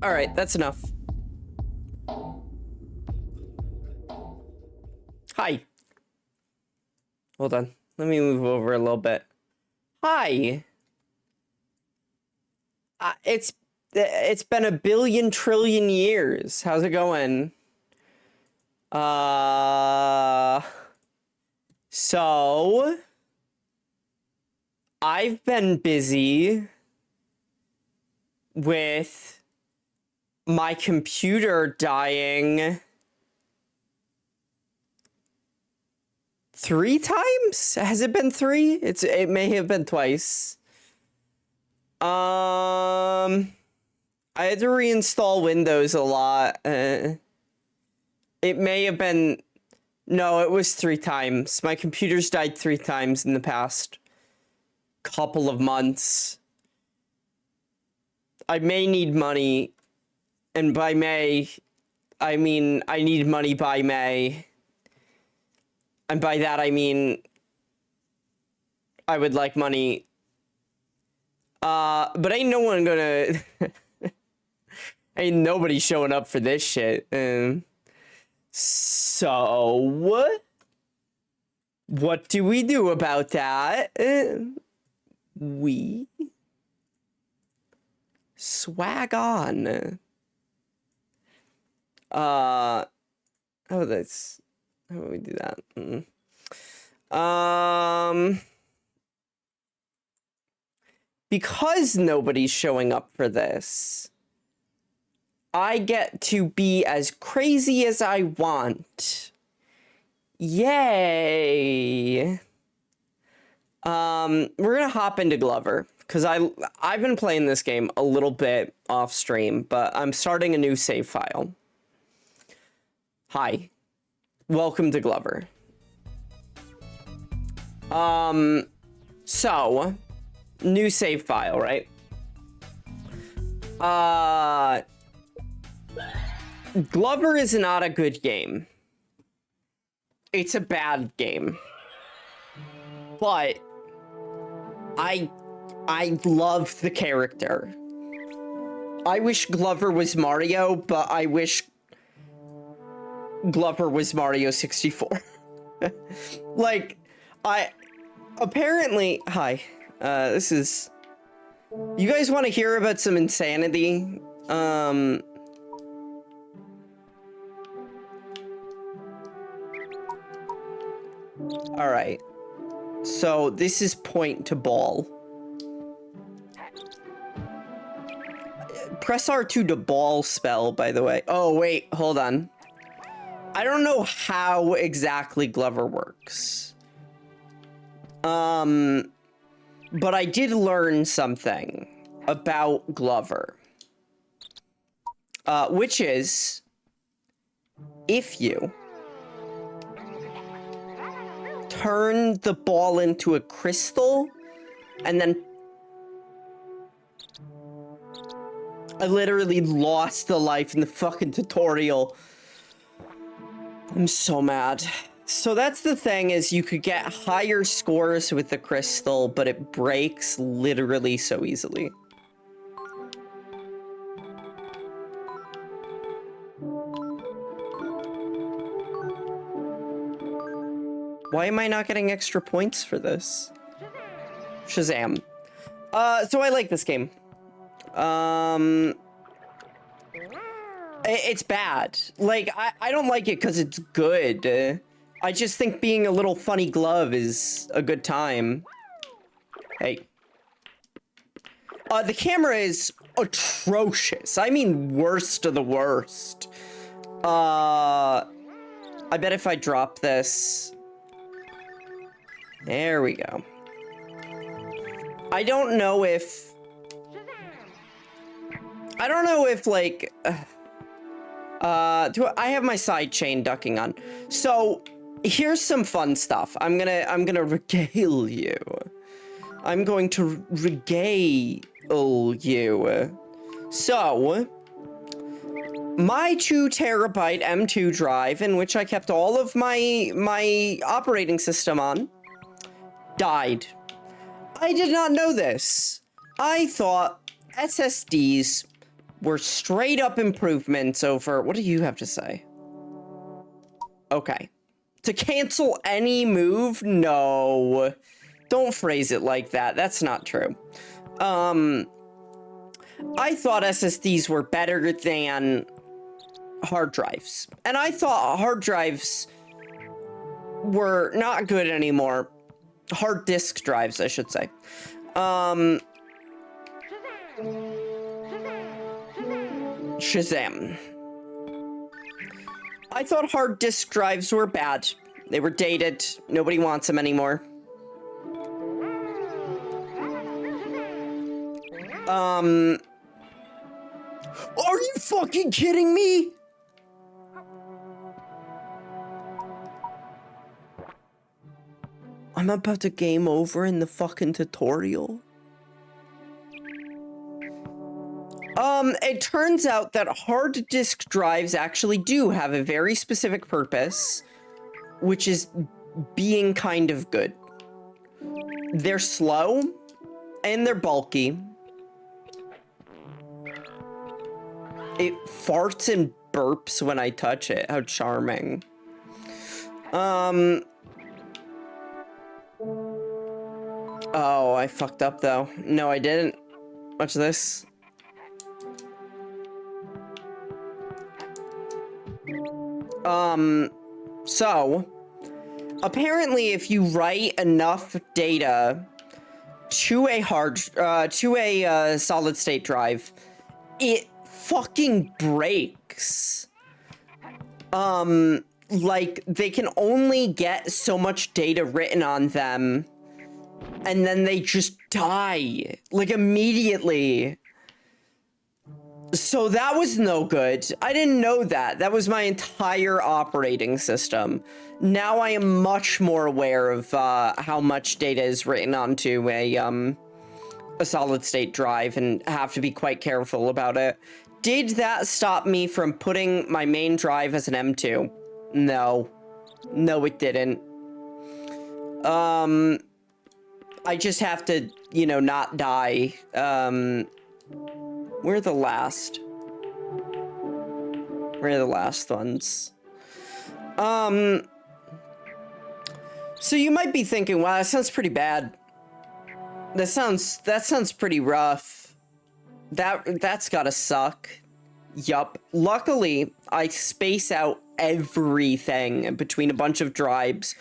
All right, that's enough. Hi. Hold on. Let me move over a little bit. Hi. It's been a billion trillion years. How's it going? So I've been busy with my computer dying 3 times? Has it been 3? It may have been twice. I had to reinstall Windows a lot. It may have been... No, it was 3 times. My computer's died 3 times in the past couple of months. I may need money, and by May, I mean I need money by May. And by that, I mean I would like money. But ain't no one gonna... ain't nobody showing up for this shit. So, what do we do about that? We swag on. Oh, that's... How would we do that? Because nobody's showing up for this, I get to be as crazy as I want. Yay! We're gonna hop into Glover, because I've been playing this game a little bit off stream, but I'm starting a new save file. Hi. Welcome to Glover. So, new save file, right? Glover is not a good game. It's a bad game. But I love the character. I wish Glover was Mario, but I wish Glover was Mario 64. Like, apparently, hi, this is, you guys want to hear about some insanity? All right, so this is point to ball. Press R2 to ball spell, by the way. Oh, wait, hold on. I don't know how exactly Glover works. But I did learn something about Glover. Which is, if you turn the ball into a crystal, and then... I literally lost a life in the fucking tutorial. I'm so mad. So that's the thing, is you could get higher scores with the crystal, but it breaks literally so easily. Why am I not getting extra points for this? Shazam. So I like this game. It's bad. Like, I don't like it because it's good. I just think being a little funny glove is a good time. Hey. The camera is atrocious. I mean, worst of the worst. I bet if I drop this... There we go. I don't know if, like... I have my side chain ducking on. So, here's some fun stuff. I'm gonna regale you. I'm going to regale you. So, my 2 terabyte M2 drive, in which I kept all of my operating system on, died. I did not know this. I thought SSDs were straight up improvements over... What do you have to say? Okay. To cancel any move? No. Don't phrase it like that. That's not true. I thought SSDs were better than hard drives. And I thought hard drives were not good anymore. Hard disk drives, I should say. Shazam. I thought hard disk drives were bad. They were dated. Nobody wants them anymore. Are you fucking kidding me? I'm about to game over in the fucking tutorial. It turns out that hard disk drives actually do have a very specific purpose, which is being kind of good. They're slow, and they're bulky. It farts and burps when I touch it. How charming. Oh, I fucked up though. No, I didn't. Watch this. So apparently if you write enough data to a solid state drive, it fucking breaks. Like they can only get so much data written on them, and then they just die, like, immediately. So that was no good. I didn't know that. That was my entire operating system. Now I am much more aware of how much data is written onto a solid state drive and have to be quite careful about it. Did that stop me from putting my main drive as an M2? No. No, it didn't. I just have to, you know, not die. Where are the last? Where are the last ones? So you might be thinking, wow, that sounds pretty bad. That sounds pretty rough. That's gotta suck. Yup. Luckily, I space out everything between a bunch of drives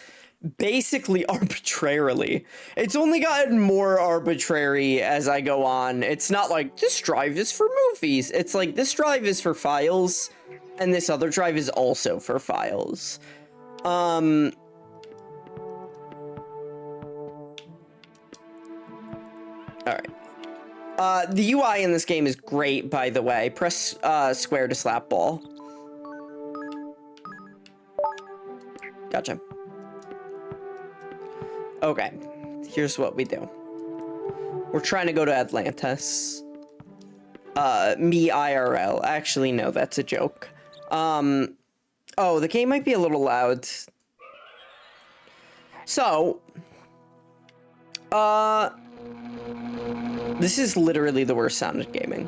basically arbitrarily. It's only gotten more arbitrary as I go on. It's not like this drive is for movies. It's like this drive is for files and this other drive is also for files. All right. The UI in this game is great, by the way. Press square to slap ball. Gotcha. Okay, here's what we do. We're trying to go to Atlantis. Me IRL. Actually, no, that's a joke. Oh, the game might be a little loud. So, this is literally the worst sound at gaming.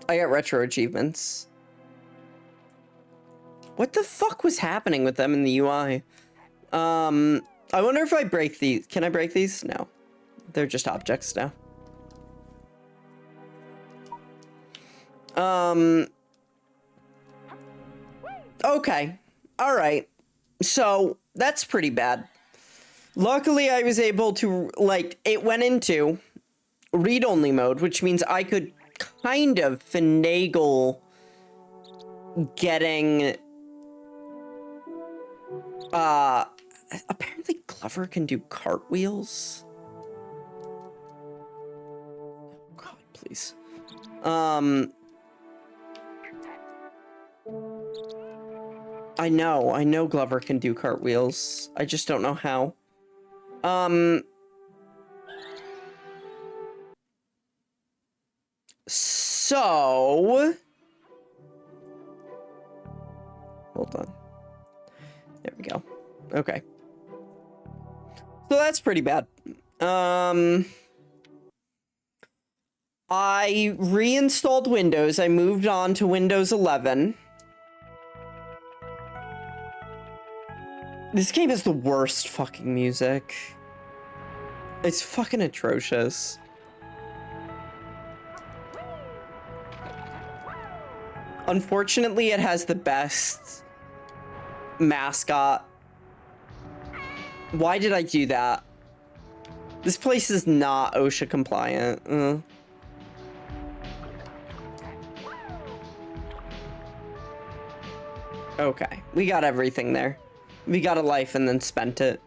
I got retro achievements. What the fuck was happening with them in the UI? I wonder if I break these. Can I break these? No. They're just objects now. Okay. Alright. So, that's pretty bad. Luckily, I was able to, like, it went into read-only mode, which means I could kind of finagle getting... apparently Glover can do cartwheels. God, please. I know Glover can do cartwheels. I just don't know how. So... Hold on. There we go. Okay. So that's pretty bad. I reinstalled Windows. I moved on to Windows 11. This game has the worst fucking music. It's fucking atrocious. Unfortunately, it has the best mascot. Why did I do that? This place is not OSHA compliant. Okay, we got everything there. We got a life and then spent it.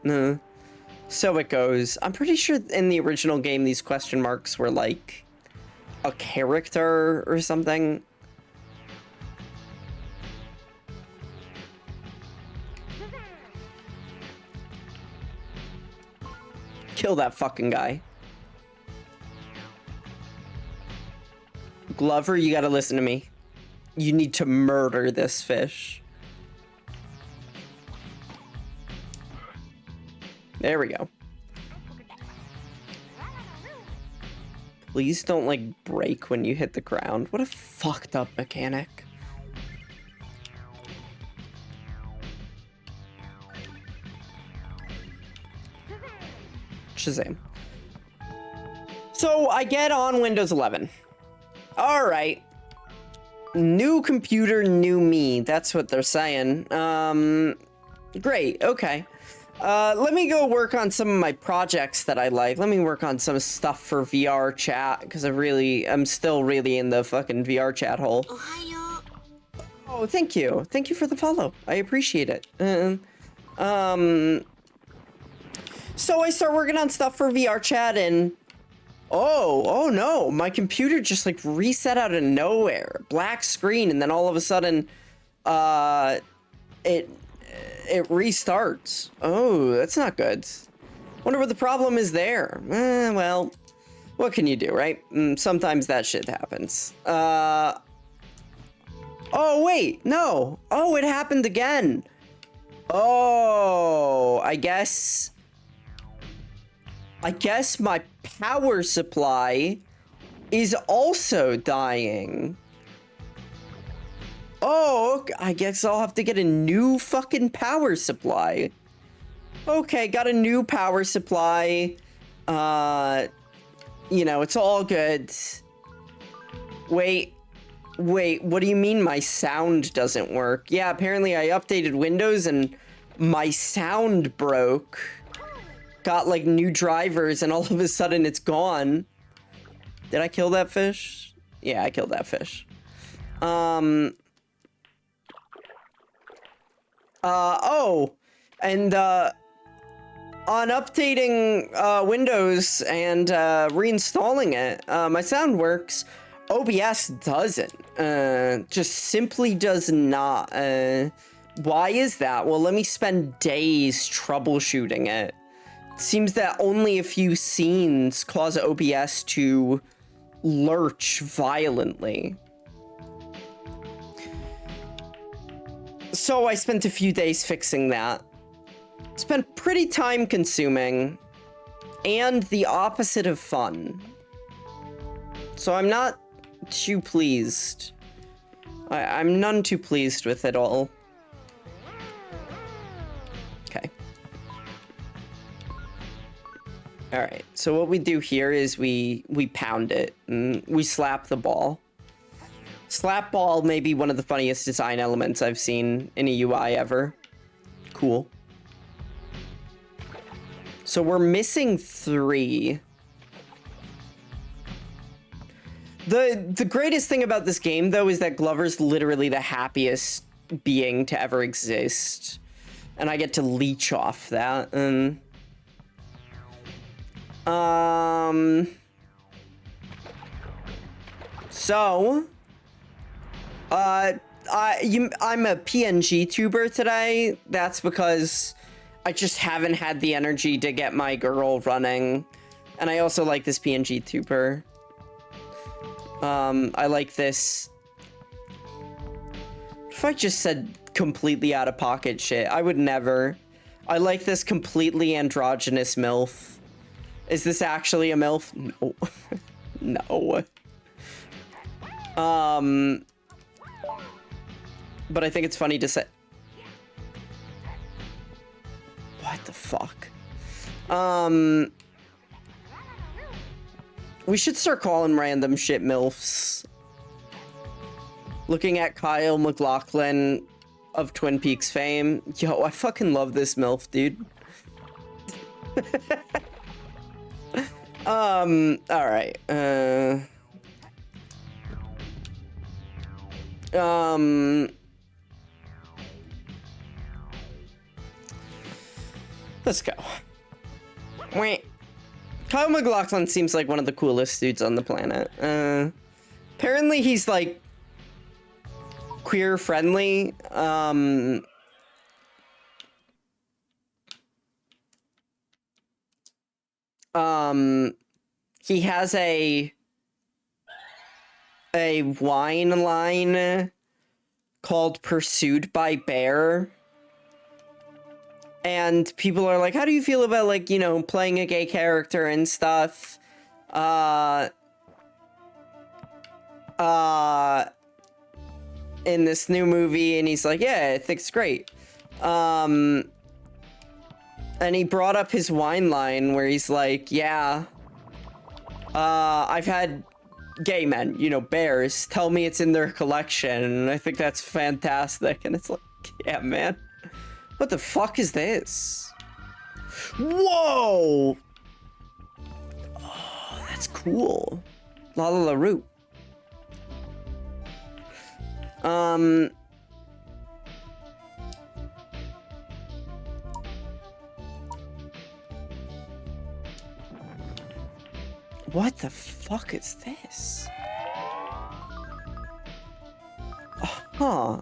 So it goes. I'm pretty sure in the original game these question marks were like a character or something. Kill that fucking guy. Glover, you gotta listen to me. You need to murder this fish. There we go. Please don't, like, break when you hit the ground. What a fucked up mechanic. Shazam. So I get on Windows 11. All right. New computer, new me. That's what they're saying. Great. Okay. Let me go work on some of my projects that I like. Let me work on some stuff for VR chat, because I'm still really in the fucking VR chat hole. Oh, thank you. Thank you for the follow. I appreciate it. So I start working on stuff for VR chat and oh no, my computer just like reset out of nowhere. Black screen, and then all of a sudden it restarts. Oh, that's not good. Wonder what the problem is there. Well, what can you do, right? Sometimes that shit happens. Oh wait, no. Oh, it happened again. Oh, I guess my power supply is also dying. Oh, I guess I'll have to get a new fucking power supply. Okay, got a new power supply. You know, it's all good. Wait, what do you mean my sound doesn't work? Yeah, apparently I updated Windows and my sound broke. Got like new drivers and all of a sudden it's gone. Did I kill that fish? Yeah, I killed that fish. Oh, and on updating Windows and reinstalling it, my sound works. OBS doesn't. Just simply does not. Why is that? Well, let me spend days troubleshooting it. Seems that only a few scenes cause OBS to lurch violently. So I spent a few days fixing that. It's been pretty time consuming and the opposite of fun. So I'm not too pleased. I'm none too pleased with it all. Okay. All right, so what we do here is we pound it and we slap the ball. Slap ball may be one of the funniest design elements I've seen in a UI ever. Cool. So we're missing 3. The greatest thing about this game, though, is that Glover's literally the happiest being to ever exist. And I get to leech off that. So, I'm a PNG tuber today. That's because I just haven't had the energy to get my girl running. And I also like this PNG tuber. I like this. If I just said completely out of pocket shit, I would never. I like this completely androgynous MILF. Is this actually a MILF? No. No. But I think it's funny to say. What the fuck? We should start calling random shit MILFs. Looking at Kyle MacLachlan of Twin Peaks fame. Yo, I fucking love this MILF, dude. Alright. Let's go. Wait. Kyle MacLachlan seems like one of the coolest dudes on the planet. Apparently he's like queer friendly. He has a wine line called Pursued by Bear. And people are like, how do you feel about, like, you know, playing a gay character and stuff? In this new movie, and he's like, yeah, I think it's great. And he brought up his wine line where he's like, yeah, I've had gay men, you know, bears, tell me it's in their collection, and I think that's fantastic. And it's like, yeah, man. What the fuck is this? Whoa! Oh, that's cool. La La La Root. What the fuck is this? Huh.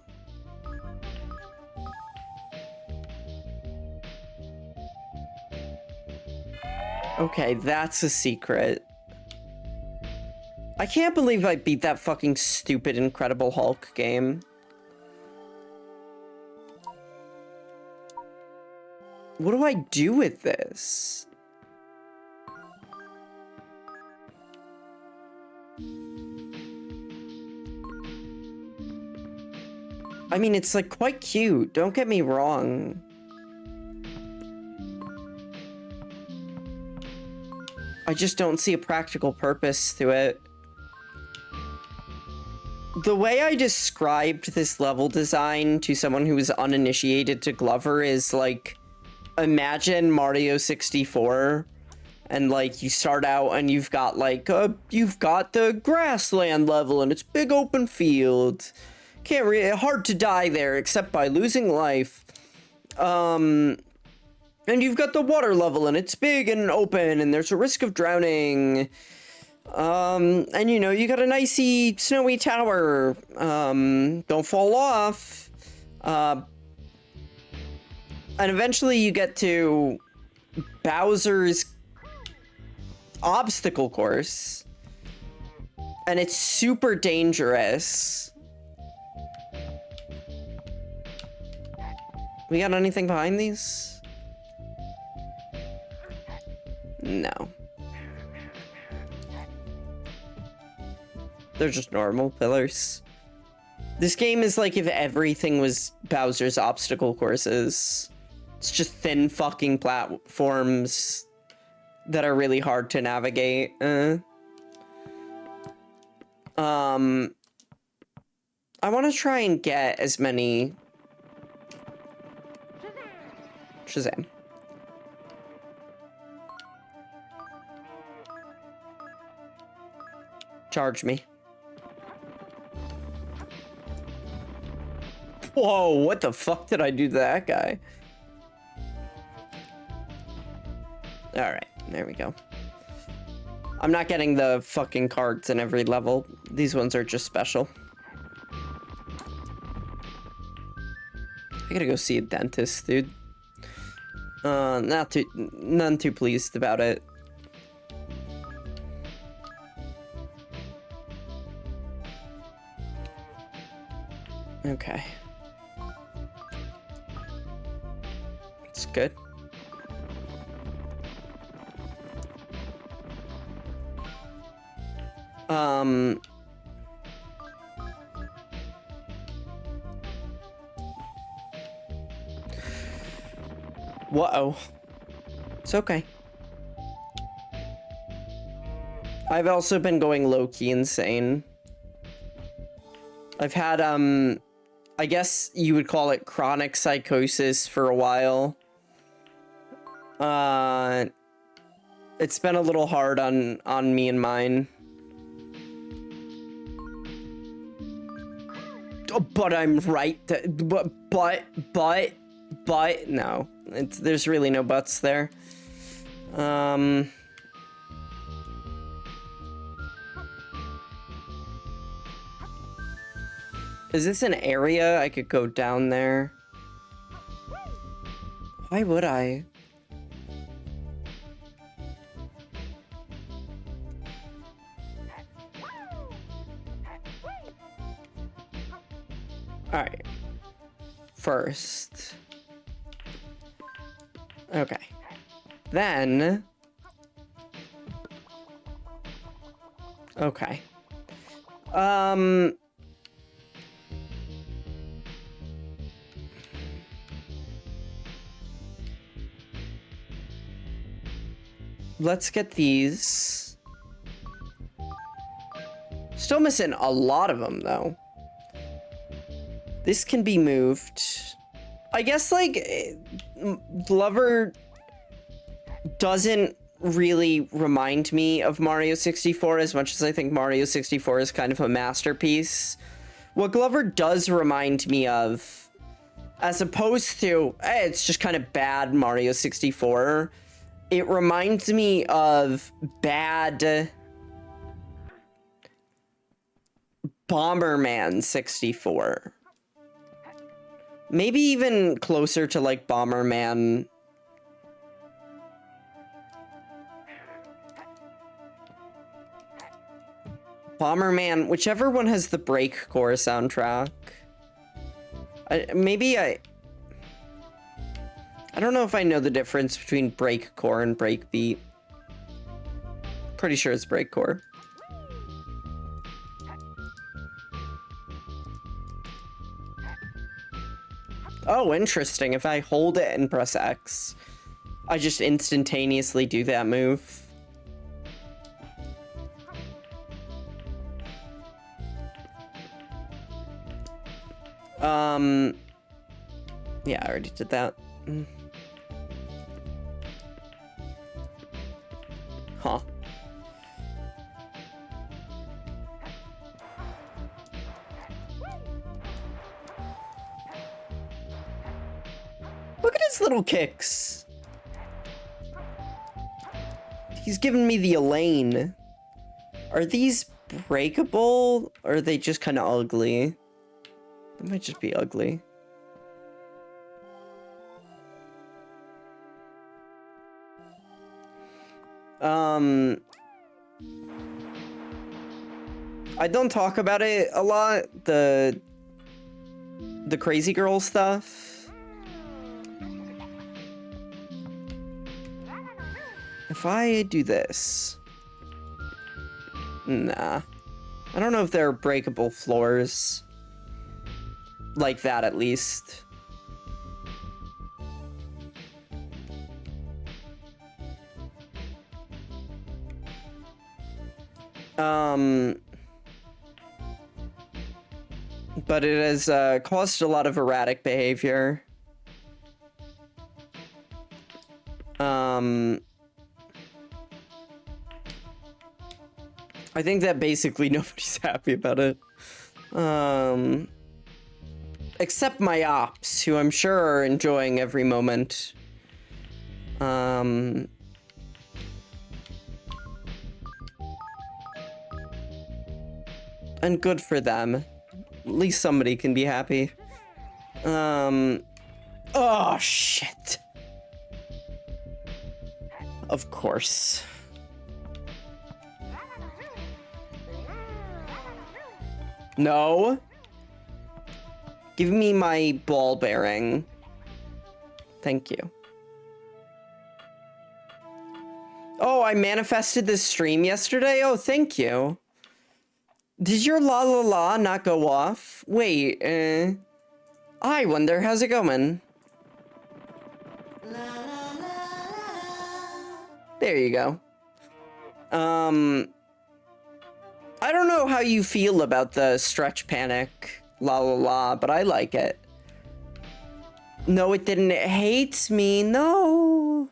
Okay, that's a secret. I can't believe I beat that fucking stupid Incredible Hulk game. What do I do with this? I mean, it's like quite cute, don't get me wrong. I just don't see a practical purpose to it. The way I described this level design to someone who is uninitiated to Glover is like, imagine Mario 64, and like you start out and you've got like, you've got the grassland level and it's big open field. Can't really, hard to die there except by losing life. And you've got the water level, and it's big and open, and there's a risk of drowning. And you know, you got an icy, snowy tower. Don't fall off. And eventually you get to Bowser's obstacle course. And it's super dangerous. We got anything behind these? No. They're just normal pillars. This game is like if everything was Bowser's obstacle courses. It's just thin fucking platforms that are really hard to navigate. I want to try and get as many... Shazam. Charge me. Whoa, what the fuck did I do to that guy? Alright, there we go. I'm not getting the fucking cards in every level. These ones are just special. I gotta go see a dentist, dude. None too pleased about it. Okay. It's good. Whoa. It's okay. I've also been going low-key insane. I've had, I guess you would call it chronic psychosis for a while. It's been a little hard on me and mine. But I'm right. But, no. There's really no buts there. Is this an area I could go down there? Why would I? Alright. First. Okay. Then. Okay. Let's get these. Still missing a lot of them, though. This can be moved. I guess, like, Glover doesn't really remind me of Mario 64 as much as I think Mario 64 is kind of a masterpiece. What Glover does remind me of, as opposed to, hey, it's just kind of bad Mario 64, it reminds me of bad Bomberman 64. Maybe even closer to, like, Bomberman. Bomberman, whichever one has the breakcore soundtrack. I don't know if I know the difference between breakcore and breakbeat. Pretty sure it's breakcore. Oh, interesting. If I hold it and press X, I just instantaneously do that move. Yeah, I already did that. Huh. Look at his little kicks. He's giving me the Elaine. Are these breakable, or are they just kind of ugly? They might just be ugly. I don't talk about it a lot, the crazy girl stuff. If I do this... Nah. I don't know if there are breakable floors. Like that, at least. But it has caused a lot of erratic behavior. I think that basically nobody's happy about it. Except my ops, who I'm sure are enjoying every moment. And good for them. At least somebody can be happy. Oh, shit. Of course. No. Give me my ball bearing. Thank you. Oh, I manifested this stream yesterday? Oh, thank you. Did your la la la not go off? Wait, I wonder how's it going? There you go. I don't know how you feel about the stretch panic la la la, but I like it. No, it didn't. It hates me. No.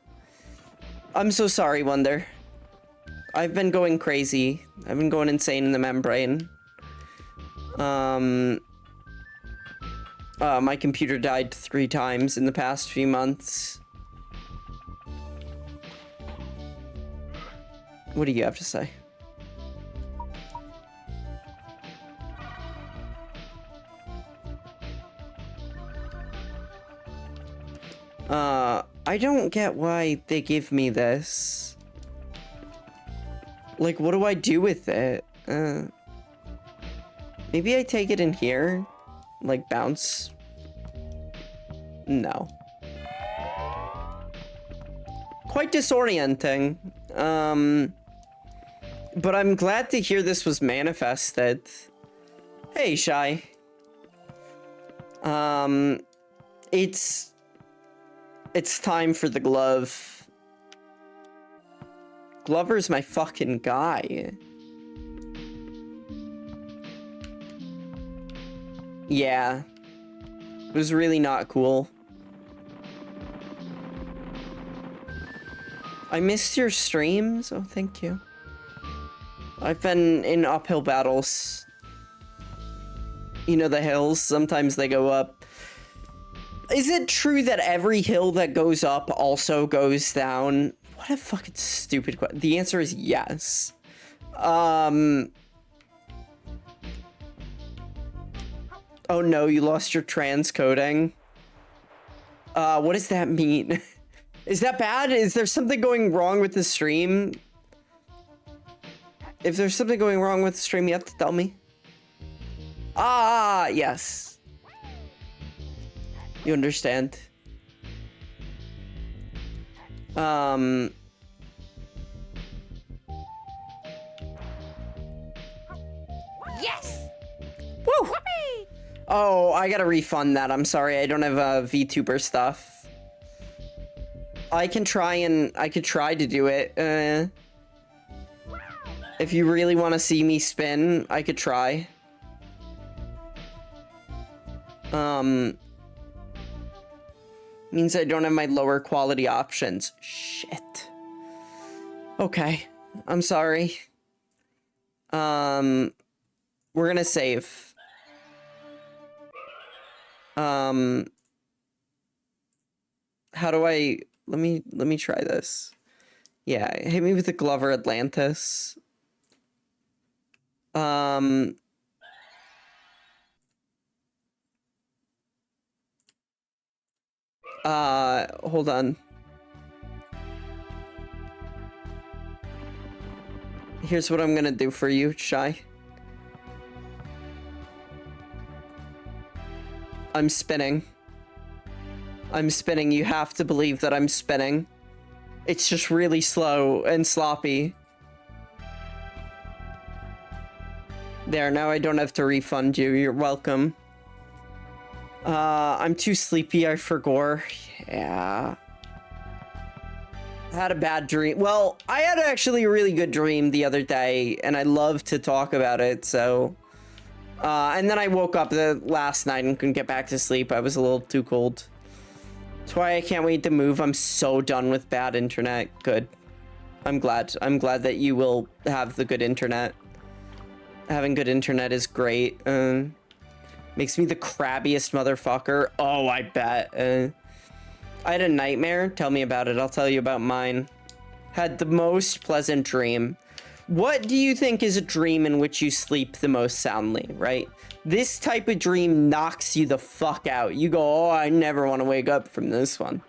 I'm so sorry, Wonder. I've been going crazy. I've been going insane in the membrane. My computer died 3 times in the past few months. What do you have to say? I don't get why they give me this. Like, what do I do with it? Maybe I take it in here? Like, bounce? No. Quite disorienting. But I'm glad to hear this was manifested. Hey, Shy. It's time for the glove. Glover's my fucking guy. Yeah. It was really not cool. I missed your streams. Oh, thank you. I've been in uphill battles. You know the hills, sometimes they go up. Is it true that every hill that goes up also goes down? What a fucking stupid question. The answer is yes. Oh no, you lost your transcoding. What does that mean? Is that bad? Is there something going wrong with the stream? If there's something going wrong with the stream, you have to tell me. Ah, yes. You understand? Yes! Woo! Whoopee! Oh, I gotta refund that. I'm sorry, I don't have VTuber stuff. I could try to do it. If you really want to see me spin, I could try. Means I don't have my lower quality options. Shit. Okay. I'm sorry. We're gonna save. How do I... Let me try this. Yeah, hit me with the Glover Atlantis. Hold on. Here's what I'm gonna do for you, Shy. I'm spinning. I'm spinning. You have to believe that I'm spinning. It's just really slow and sloppy. There, now I don't have to refund you. You're welcome. I'm too sleepy, I forgot. Yeah. I had a bad dream. Well, I had actually a really good dream the other day, and I love to talk about it, so... and then I woke up the last night and couldn't get back to sleep. I was a little too cold. That's why I can't wait to move. I'm so done with bad internet. Good. I'm glad. I'm glad that you will have the good internet. Having good internet is great. Makes me the crabbiest motherfucker. Oh, I bet. I had a nightmare. Tell me about it. I'll tell you about mine. Had the most pleasant dream. What do you think is a dream in which you sleep the most soundly, right? This type of dream knocks you the fuck out. You go, oh, I never want to wake up from this one.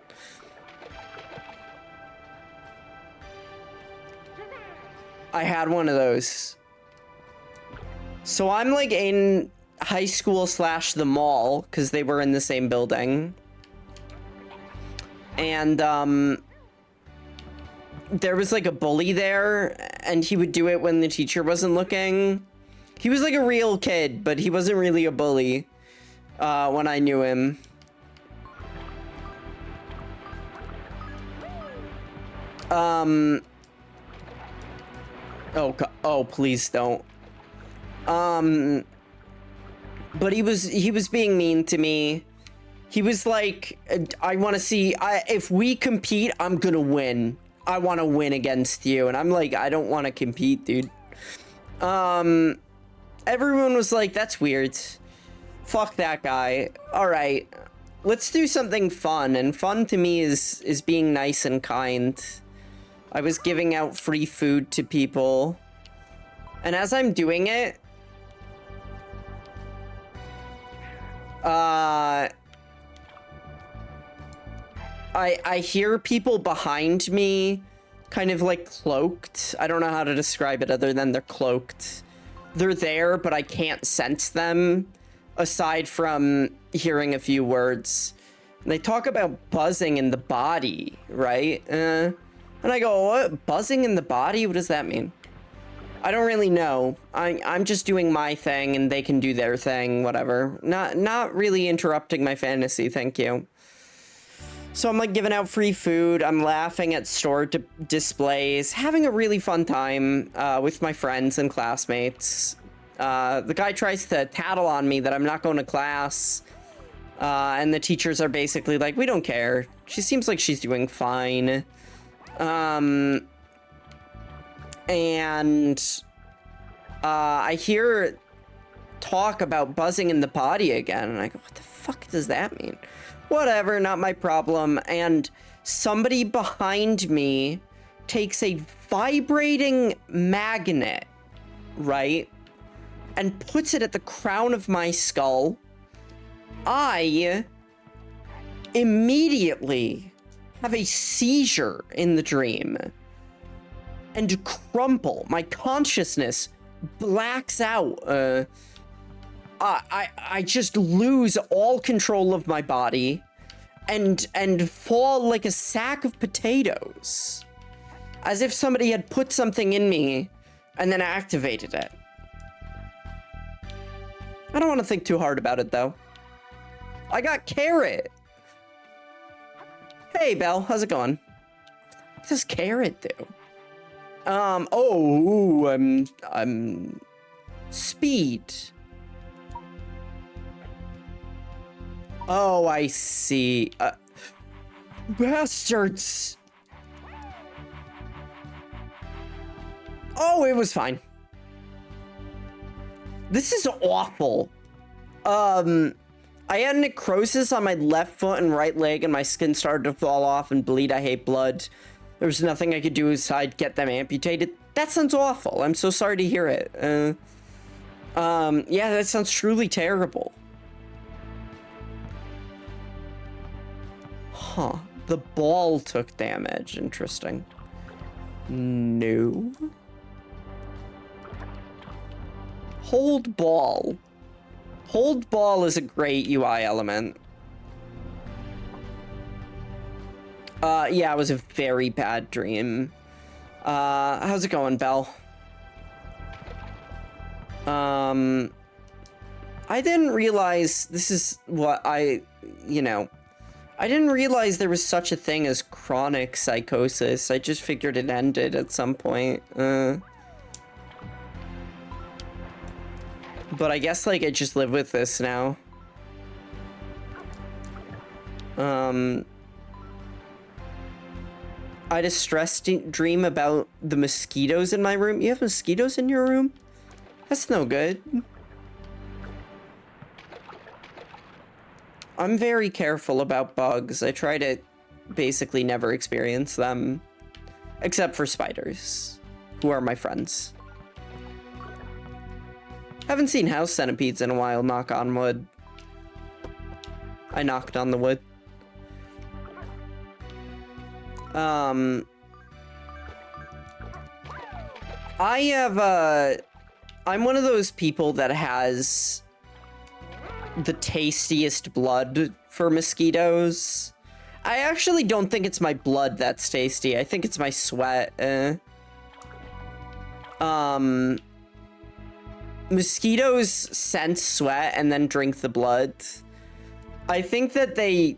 I had one of those. So I'm like in high school / the mall, because they were in the same building. And there was like a bully there, and he would do it when the teacher wasn't looking. He was like a real kid, but he wasn't really a bully when I knew him. Oh, please don't. But he was being mean to me. He was like, I want to see, if we compete, I'm gonna win. I want to win against you. And I'm like, I don't want to compete, dude. Everyone was like, that's weird. Fuck that guy. All right, let's do something fun. And fun to me is being nice and kind. I was giving out free food to people. And as I'm doing it, I hear people behind me kind of like cloaked. I don't know how to describe it other than they're cloaked. They're there, but I can't sense them aside from hearing a few words. And they talk about buzzing in the body, right? And I go, what? Buzzing in the body? What does that mean? I don't really know. I'm just doing my thing and they can do their thing, whatever. Not really interrupting my fantasy, thank you. So I'm like giving out free food. I'm laughing at store displays, having a really fun time with my friends and classmates. The guy tries to tattle on me that I'm not going to class. And the teachers are basically like, we don't care. She seems like she's doing fine. And I hear talk about buzzing in the body again. And I go, what the fuck does that mean? Whatever, not my problem. And somebody behind me takes a vibrating magnet, right? And puts it at the crown of my skull. I immediately have a seizure in the dream and crumple. My consciousness blacks out. I just lose all control of my body and fall like a sack of potatoes. As if somebody had put something in me and then activated it. I don't want to think too hard about it, though. I got Carrot. Hey, Belle, how's it going? What does Carrot do? I'm speed. Oh, I see. Bastards. Oh, it was fine. This is awful. I had necrosis on my left foot and right leg, and my skin started to fall off and bleed. I hate blood. There was nothing I could do aside get them amputated. That sounds awful. I'm so sorry to hear it. Yeah, that sounds truly terrible. Huh. The ball took damage. Interesting. No. Hold ball. Hold ball is a great UI element. Yeah, it was a very bad dream. How's it going, Belle? I didn't realize this is what I didn't realize there was such a thing as chronic psychosis. I just figured it ended at some point. But I guess, like, I just live with this now. I had a stress dream about the mosquitoes in my room. You have mosquitoes in your room? That's no good. I'm very careful about bugs. I try to basically never experience them. Except for spiders, who are my friends. Haven't seen house centipedes in a while, knock on wood. I knocked on the wood. I'm one of those people that has the tastiest blood for mosquitoes. I actually don't think it's my blood that's tasty. I think it's my sweat. mosquitoes sense sweat and then drink the blood. I think that they,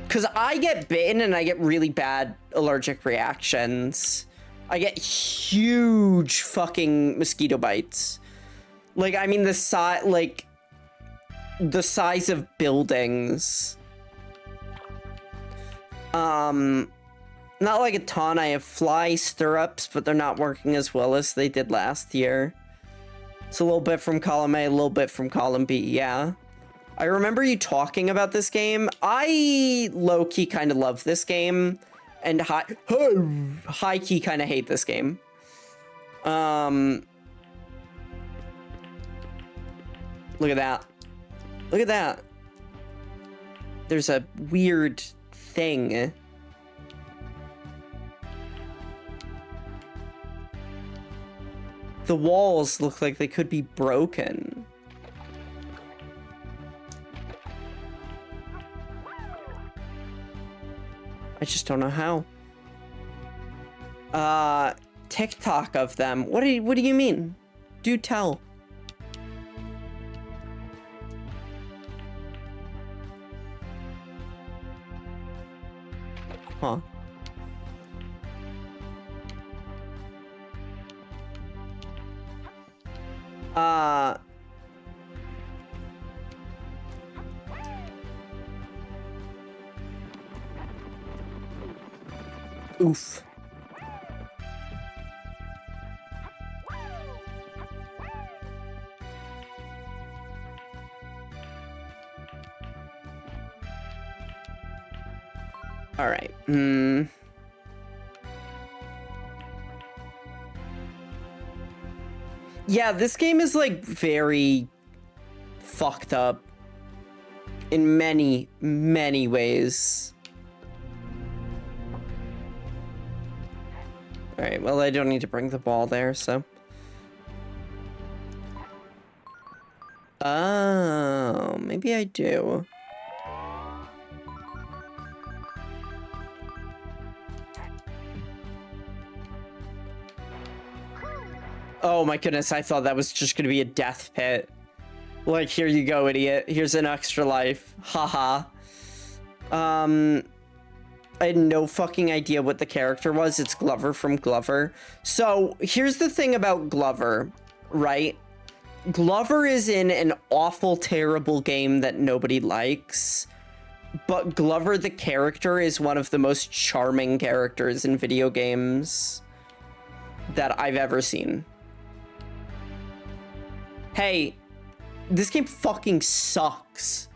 because I get bitten and I get really bad allergic reactions. I get huge fucking mosquito bites. Like, I mean, the size of buildings. Not like a ton. I have fly stirrups, but they're not working as well as they did last year. It's a little bit from column A, a little bit from column B, yeah. I remember you talking about this game. I low-key kind of love this game, and high-key kind of hate this game. Look at that. Look at that. There's a weird thing. The walls look like they could be broken. I just don't know how. TikTok of them. What do you mean? Do tell. Huh. Oof. All right. Yeah, this game is like very fucked up in many, many ways. All right, well, I don't need to bring the ball there, so. Oh, maybe I do. Oh my goodness, I thought that was just gonna be a death pit. Like, here you go, idiot. Here's an extra life. Haha. I had no fucking idea what the character was. It's Glover from Glover. So, here's the thing about Glover, right? Glover is in an awful, terrible game that nobody likes. But Glover the character is one of the most charming characters in video games that I've ever seen. Hey, this game fucking sucks.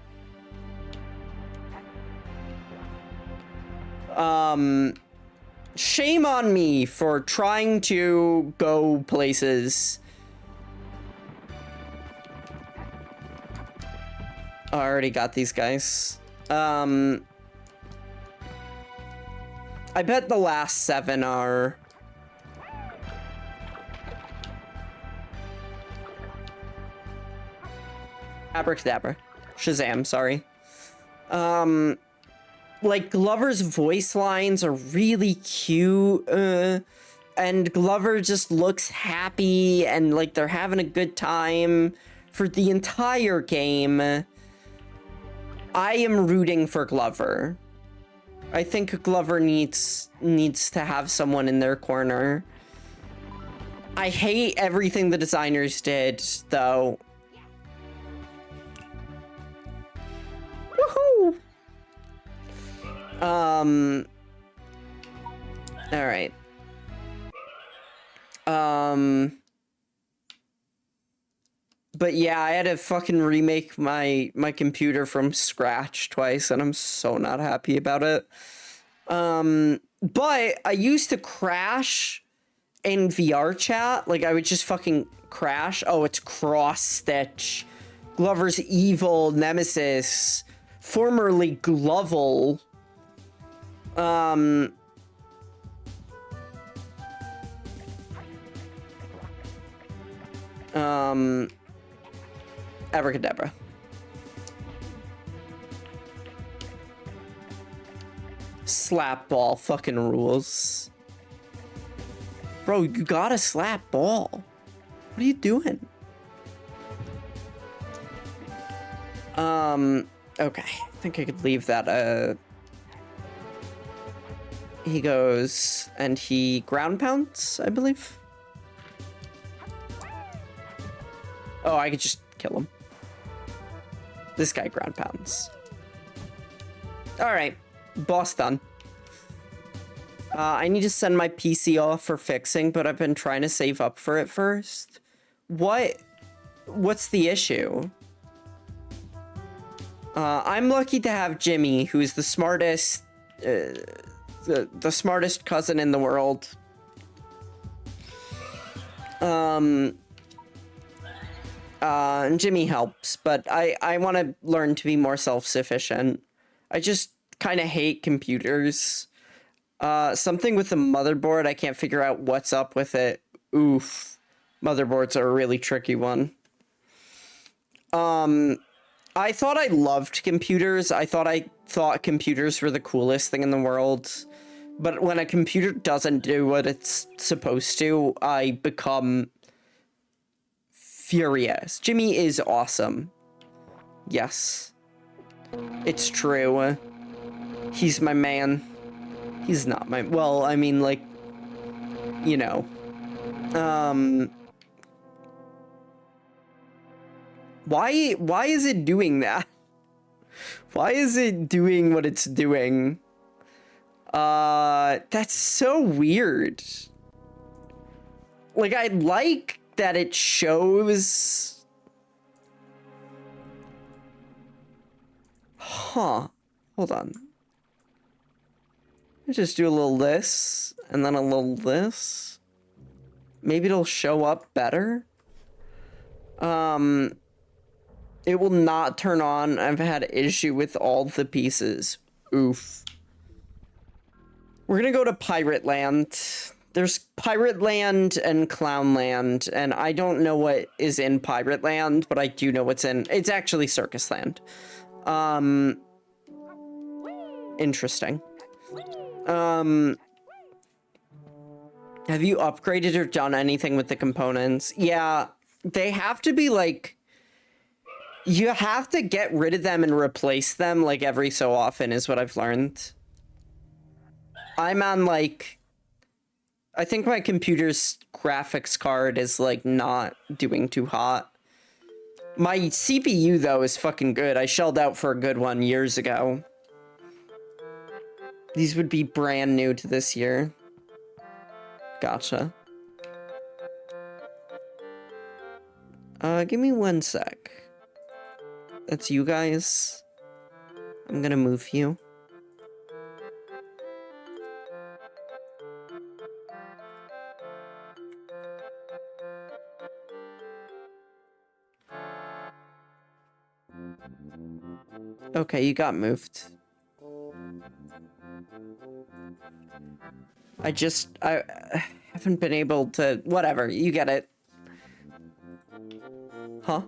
Shame on me for trying to go places. Oh, I already got these guys. I bet the last 7 are... Abracadabra. Shazam, sorry. Like, Glover's voice lines are really cute, and Glover just looks happy, and, like, they're having a good time for the entire game. I am rooting for Glover. I think Glover needs to have someone in their corner. I hate everything the designers did, though. Woohoo! All right. But yeah, I had to fucking remake my computer from scratch twice, and I'm so not happy about it. But I used to crash in VR chat. Like, I would just fucking crash. Oh, it's Cross Stitch. Glover's evil nemesis, formerly Glovel. Abracadabra. Slap ball fucking rules. Bro, you gotta slap ball. What are you doing? Okay. I think I could leave that, He goes and he ground pounds, I believe. Oh, I could just kill him. This guy ground pounds. All right, boss done. I need to send my PC off for fixing, but I've been trying to save up for it first. What's the issue? I'm lucky to have Jimmy, who's the smartest, the smartest cousin in the world. And Jimmy helps, but I want to learn to be more self-sufficient. I just kind of hate computers. Something with the motherboard, I can't figure out what's up with it. Oof. Motherboards are a really tricky one. I thought I loved computers. I thought computers were the coolest thing in the world. But when a computer doesn't do what it's supposed to, I become furious. Jimmy is awesome. Yes. It's true. He's my man. He's not my... Well, I mean, like... You know. Why is it doing that? Why is it doing what it's doing? That's so weird. Like, I like that it shows... Huh. Hold on. Let's just do a little this, and then a little this. Maybe it'll show up better. It will not turn on. I've had issue with all the pieces. Oof. We're gonna go to Pirate Land. There's Pirate Land and Clown Land, and I don't know what is in Pirate Land, but I do know what's in... It's actually Circus Land. Interesting. Have you upgraded or done anything with the components? Yeah, they have to be, like... You have to get rid of them and replace them, like, every so often, is what I've learned. I'm on, like... I think my computer's graphics card is, like, not doing too hot. My CPU, though, is fucking good. I shelled out for a good one years ago. These would be brand new to this year. Gotcha. Give me 1 sec. That's you guys. I'm gonna move you. Okay, you got moved. I haven't been able to... Whatever, you get it. Huh?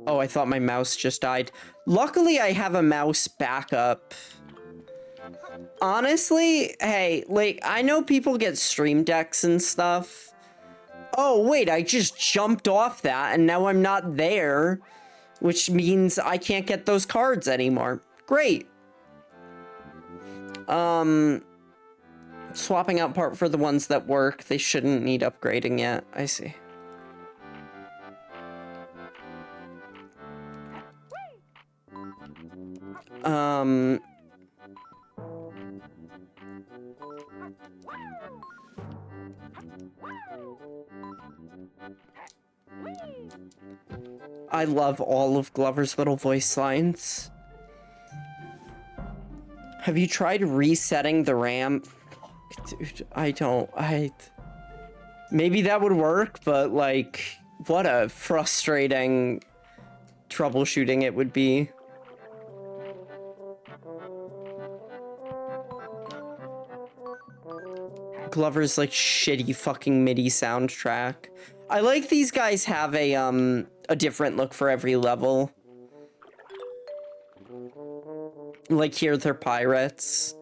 Oh, I thought my mouse just died. Luckily, I have a mouse backup. Honestly, hey, like, I know people get Stream Decks and stuff. Oh, wait, I just jumped off that, and now I'm not there, which means I can't get those cards anymore. Great. Swapping out part for the ones that work. They shouldn't need upgrading yet. I see. I love all of Glover's little voice lines. Have you tried resetting the RAM? Dude, maybe that would work, but, like, what a frustrating troubleshooting it would be. Glover's, like, shitty fucking MIDI soundtrack. I like these guys have a different look for every level. Like, here they're pirates.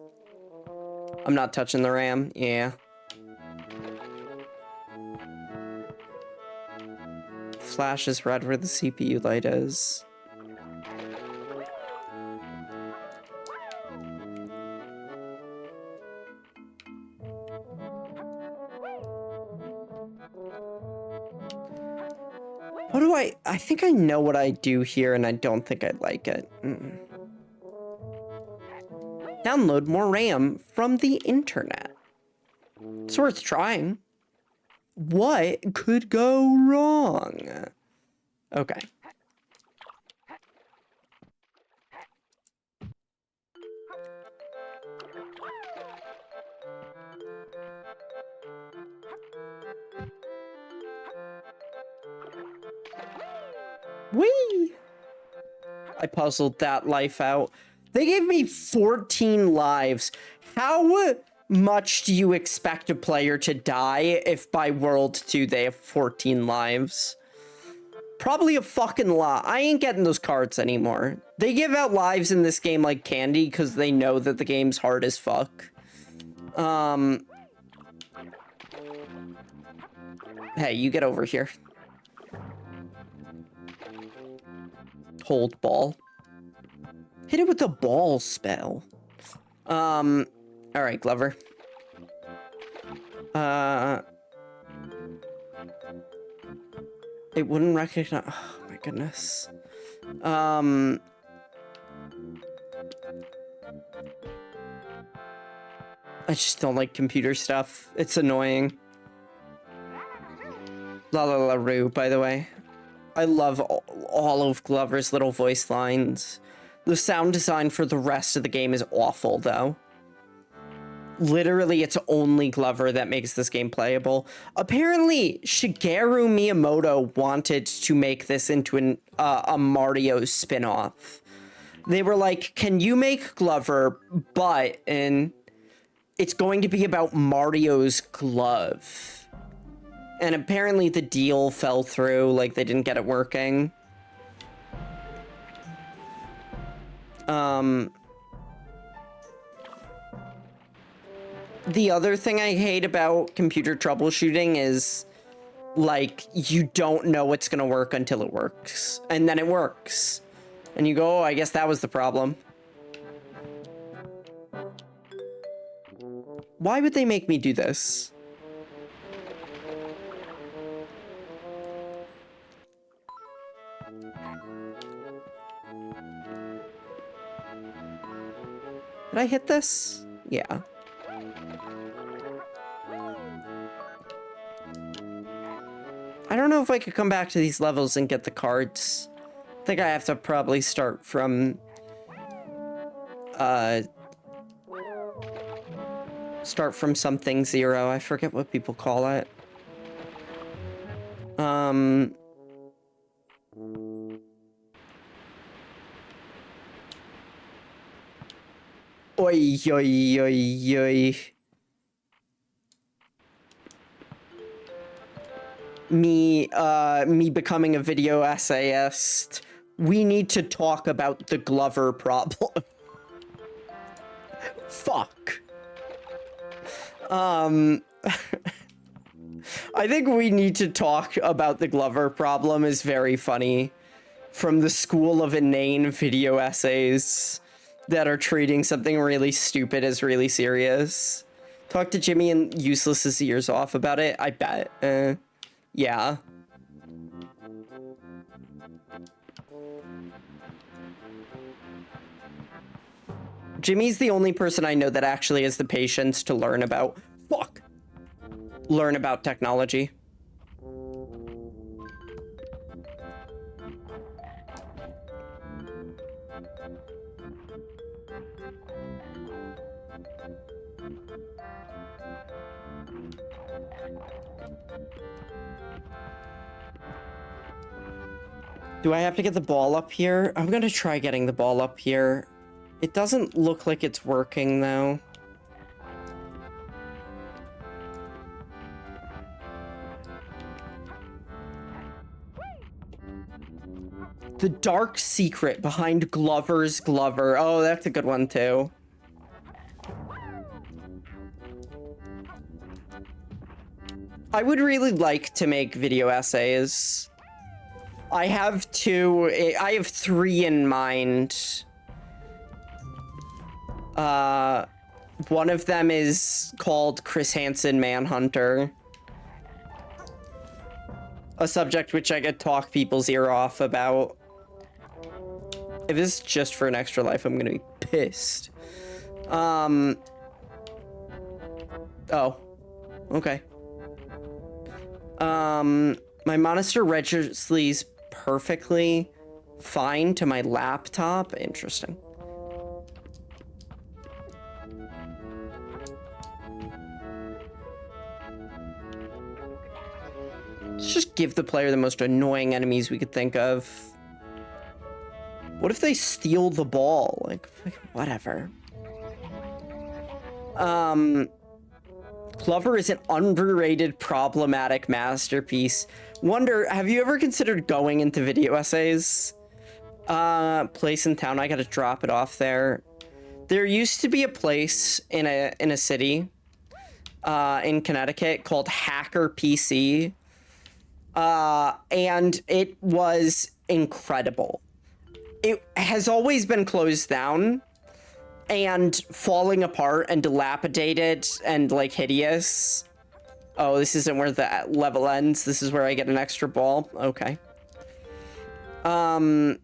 I'm not touching the RAM, yeah. flashes red where the CPU light is. What do I think I know what I do here, and I don't think I like it. Download more RAM from the internet. It's worth trying. What could go wrong? Okay. Whee! I puzzled that life out. They gave me 14 lives. How much do you expect a player to die if by World 2 they have 14 lives? Probably a fucking lot. I ain't getting those cards anymore. They give out lives in this game like candy because they know that the game's hard as fuck. Hey, you get over here. Hold ball. Hit it with the ball spell. All right, Glover. It wouldn't recognize. Oh my goodness. I just don't like computer stuff. It's annoying. La la la Roo, by the way. I love all of Glover's little voice lines. The sound design for the rest of the game is awful, though. Literally, it's only Glover that makes this game playable. Apparently, Shigeru Miyamoto wanted to make this into a Mario spin-off. They were like, can you make Glover, but it's going to be about Mario's glove. And apparently the deal fell through, like they didn't get it working. The other thing I hate about computer troubleshooting is, like, you don't know it's gonna work until it works. And then it works. And you go, oh, I guess that was the problem. Why would they make me do this? Did I hit this? Yeah. I don't know if I could come back to these levels and get the cards. I think I have to probably start from... start from something 0. I forget what people call it. Oi, oi, oi, oi. Me becoming a video essayist. We need to talk about the Glover problem. Fuck. I think we need to talk about the Glover problem is very funny. From the school of inane video essays that are treating something really stupid as really serious. Talk to Jimmy and Useless's ears off about it, I bet. Yeah. Jimmy's the only person I know that actually has the patience to learn about... Fuck! Learn about technology. Do I have to get the ball up here? I'm gonna try getting the ball up here. It doesn't look like it's working, though. The dark secret behind Glover's Glover. Oh, that's a good one, too. I would really like to make video essays. I have three in mind. One of them is called Chris Hansen Manhunter. A subject which I could talk people's ear off about. If this is just for an extra life, I'm gonna be pissed. Oh. Okay. My monitor registers perfectly fine to my laptop. Interesting. Let's just give the player the most annoying enemies we could think of. What if they steal the ball? Like whatever. Clover is an underrated, problematic masterpiece. Wonder, have you ever considered going into video essays? Place in town, I gotta drop it off there. There used to be a place in a city, in Connecticut called Hacker PC. And it was incredible. It has always been closed down and falling apart and dilapidated and like hideous. Oh, this isn't where the level ends. This is where I get an extra ball. Okay. But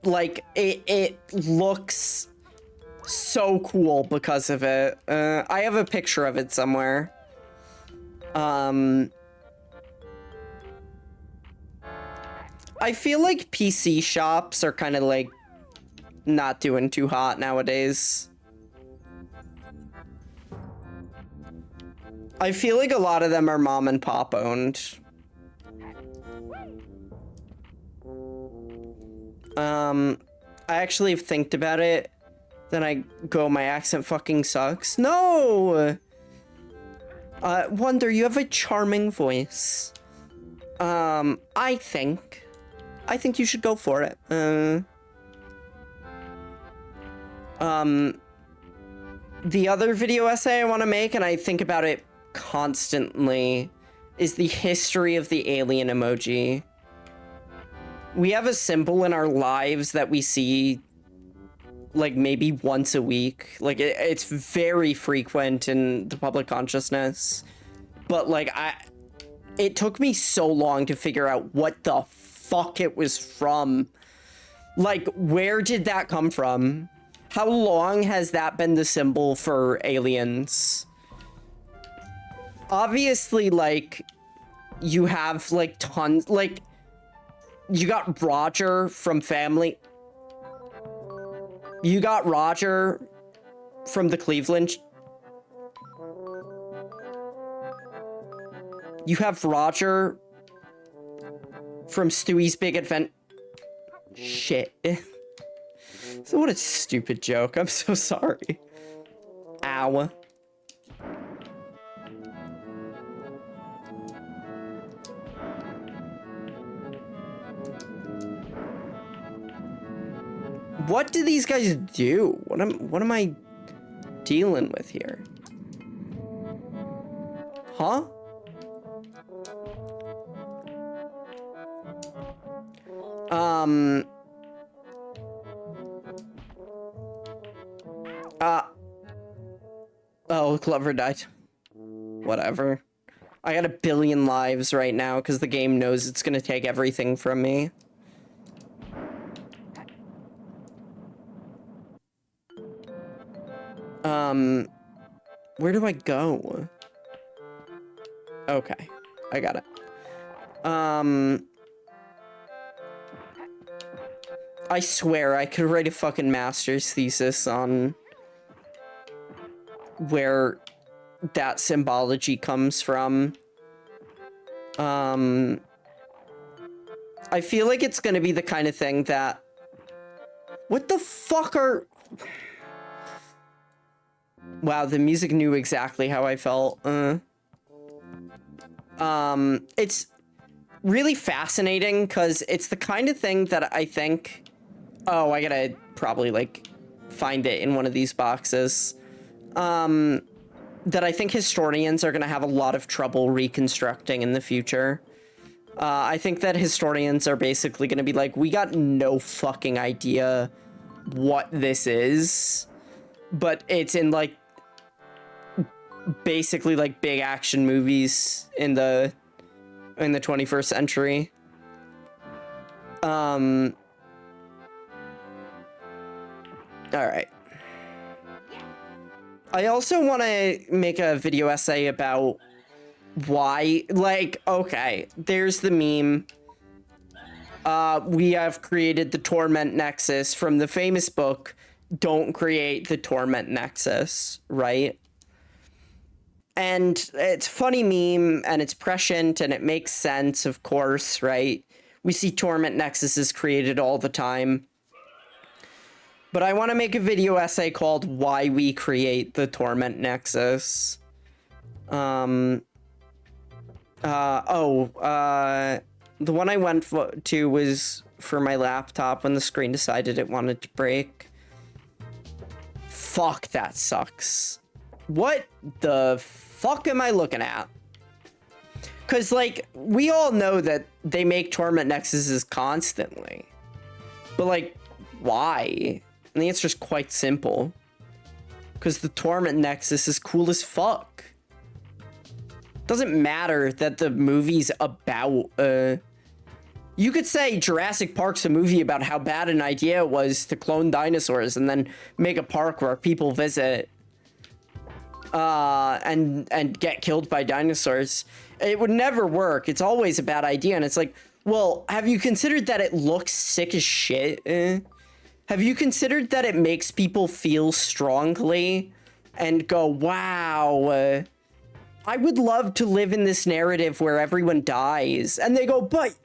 like it looks so cool because of it. I have a picture of it somewhere. I feel like PC shops are kind of like not doing too hot nowadays. I feel like a lot of them are mom and pop owned. I actually have think about it. Then I go, my accent fucking sucks. No! Wonder, you have a charming voice. I think you should go for it. The other video essay I want to make, and I think about it constantly, is the history of the alien emoji. We have a symbol in our lives that we see like maybe once a week. Like it's very frequent in the public consciousness. But like it took me so long to figure out what the fuck it was from. Like, where did that come from? How long has that been the symbol for aliens? Obviously, like, you have, like, tons, like, you got Roger from Family. You got Roger from the Cleveland. You have Roger from Stewie's Big Advent. Shit. So what a stupid joke. I'm so sorry. Ow. What do these guys do? What am I dealing with here? Huh? Oh, Clover died. Whatever. I got 1 billion lives right now because the game knows it's gonna take everything from me. Where do I go? Okay, I got it. I swear I could write a fucking master's thesis on where that symbology comes from. I feel like it's gonna be the kind of thing that... What the fuck are... Wow, the music knew exactly how I felt. It's really fascinating because it's the kind of thing that I think... Oh, I gotta probably, like, find it in one of these boxes. that I think historians are going to have a lot of trouble reconstructing in the future. I think that historians are basically going to be like, we got no fucking idea what this is, but it's in like basically like big action movies in the 21st century. All right. I also want to make a video essay about why, like, okay, there's the meme. We have created the Torment Nexus from the famous book, Don't Create the Torment Nexus, right? And it's a funny meme, and it's prescient, and it makes sense, of course, right? We see Torment Nexuses created all the time. But I want to make a video essay called Why We Create the Torment Nexus. The one I went to was for my laptop when the screen decided it wanted to break. Fuck, that sucks. What the fuck am I looking at? Because, like, we all know that they make Torment Nexuses constantly. But, like, why? And the answer is quite simple. Because the Torment Nexus is cool as fuck. Doesn't matter that the movie's about, you could say Jurassic Park's a movie about how bad an idea it was to clone dinosaurs and then make a park where people visit, and get killed by dinosaurs. It would never work. It's always a bad idea. And it's like, well, have you considered that it looks sick as shit? Have you considered that it makes people feel strongly and go, wow, I would love to live in this narrative where everyone dies. And they go, but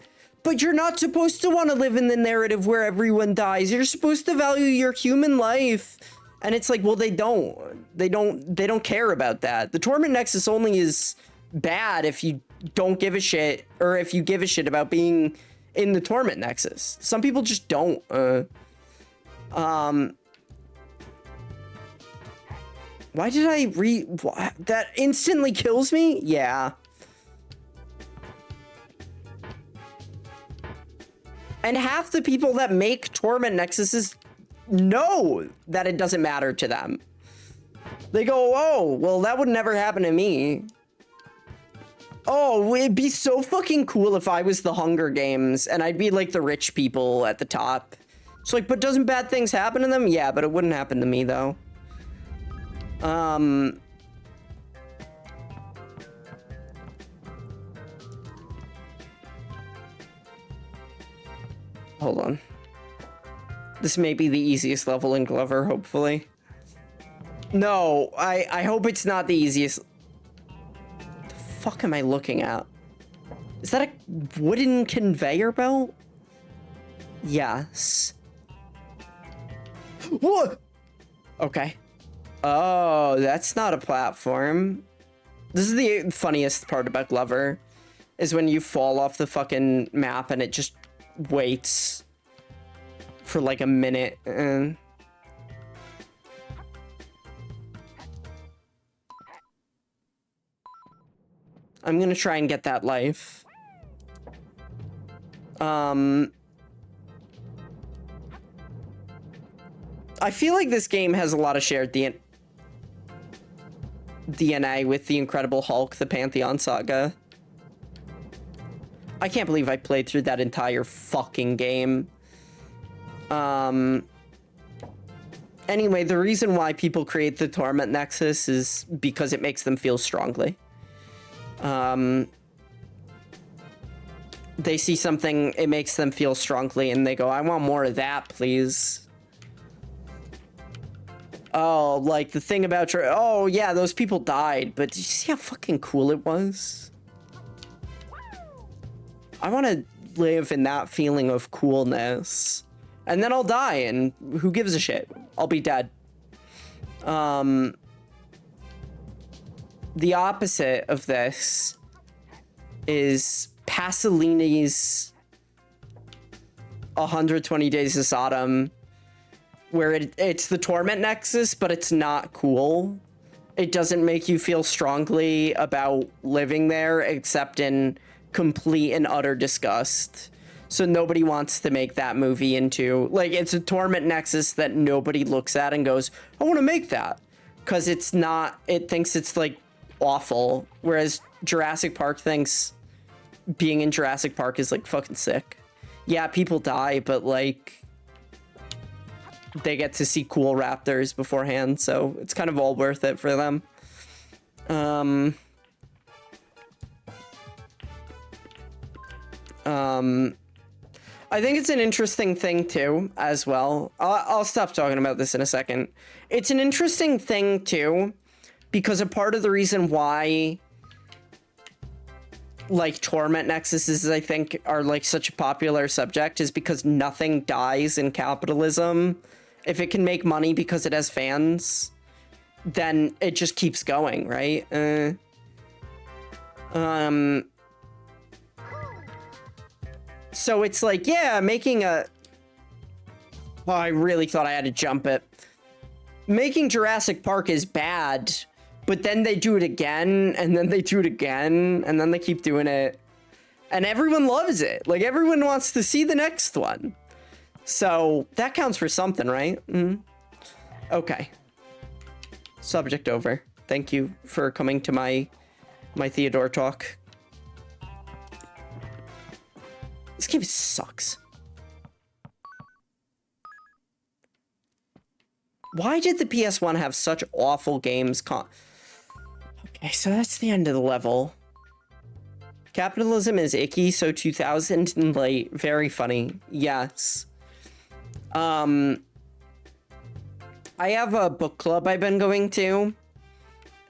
you're not supposed to want to live in the narrative where everyone dies. You're supposed to value your human life. And it's like, well, they don't care about that. The Torment Nexus only is bad if you don't give a shit, or if you give a shit about being in the Torment Nexus. Some people just don't. Why did I that instantly kills me? Yeah. And half the people that make Torment Nexuses know that it doesn't matter to them. They go, oh, well, that would never happen to me. Oh, it'd be so fucking cool if I was the Hunger Games and I'd be like the rich people at the top. It's like, but doesn't bad things happen to them? Yeah, but it wouldn't happen to me, though. Hold on. This may be the easiest level in Glover, hopefully. No, I hope it's not the easiest. What the fuck am I looking at? Is that a wooden conveyor belt? Yes. What? Okay. Oh, that's not a platform. This is the funniest part about Glover, is when you fall off the fucking map and it just waits for like a minute. I'm gonna try and get that life. I feel like this game has a lot of shared DNA with the Incredible Hulk, the Pantheon Saga. I can't believe I played through that entire fucking game. Anyway, the reason why people create the Torment Nexus is because it makes them feel strongly. They see something, it makes them feel strongly, and they go, I want more of that, please. Oh, like the thing about oh yeah, those people died, but did you see how fucking cool it was? I want to live in that feeling of coolness. And then I'll die, and who gives a shit? I'll be dead. The opposite of this is Pasolini's 120 Days of Sodom, where it's the Torment Nexus, but it's not cool. it doesn't make you feel strongly about living there except in complete and utter disgust. So nobody wants to make that movie into, like, it's a torment nexus that nobody looks at and goes, I want to make that. Because it's not, it thinks it's, like, awful. Whereas Jurassic Park thinks being in Jurassic Park is, like, fucking sick. Yeah, people die, but, like, they get to see cool raptors beforehand, so it's kind of all worth it for them. I think it's an interesting thing too, as well. I'll stop talking about this in a second. It's an interesting thing too, because a part of the reason why, like, torment nexuses, I think, are, like, such a popular subject is because nothing dies in capitalism. If it can make money because it has fans, then it just keeps going, right? So it's like, yeah, making a... Oh, I really thought I had to jump it. Making Jurassic Park is bad, but then they do it again, and then they do it again, and then they keep doing it. And everyone loves it. Like, everyone wants to see the next one. So that counts for something, right? Okay. Subject over. Thank you for coming to my Theodore talk. This game sucks. Why did the PS1 have such awful games? Okay, so that's the end of the level. Capitalism is icky, so 2000 and late. Very funny. Yes. I have a book club I've been going to,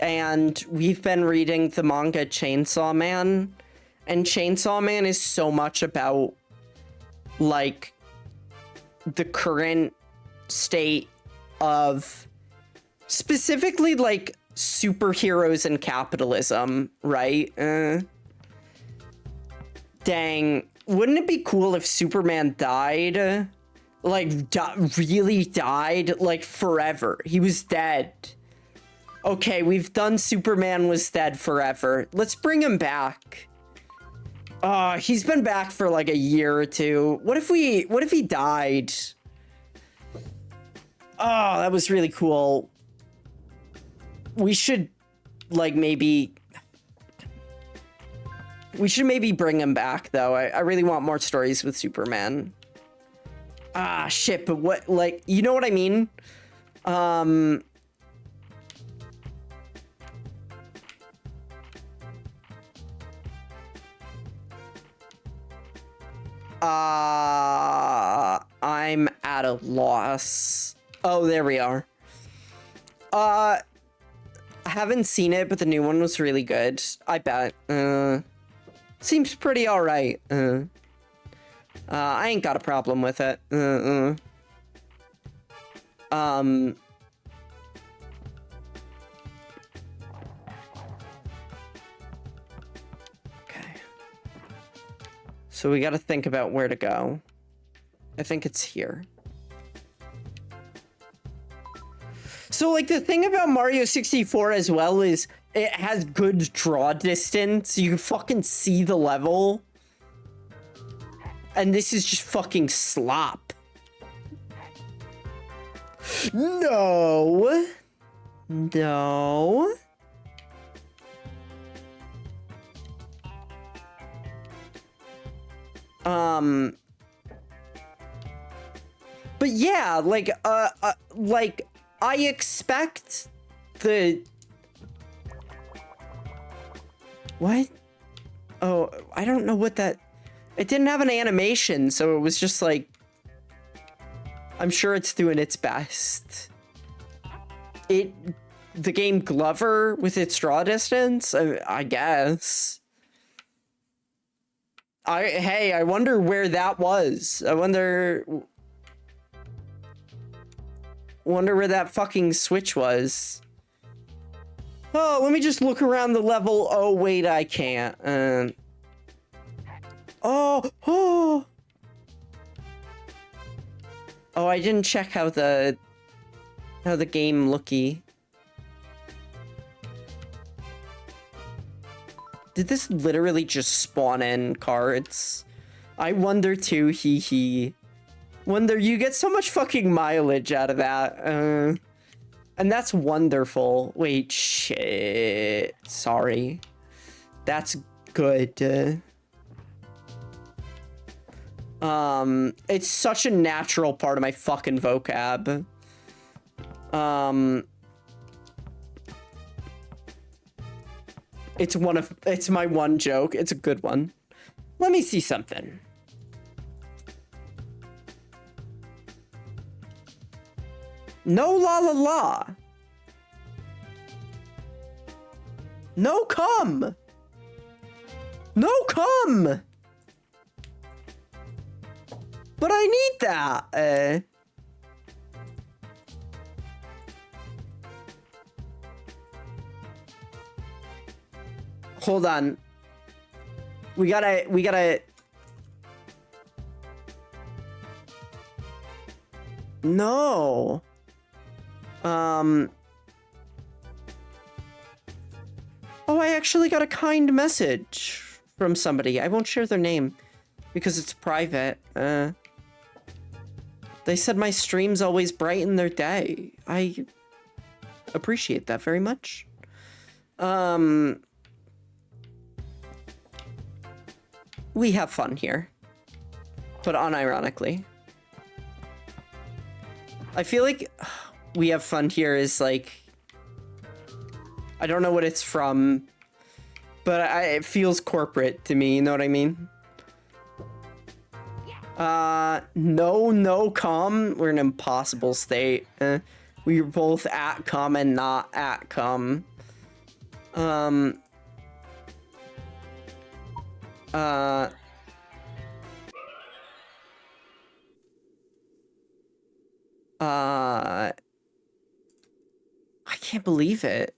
and we've been reading the manga Chainsaw Man, and Chainsaw Man is so much about, like, the current state of specifically, like, superheroes and capitalism, right? Dang, wouldn't it be cool if Superman died? Like, really died, like, forever. He was dead. Okay, we've done Superman was dead forever. Let's bring him back. He's been back for, like, a year or two. What if he died? Oh, that was really cool. We should, like, maybe... We should maybe bring him back, though. I really want more stories with Superman. Ah, shit, but what, like, you know what I mean? I'm at a loss. Oh, there we are. I haven't seen it, but the new one was really good. I bet. Seems pretty alright. I ain't got a problem with it. Okay. So we gotta think about where to go. I think it's here. So, like, the thing about Mario 64 as well is it has good draw distance. You can fucking see the level. And this is just fucking slop. No. No. But yeah, like, I expect the... What? Oh, I don't know what that... It didn't have an animation, so it was just like... I'm sure it's doing its best. The game Glover with its draw distance? I guess. Hey, I wonder where that was. I wonder where that fucking switch was. Oh, let me just look around the level. Oh, wait, I can't. Oh, I didn't check how the game looky. Did this literally just spawn in cards? I wonder too, hee hee. Wonder, you get so much fucking mileage out of that. And that's wonderful. Wait, shit. Sorry. That's good. It's such a natural part of my fucking vocab. It's my one joke. It's a good one. Let me see something. No la la la. No come. No come. But I need that. Hold on. We gotta. No. Oh, I actually got a kind message from somebody. I won't share their name because it's private. They said my streams always brighten their day. I appreciate that very much. We have fun here, but unironically. I feel like we have fun here is like, I don't know what it's from, but it feels corporate to me, you know what I mean? No, com. We're in an impossible state. We were both at com and not at com. I can't believe it.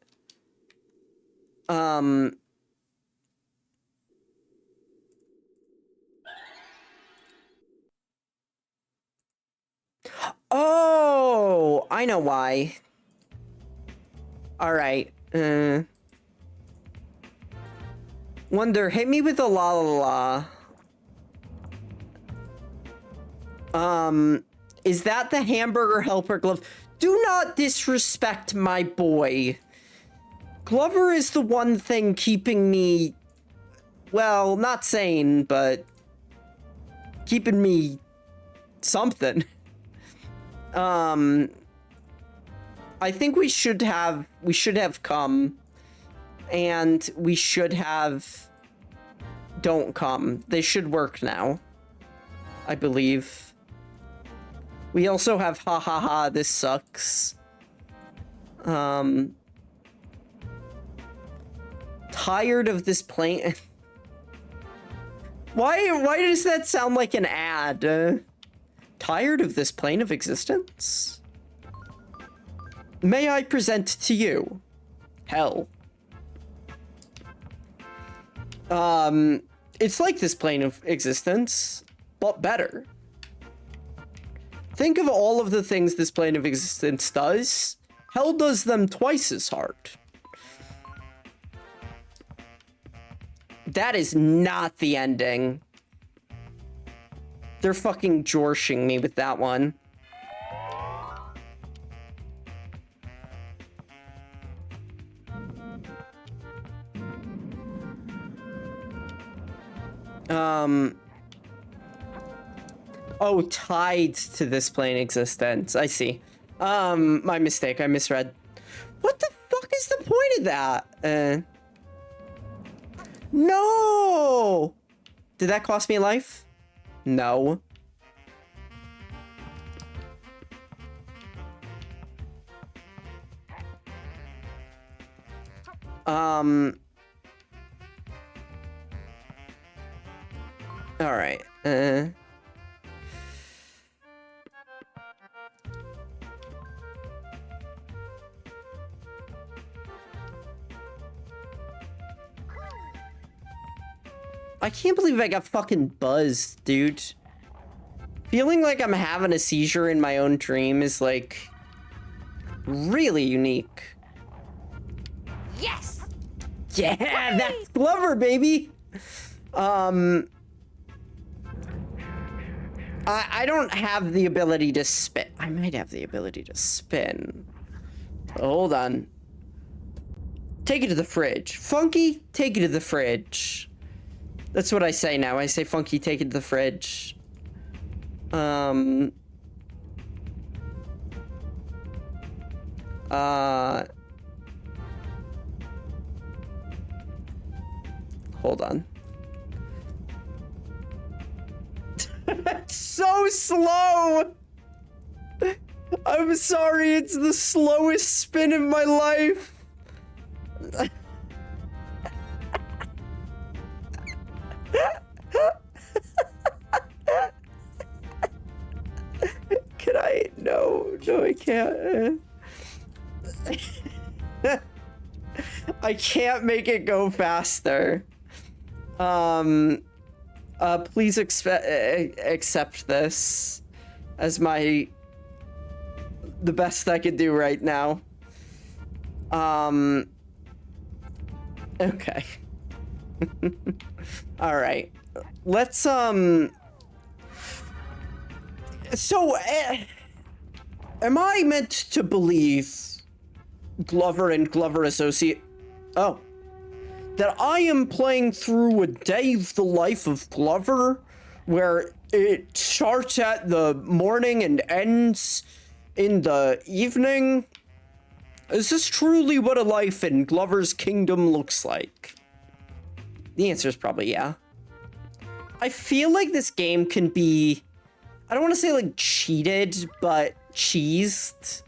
Oh, I know why. All right. Wonder, hit me with a la la la. Is that the hamburger helper glove? Do not disrespect my boy. Glover is the one thing keeping me, well, not sane, but keeping me something. I think we should have come, and we should have don't come. They should work now, I believe. We also have ha ha ha, this sucks. Tired of this plane. Why does that sound like an ad? Tired of this plane of existence? May I present to you hell? It's like this plane of existence, but better. Think of all of the things this plane of existence does. Hell does them twice as hard. That is not the ending. They're fucking jorshing me with that one. Oh, tied to this plane existence. I see. My mistake. I misread. What the fuck is the point of that? No! Did that cost me a life? No. All right. I can't believe I got fucking buzzed, dude. Feeling like I'm having a seizure in my own dream is like really unique. Yes. Yeah, that's Glover, baby. I don't have the ability to spin. I might have the ability to spin. Hold on. Take it to the fridge. Funky, take it to the fridge. That's what I say now. I say, Funky, take it to the fridge. Hold on. It's so slow! I'm sorry, it's the slowest spin in my life. Can I? No, I can't. I can't make it go faster. Please accept this as the best I could do right now. Okay. All right. Let's, So, am I meant to believe Glover and Glover Associate? Oh. That I am playing through a day of the life of Glover, where it starts at the morning and ends in the evening? Is this truly what a life in Glover's kingdom looks like? The answer is probably yeah. I feel like this game can be, I don't want to say like cheated, but cheesed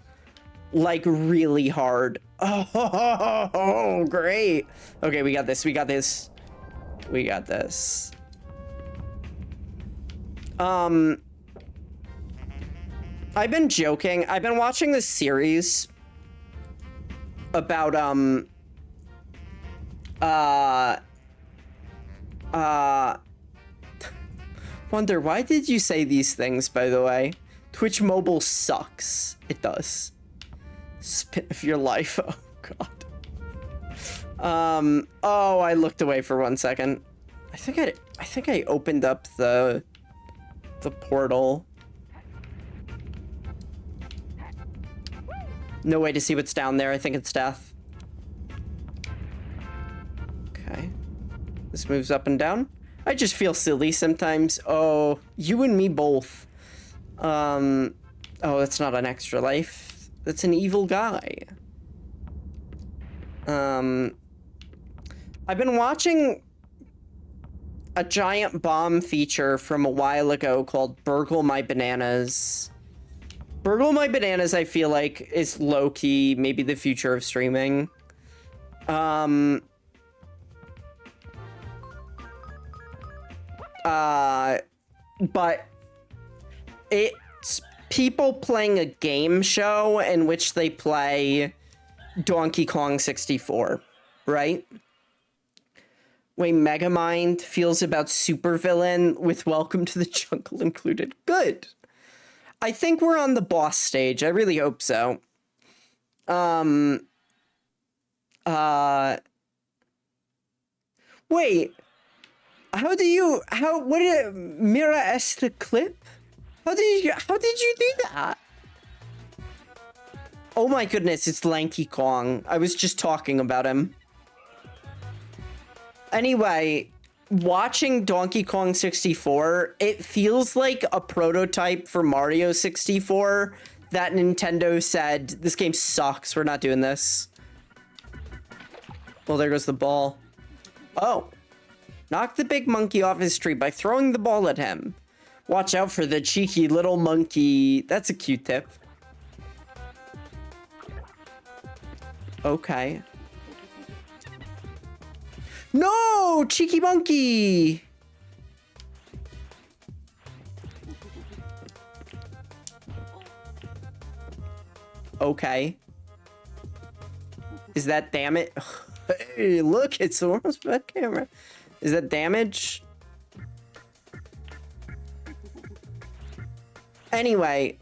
like really hard. Oh, great. Okay, we got this. We got this. We got this. I've been joking. I've been watching this series about, Wonder, why did you say these things, by the way? Twitch Mobile sucks. It does. Spin of your life. Oh, God. Oh, I looked away for 1 second. I think I opened up the portal. No way to see what's down there. I think it's death. Okay. This moves up and down. I just feel silly sometimes. Oh, you and me both. Oh, that's not an extra life. That's an evil guy. I've been watching a giant bomb feature from a while ago called Burgle My Bananas. Burgle My Bananas, I feel like, is low-key maybe the future of streaming. But it's people playing a game show in which they play Donkey Kong 64, right? Way Megamind feels about supervillain with Welcome to the Jungle included. Good. I think we're on the boss stage. I really hope so. Wait. What did Mira the clip? How did you do that? Oh my goodness, it's Lanky Kong. I was just talking about him. Anyway, watching Donkey Kong 64, it feels like a prototype for Mario 64 that Nintendo said, this game sucks, we're not doing this. Well, there goes the ball. Oh. Knock the big monkey off his tree by throwing the ball at him. Watch out for the cheeky little monkey. That's a cute tip. Okay. No! Cheeky monkey! Okay. Is that damage? Hey, look, it's the world's best camera. Is that damage? Anyway,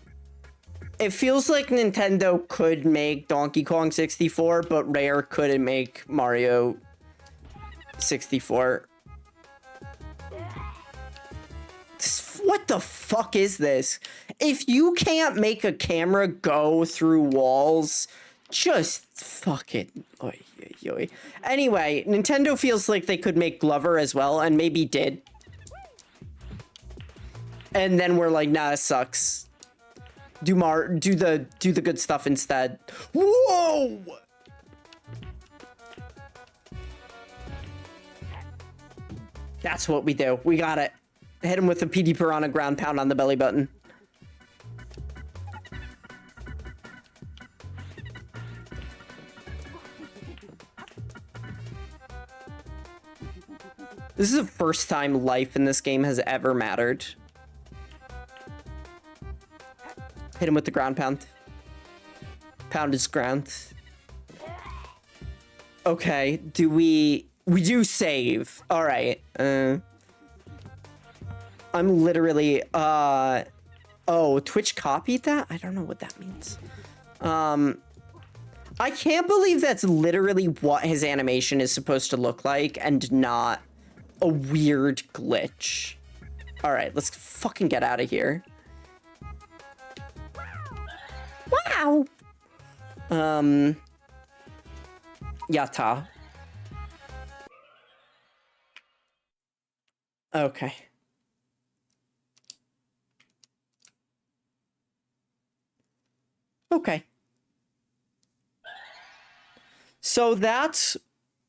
it feels like Nintendo could make Donkey Kong 64, but Rare couldn't make Mario 64. What the fuck is this? If you can't make a camera go through walls, just fucking... Oy, oy, oy. Anyway, Nintendo feels like they could make Glover as well, and maybe did. And then we're like, nah, it sucks. Do the good stuff instead. Whoa! That's what we do. We got it. Hit him with a PD Piranha ground pound on the belly button. This is the first time life in this game has ever mattered. Hit him with the ground pound. Pound his ground. Okay, we do save. All right. I'm literally, oh, Twitch copied that? I don't know what that means. I can't believe that's literally what his animation is supposed to look like and not a weird glitch. All right, let's fucking get out of here. Wow. Yata. Okay. Okay. So that's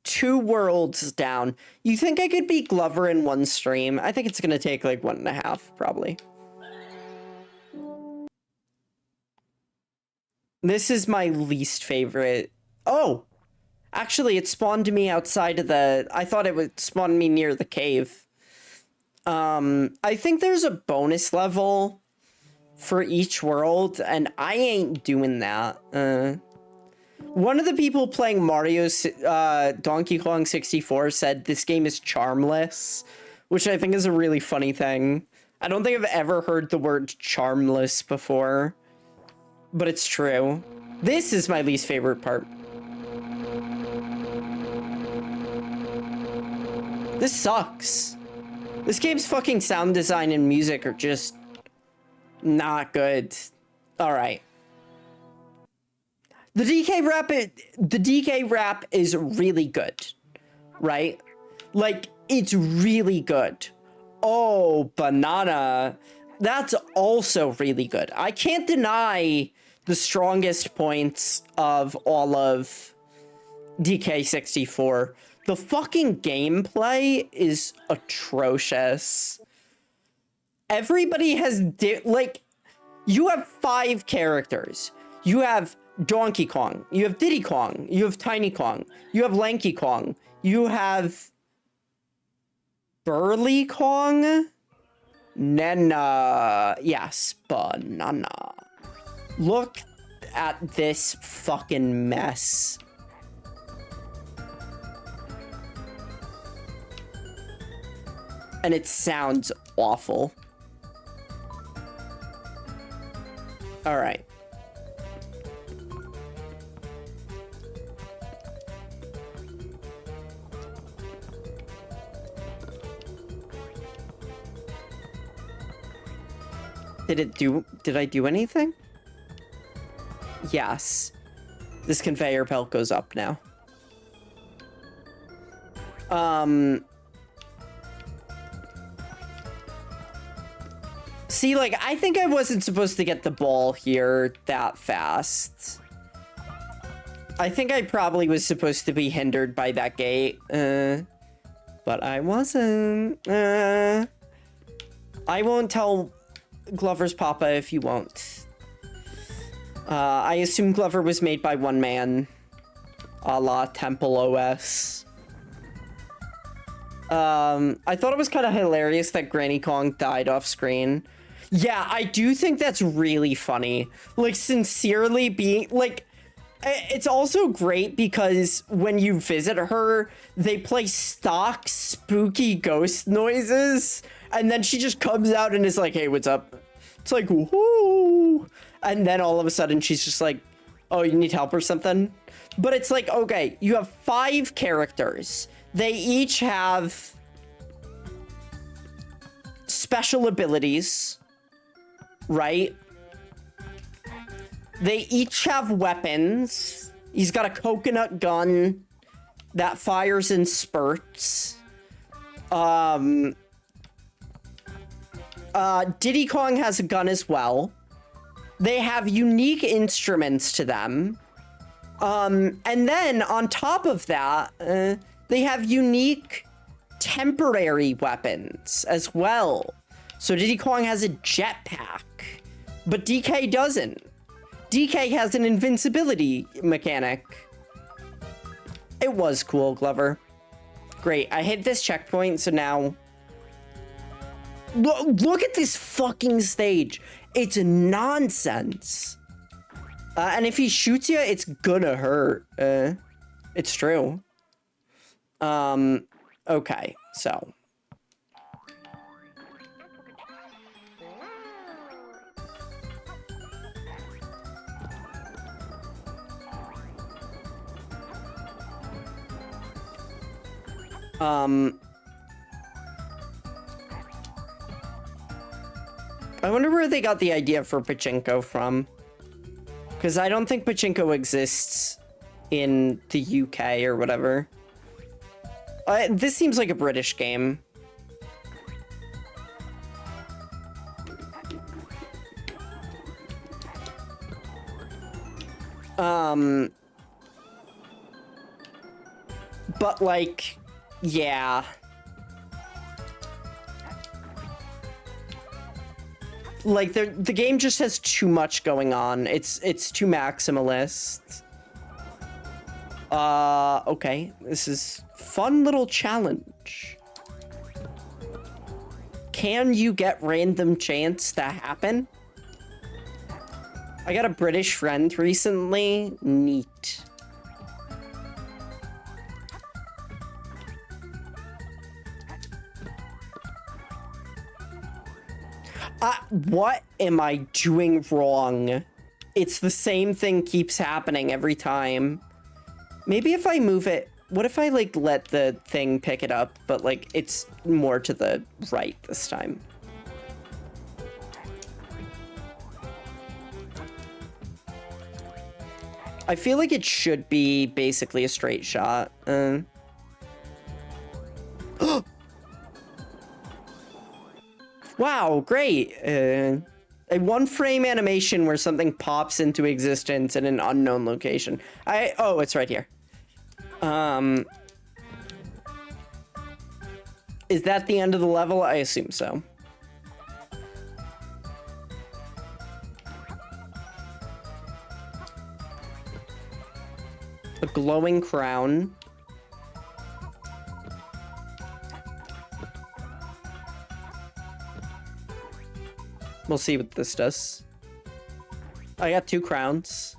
2 worlds down. You think I could beat Glover in 1 stream? I think it's gonna take like 1.5, probably. This is my least favorite. Oh! Actually, it spawned me outside of the... I thought it would spawn me near the cave. I think there's a bonus level for each world, and I ain't doing that. One of the people playing Mario's Donkey Kong 64 said this game is charmless, which I think is a really funny thing. I don't think I've ever heard the word charmless before, but it's true. This is my least favorite part. This sucks. This game's fucking sound design and music are just not good. All right. The DK rap is really good, right? Like, it's really good. Oh, banana. That's also really good. I can't deny the strongest points of all of DK64. The fucking gameplay is atrocious. Everybody has, like, you have 5 characters. You have Donkey Kong, you have Diddy Kong, you have Tiny Kong, you have Lanky Kong, you have Burly Kong, Nena, yes, banana. Look at this fucking mess. And it sounds awful. All right. Did I do anything? Yes. This conveyor belt goes up now. See, like, I think I wasn't supposed to get the ball here that fast. I think I probably was supposed to be hindered by that gate. But I wasn't. I won't tell Glover's papa if you won't. I assume Glover was made by one man, a la Temple OS. I thought it was kind of hilarious that Granny Kong died off screen. Yeah, I do think that's really funny. Like, sincerely being, like, it's also great because when you visit her, they play stock spooky ghost noises, and then she just comes out and is like, hey, what's up? It's like, whoo! And then all of a sudden she's just like, oh, you need help or something? But it's like, okay, you have 5 characters. They each have special abilities, right? They each have weapons. He's got a coconut gun that fires in spurts. Diddy Kong has a gun as well. They have unique instruments to them. And then on top of that, they have unique temporary weapons as well. So Diddy Kong has a jetpack, but DK doesn't. DK has an invincibility mechanic. It was cool, Glover. Great, I hit this checkpoint, so now... Look at this fucking stage. It's nonsense. And if he shoots you, it's gonna hurt. It's true. Okay, so... I wonder where they got the idea for pachinko from. Because I don't think pachinko exists in the UK or whatever. This seems like a British game. But like, yeah. Like, the game just has too much going on. It's too maximalist. Okay. This is fun little challenge. Can you get random chance to happen? I got a British friend recently. Neat. What am I doing wrong? It's the same thing keeps happening every time. Maybe if I move it... What if I, like, let the thing pick it up, but, like, it's more to the right this time? I feel like it should be basically a straight shot. Wow, great. A one-frame animation where something pops into existence in an unknown location. Oh, it's right here. Is that the end of the level? I assume so. A glowing crown. We'll see what this does. I got 2 crowns.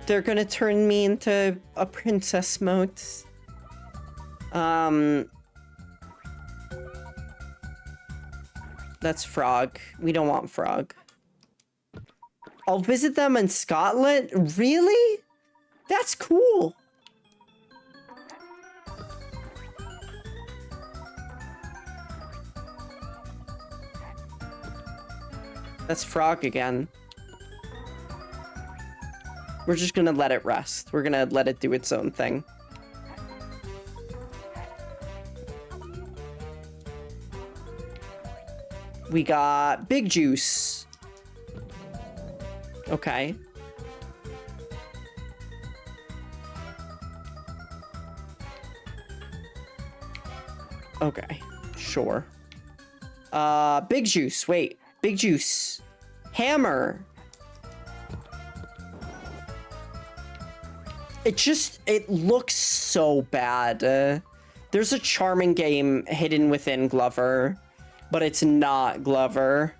They're gonna turn me into a princess mode. That's Frog. We don't want Frog. I'll visit them in Scotland? Really? That's cool. That's Frog again. We're just gonna let it rest. We're gonna let it do its own thing. We got Big Juice. Okay. Okay, sure. Big Juice, wait. Big Juice. Hammer. It looks so bad. There's a charming game hidden within Glover, but it's not Glover.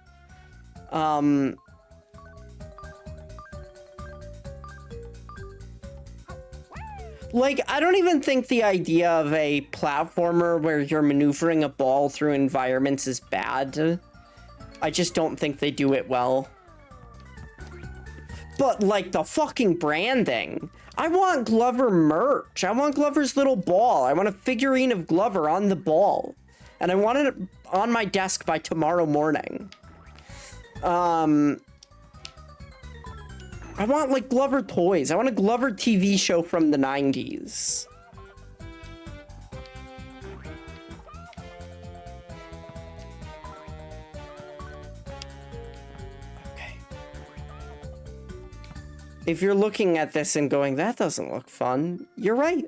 Like, I don't even think the idea of a platformer where you're maneuvering a ball through environments is bad. I just don't think they do it well. But, like, the fucking branding. I want Glover merch. I want Glover's little ball. I want a figurine of Glover on the ball. And I want it on my desk by tomorrow morning. I want, like, Glover toys. I want a Glover TV show from the 90s. Okay. If you're looking at this and going, that doesn't look fun, you're right.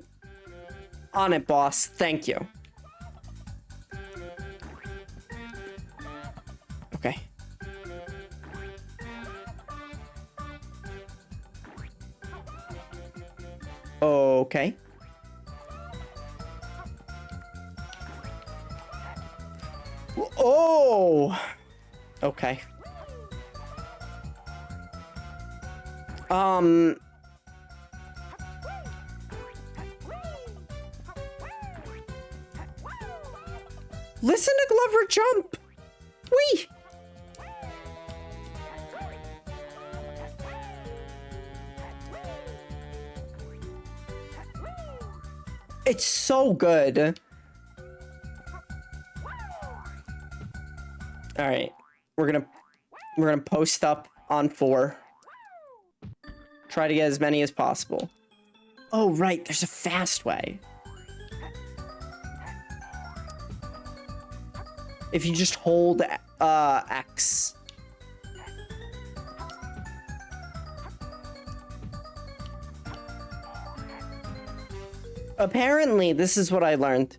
On it, boss. Thank you. Okay. Okay. Oh! Okay. Listen to Glover jump! Whee! It's so good. All right, we're gonna post up on 4. Try to get as many as possible. Oh, right, there's a fast way. If you just hold X. Apparently, this is what I learned.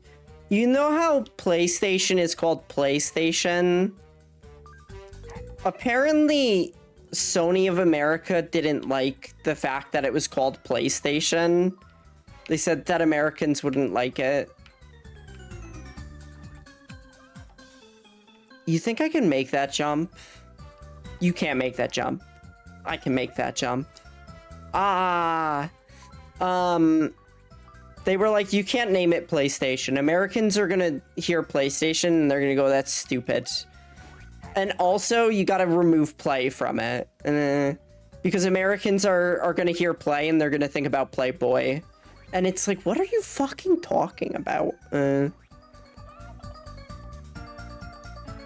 You know how PlayStation is called PlayStation? Apparently, Sony of America didn't like the fact that it was called PlayStation. They said that Americans wouldn't like it. You think I can make that jump? You can't make that jump. I can make that jump. They were like, you can't name it PlayStation. Americans are gonna hear PlayStation and they're gonna go, that's stupid. And also, you gotta remove play from it. Because Americans are gonna hear play and they're gonna think about Playboy. And it's like, what are you fucking talking about?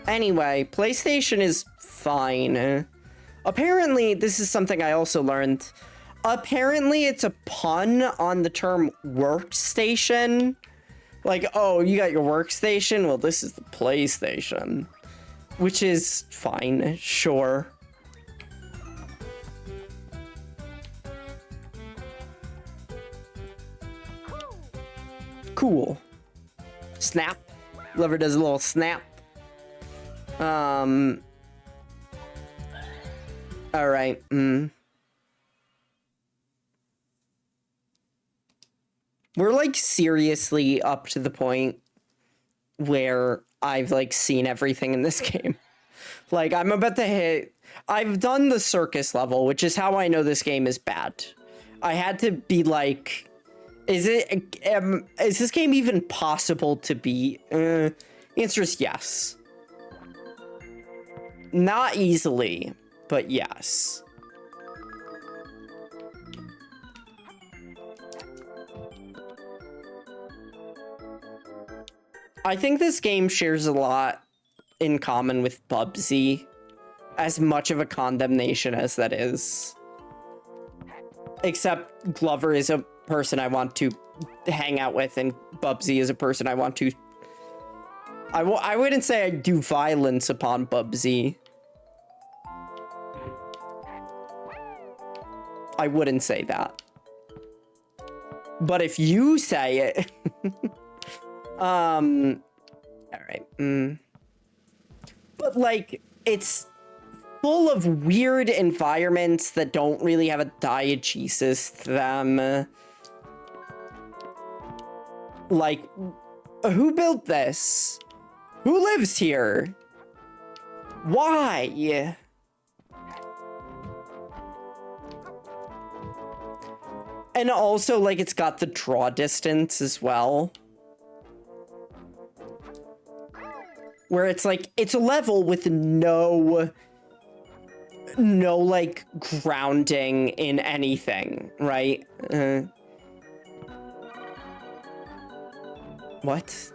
Anyway, PlayStation is fine. Apparently, this is something I also learned. Apparently, it's a pun on the term workstation. Like, oh, you got your workstation? Well, this is the PlayStation. Which is fine, sure. Cool. Snap. Lover does a little snap. All right. We're like seriously up to the point where I've like seen everything in this game. Like I'm about to hit, I've done the circus level, which is how I know this game is bad. I had to be like, is this game even possible to beat? The answer is yes. Not easily, but yes. I think this game shares a lot in common with Bubsy, as much of a condemnation as that is. Except Glover is a person I want to hang out with, and Bubsy is a person I want to... I wouldn't say I do violence upon Bubsy. I wouldn't say that. But if you say it... all right. But like, it's full of weird environments that don't really have a diegesis to them. Like, who built this? Who lives here? Why? And also, like, it's got the draw distance as well. Where it's like, it's a level with no no, like, grounding in anything, right? What?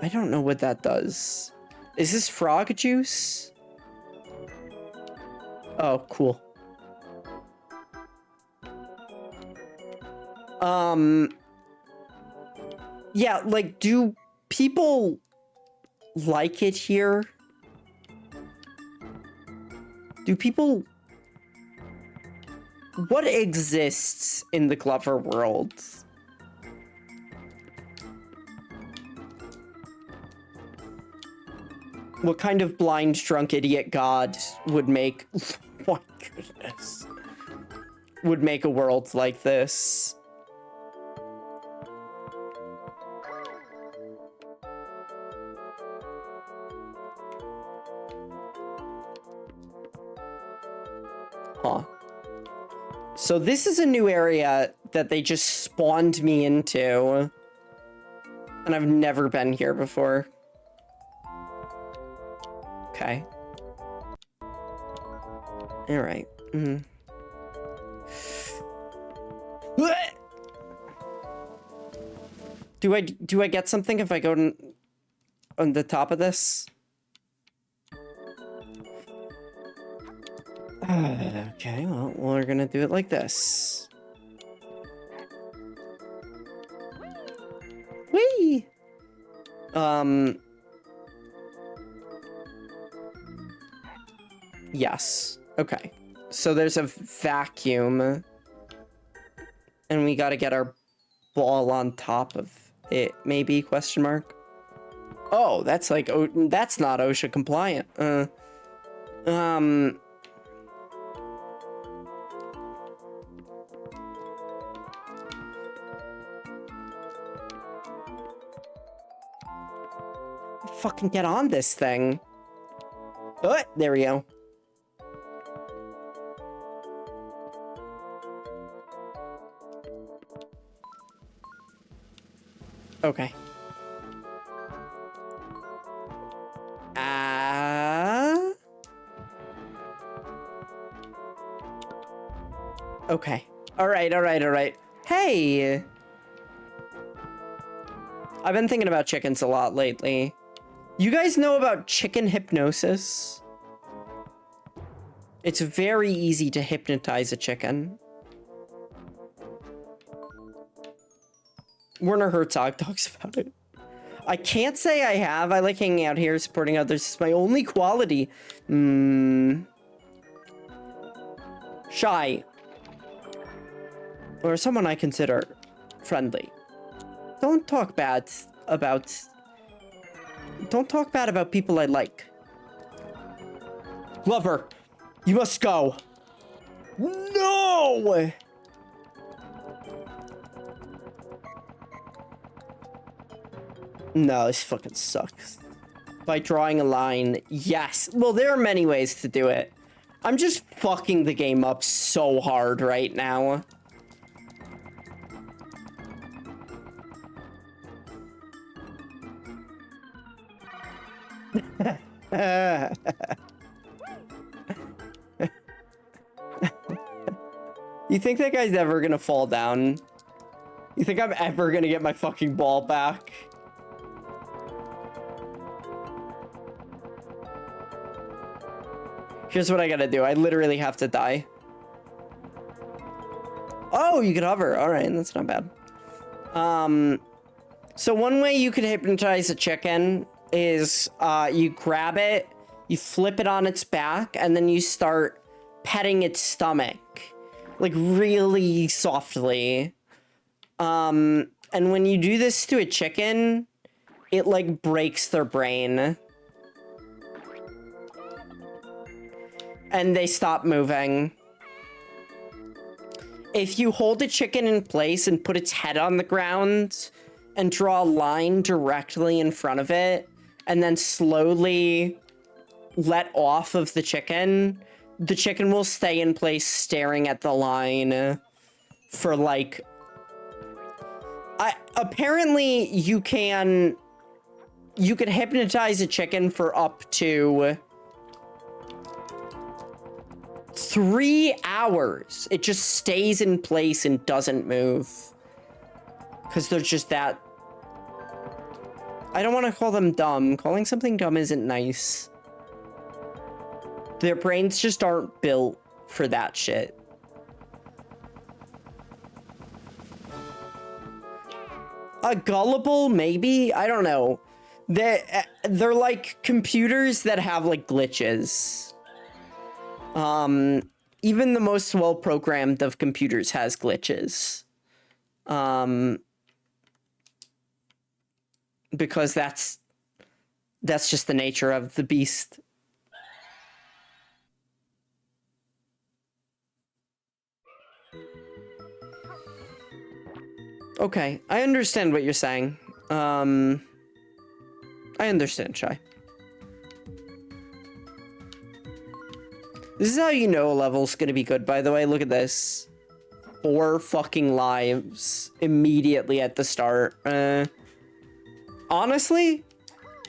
I don't know what that does. Is this frog juice? Oh, cool. Yeah, like, do people like it here? Do people... What exists in the Glover world? What kind of blind, drunk, idiot god would make... Oh my goodness. Would make a world like this? Huh. So this is a new area that they just spawned me into. And I've never been here before. Okay. Alright. Do I get something if I go on the top of this? Okay, well, we're gonna do it like this. Whee! Yes. Okay. So there's a vacuum. And we gotta get our ball on top of it, maybe, question mark? Oh, that's like, that's not OSHA compliant. Fucking get on this thing. Oh, there we go. Okay. Okay. All right. Hey! I've been thinking about chickens a lot lately. You guys know about chicken hypnosis? It's very easy to hypnotize a chicken. Werner Herzog talks about it. I can't say I have. I like hanging out here, supporting others. It's my only quality. Shy. Or someone I consider friendly. Don't talk bad about people I like. Glover, you must go. No! No, this fucking sucks. By drawing a line, yes. Well, there are many ways to do it. I'm just fucking the game up so hard right now. You think that guy's ever gonna fall down? You think I'm ever gonna get my fucking ball back? Here's what I gotta do. I literally have to die. Oh, you can hover. All right, that's not bad. So one way you could hypnotize a chicken is you grab it, you flip it on its back, and then you start petting its stomach. Like, really softly. And when you do this to a chicken, it, like, breaks their brain. And they stop moving. If you hold a chicken in place and put its head on the ground and draw a line directly in front of it, and then slowly let off of the chicken will stay in place staring at the line for like... apparently you can you could hypnotize a chicken for up to 3 hours. It just stays in place and doesn't move. Because they're just that... I don't want to call them dumb. Calling something dumb isn't nice. Their brains just aren't built for that shit. Gullible, maybe? I don't know. They're like computers that have like glitches. Even the most well-programmed of computers has glitches. Because that's just the nature of the beast. Okay, I understand what you're saying. I understand, Shy. This is how you know a level's gonna be good, by the way. Look at this. 4 fucking lives immediately at the start. Honestly,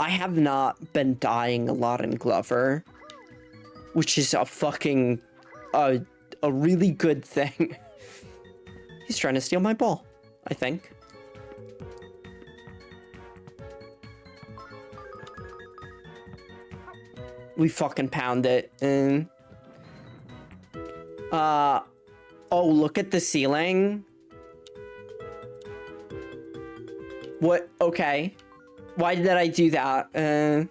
I have not been dying a lot in Glover, which is a fucking, a really good thing. He's trying to steal my ball, I think. We fucking pound it. Oh, look at the ceiling. What? Okay. Why did I do that?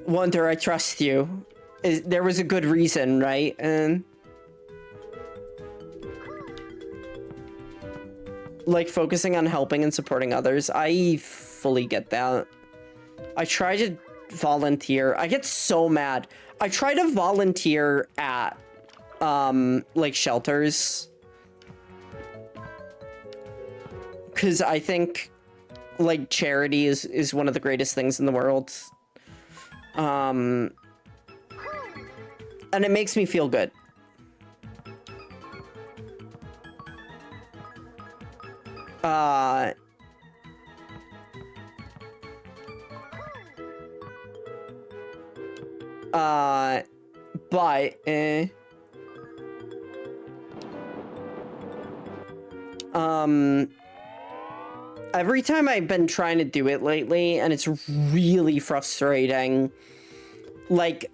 Wonder, I trust you. There was a good reason, right? Like, focusing on helping and supporting others. I fully get that. I try to volunteer. I get so mad. I try to volunteer at, like, shelters. Because I think, like, charity is one of the greatest things in the world. And it makes me feel good. But, every time I've been trying to do it lately, and it's really frustrating. Like,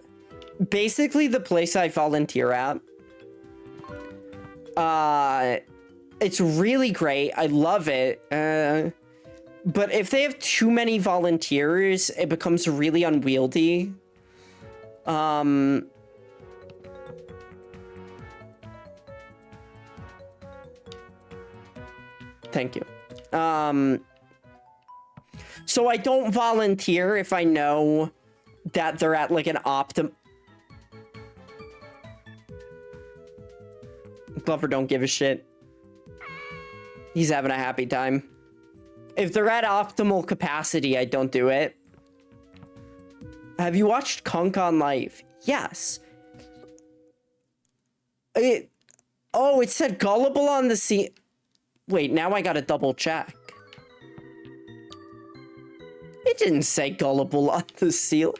basically the place I volunteer at, it's really great. I love it. But if they have too many volunteers, it becomes really unwieldy. Thank you. So I don't volunteer if I know that they're at like an Glover don't give a shit. He's having a happy time. If they're at optimal capacity, I don't do it. Have you watched Kunk on Life? Yes. It said Gullible on the scene. Wait, now I gotta double check. It didn't say Gullible on the seal.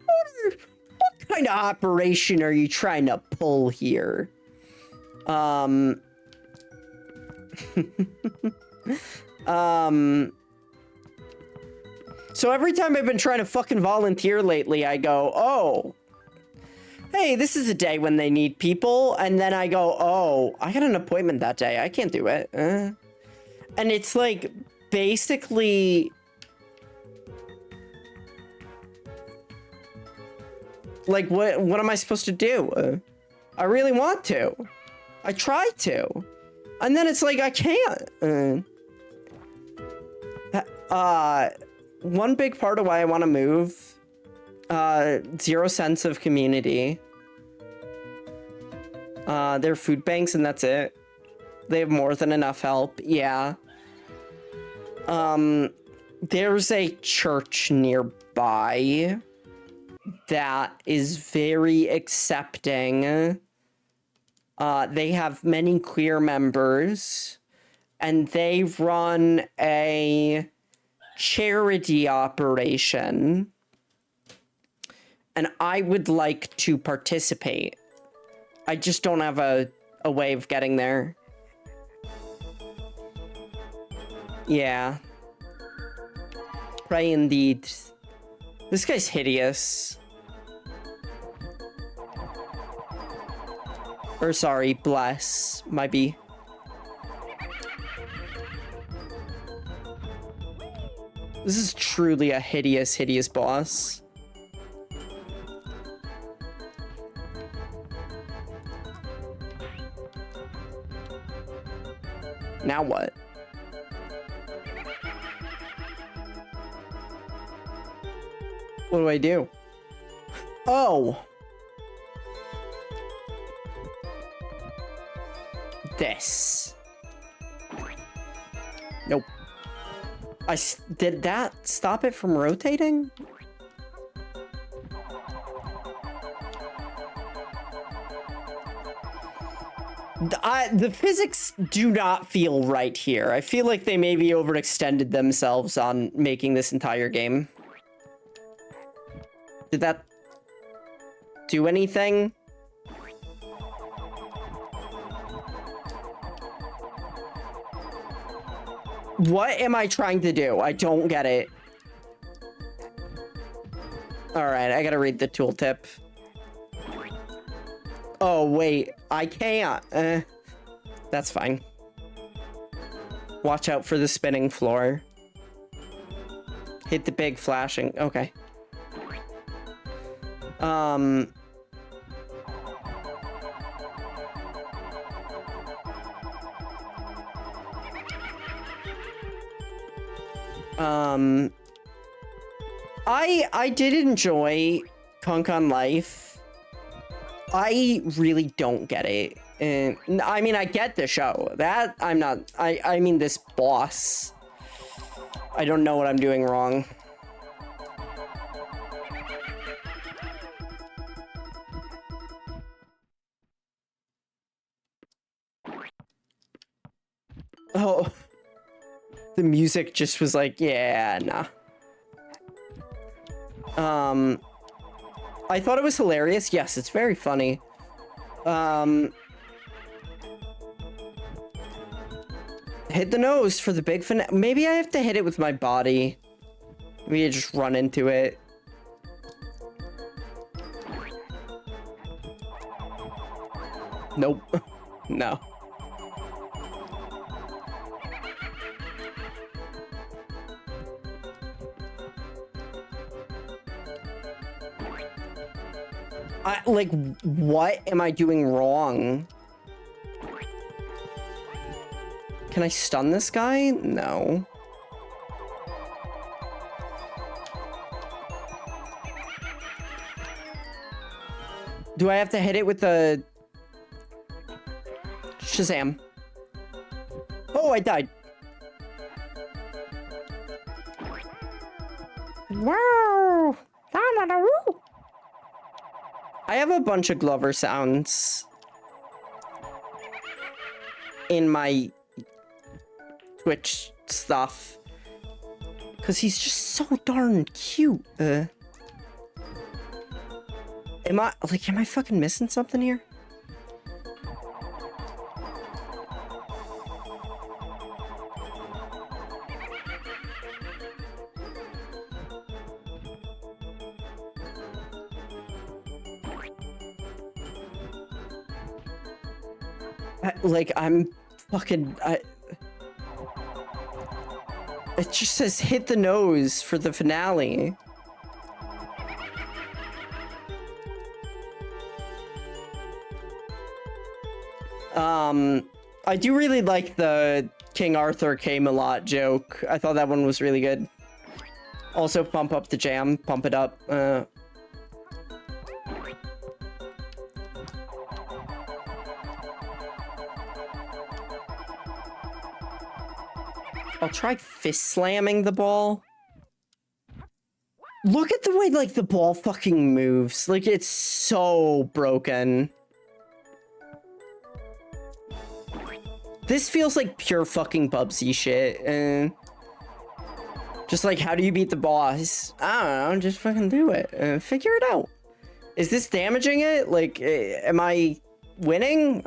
What kind of operation are you trying to pull here? So every time I've been trying to fucking volunteer lately, I go, oh, hey, this is a day when they need people. And then I go, oh, I got an appointment that day. I can't do it. And it's like, basically, like, what am I supposed to do? I really want to. I try to. And then it's like, I can't. One big part of why I want to move, 0 sense of community. They're food banks and that's it. They have more than enough help. Yeah. There's a church nearby that is very accepting. They have many queer members, and they run a charity operation, and I would like to participate. I just don't have a way of getting there. Yeah. Pray indeed. This guy's hideous. Or sorry, bless. Might be. This is truly a hideous, hideous boss. Now what? What do I do? Oh! This. Nope. Did that stop it from rotating? The physics do not feel right here. I feel like they maybe overextended themselves on making this entire game. Did that do anything? What am I trying to do? I don't get it. All right, I gotta read the tooltip. Oh, wait, I can't. That's fine. Watch out for the spinning floor. Hit the big flashing. Okay. I did enjoy Kunk on Life. I really don't get it. And I mean, I get the show. That I'm not. I mean, this boss. I don't know what I'm doing wrong. Oh, the music just was like, yeah, nah. I thought it was hilarious. Yes, it's very funny. Hit the nose for the big finale. Maybe I have to hit it with my body. Maybe I just run into it. Nope. No. Like, what am I doing wrong? Can I stun this guy? No. Do I have to hit it with the Shazam? Oh, I died. Wow! I have a bunch of Glover sounds in my Twitch stuff because he's just so darn cute. Am I fucking missing something here? I'm fucking... It just says hit the nose for the finale. I do really like the King Arthur came a lot joke. I thought that one was really good. Also, pump up the jam. Pump it up. I'll try fist slamming the ball. Look at the way, like, the ball fucking moves. Like, it's so broken. This feels like pure fucking Bubsy shit. Just like, how do you beat the boss? I don't know, just fucking do it. Figure it out. Is this damaging it? Like, am I winning?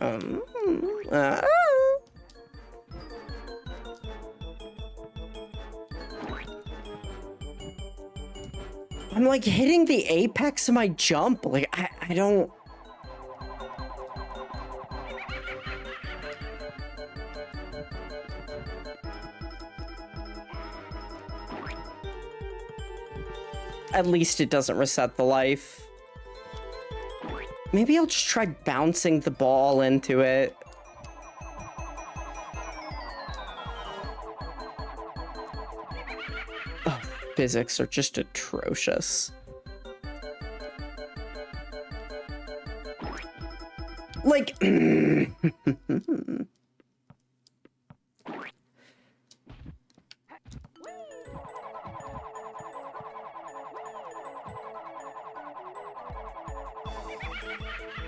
I'm like hitting the apex of my jump. Like, I don't... At least it doesn't reset the life. Maybe I'll just try bouncing the ball into it. Oh, physics are just atrocious. Like...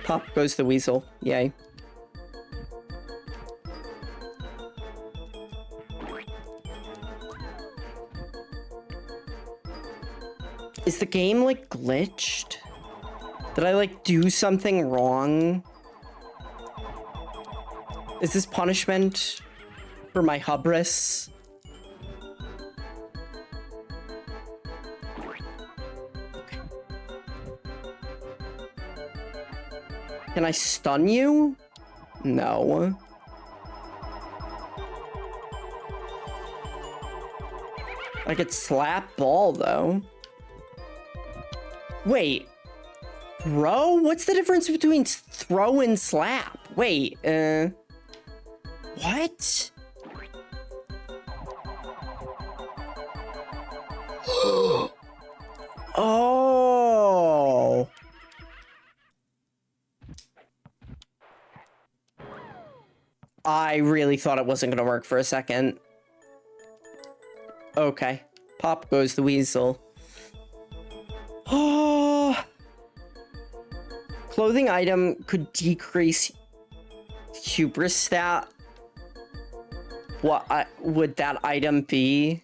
Pop goes the weasel. Yay. Is the game, like, glitched? Did I, like, do something wrong? Is this punishment for my hubris? Can I stun you? No. I could slap ball, though. Wait. Throw? What's the difference between throw and slap? Wait, what? Oh. I really thought it wasn't gonna work for a second. Okay. Pop goes the weasel. Oh. Clothing item could decrease hubris stat. What would that item be?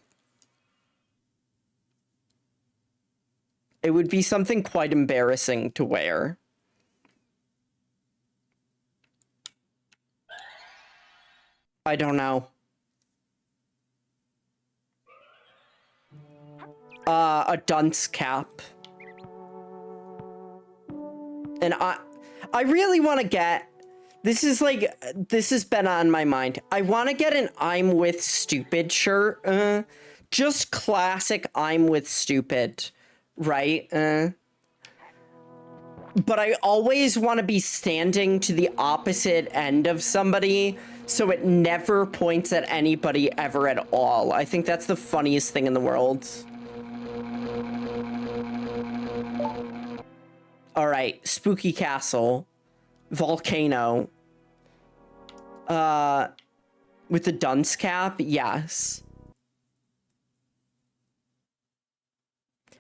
It would be something quite embarrassing to wear. I don't know. A dunce cap. And I really want to get... This is like... This has been on my mind. I want to get an I'm with stupid shirt. Just classic I'm with stupid. Right? But I always want to be standing to the opposite end of somebody, so it never points at anybody ever at all. I think that's the funniest thing in the world. All right, spooky castle, volcano. With the dunce cap, yes.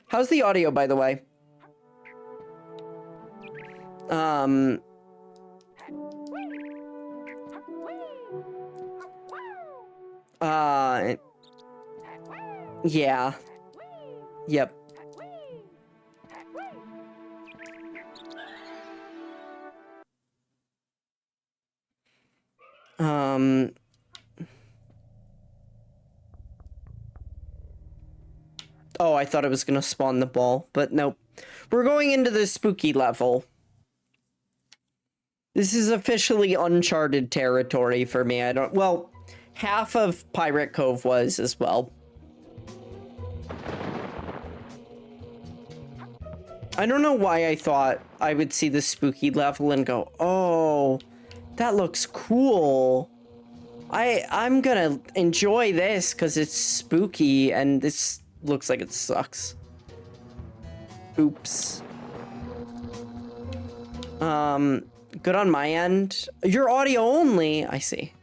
How's the audio, by the way? Yeah. Yep. Oh, I thought it was gonna spawn the ball, but nope. We're going into the spooky level. This is officially uncharted territory for me. Well, half of Pirate Cove was as well. I don't know why I thought I would see the spooky level and go, oh, that looks cool. I'm gonna enjoy this because it's spooky, and this looks like it sucks. Oops. Good on my end. Your audio only, I see.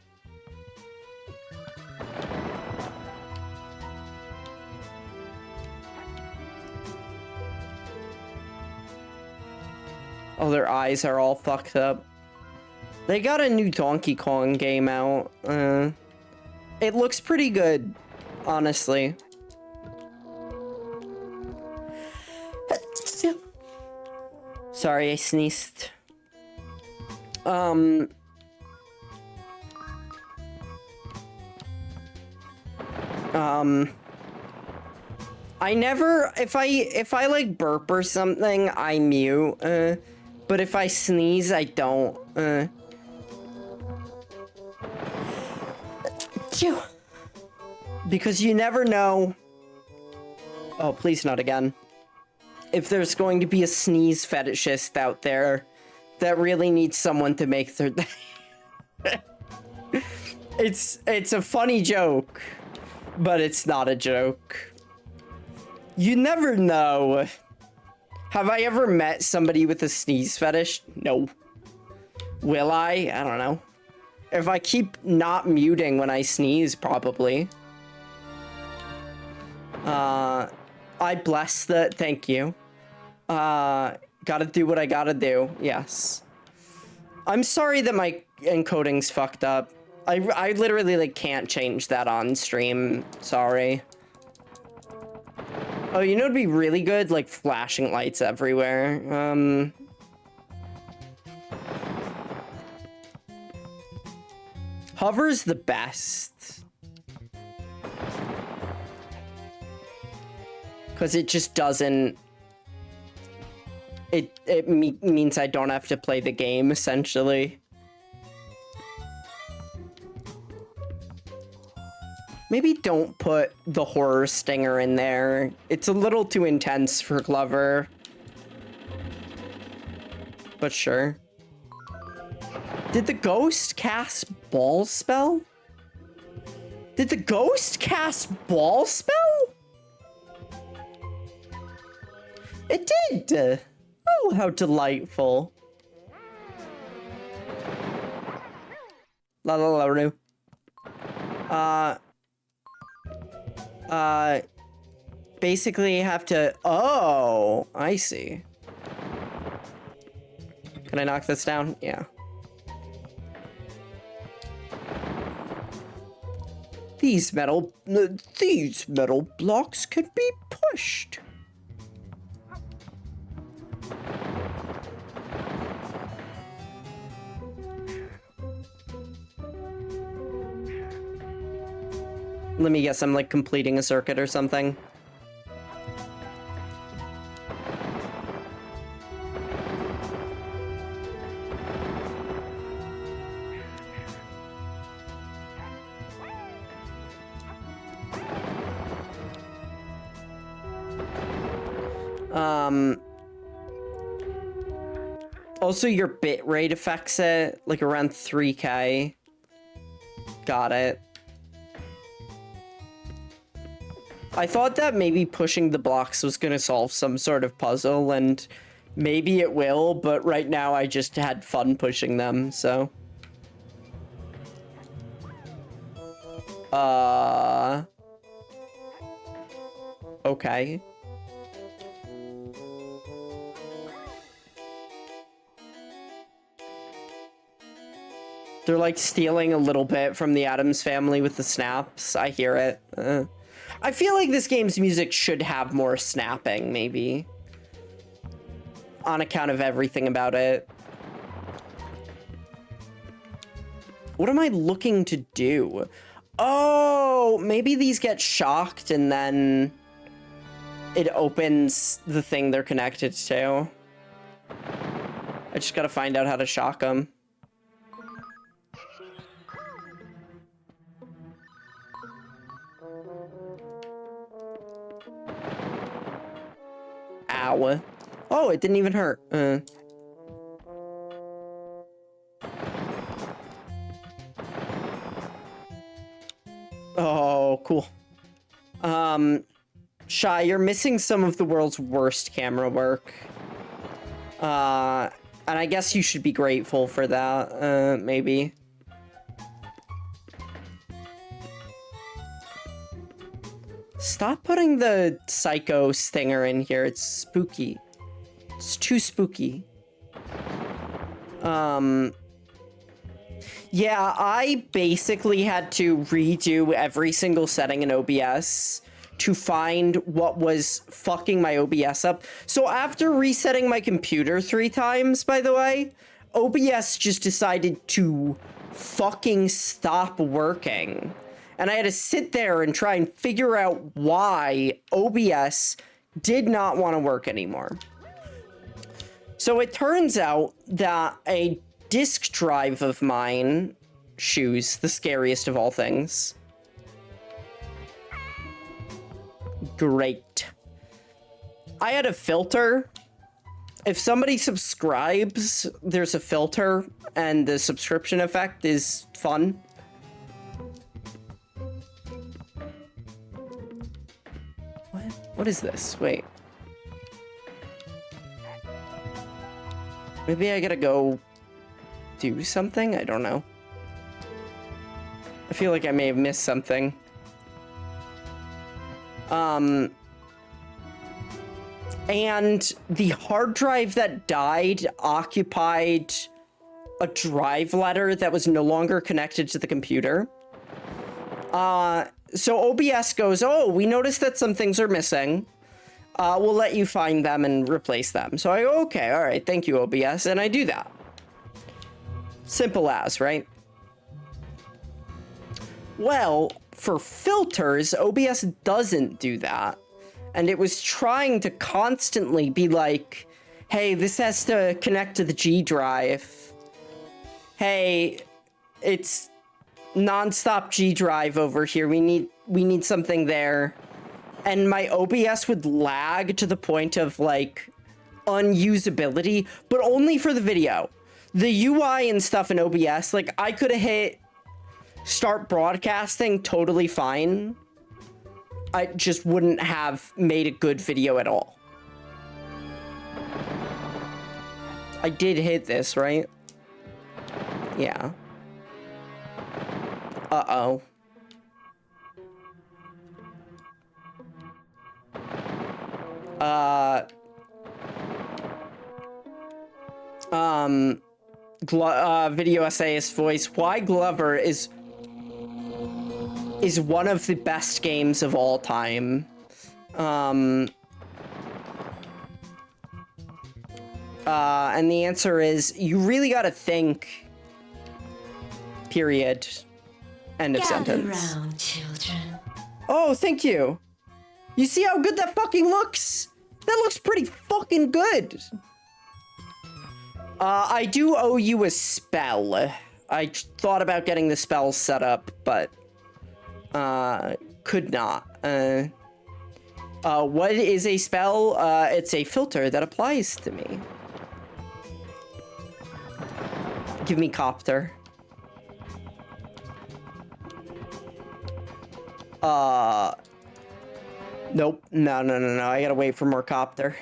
Oh, their eyes are all fucked up. They got a new Donkey Kong game out. It looks pretty good, honestly. Sorry, I sneezed. I never, if I like burp or something, I mute, but if I sneeze, I don't, because you never know. Oh, please not again. If there's going to be a sneeze fetishist out there that really needs someone to make their it's a funny joke, but it's not a joke. You never know. Have I ever met somebody with a sneeze fetish? No. Will I? I don't know. If I keep not muting when I sneeze, probably. I bless the... Thank you. Gotta do what I gotta do. Yes. I'm sorry that my encoding's fucked up. I literally, like, can't change that on stream. Sorry. Oh, you know what'd be really good? Like, flashing lights everywhere. Hover's the best. Because it just doesn't... It means I don't have to play the game, essentially. Maybe don't put the horror stinger in there. It's a little too intense for Glover. But sure. Did the ghost cast ball spell? Did the ghost cast ball spell? It did! Oh, how delightful. La la la la. Basically have to... Oh, I see. Can I knock this down? Yeah. These metal blocks could be pushed. Let me guess, I'm like completing a circuit or something. Also your bit rate affects it, like around 3K. Got it. I thought that maybe pushing the blocks was gonna solve some sort of puzzle, and maybe it will, but right now I just had fun pushing them, so. Okay. They're like stealing a little bit from the Addams Family with the snaps. I hear it. I feel like this game's music should have more snapping, maybe. On account of everything about it. What am I looking to do? Oh, maybe these get shocked and then it opens the thing they're connected to. I just gotta find out how to shock them. Ow. Oh, it didn't even hurt. Oh, cool. Shy, you're missing some of the world's worst camera work. And I guess you should be grateful for that, maybe. Stop putting the psycho stinger in here. It's spooky. It's too spooky. Yeah, I basically had to redo every single setting in OBS to find what was fucking my OBS up. So after resetting my computer 3 times, by the way, OBS just decided to fucking stop working. And I had to sit there and try and figure out why OBS did not want to work anymore. So it turns out that a disk drive of mine, shoes, the scariest of all things. Great. I had a filter. If somebody subscribes, there's a filter, and the subscription effect is fun. What is this? Wait. Maybe I gotta go do something? I don't know. I feel like I may have missed something. And the hard drive that died occupied a drive letter that was no longer connected to the computer. So OBS goes, oh, we noticed that some things are missing. We'll let you find them and replace them. So I go, okay, all right, thank you, OBS. And I do that. Simple as, right? Well, for filters, OBS doesn't do that. And it was trying to constantly be like, hey, this has to connect to the G drive. Hey, it's nonstop G drive over here. We need something there. And my OBS would lag to the point of like unusability, but only for the video. The UI and stuff in OBS, like I could have hit start broadcasting totally fine. I just wouldn't have made a good video at all. I did hit this, right? Yeah. Uh-oh. Video essayist voice. Why Glover is one of the best games of all time. And the answer is you really gotta think. Period. End of sentence. Gather round, children. Oh, thank you. You see how good that fucking looks? That looks pretty fucking good. I do owe you a spell. I thought about getting the spell set up, but could not. What is a spell? It's a filter that applies to me. Give me copter. Nope. No. I gotta wait for more copter.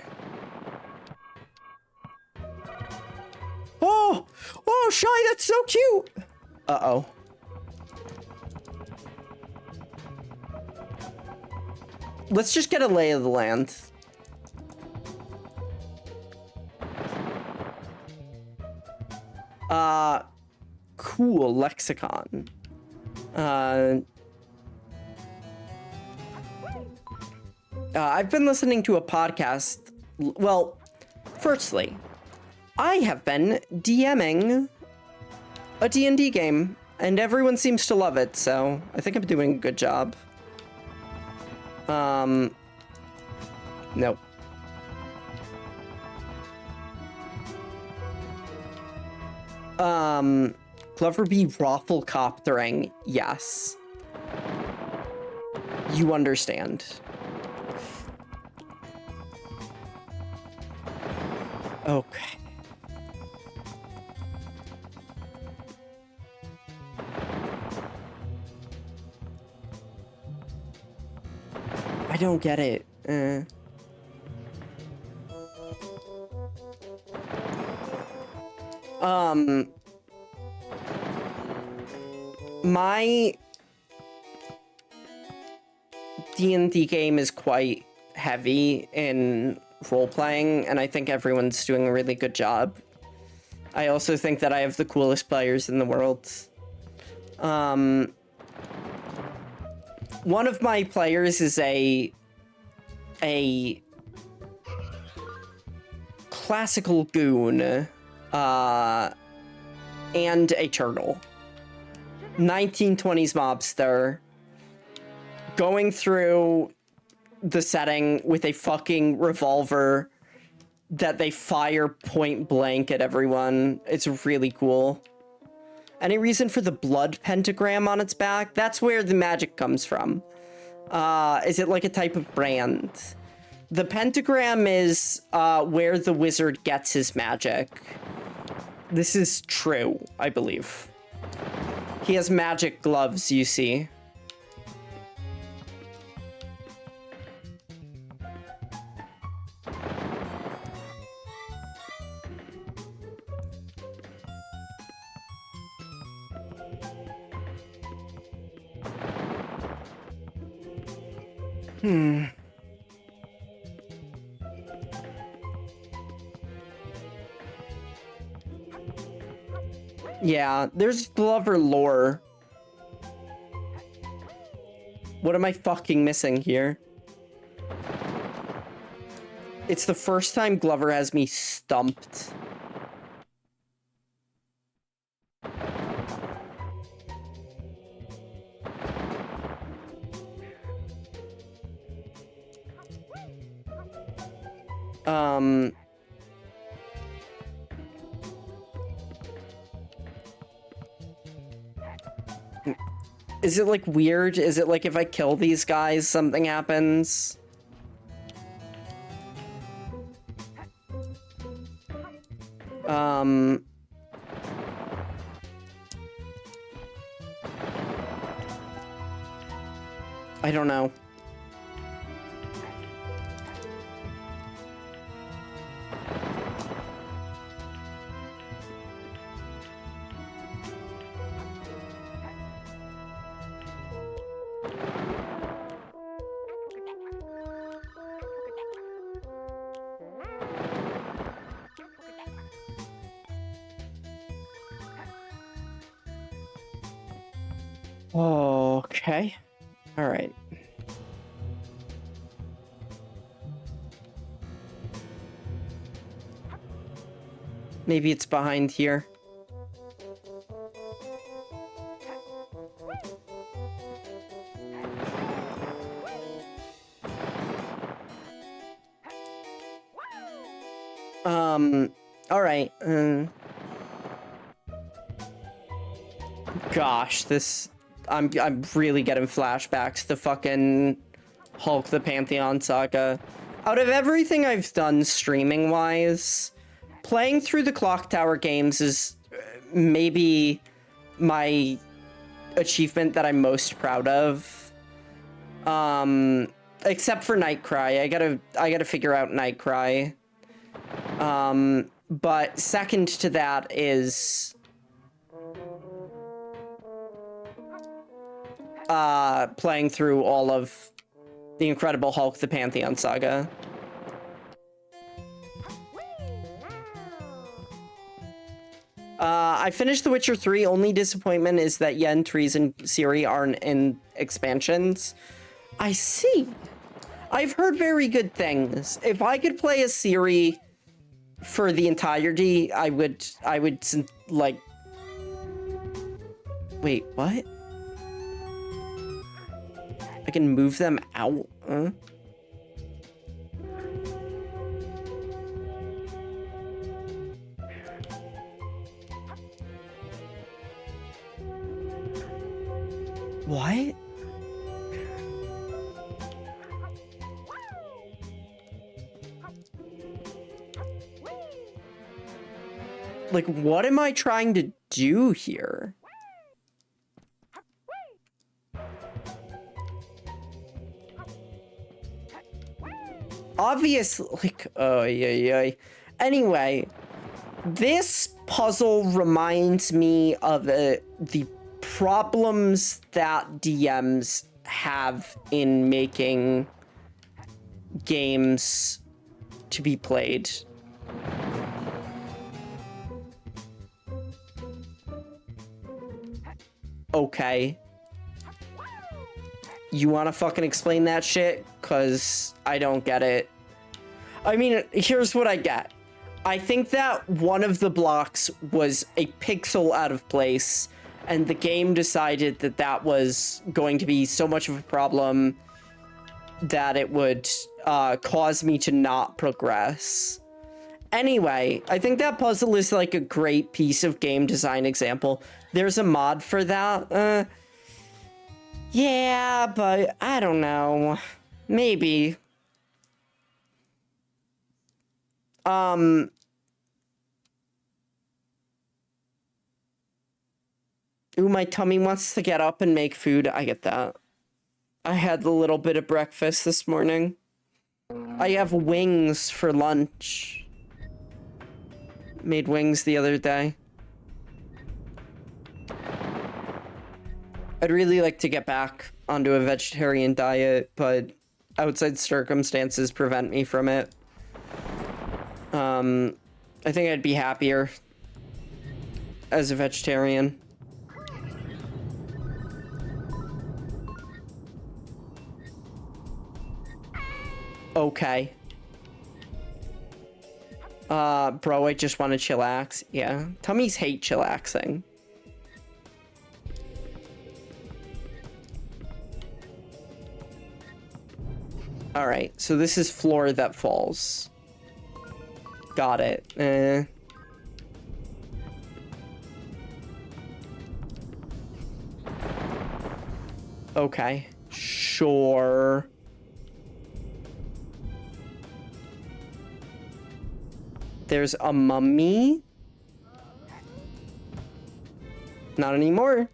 Oh, Shy, that's so cute. Uh-oh. Let's just get a lay of the land. Cool lexicon. I've been listening to a podcast. Well, firstly, I have been DMing a D&D game, and everyone seems to love it, so I think I'm doing a good job. Nope. Clever be rafflecoptering. Yes. You understand. Okay. I don't get it. My D&D game is quite heavy in role-playing, and I think everyone's doing a really good job. I also think that I have the coolest players in the world. One of my players is a classical goon, and a turtle. 1920s mobster going through the setting with a fucking revolver that they fire point blank at everyone. It's really cool. Any reason for the blood pentagram on its back? That's where the magic comes from. Is it like a type of brand? The pentagram is where the wizard gets his magic. This is true, I believe. He has magic gloves, you see. Yeah, there's Glover lore. What am I fucking missing here? It's the first time Glover has me stumped. Is it like weird? Is it like if I kill these guys, something happens? I don't know. Okay. All right. Maybe it's behind here. All right. Gosh, this... I'm really getting flashbacks to fucking Hulk the Pantheon saga. Out of everything I've done streaming-wise, playing through the Clock Tower games is maybe my achievement that I'm most proud of. Except for Nightcry. I gotta figure out Nightcry. But second to that is... playing through all of the Incredible Hulk the Pantheon saga. I finished The Witcher 3. Only disappointment is that Yen, Trees, and Ciri aren't in expansions. I see. I've heard very good things. If I could play a Ciri for the entirety, I would, like... Wait, what? I can move them out? Huh? What? Like, what am I trying to do here? Obviously, like, oh, yeah. Anyway, this puzzle reminds me of the problems that DMs have in making games to be played. Okay. You want to fucking explain that shit? Because I don't get it. I mean, here's what I get. I think that one of the blocks was a pixel out of place, and the game decided that that was going to be so much of a problem that it would cause me to not progress. Anyway, I think that puzzle is like a great piece of game design example. There's a mod for that. Yeah, but I don't know. Maybe. Ooh, my tummy wants to get up and make food. I get that. I had a little bit of breakfast this morning. I have wings for lunch. Made wings the other day. I'd really like to get back onto a vegetarian diet, but outside circumstances prevent me from it. I think I'd be happier as a vegetarian. Okay. Bro, I just want to chillax. Yeah. Tummies hate chillaxing. Alright, so this is floor that falls. Got it. Okay. Sure. There's a mummy. Not anymore.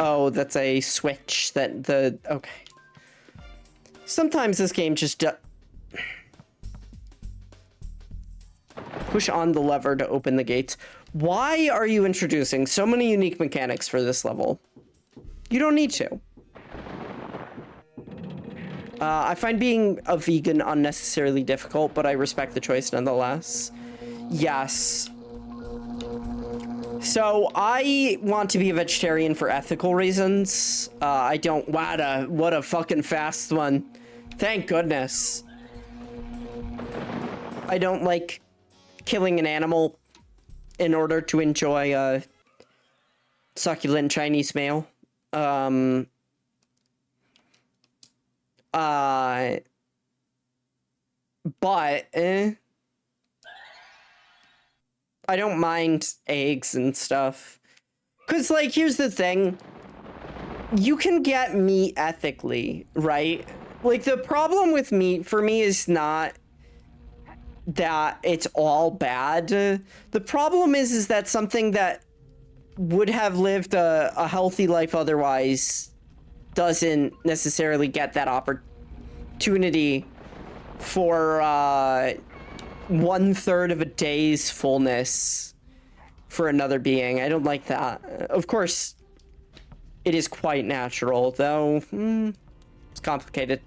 Oh, that's a switch that the... Okay. Sometimes this game just... Push on the lever to open the gates. Why are you introducing so many unique mechanics for this level? You don't need to. I find being a vegan unnecessarily difficult, but I respect the choice nonetheless. Yes. So, I want to be a vegetarian for ethical reasons. I don't... What a fucking fast one. Thank goodness. I don't like killing an animal in order to enjoy a succulent Chinese meal. But, I don't mind eggs and stuff. Cause, like, here's the thing. You can get meat ethically, right? Like, the problem with meat for me is not that it's all bad. The problem is that something that would have lived a healthy life otherwise doesn't necessarily get that opportunity for 1/3 of a day's fullness for another being. I don't like that. Of course, it is quite natural, though. It's complicated.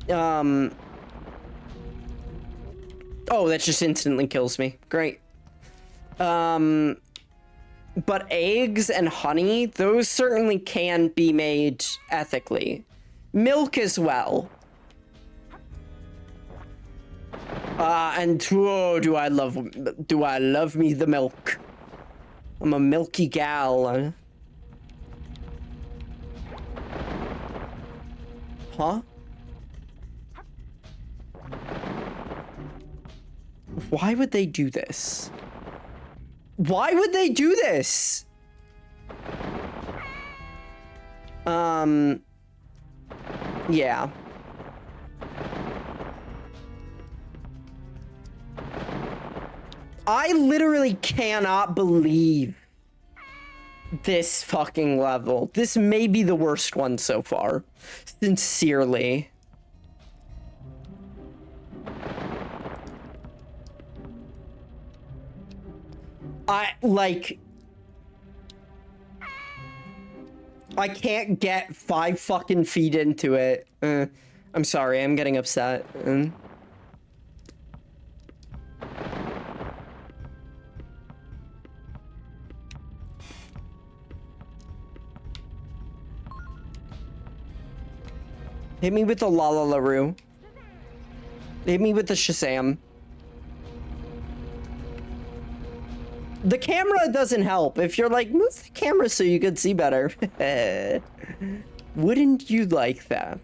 Oh, that just instantly kills me. Great. But eggs and honey, those certainly can be made ethically. Milk as well. And whoa, do I love me the milk. I'm a milky gal. Huh? Why would they do this? Why would they do this? Yeah. I literally cannot believe this fucking level. This may be the worst one so far. Sincerely. I can't get 5 fucking feet into it. I'm sorry, I'm getting upset. Hit me with the La La La Roo. Hit me with the Shazam. The camera doesn't help. If you're like, move the camera so you could see better. Wouldn't you like that?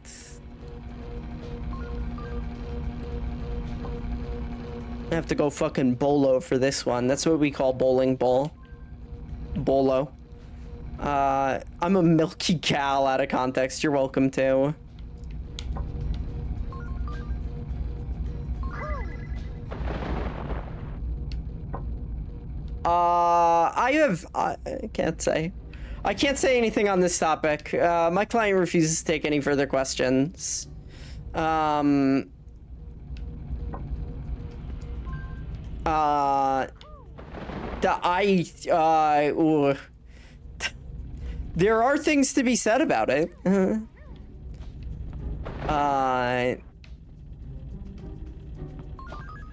I have to go fucking bolo for this one. That's what we call bowling ball. Bolo. I'm a milky cow out of context. You're welcome to. I can't say. I can't say anything on this topic. My client refuses to take any further questions. There are things to be said about it.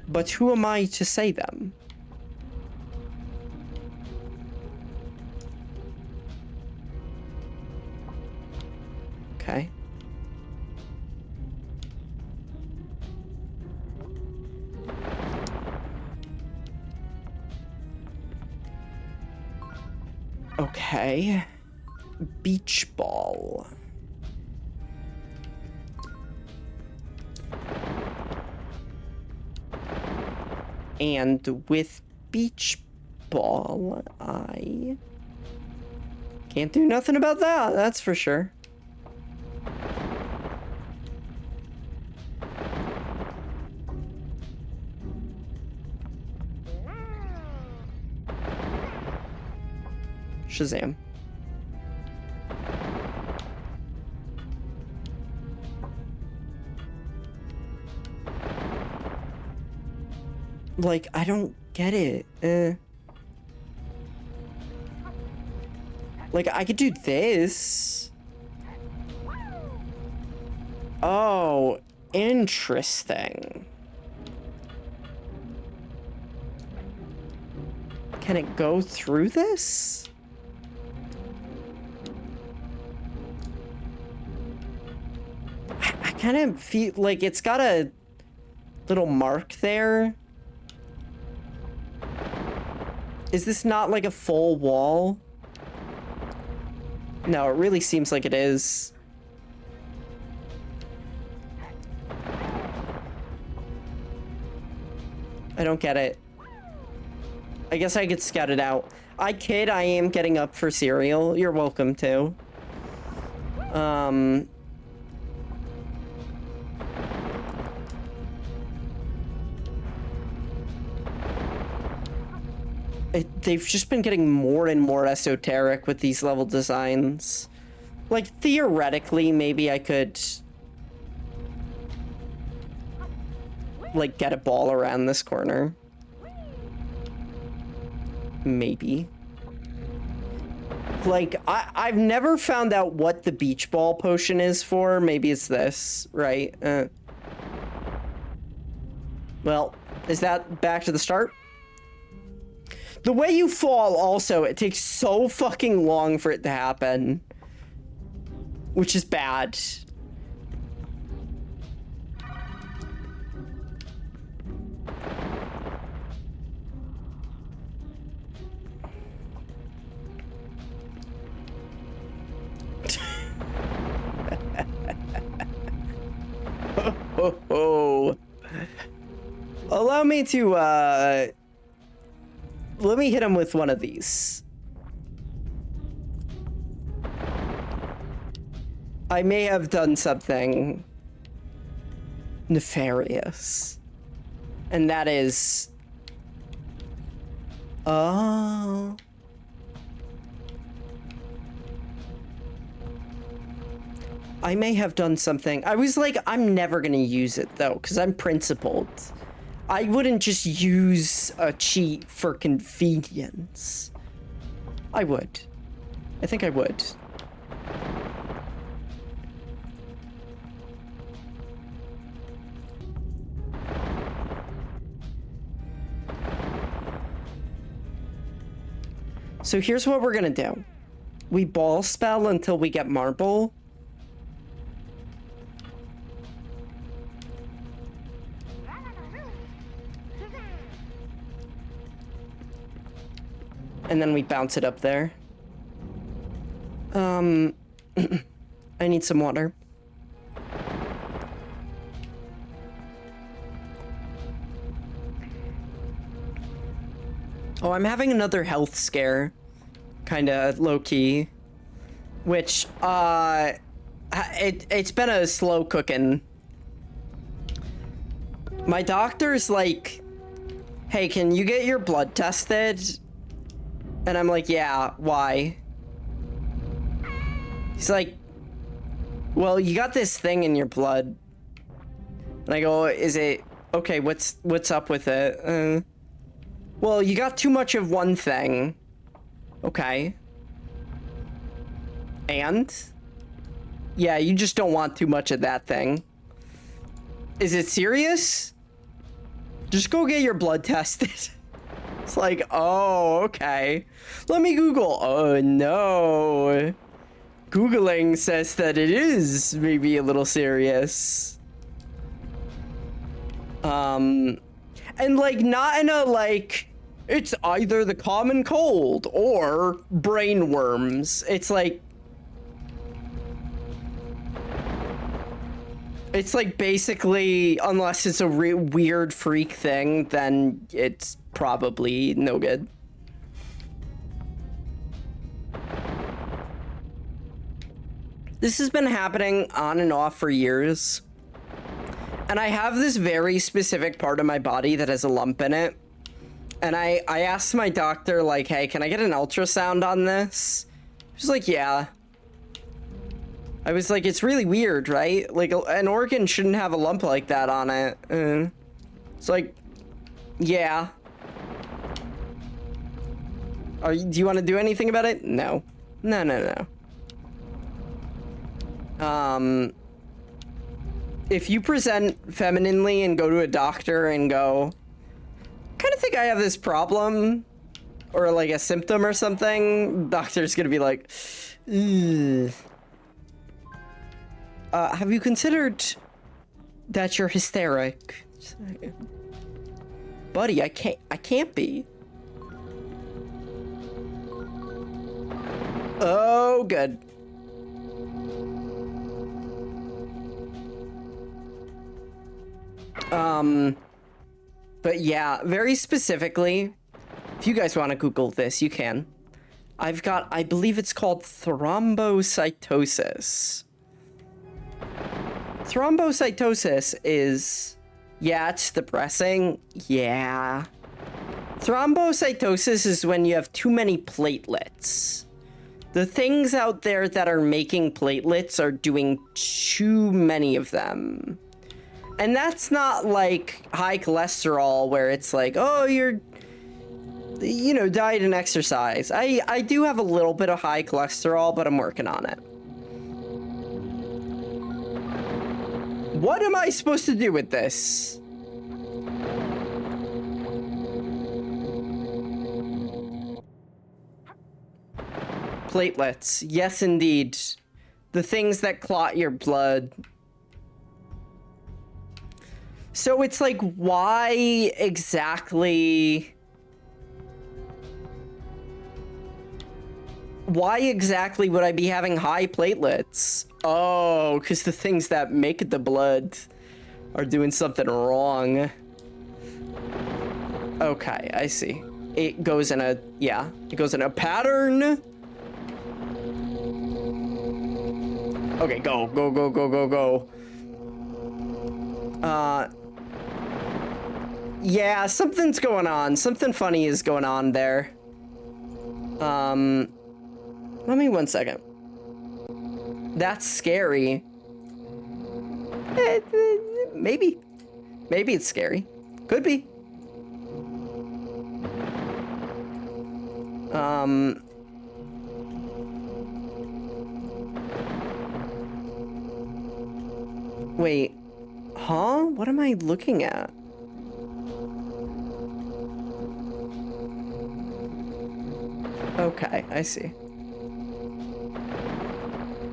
But who am I to say them? Okay. Okay. Beach ball. And with beach ball, I can't do nothing about that, that's for sure. Shazam. Like, I don't get it. Like, I could do this. Oh, interesting. Can it go through this? I kind of feel like it's got a little mark there. Is this not like a full wall? No, it really seems like it is. I don't get it. I guess I could scout it out. I am getting up for cereal. You're welcome to. They've just been getting more and more esoteric with these level designs. Like, theoretically, maybe I could like get a ball around this corner. Maybe. Like, I've never found out what the beach ball potion is for. Maybe it's this, right? Well, is that back to the start? The way you fall, also, it takes so fucking long for it to happen. Which is bad. Oh. Allow me to, let me hit him with one of these. I may have done something nefarious. And that is... Oh... I may have done something. I was like, I'm never gonna use it though, because I'm principled. I wouldn't just use a cheat for convenience. I would. I think I would. So here's what we're gonna do. We ball spell until we get marble. And then we bounce it up there. I need some water. Oh, I'm having another health scare. Kinda low-key. Which, it's been a slow cooking. My doctor's like, hey, can you get your blood tested? And I'm like, yeah, why? He's like, well, you got this thing in your blood. And I go, is it, okay, what's up with it? Well, you got too much of one thing. Okay. And? Yeah, you just don't want too much of that thing. Is it serious? Just go get your blood tested. It's like, oh, okay. Let me Google. Oh, no. Googling says that it is maybe a little serious. And like, not in a like, it's either the common cold or brain worms. It's like basically, unless it's a weird freak thing, then it's probably no good. This has been happening on and off for years. And I have this very specific part of my body that has a lump in it. And I asked my doctor, like, hey, can I get an ultrasound on this? She's like, yeah. I was like, it's really weird, right? Like, an organ shouldn't have a lump like that on it. It's like, yeah. Do you want to do anything about it? No. No. If you present femininely and go to a doctor and go, kind of think I have this problem, or like a symptom or something, doctor's gonna be like, ugh. Have you considered that you're hysteric? Buddy, I can't be. Oh, good. But yeah, very specifically, if you guys want to Google this, you can. I've got, I believe it's called thrombocytosis. Thrombocytosis is, yeah, it's depressing. Yeah. Thrombocytosis is when you have too many platelets. The things out there that are making platelets are doing too many of them. And that's not like high cholesterol where it's like, oh, you're, you know, diet and exercise. I do have a little bit of high cholesterol, but I'm working on it. What am I supposed to do with this? Platelets. Yes, indeed. The things that clot your blood. So it's like, why exactly would I be having high platelets? Oh, because the things that make the blood are doing something wrong. Okay, I see. It goes in a, yeah, it goes in a pattern. Okay, go. Yeah, something's going on. Something funny is going on there. Let me 1 second. That's scary. Maybe it's scary. Could be. Wait. Huh? What am I looking at? Okay, I see.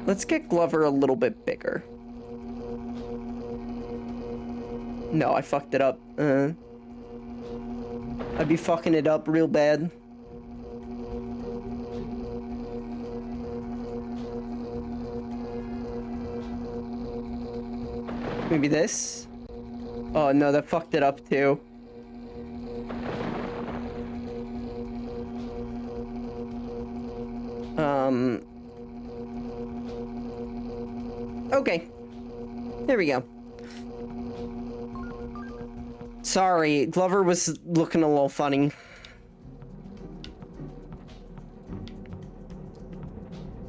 Let's get Glover a little bit bigger. No, I fucked it up. I'd be fucking it up real bad. Maybe this? Oh no, that fucked it up too. Okay. There we go. Sorry, Glover was looking a little funny.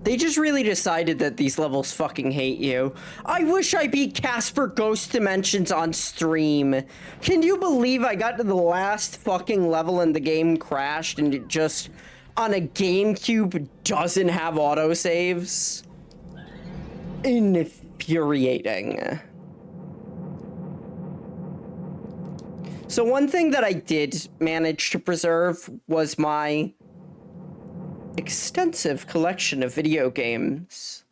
They just really decided that these levels fucking hate you. I wish I beat Casper Ghost Dimensions on stream. Can you believe I got to the last fucking level and the game crashed and it just, on a GameCube, doesn't have autosaves? Infuriating. So one thing that I did manage to preserve was my extensive collection of video games.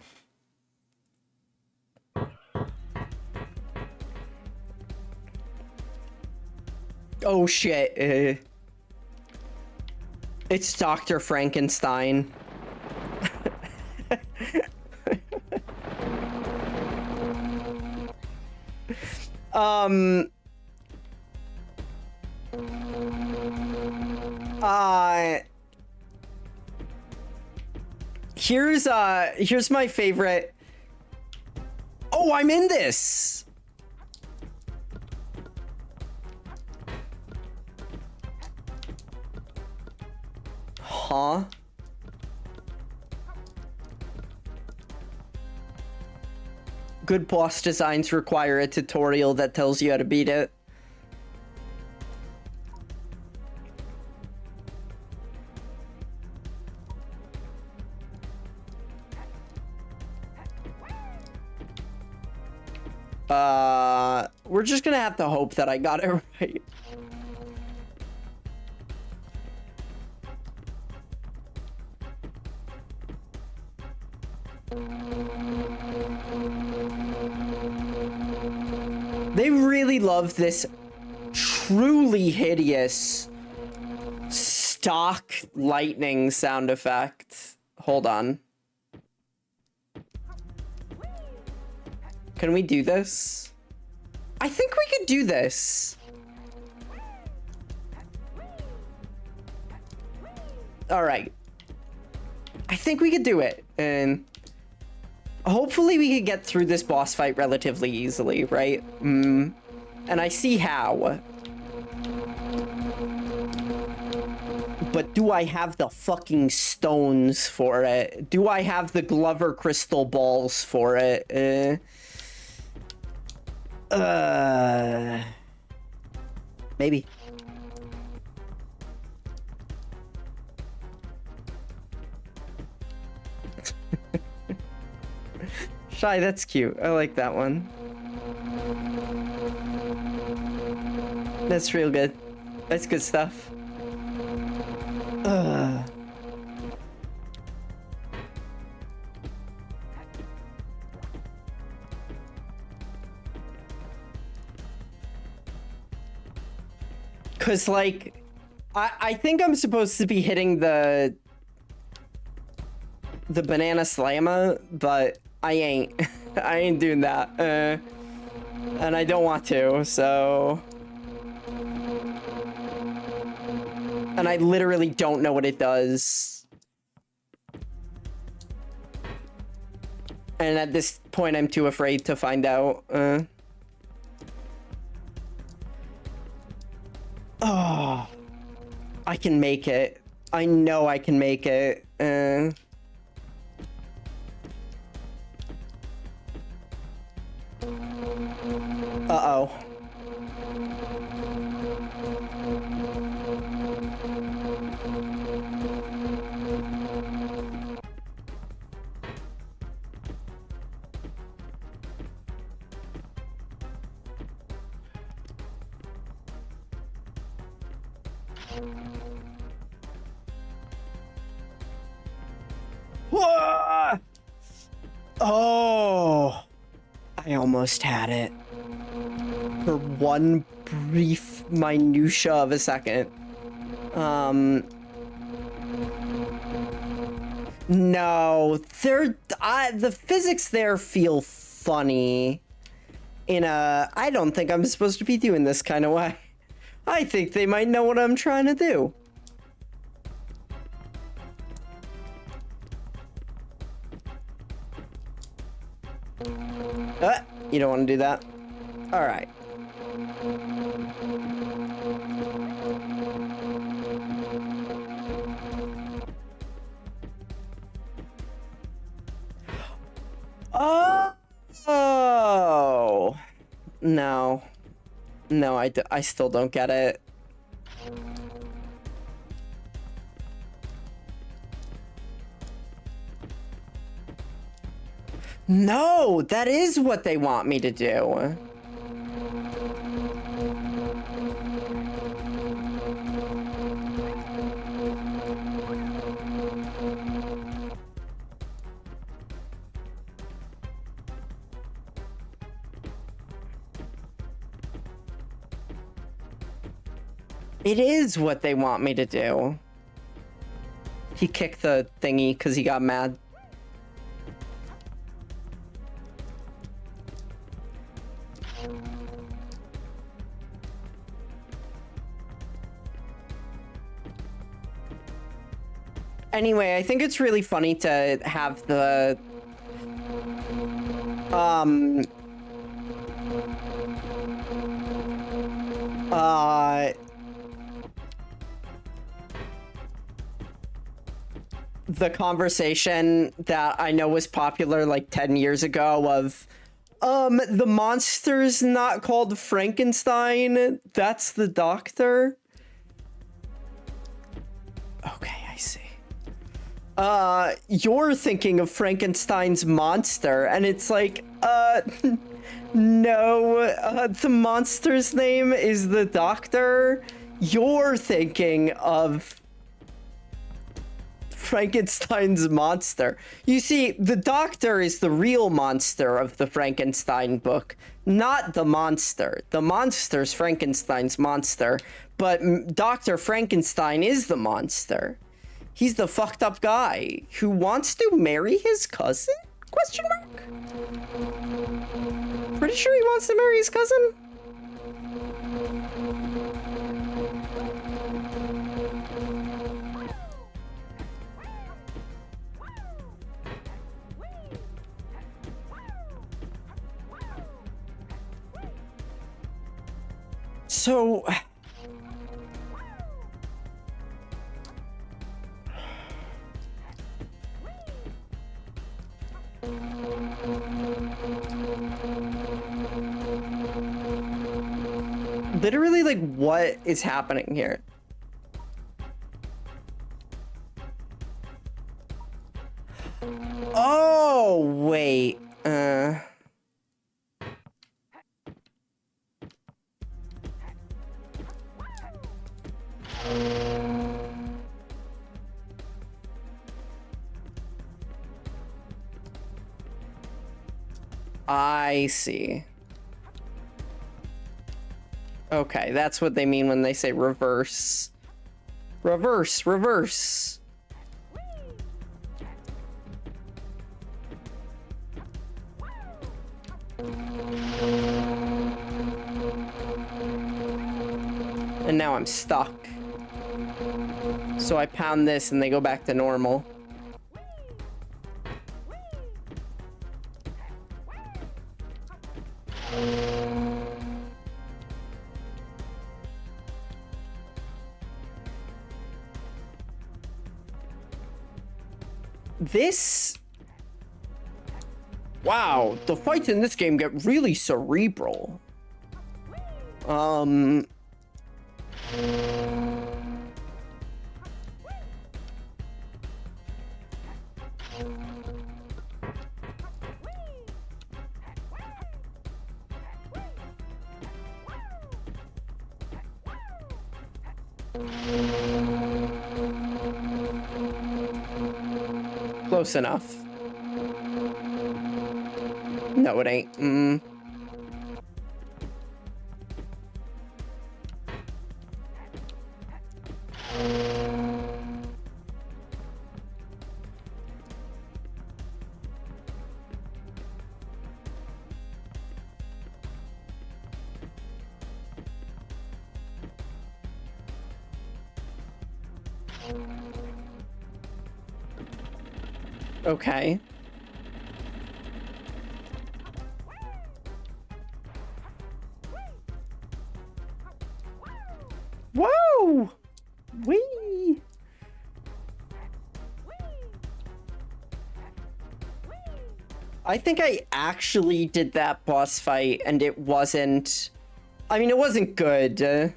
Oh shit, it's Dr. Frankenstein. Here's my favorite. Oh, I'm in this. Huh? Good boss designs require a tutorial that tells you how to beat it. We're just gonna have to hope that I got it right. They really love this truly hideous stock lightning sound effect. Hold on. Can we do this? I think we could do this. All right. I think we could do it. And hopefully we could get through this boss fight relatively easily, right? And I see how. But do I have the fucking stones for it? Do I have the Glover crystal balls for it? Maybe. Shy, that's cute. I like that one. That's real good. That's good stuff. Cause like, I think I'm supposed to be hitting the banana slammer, but I ain't. I ain't doing that. And I don't want to, so. And I literally don't know what it does. And at this point, I'm too afraid to find out. Oh, I can make it. I know I can make it. Uh-oh. Whoa! Oh, I almost had it. For one brief minutia of a second. No, the physics there feel funny. in a, I don't think I'm supposed to be doing this kind of way. I think they might know what I'm trying to do. You don't want to do that? All right. Oh. No. No, I still don't get it. No, that is what they want me to do. It is what they want me to do. He kicked the thingy because he got mad. Anyway, I think it's really funny to have the the conversation that I know was popular like 10 years ago of the monster's not called Frankenstein, that's the doctor. Okay, I see. You're thinking of Frankenstein's monster, and it's like, no, the monster's name is the doctor. You're thinking of Frankenstein's monster. You see, the doctor is the real monster of the Frankenstein book, not the monster. The monster's Frankenstein's monster, but Dr. Frankenstein is the monster. He's the fucked up guy who wants to marry his cousin? Question mark? Pretty sure he wants to marry his cousin? So... literally, like, what is happening here? Oh, wait. I see. Okay, that's what they mean when they say reverse. Reverse, reverse. And now I'm stuck. So I pound this and they go back to normal. This... Wow, the fights in this game get really cerebral. Close enough. No, it ain't. Okay. Whoa! Whee! I think I actually did that boss fight and it wasn't... I mean, it wasn't good. It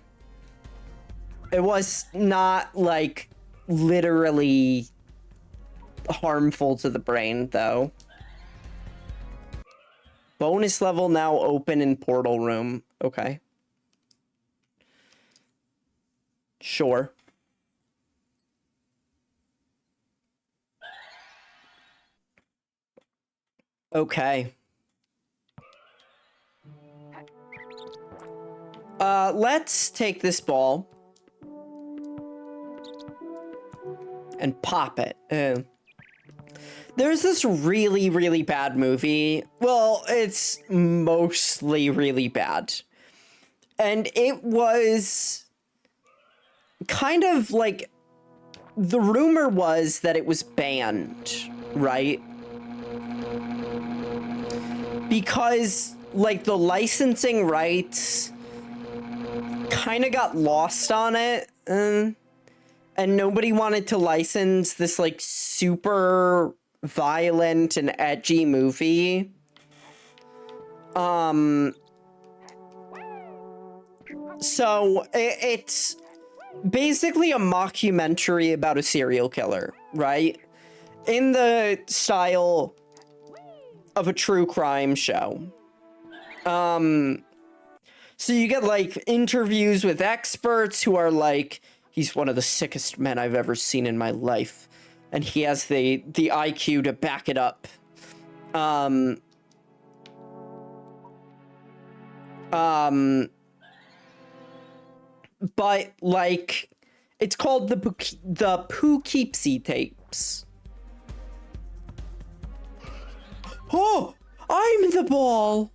was not, like, literally harmful to the brain, though. Bonus level now open in portal room. Okay. Sure. Okay. Let's take this ball and pop it. There's this really, really bad movie. Well, it's mostly really bad. And it was kind of like, the rumor was that it was banned, right? Because, like, the licensing rights kind of got lost on it. And nobody wanted to license this, like, super violent and edgy movie. So it's basically a mockumentary about a serial killer, right? In the style of a true crime show. So you get, like, interviews with experts who are like, he's one of the sickest men I've ever seen in my life. And he has the IQ to back it up. But, like, it's called the Poughkeepsie tapes. Oh, I'm the ball.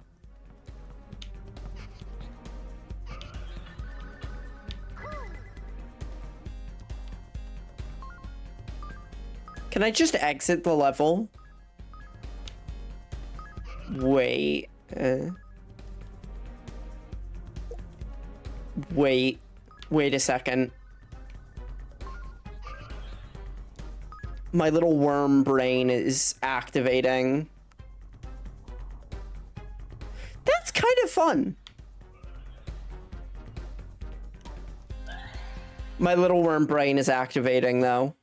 Can I just exit the level? Wait. Wait a second. My little worm brain is activating. That's kind of fun. My little worm brain is activating, though.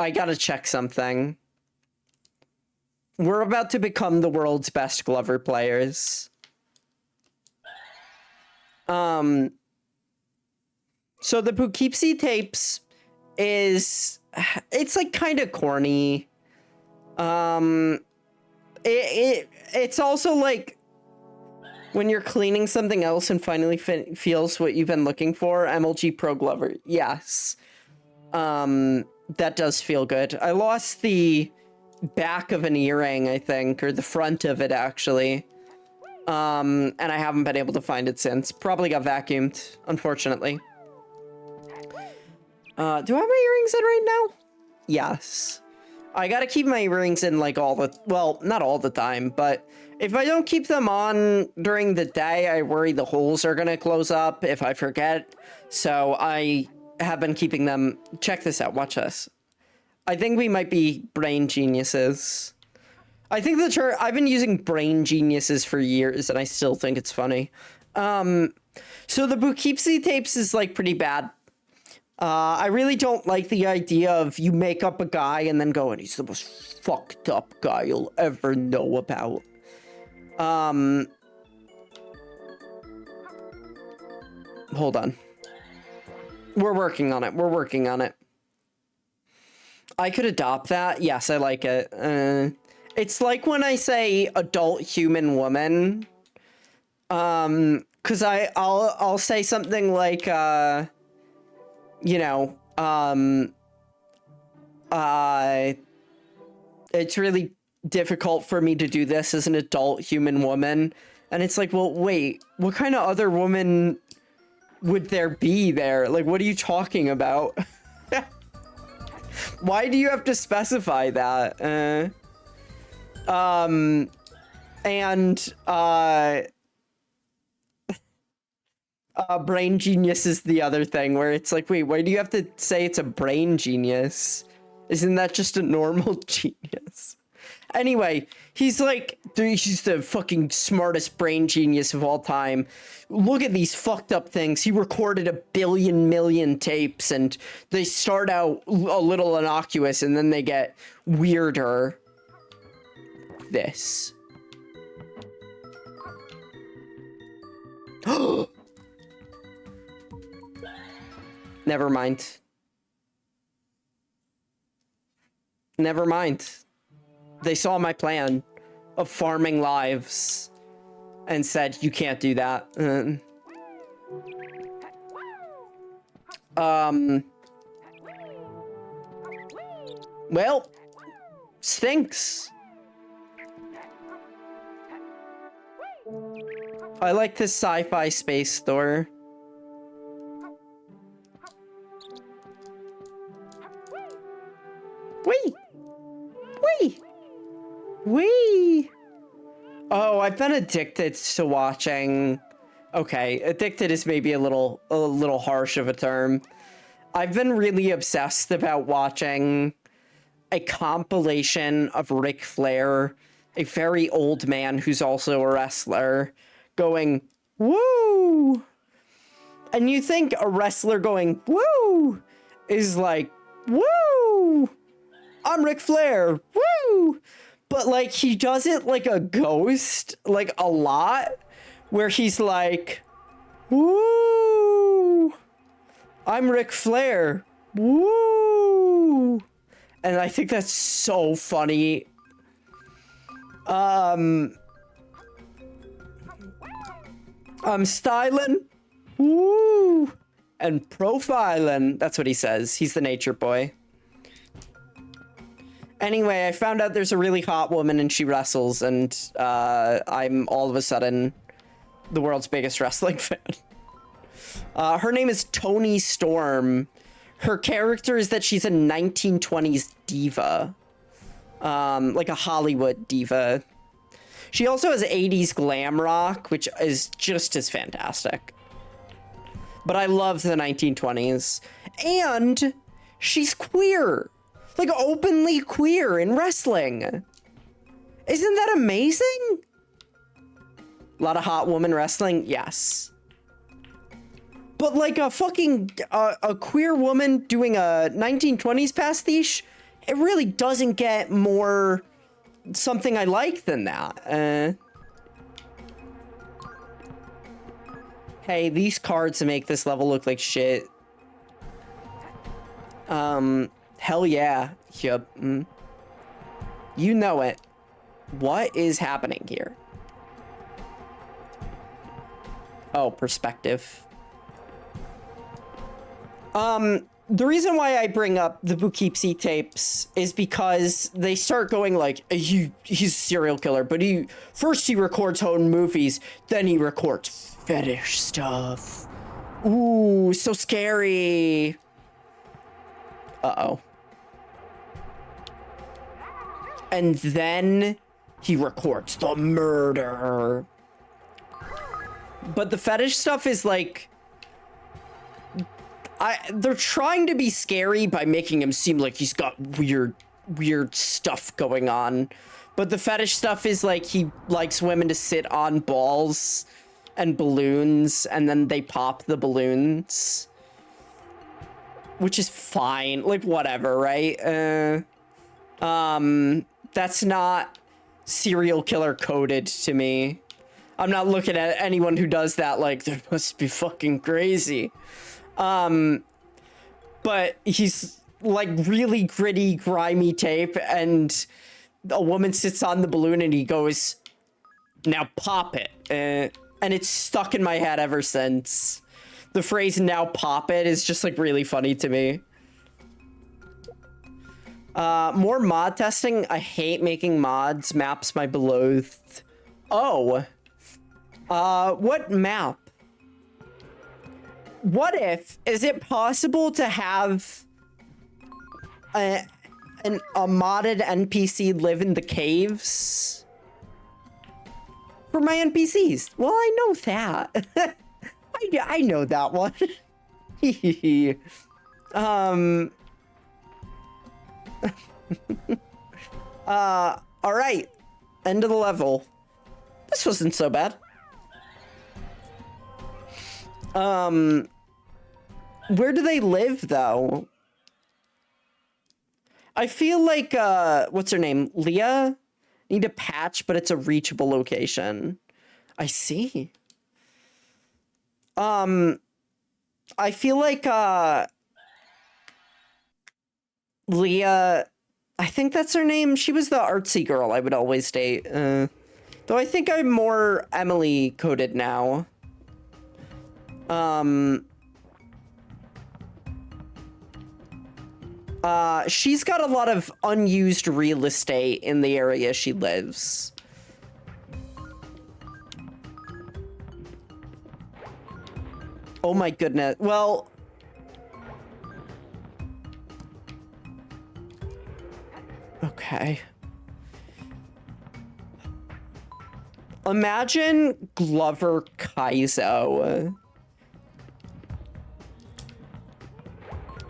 I gotta check something. We're about to become the world's best Glover players. So the Poughkeepsie tapes is... It's, like, kind of corny. It's also, like, when you're cleaning something else and finally feels what you've been looking for. MLG Pro Glover. Yes. That does feel good. I lost the back of an earring, I think, or the front of it, actually. And I haven't been able to find it since. Probably got vacuumed, unfortunately. Do I have my earrings in right now? Yes. I gotta keep my earrings in, like, all the... Well, not all the time, but if I don't keep them on during the day, I worry the holes are gonna close up if I forget. So I have been keeping them... Check this out. Watch this. I think we might be brain geniuses. I think the term... I've been using brain geniuses for years, and I still think it's funny. So the Poughkeepsie tapes is, like, pretty bad. I really don't like the idea of you make up a guy and then go, and he's the most fucked up guy you'll ever know about. Hold on. We're working on it. We're working on it. I could adopt that. Yes, I like it. It's like when I say adult human woman. Because I'll say something like, you know, it's really difficult for me to do this as an adult human woman. And it's like, well, wait, what kind of other woman would there be there? Like, what are you talking about? Why do you have to specify that? Brain genius is the other thing where it's like, wait, why do you have to say it's a brain genius? Isn't that just a normal genius? Anyway, he's like, he's the fucking smartest brain genius of all time. Look at these fucked up things. He recorded 1 billion million tapes, and they start out a little innocuous, and then they get weirder. This. Never mind. Never mind. They saw my plan of farming lives and said, you can't do that. Well, stinks. I like this sci-fi space store. Wee! Wee! Wee! Oh, I've been addicted to watching... Okay, addicted is maybe a little harsh of a term. I've been really obsessed about watching a compilation of Ric Flair, a very old man who's also a wrestler, going, woo! And you think a wrestler going, woo! Is like, woo! I'm Ric Flair, woo! But, like, he does it like a ghost, like, a lot, where he's like, woo! I'm Ric Flair, woo! And I think that's so funny. I'm styling, woo! And profiling, that's what he says. He's the nature boy. Anyway, I found out there's a really hot woman and she wrestles, and I'm all of a sudden the world's biggest wrestling fan. Her name is Toni Storm. Her character is that she's a 1920s diva. Like a Hollywood diva. She also has 80s glam rock, which is just as fantastic. But I love the 1920s. And she's queer. Like, openly queer in wrestling. Isn't that amazing? A lot of hot woman wrestling? Yes. But, like, a fucking... a queer woman doing a 1920s pastiche? It really doesn't get more... something I like than that. Hey, these cards make this level look like shit. Hell yeah. Yep. You know it. What is happening here? Oh, perspective. The reason why I bring up the Bubsy tapes is because they start going like, he's a serial killer, but first he records home movies, then he records fetish stuff. Ooh, so scary. Uh-oh. And then he records the murder. But the fetish stuff is like... they're trying to be scary by making him seem like he's got weird stuff going on. But the fetish stuff is like he likes women to sit on balls and balloons, and then they pop the balloons. Which is fine. Like, whatever, right? That's not serial killer coded to me. I'm not looking at anyone who does that like, they must be fucking crazy. But he's like really gritty, grimy tape, and a woman sits on the balloon and he goes, now pop it. And it's stuck in my head ever since. The phrase now pop it is just like really funny to me. More mod testing. I hate making mods. Maps my beloathed. Oh. What map? What if, is it possible to have a modded NPC live in the caves? For my NPCs. Well, I know that. I know that one. All right. End of the level. This wasn't so bad. Where do they live, though? I feel like, what's her name? Leah? Need a patch, but it's a reachable location. I see. I feel like, Leah, I think that's her name. She was the artsy girl I would always date. Though I think I'm more Emily coded now. She's got a lot of unused real estate in the area she lives. Oh my goodness. Well, okay. Imagine Glover Kaizo.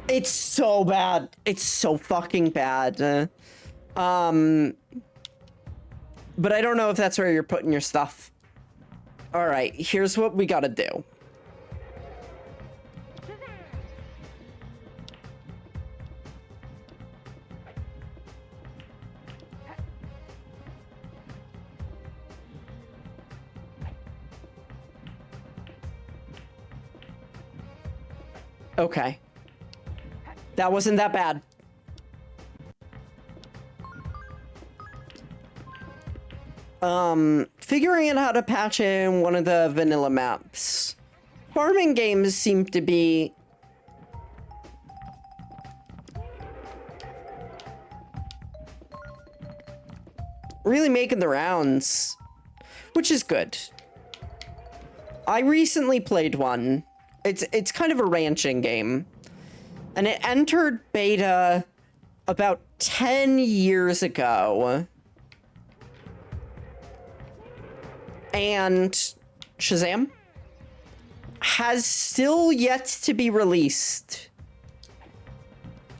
It's so bad. It's so fucking bad. But I don't know if that's where you're putting your stuff. All right, here's what we gotta do. Okay. That wasn't that bad. Figuring out how to patch in one of the vanilla maps. Farming games seem to be really making the rounds, which is good. I recently played one. It's kind of a ranching game. And it entered beta about 10 years ago. And Shazam has still yet to be released.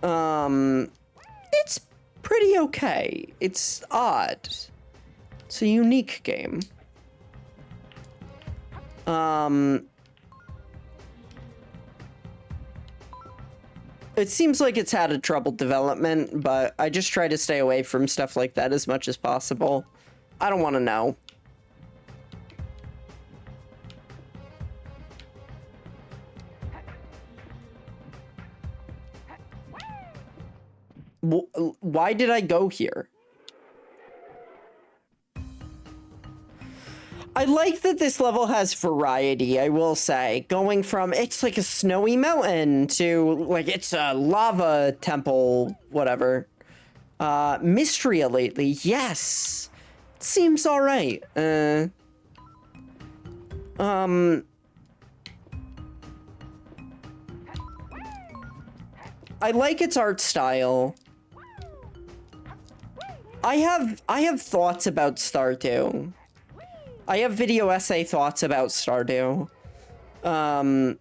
It's pretty okay. It's odd. It's a unique game. It seems like it's had a troubled development, but I just try to stay away from stuff like that as much as possible. I don't want to know. Why did I go here? I like that this level has variety, I will say. Going from, it's like a snowy mountain to, like, it's a lava temple, whatever. Mystria lately, yes. Seems alright. I like its art style. I have thoughts about Stardew. I have video essay thoughts about Stardew. I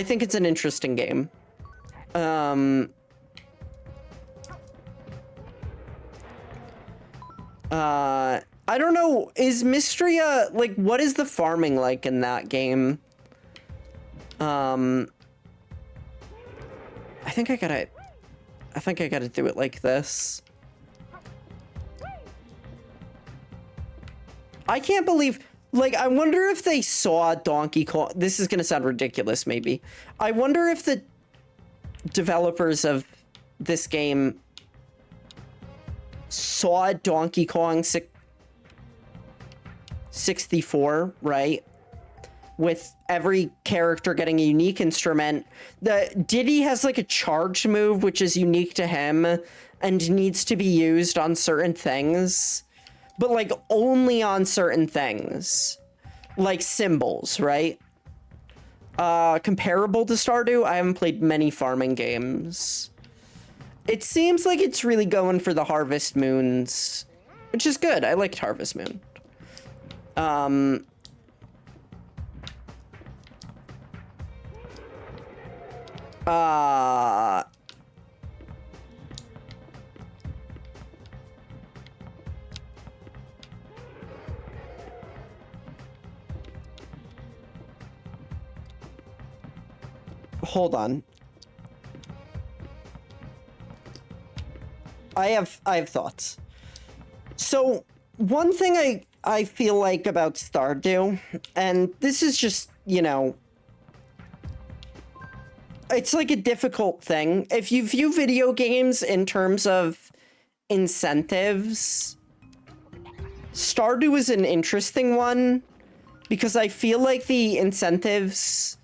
think it's an interesting game. I don't know, is Mystria, like, what is the farming like in that game? I think I gotta do it like this. I can't believe, like, I wonder if they saw Donkey Kong. This is gonna sound ridiculous, maybe. I wonder if the developers of this game saw Donkey Kong 64, right? With every character getting a unique instrument. Diddy has like a charged move, which is unique to him and needs to be used on certain things, but like only on certain things. like symbols, right? Comparable to Stardew, I haven't played many farming games. It seems like it's really going for the Harvest Moons, which is good. I liked Harvest Moon. Hold on. I have thoughts. So one thing I feel like about Stardew, and this is just, you know, it's like a difficult thing. If you view video games in terms of incentives, Stardew is an interesting one because I feel like the incentives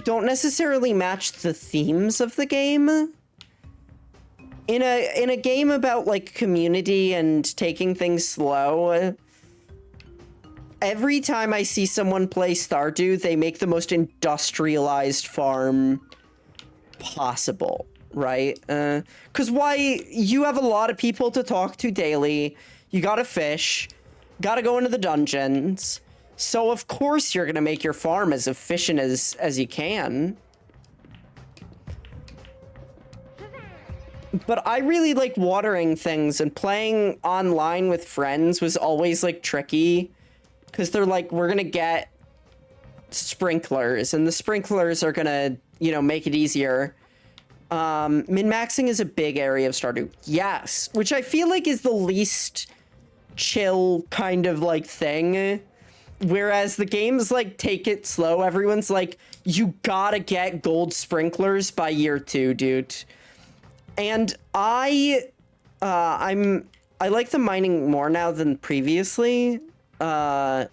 don't necessarily match the themes of the game. In a game about like community and taking things slow, every time I see someone play Stardew, they make the most industrialized farm possible, right? Because why? You have a lot of people to talk to daily. You gotta fish, gotta go into the dungeons. So of course you're gonna make your farm as efficient as you can. But I really like watering things, and playing online with friends was always like tricky because they're like, we're gonna get sprinklers and the sprinklers are gonna, you know, make it easier. Min-maxing is a big area of Stardew. Yes, which I feel like is the least chill kind of like thing. Whereas the games like take it slow, everyone's like, you gotta get gold sprinklers by year 2, dude. And I like the mining more now than previously. Wait.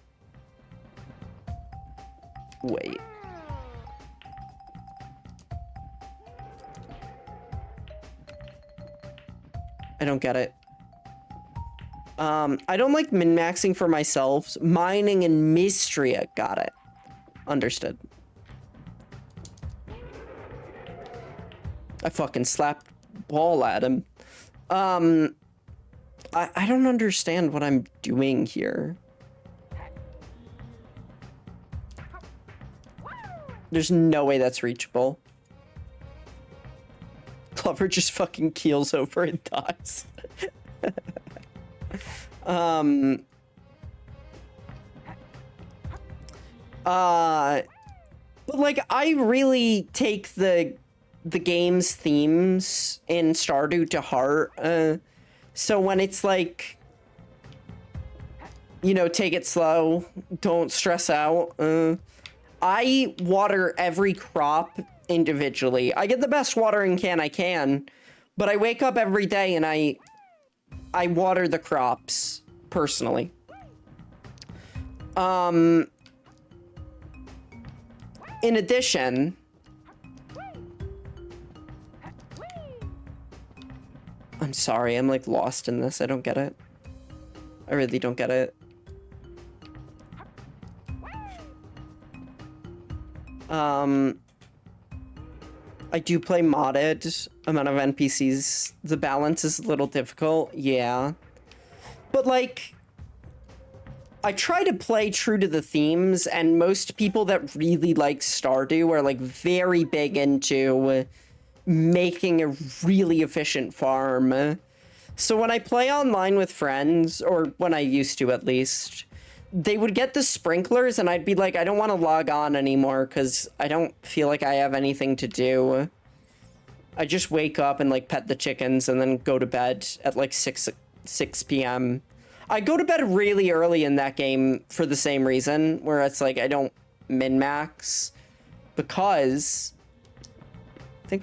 I don't get it. I don't like min-maxing for myself. Mining and Mystria, got it. Understood. I fucking slapped ball at him. I don't understand what I'm doing here. There's no way that's reachable. Clover just fucking keels over and dies. But like, I really take the game's themes in Stardew to heart. So when it's like, you know, take it slow, don't stress out. I water every crop individually. I get the best watering can I can, but I wake up every day and I water the crops personally. In addition, I'm sorry, I'm like lost in this. I don't get it. I really don't get it. I do play modded amount of NPCs. The balance is a little difficult, yeah. But like, I try to play true to the themes, and most people that really like Stardew are like very big into making a really efficient farm. So when I play online with friends, or when I used to at least, they would get the sprinklers and I'd be like, I don't want to log on anymore because I don't feel like I have anything to do. I just wake up and like pet the chickens and then go to bed at like 6 p.m. I go to bed really early in that game for the same reason, where it's like I don't min-max, because I think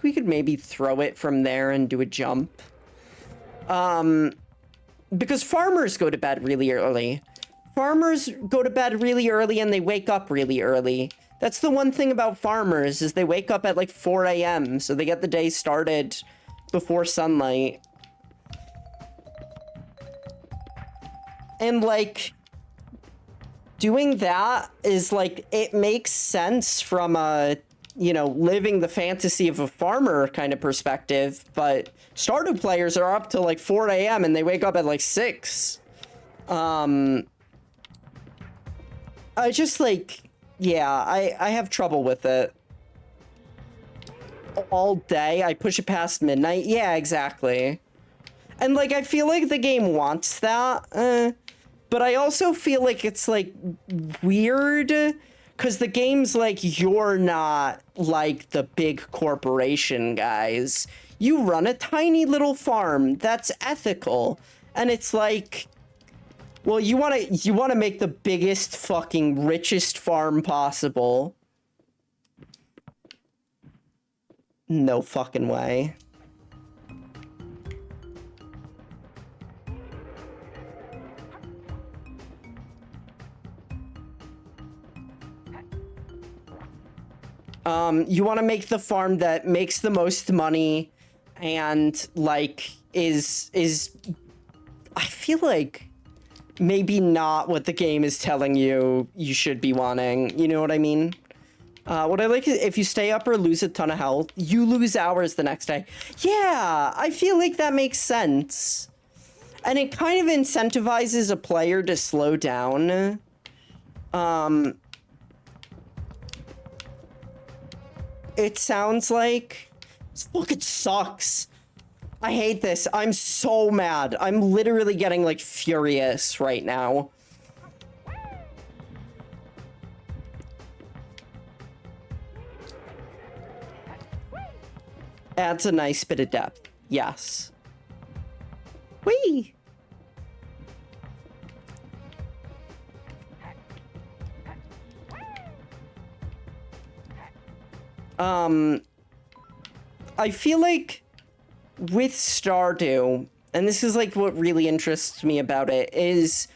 we could maybe throw it from there and do a jump. Because farmers go to bed really early. Farmers go to bed really early and they wake up really early. That's the one thing about farmers, is they wake up at like 4 a.m. so they get the day started before sunlight. And, like, doing that is, like, it makes sense from a, you know, living the fantasy of a farmer kind of perspective, but Stardew players are up till, like, 4 a.m. and they wake up at, like, 6. I just, like, yeah, I have trouble with it. All day, I push it past midnight. Yeah, exactly. And, like, I feel like the game wants that, but I also feel like it's, like, weird, because the game's like, you're not, like, the big corporation, guys. You run a tiny little farm that's ethical, and it's like, well, you wanna make the biggest fucking richest farm possible. No fucking way. You want to make the farm that makes the most money and, like, is I feel like maybe not what the game is telling you you should be wanting. You know what I mean? What I like is if you stay up or lose a ton of health, you lose hours the next day. Yeah, I feel like that makes sense. And it kind of incentivizes a player to slow down. It sounds like... Look, it sucks. I hate this. I'm so mad. I'm literally getting, like, furious right now. Adds a nice bit of depth. Yes. Whee! I feel like with Stardew, and this is like what really interests me about it, is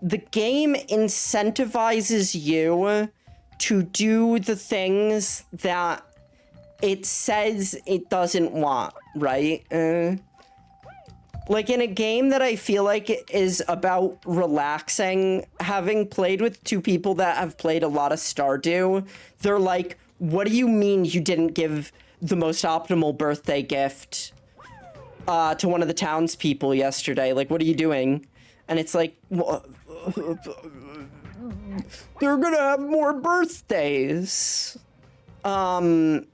the game incentivizes you to do the things that it says it doesn't want, right? Like in a game that I feel like is about relaxing, having played with two people that have played a lot of Stardew, they're like, what do you mean you didn't give the most optimal birthday gift to one of the townspeople yesterday? Like, what are you doing? And it's like, well, they're gonna have more birthdays. They're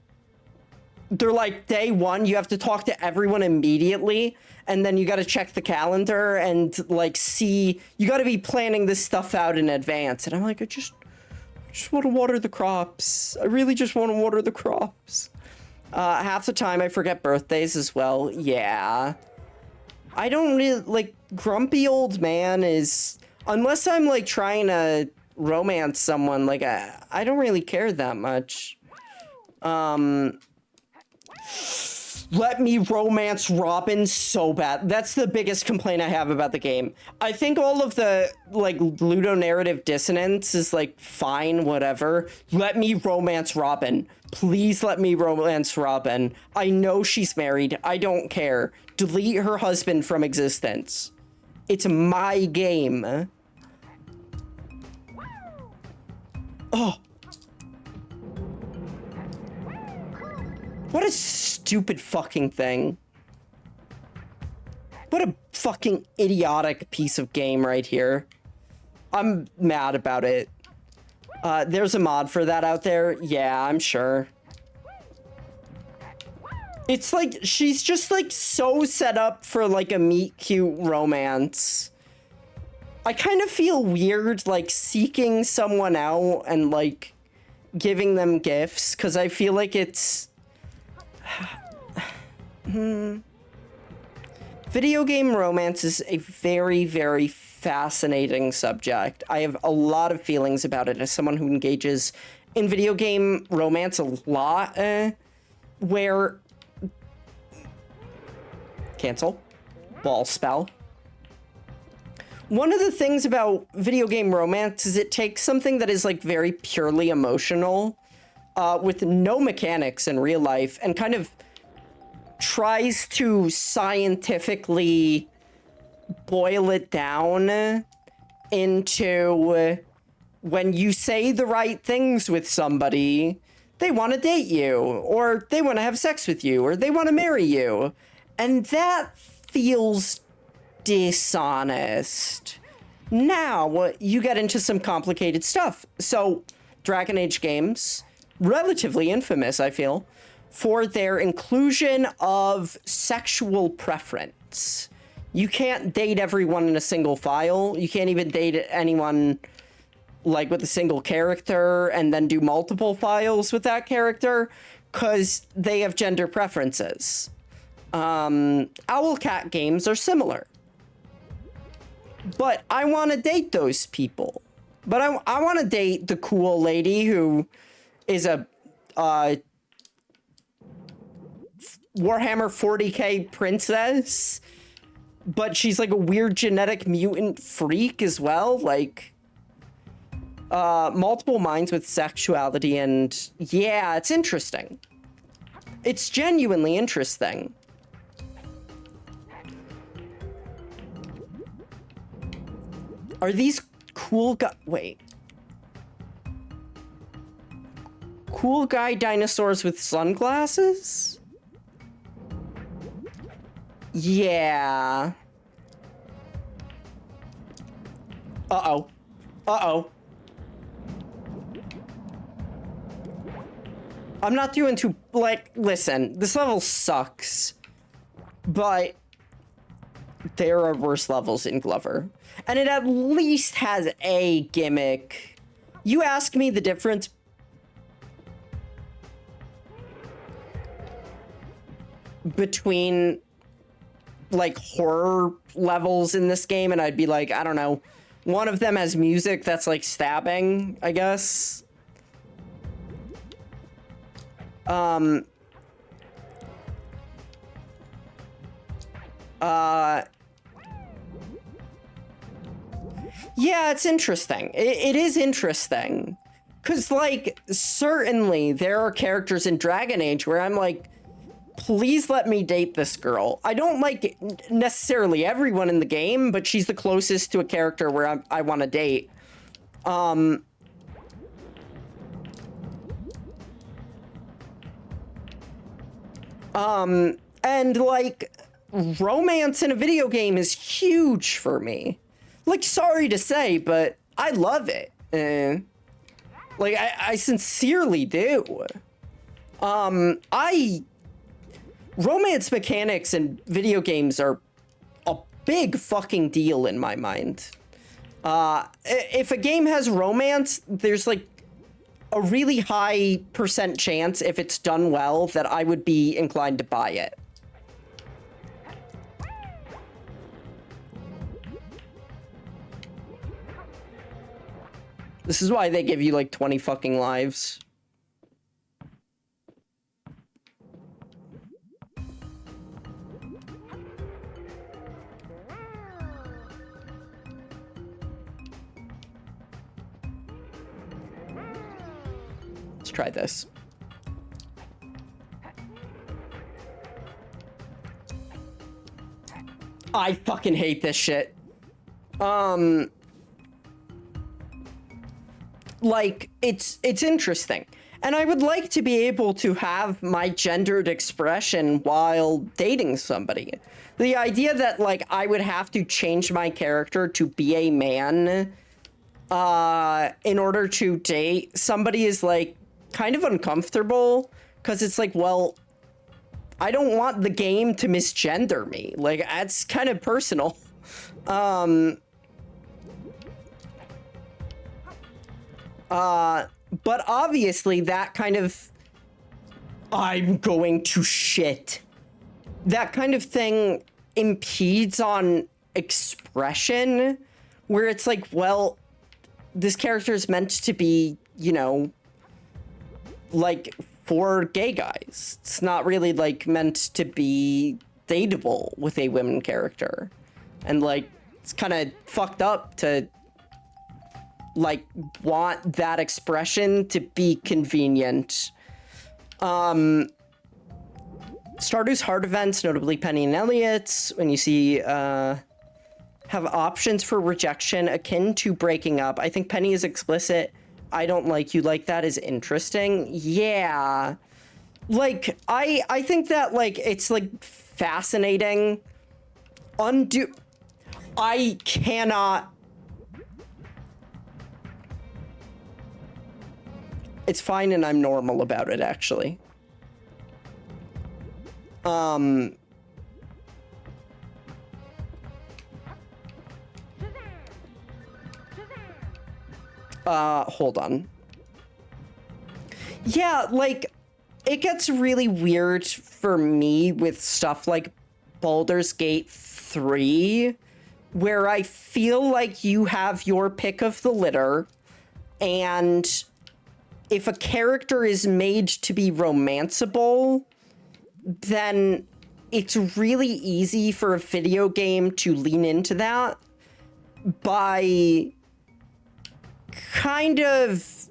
like, day one, you have to talk to everyone immediately, and then you gotta check the calendar and, like, see, you gotta be planning this stuff out in advance. And I'm like, I just want to water the crops. I really just want to water the crops. Half the time I forget birthdays as well. Yeah. I don't really, like, grumpy old man is, unless I'm, like, trying to romance someone, like, I don't really care that much. Let me romance Robin so bad. That's the biggest complaint I have about the game. I think all of the, like, ludonarrative dissonance is, like, fine, whatever. Let me romance Robin. Please let me romance Robin. I know she's married. I don't care. Delete her husband from existence. It's my game. Oh. What a stupid fucking thing. What a fucking idiotic piece of game right here. I'm mad about it. There's a mod for that out there. Yeah, I'm sure. It's like, she's just like so set up for like a meet cute romance. I kind of feel weird like seeking someone out and like giving them gifts, because I feel like it's... Video game romance is a very, very fascinating subject. I have a lot of feelings about it as someone who engages in video game romance a lot, where... Cancel. Ball spell. One of the things about video game romance is it takes something that is like very purely emotional, with no mechanics in real life, and kind of tries to scientifically boil it down into when you say the right things with somebody, they want to date you, or they want to have sex with you, or they want to marry you. And that feels dishonest. Now, you get into some complicated stuff. So, Dragon Age games, relatively infamous, I feel, for their inclusion of sexual preference. You can't date everyone in a single file. You can't even date anyone like with a single character and then do multiple files with that character because they have gender preferences. Owlcat games are similar. But I want to date those people. But I want to date the cool lady who is a Warhammer 40k princess, but she's like a weird genetic mutant freak as well. Like, multiple minds with sexuality, and yeah, it's interesting. It's genuinely interesting. Are these cool guy... Wait. Cool guy dinosaurs with sunglasses? Yeah. Uh-oh. Uh-oh. I'm not doing too... Like, listen, this level sucks. But there are worse levels in Glover. And it at least has a gimmick. You ask me the difference between, like, horror levels in this game, and I'd be like, I don't know. One of them has music that's, like, stabbing, I guess. Yeah, it's interesting. It is interesting. Because, like, certainly there are characters in Dragon Age where I'm like, please let me date this girl. I don't like necessarily everyone in the game, but she's the closest to a character where I want to date. And, like, romance in a video game is huge for me. Like, sorry to say, but I love it. Like, I sincerely do. Romance mechanics in video games are a big fucking deal in my mind. If a game has romance, there's, like, a really high % chance, if it's done well, that I would be inclined to buy it. This is why they give you, like, 20 fucking lives. Let's try this. I fucking hate this shit. Like, it's interesting. And I would like to be able to have my gendered expression while dating somebody. The idea that, like, I would have to change my character to be a man in order to date somebody is, like, kind of uncomfortable. Because it's like, well, I don't want the game to misgender me. Like, that's kind of personal. But obviously that kind of, I'm going to shit. That kind of thing impedes on expression, where it's like, well, this character is meant to be, you know, like, for gay guys. It's not really, like, meant to be dateable with a women character. And, like, it's kind of fucked up to, like, want that expression to be convenient. Stardew's hard events, notably Penny and Elliot's, when you see, have options for rejection akin to breaking up. I think Penny is explicit. I don't like you like that is interesting. Yeah. Like, I think that, like, it's, like, fascinating. I cannot... It's fine and I'm normal about it, actually. Hold on. Yeah, like, it gets really weird for me with stuff like Baldur's Gate 3, where I feel like you have your pick of the litter, and if a character is made to be romanceable, then it's really easy for a video game to lean into that by kind of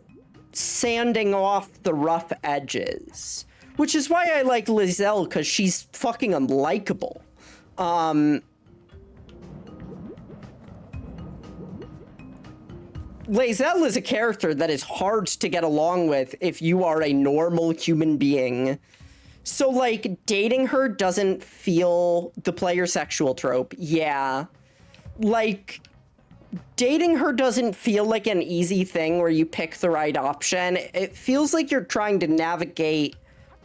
sanding off the rough edges, which is why I like Lizelle, because she's fucking unlikable. Lizelle is a character that is hard to get along with if you are a normal human being. So, like, dating her doesn't feel the player sexual trope. Yeah. Like, dating her doesn't feel like an easy thing where you pick the right option. It feels like you're trying to navigate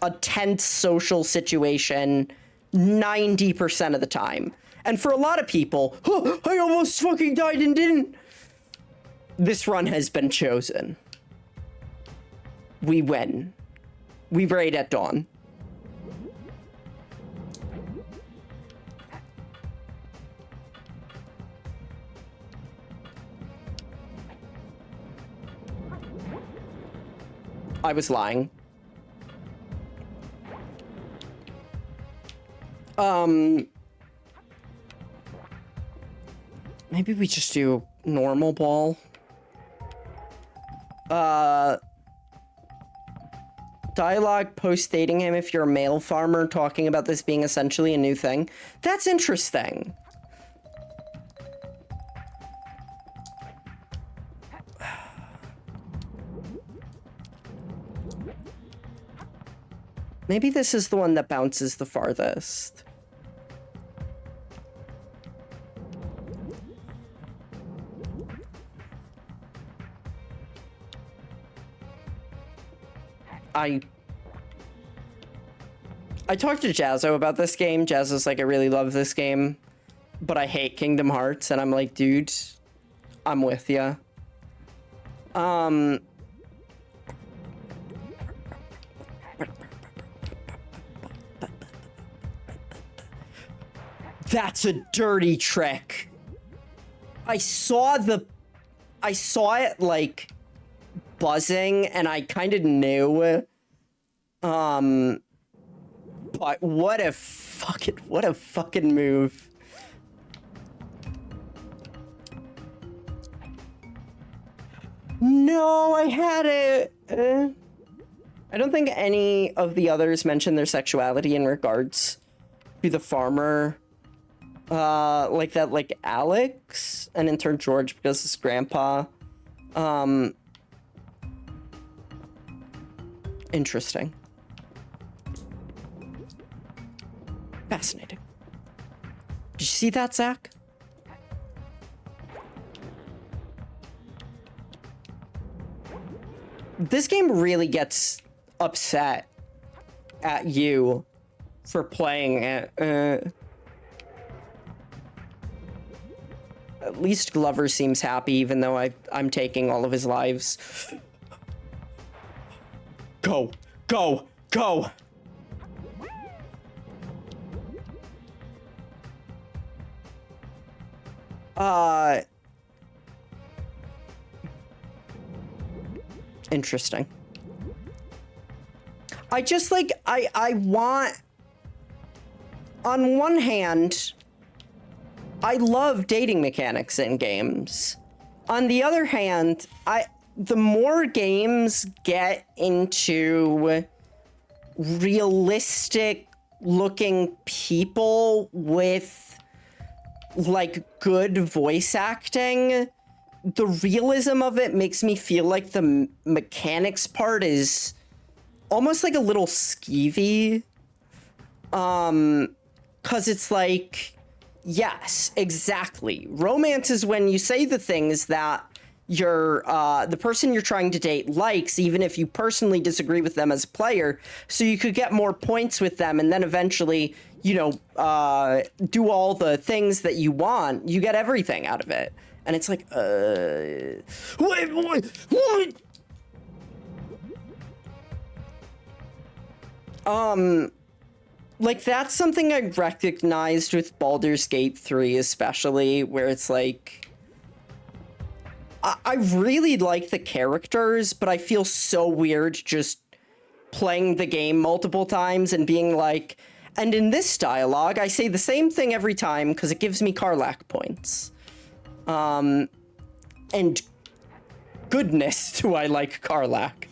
a tense social situation 90% of the time. And for a lot of people, oh, I almost fucking died and didn't. This run has been chosen. We win. We raid at dawn. I was lying. Maybe we just do normal ball. Dialogue post dating him if you're a male farmer, talking about this being essentially a new thing. That's interesting. Maybe this is the one that bounces the farthest. I talked to Jazzo about this game. Jazzo's like, I really love this game, but I hate Kingdom Hearts. And I'm like, dude, I'm with ya. That's a dirty trick. I saw it like buzzing and I kind of knew. But what a fucking move. No, I had it. I don't think any of the others mentioned their sexuality in regards to the farmer. Like that, like Alex, and in turn George because his grandpa. Interesting. Fascinating. Did you see that, Zach? This game really gets upset at you for playing it. At least Glover seems happy, even though I'm taking all of his lives. Go, go, go! Interesting. I just like, I want, on one hand, I love dating mechanics in games. On the other hand, the more games get into realistic looking people with like, good voice acting, the realism of it makes me feel like the mechanics part is almost like a little skeevy. Cause it's like, yes, exactly. Romance is when you say the things that the person you're trying to date likes, even if you personally disagree with them as a player, so you could get more points with them, and then eventually, you know, do all the things that you want. You get everything out of it. And it's like, what? Like, that's something I recognized with Baldur's Gate 3, especially, where it's like, I really like the characters, but I feel so weird just playing the game multiple times and being like, and in this dialogue, I say the same thing every time because it gives me Karlach points. And goodness, do I like Karlach.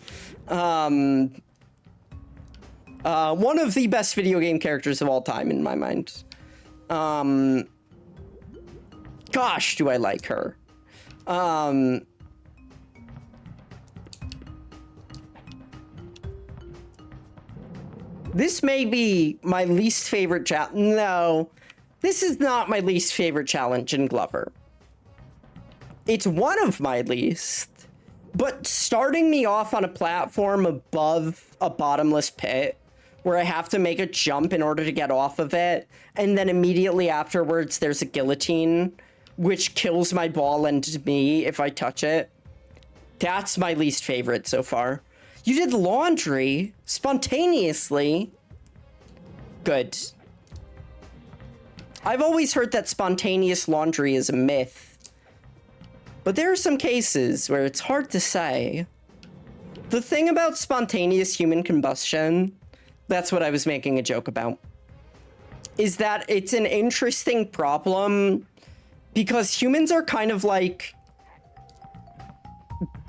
One of the best video game characters of all time in my mind. Gosh, do I like her. This may be my least favorite no, this is not my least favorite challenge in Glover. It's one of my least, but starting me off on a platform above a bottomless pit where I have to make a jump in order to get off of it, and then immediately afterwards there's a guillotine, which kills my ball and me if I touch it. That's my least favorite so far. You did laundry spontaneously. Good. I've always heard that spontaneous laundry is a myth, but there are some cases where it's hard to say. The thing about spontaneous human combustion, that's what I was making a joke about, is that it's an interesting problem because humans are kind of like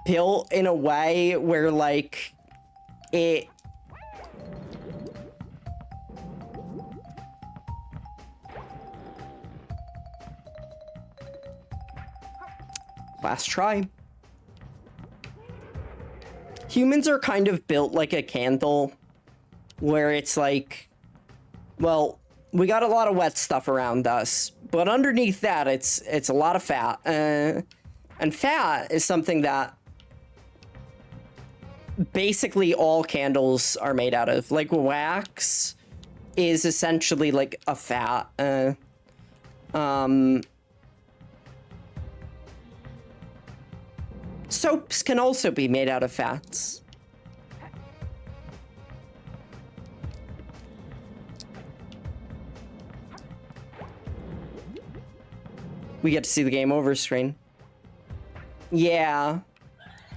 built in a way where like it last try. Humans are kind of built like a candle where it's like, well, we got a lot of wet stuff around us, but underneath that it's a lot of fat, and fat is something that basically all candles are made out of. Like, wax is essentially like a fat. Soaps can also be made out of fats. We get to see the game over screen. Yeah.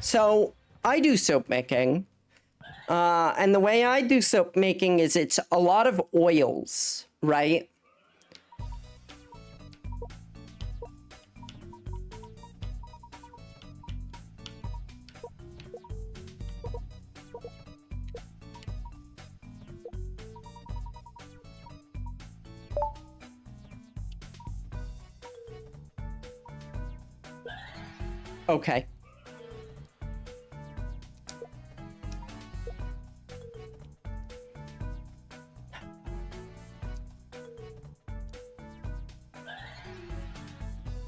So, I do soap making. And the way I do soap making is it's a lot of oils, right? Okay.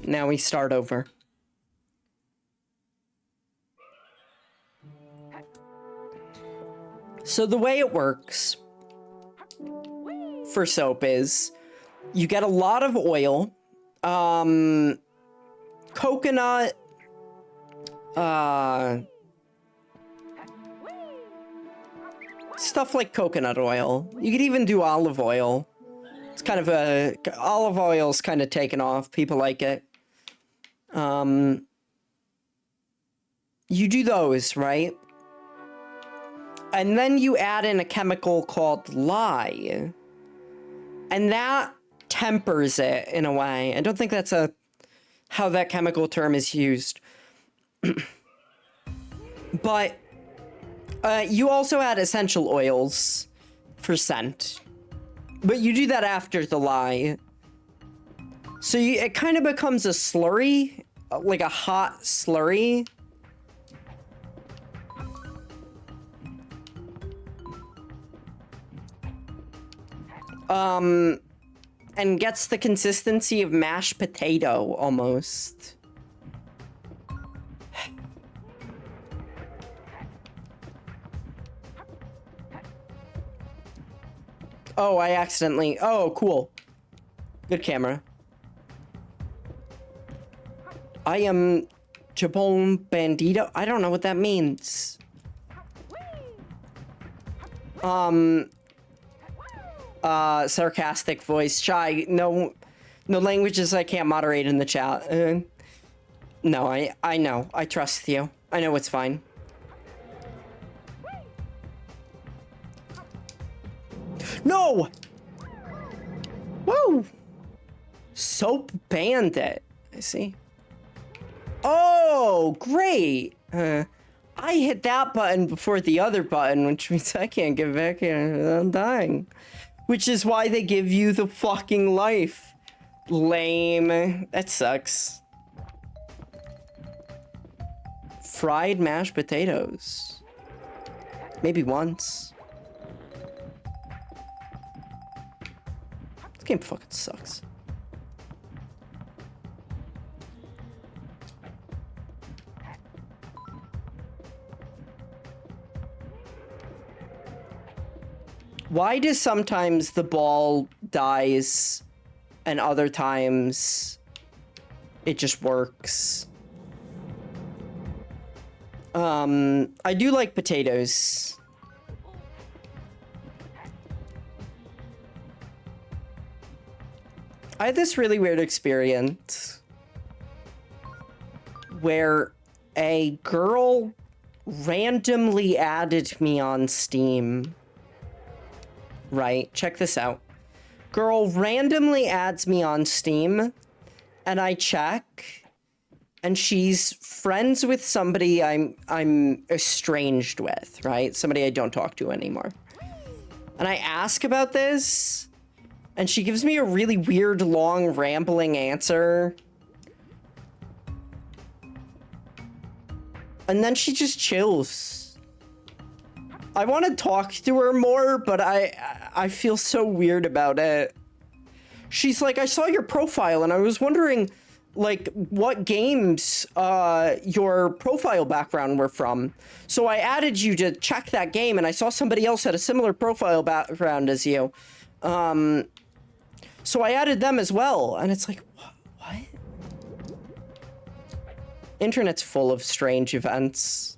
Now we start over. So the way it works for soap is you get a lot of oil, coconut, stuff like coconut oil. You could even do olive oil. It's kind of olive oil's kind of taken off. People like it. You do those, right? And then you add in a chemical called lye. And that tempers it in a way. I don't think that's how that chemical term is used. But you also add essential oils for scent. But you do that after the lye. So it kind of becomes a slurry, like a hot slurry. And gets the consistency of mashed potato, almost. Oh, I accidentally... Oh, cool. Good camera. I am Jabon Bandito. I don't know what that means. Sarcastic voice. Shy. No languages I can't moderate in the chat. No, I know. I trust you. I know it's fine. No! Woo! Soap Bandit. I see. Oh, great! I hit that button before the other button, which means I can't get back here. I'm dying. Which is why they give you the fucking life. Lame. That sucks. Fried mashed potatoes. Maybe once. This game fucking sucks. Why does sometimes the ball dies and other times it just works? I do like potatoes. I had this really weird experience where a girl randomly added me on Steam. Right, check this out. Girl randomly adds me on Steam, and I check, and she's friends with somebody I'm estranged with, right? Somebody I don't talk to anymore. And I ask about this, and she gives me a really weird, long, rambling answer. And then she just chills. I want to talk to her more, but I feel so weird about it. She's like, I saw your profile and I was wondering, like, what games your profile background were from. So I added you to check that game, and I saw somebody else had a similar profile background as you. So I added them as well, and it's like, what? Internet's full of strange events.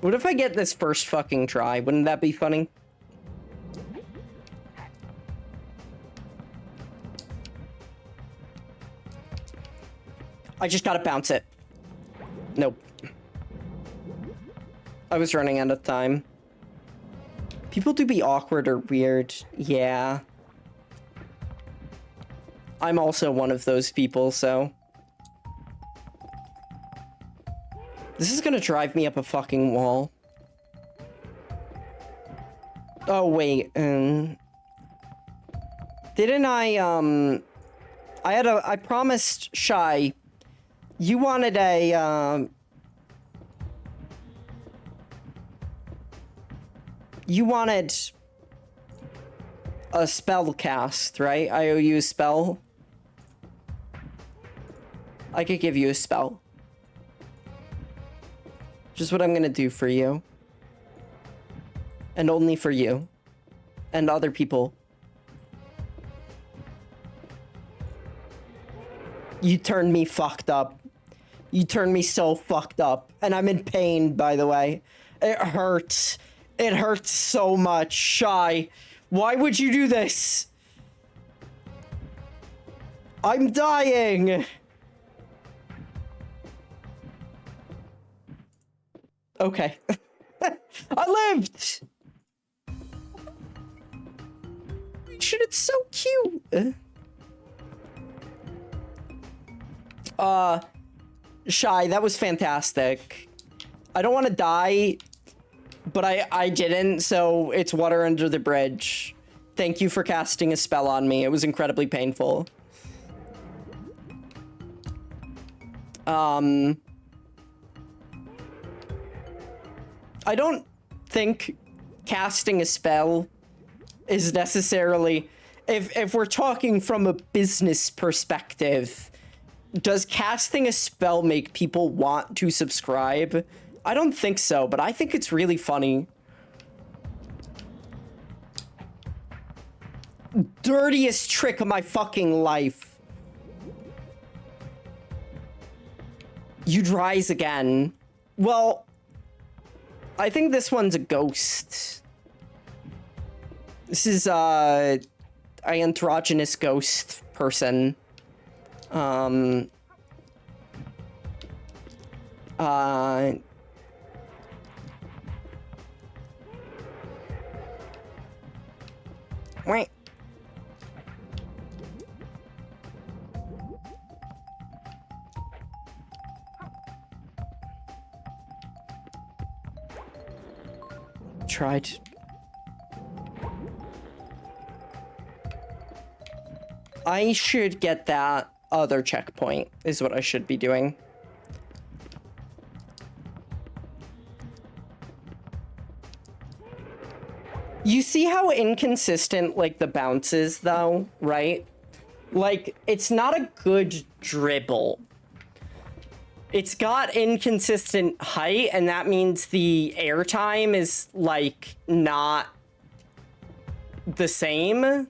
What if I get this first fucking try? Wouldn't that be funny? I just gotta bounce it. Nope. I was running out of time. People do be awkward or weird. Yeah. I'm also one of those people, so... This is gonna drive me up a fucking wall. Oh, wait, didn't I promised Shy, you wanted a, you wanted a spell cast, right? I owe you a spell. I could give you a spell. Just what I'm gonna do for you. And only for you. And other people. You turned me fucked up. You turned me so fucked up. And I'm in pain, by the way. It hurts. It hurts so much. Shy. Why would you do this? I'm dying. Okay. I lived! Shit, it's so cute! Shy, that was fantastic. I don't want to die, but I didn't, so it's water under the bridge. Thank you for casting a spell on me. It was incredibly painful. I don't think casting a spell is necessarily... If we're talking from a business perspective, does casting a spell make people want to subscribe? I don't think so, but I think it's really funny. Dirtiest trick of my fucking life. You'd rise again. Well, I think this one's a ghost. This is, an androgynous ghost person. Wait. Tried. I should get that other checkpoint, is what I should be doing. You see how inconsistent, like, the bounce is, though, right? Like, it's not a good dribble. It's got inconsistent height, and that means the airtime is, like, not the same.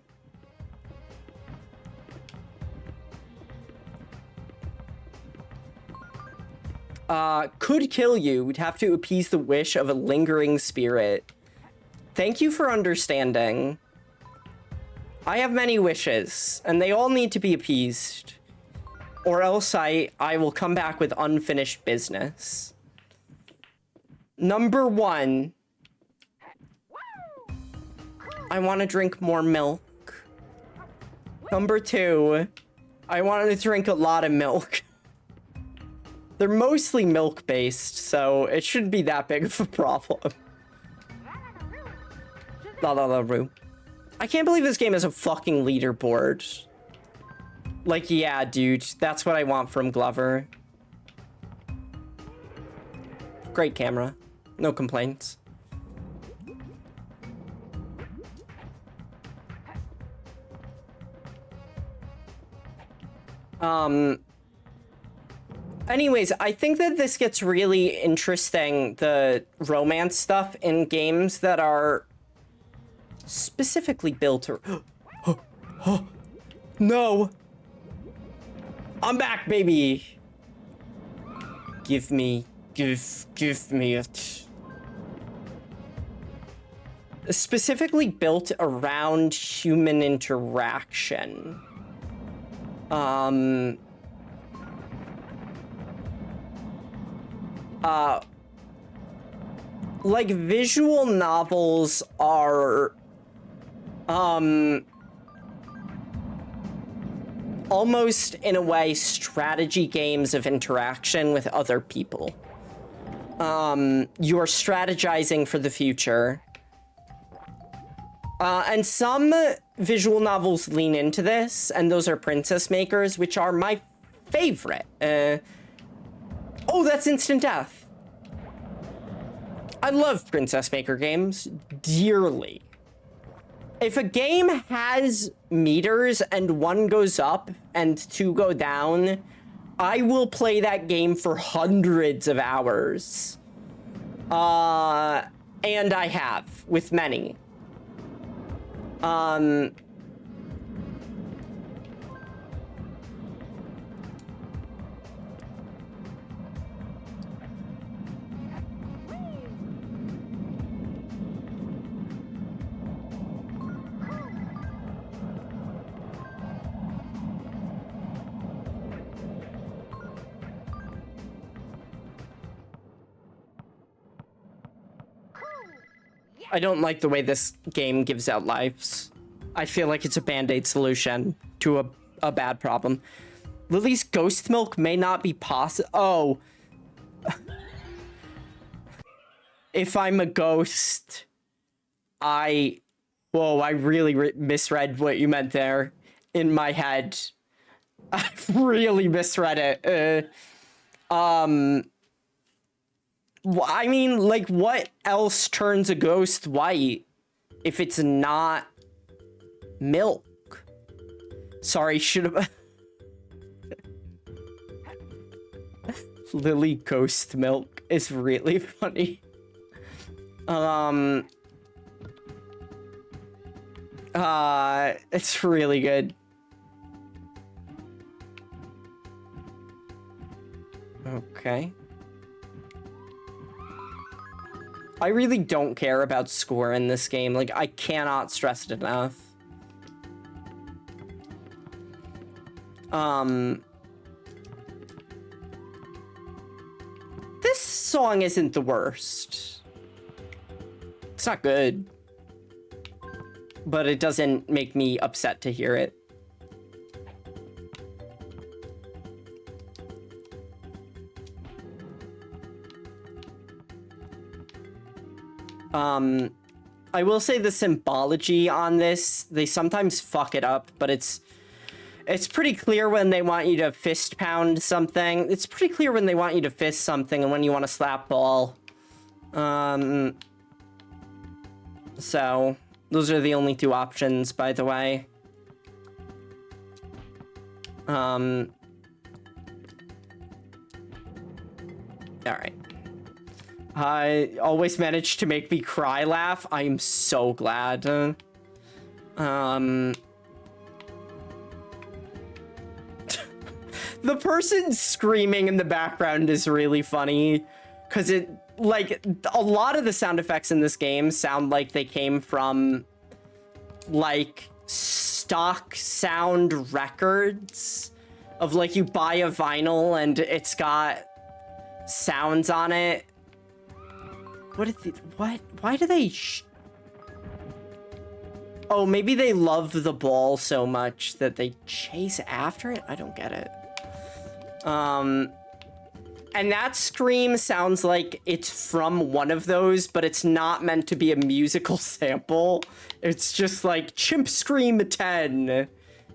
Could kill you. Would have to appease the wish of a lingering spirit. Thank you for understanding. I have many wishes, and they all need to be appeased. Or else I will come back with unfinished business. Number 1. I want to drink more milk. Number 2. I want to drink a lot of milk. They're mostly milk-based, so it shouldn't be that big of a problem. La la la roo. I can't believe this game has a fucking leaderboard. Like, yeah, dude, that's what I want from Glover. Great camera. No complaints. Anyways, I think that this gets really interesting, the romance stuff in games that are specifically built or... No! I'm back, baby! Give me it. Specifically built around human interaction. Like, visual novels are, almost, in a way, strategy games of interaction with other people. You're strategizing for the future. And some visual novels lean into this, and those are Princess Makers, which are my favorite. Oh, that's instant death. I love Princess Maker games dearly. If a game has meters and 1 goes up and 2 go down, I will play that game for hundreds of hours. And I have, with many. I don't like the way this game gives out lives. I feel like it's a band-aid solution to a bad problem. Lily's ghost milk may not be possible. Oh. If I'm a ghost, whoa, I really misread what you meant there in my head. I really misread it. I mean, like, what else turns a ghost white if it's not milk? Sorry, should have... Lily ghost milk is really funny. It's really good. Okay. I really don't care about score in this game. Like, I cannot stress it enough. This song isn't the worst. It's not good. But it doesn't make me upset to hear it. I will say the symbology on this, they sometimes fuck it up, but it's pretty clear when they want you to fist pound something. It's pretty clear when they want you to fist something and when you want to slap ball. So, those are the only two options, by the way. Alright. I always managed to make me cry laugh. I am so glad. The person screaming in the background is really funny. Because it, like, a lot of the sound effects in this game sound like they came from, like, stock sound records. Of, like, you buy a vinyl and it's got sounds on it. Why do they oh, maybe they love the ball so much that they chase after it? I don't get it. And that scream sounds like it's from one of those, but it's not meant to be a musical sample. It's just like chimp scream 10.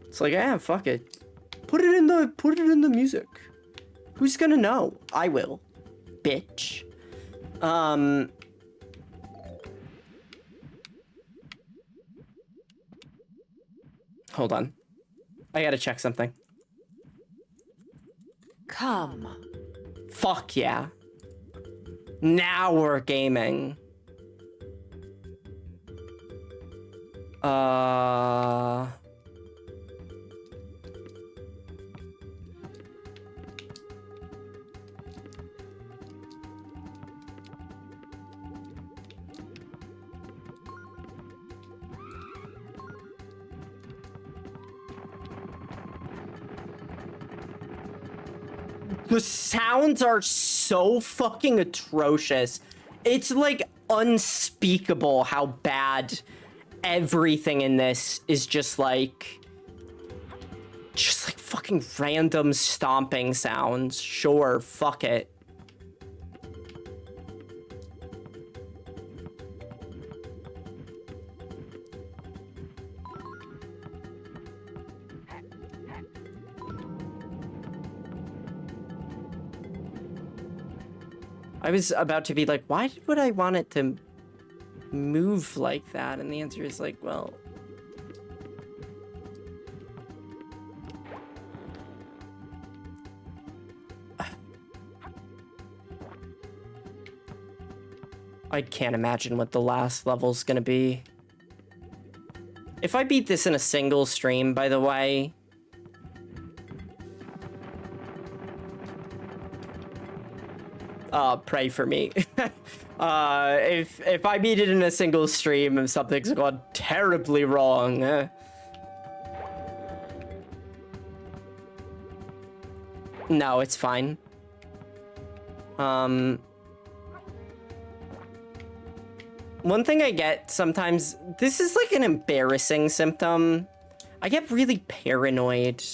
It's like, fuck it. Put it in the music. Who's gonna know? I will. Bitch. Hold on. I gotta check something. Come. Fuck yeah. Now we're gaming. The sounds are so fucking atrocious. It's like unspeakable how bad everything in this is just like fucking random stomping sounds. Sure, fuck it. I was about to be like, why would I want it to move like that? And the answer is like, well... I can't imagine what the last level's gonna be. If I beat this in a single stream, by the way... pray for me. If I beat it in a single stream and something's gone terribly wrong. No, it's fine. One thing I get sometimes, this is like an embarrassing symptom. I get really paranoid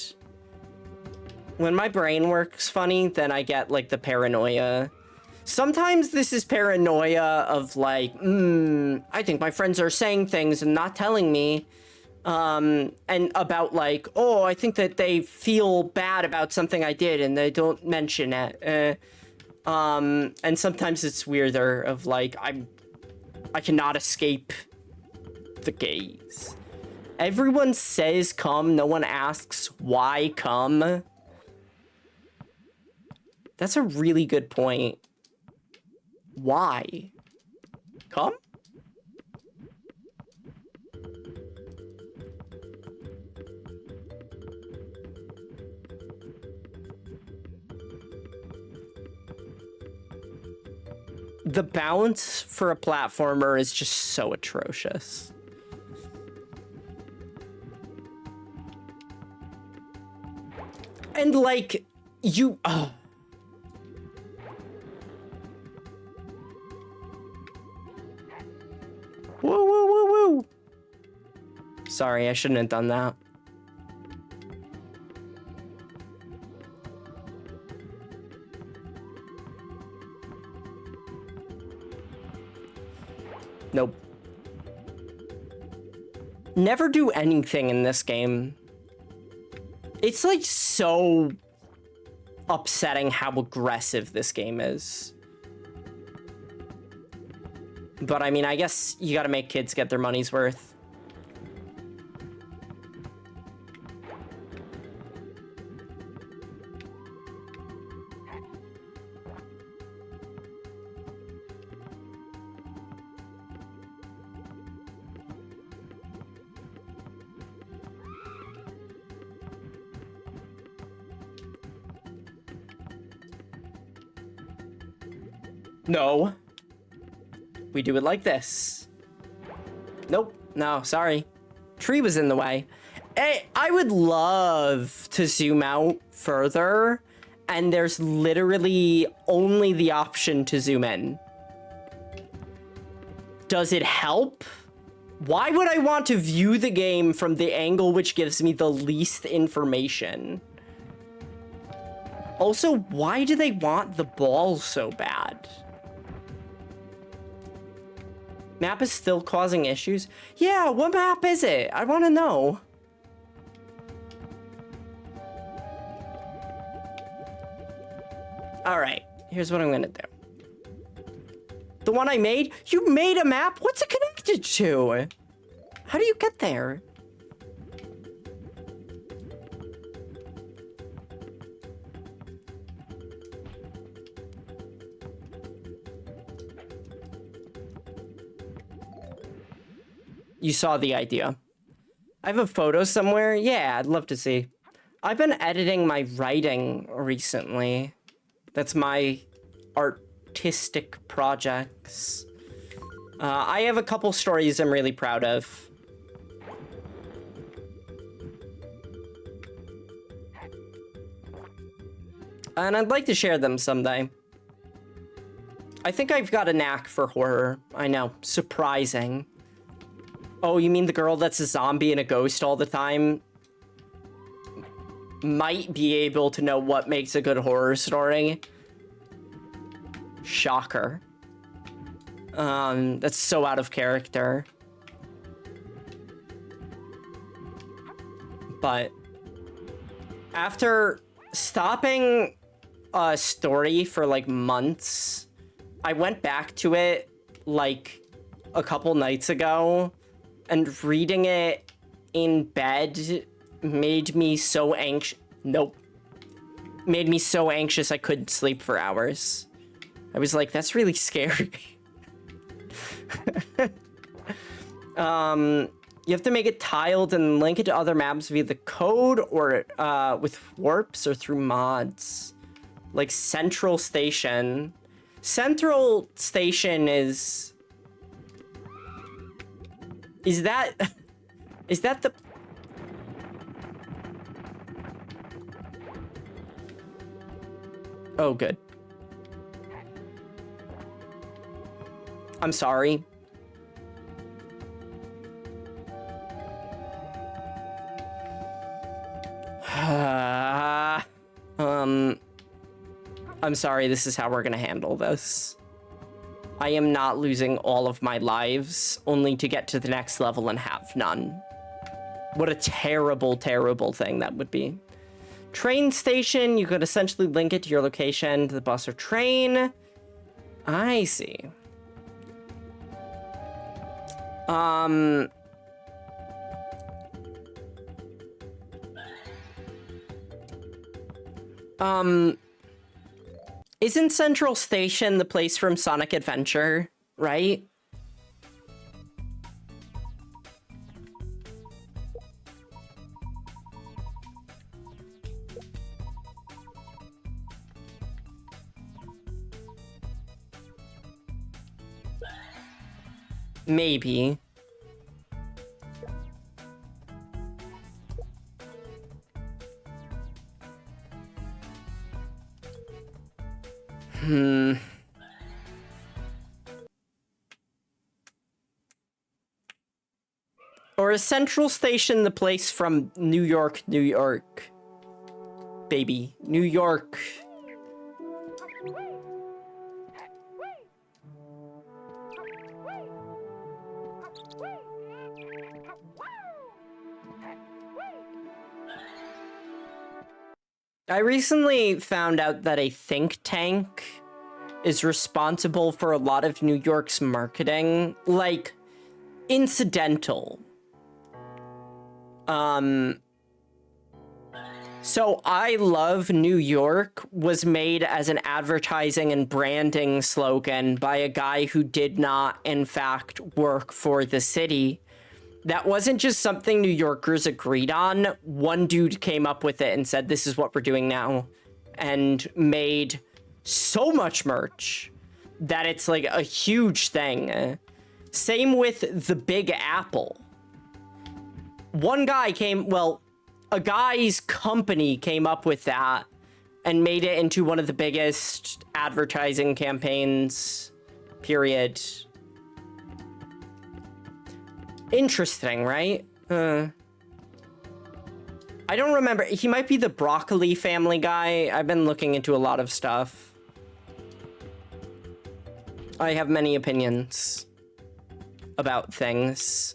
When my brain works funny, then I get like the paranoia. Sometimes this is paranoia of like, I think my friends are saying things and not telling me. And about like, oh, I think that they feel bad about something I did and they don't mention it. And sometimes it's weirder of like, I cannot escape the gaze. Everyone says come, no one asks why come. That's a really good point. Why? Come? The balance for a platformer is just so atrocious. And like, you... Woo, woo, woo, woo. Sorry, I shouldn't have done that. Nope. Never do anything in this game. It's like so upsetting how aggressive this game is. But I mean, I guess you gotta make kids get their money's worth. No. We do it like this. Nope. No, sorry. Tree was in the way. Hey, I would love to zoom out further, and there's literally only the option to zoom in. Does it help? Why would I want to view the game from the angle which gives me the least information? Also, why do they want the ball so bad? Map is still causing issues? Yeah, what map is it? I want to know. All right, here's what I'm gonna do. The one I made? You made a map? What's it connected to? How do you get there? You saw the idea. I have a photo somewhere. Yeah, I'd love to see. I've been editing my writing recently. That's my artistic projects. I have a couple stories I'm really proud of. And I'd like to share them someday. I think I've got a knack for horror. I know, surprising. Oh, you mean the girl that's a zombie and a ghost all the time? Might be able to know what makes a good horror story. Shocker. That's so out of character. But after stopping a story for like months, I went back to it like a couple nights ago. And reading it in bed made me so anxious. Nope. Made me so anxious I couldn't sleep for hours. I was like, that's really scary. You have to make it tiled and link it to other maps via the code or with warps or through mods. Like Central Station. Central Station is that the... Oh, good. I'm sorry. I'm sorry, this is how we're gonna handle this. I am not losing all of my lives only to get to the next level and have none. What a terrible, terrible thing that would be. Train station, you could essentially link it to your location, to the bus or train. I see. Isn't Central Station the place from Sonic Adventure, right? Maybe. Or is Central Station the place from New York, New York? Baby, New York. I recently found out that a think tank is responsible for a lot of New York's marketing, like incidental. So I Love New York was made as an advertising and branding slogan by a guy who did not, in fact, work for the city. That wasn't just something New Yorkers agreed on. One dude came up with it and said, this is what we're doing now, and made so much merch that it's like a huge thing. Same with the Big Apple. One guy a guy's company came up with that and made it into one of the biggest advertising campaigns, period. Interesting, right? I don't remember. He might be the Broccoli Family guy. I've been looking into a lot of stuff. I have many opinions about things.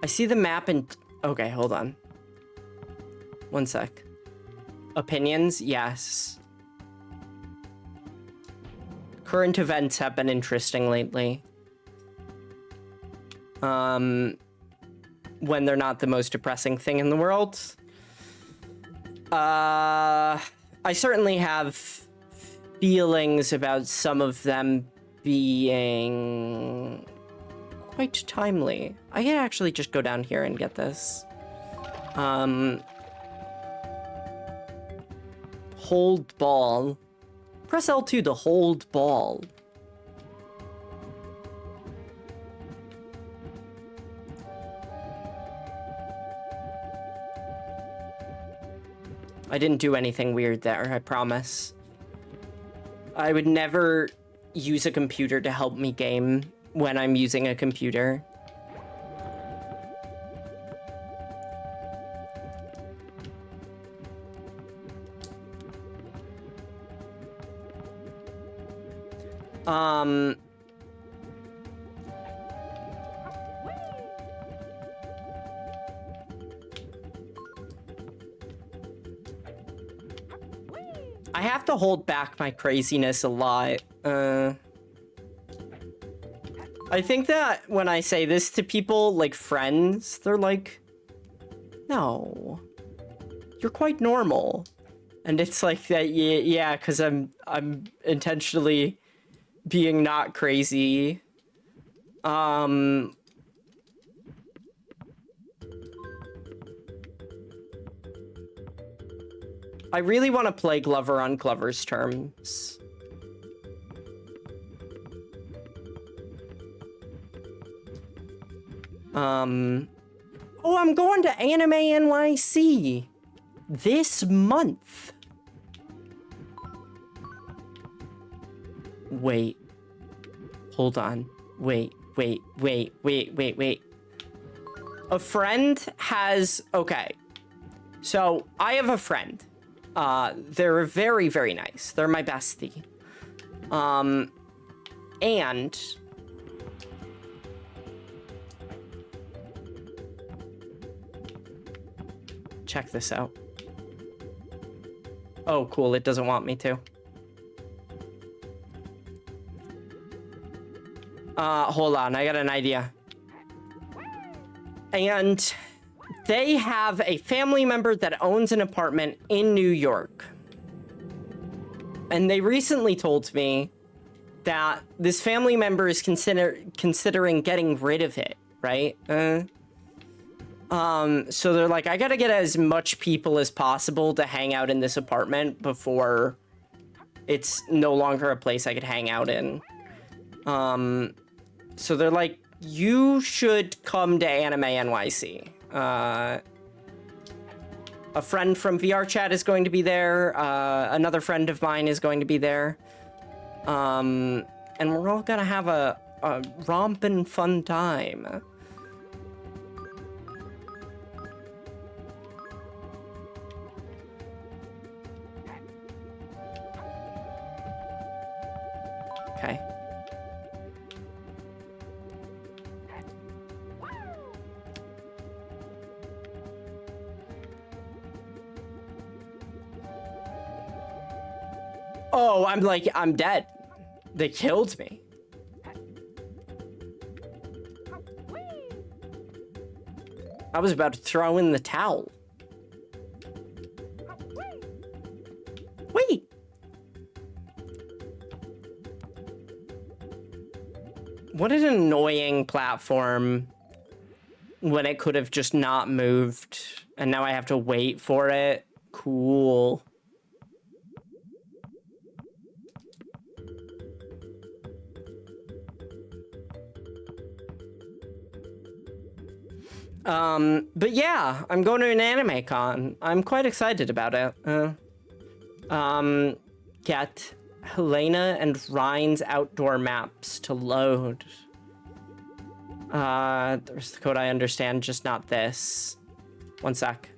I see the map and... Okay, hold on. One sec. Opinions? Yes. Current events have been interesting lately. When they're not the most depressing thing in the world. I certainly have feelings about some of them being quite timely. I can actually just go down here and get this. Hold ball. Press L2 to hold ball. I didn't do anything weird there, I promise. I would never use a computer to help me game when I'm using a computer. I have to hold back my craziness a lot. I think that when I say this to people, like friends, they're like, no, you're quite normal. And it's like that, yeah, because I'm intentionally being not crazy. I really want to play Glover on Glover's terms. Oh, I'm going to Anime NYC. this month. Wait. Hold on. Wait. A friend has... Okay. So, I have a friend. They're very, very nice. They're my bestie. And... Check this out. Oh, cool. It doesn't want me to. Hold on. I got an idea. And they have a family member that owns an apartment in New York. And they recently told me that this family member is considering getting rid of it, right? So they're like, I gotta get as much people as possible to hang out in this apartment before it's no longer a place I could hang out in. So they're like, you should come to Anime NYC. A friend from VR chat is going to be there. Another friend of mine is going to be there. And we're all gonna have a rompin' fun time. Okay. Oh, I'm dead. They killed me. I was about to throw in the towel. Wait. What an annoying platform when it could have just not moved. And now I have to wait for it. Cool. But yeah, I'm going to an anime con. I'm quite excited about it. Get Helena and Ryan's outdoor maps to load. There's the code I understand, just not this. One sec.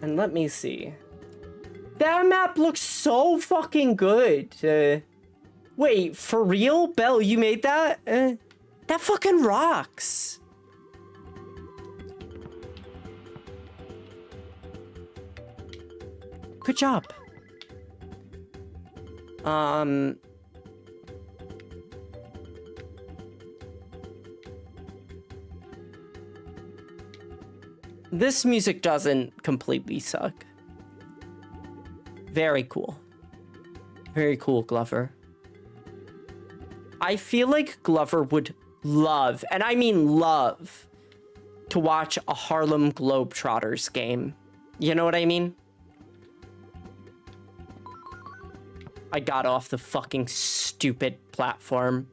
And let me see. That map looks so fucking good. Wait, for real? Belle, you made that? That fucking rocks. Good job. This music doesn't completely suck. Very cool. Very cool, Glover. I feel like Glover would love, and I mean love, to watch a Harlem Globetrotters game. You know what I mean? I got off the fucking stupid platform.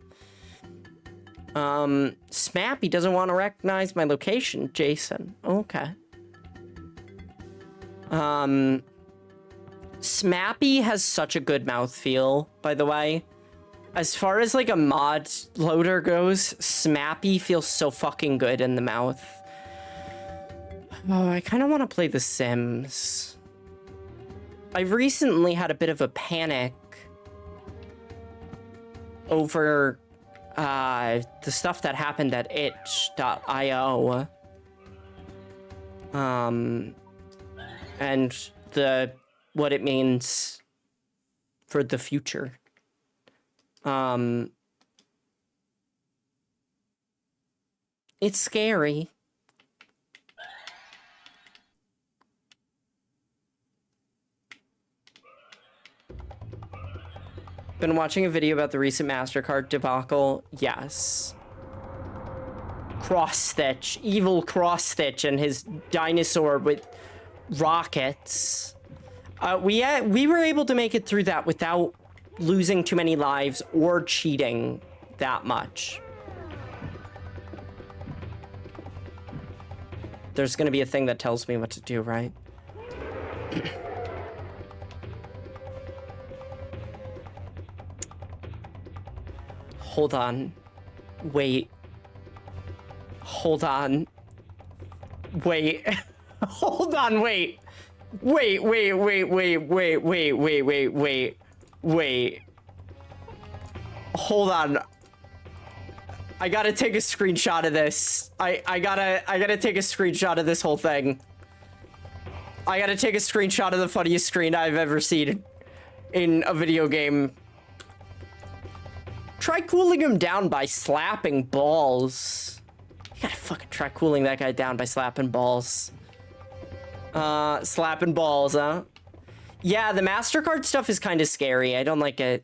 Smappy doesn't want to recognize my location, Jason. Okay. Smappy has such a good mouthfeel, by the way. As far as like a mod loader goes, Smappy feels so fucking good in the mouth. Oh, I kind of want to play The Sims. I've recently had a bit of a panic over the stuff that happened at itch.io. And what it means for the future. It's scary. Been watching a video about the recent MasterCard debacle. Yes. Cross Stitch, evil Cross Stitch and his dinosaur with rockets. We were able to make it through that without losing too many lives or cheating that much. There's gonna be a thing that tells me what to do, right? Hold on. Wait. Hold on. Wait. Hold on, wait. Wait. Hold on. I gotta take a screenshot of this. I gotta take a screenshot of this whole thing. I gotta take a screenshot of the funniest screen I've ever seen in a video game. Try cooling him down by slapping balls. You gotta fucking try cooling that guy down by slapping balls. Slapping balls, huh? Yeah, the MasterCard stuff is kind of scary. I don't like it.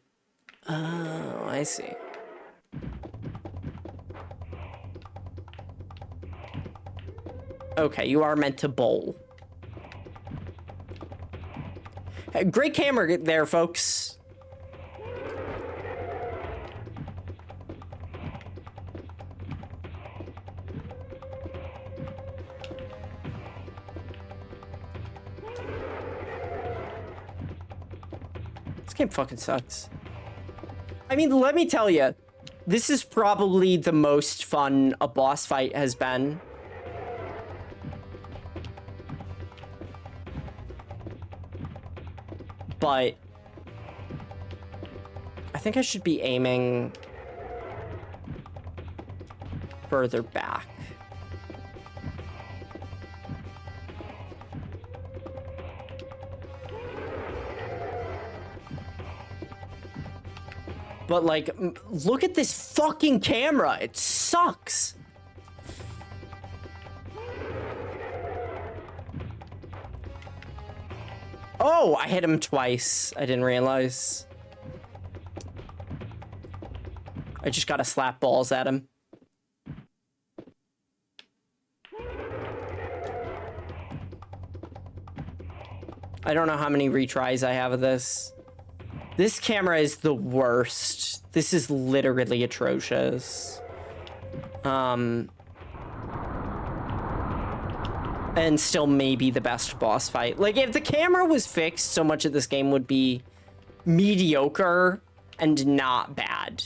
Oh, I see. Okay, you are meant to bowl. Hey, great camera there, folks. This game fucking sucks. I mean, let me tell you, this is probably the most fun a boss fight has been. But I think I should be aiming further back. But like, look at this fucking camera. It sucks. Oh, I hit him twice. I didn't realize. I just gotta slap balls at him. I don't know how many retries I have of this. This camera is the worst. This is literally atrocious. And still maybe the best boss fight. Like, if the camera was fixed, so much of this game would be mediocre and not bad.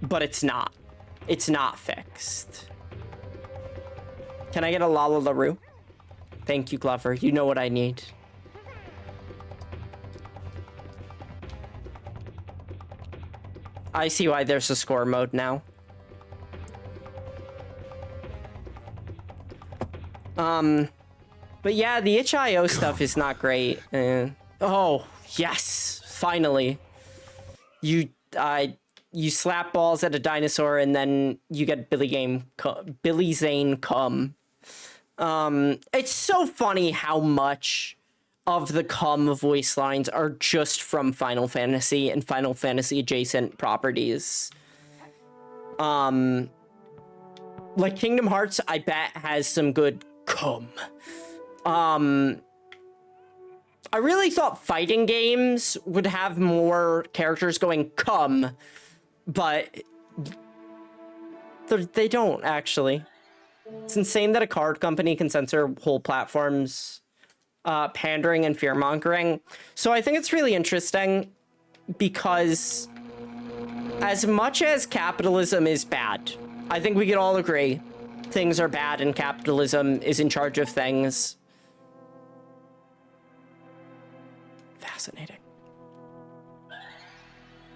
But it's not. It's not fixed. Can I get a Lala LaRue? Thank you, Glover. You know what I need. I see why there's a score mode now. But yeah, the itch.io stuff is not great. Oh, yes, finally. You slap balls at a dinosaur and then you get Billy Zane cum. It's so funny how much of the cum voice lines are just from Final Fantasy and Final Fantasy adjacent properties. Like Kingdom Hearts, I bet has some good cum. I really thought fighting games would have more characters going cum, but they don't actually. It's insane that a card company can censor whole platforms, pandering and fear-mongering. So I think it's really interesting because as much as capitalism is bad, I think we can all agree things are bad and capitalism is in charge of things. Fascinating.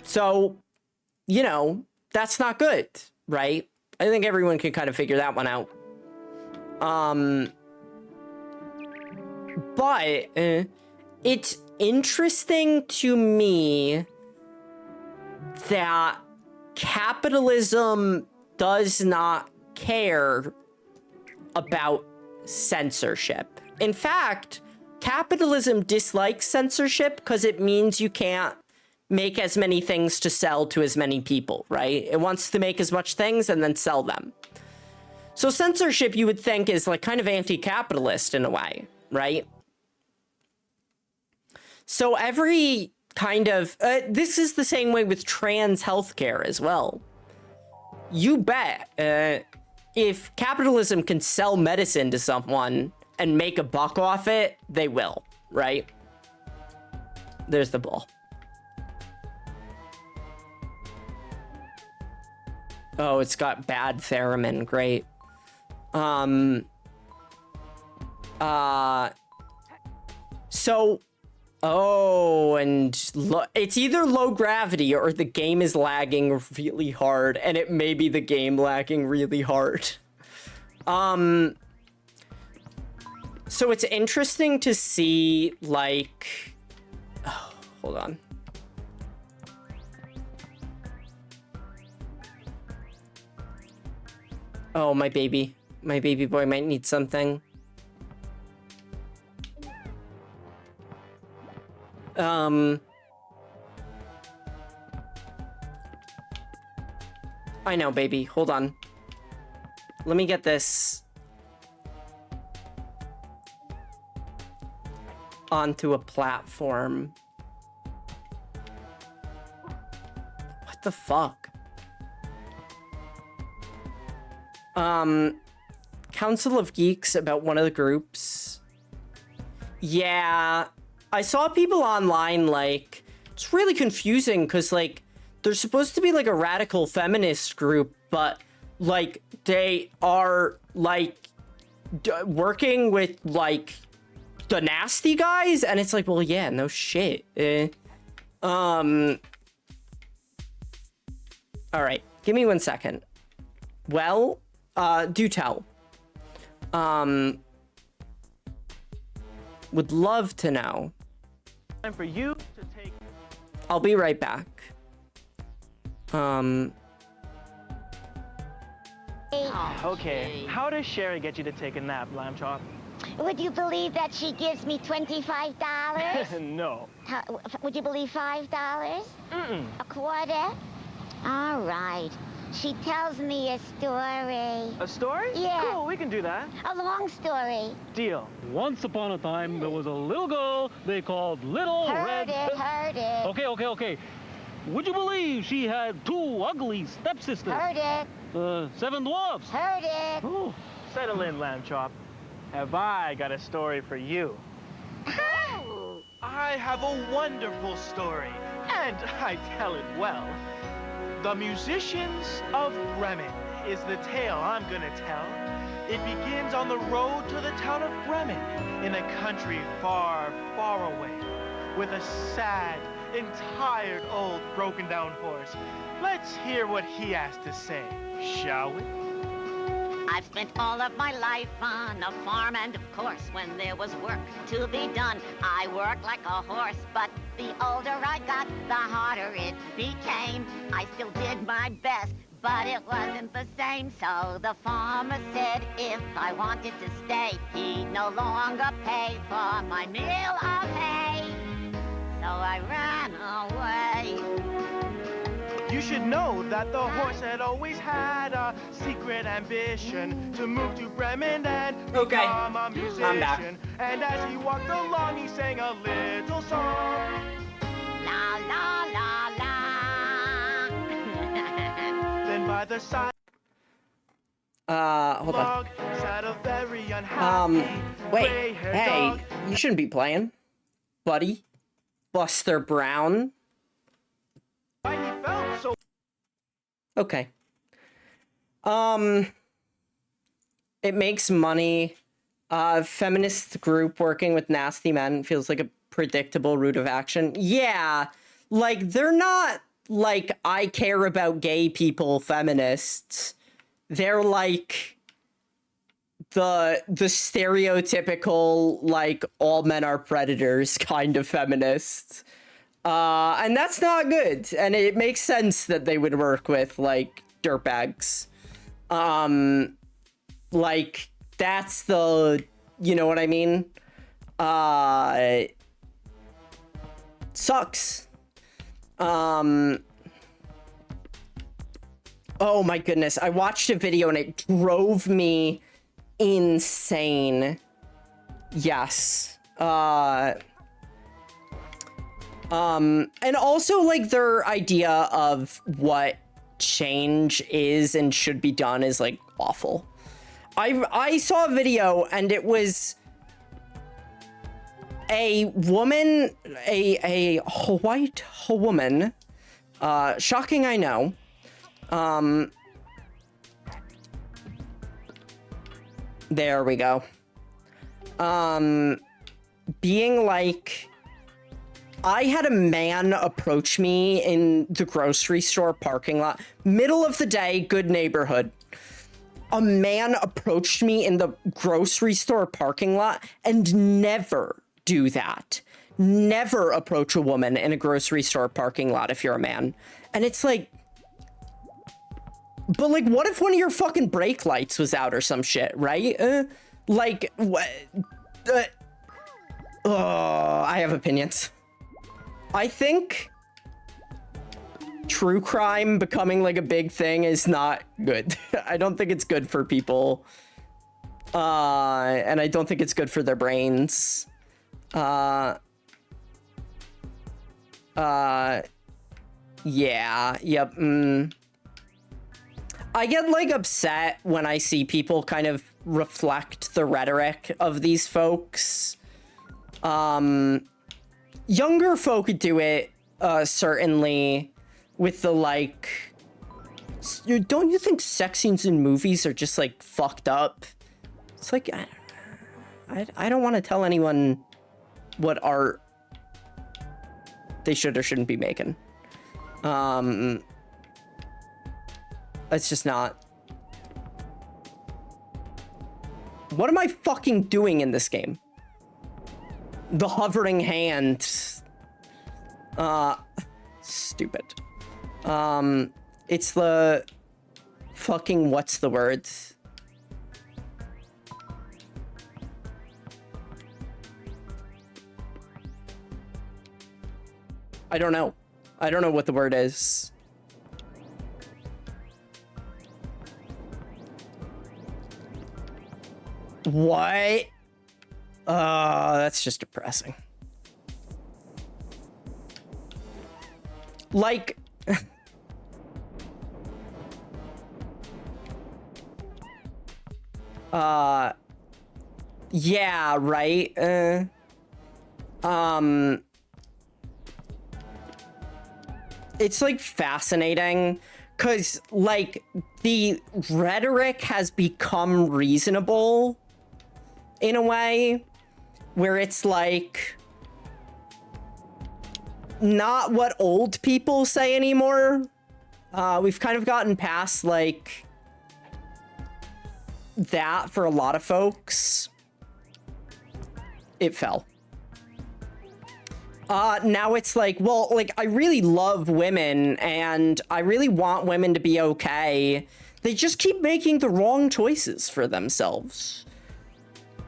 So, you know, that's not good, right? I think everyone can kind of figure that one out. But it's interesting to me that capitalism does not care about censorship. In fact, capitalism dislikes censorship because it means you can't make as many things to sell to as many people, right? It wants to make as much things and then sell them. So censorship, you would think, is like kind of anti-capitalist in a way, right? So every kind of... this is the same way with trans healthcare as well. You bet if capitalism can sell medicine to someone and make a buck off it, they will, right? There's the ball. Oh, it's got bad theremin. Great. So, oh, and it's either low gravity or the game is lagging really hard, and it may be the game lagging really hard. So it's interesting to see, like, oh, hold on. Oh, my baby boy might need something. I know, baby. Hold on. Let me get this onto a platform. What the fuck? Council of Geeks about one of the groups. Yeah, I saw people online, like, it's really confusing because, like, they're supposed to be, like, a radical feminist group, but, like, they are, like, working with, like, the nasty guys, and it's like, well, yeah, no shit. All right, give me 1 second. Well, do tell. Would love to know. Time for you to take. I'll be right back. Okay, how does Sherry get you to take a nap, Lamb Chop? Would you believe that she gives me $25? No. Would you believe $5? Mm-mm. A quarter? All right. She tells me a story. A story? Yeah. Cool, we can do that. A long story. Deal. Once upon a time, there was a little girl they called Little Heard Red... it. Okay. Would you believe she had 2 ugly stepsisters? Heard it. 7 dwarfs. Heard it. Ooh, settle in, Lamb Chop. Have I got a story for you? I have a wonderful story, and I tell it well. The Musicians of Bremen is the tale I'm gonna tell. It begins on the road to the town of Bremen, in a country far, far away, with a sad and tired old broken-down horse. Let's hear what he has to say, shall we? I've spent all of my life on a farm, and of course, when there was work to be done, I worked like a horse, but the older I got, the harder it became. I still did my best, but it wasn't the same, so the farmer said if I wanted to stay, he'd no longer pay for my meal of hay. So I ran away. You should know that the horse had always had a secret ambition to move to Bremen and become a musician. I'm back. And as he walked along, he sang a little song. La la la la. Then by the side Hold on. log sat a very unhappy Wait, gray-haired hey, dog. you shouldn't be playing, buddy. Buster Brown. Why he felt so Okay. It makes money. Feminist group working with nasty men feels like a predictable route of action. Yeah, like, they're not, like, I care about gay people feminists. They're, like, the stereotypical, like, all men are predators kind of feminists. And that's not good. And it makes sense that they would work with, like, dirtbags. Like, that's the, you know what I mean? Sucks. Oh my goodness. I watched a video and it drove me insane. Yes. And also, like, their idea of what change is and should be done is like awful. I saw a video and it was a woman, a white woman, shocking, I know, there we go, being like, I had a man approach me in the grocery store parking lot, middle of the day, good neighborhood. A man approached me in the grocery store parking lot, and never do that. Never approach a woman in a grocery store parking lot if you're a man. And it's like, but like, what if one of your fucking brake lights was out or some shit, right? Like, what? Oh, I have opinions. I think true crime becoming like a big thing is not good. I don't think it's good for people. And I don't think it's good for their brains. Yeah, yep. I get like upset when I see people kind of reflect the rhetoric of these folks. Younger folk do it, certainly, with the, like, don't you think sex scenes in movies are just, like, fucked up? It's like, I don't want to tell anyone what art they should or shouldn't be making. It's just not. What am I fucking doing in this game? The hovering hand. Stupid. It's the fucking, what's the word? I don't know. I don't know what the word is. What? That's just depressing. Like, yeah, right? It's like fascinating because like the rhetoric has become reasonable in a way where it's like not what old people say anymore. We've kind of gotten past like that for a lot of folks. It fell. Now it's like, well, like, I really love women and I really want women to be okay. They just keep making the wrong choices for themselves.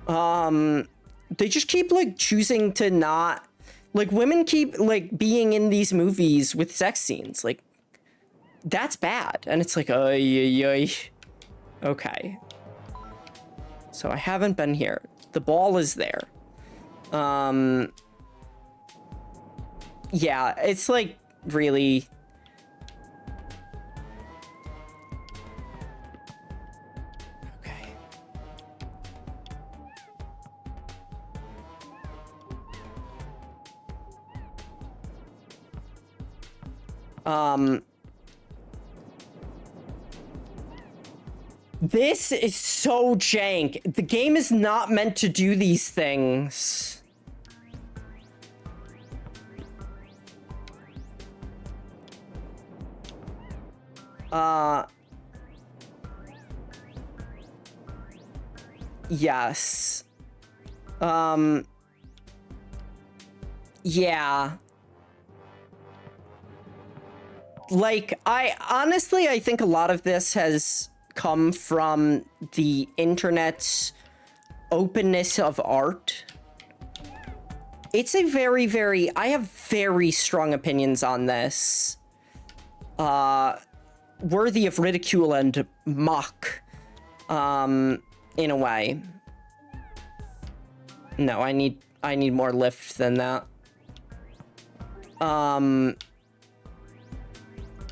They just keep like choosing to not, like, women keep like being in these movies with sex scenes. Like, that's bad. And it's like, okay. So I haven't been here. The ball is there. Yeah, it's like really. Okay. This is so jank. The game is not meant to do these things. Yes. Yeah. Like, I think a lot of this has come from the internet's openness of art. It's a very, I have very strong opinions on this. Worthy of ridicule and mock, in a way. No, I need more lift than that.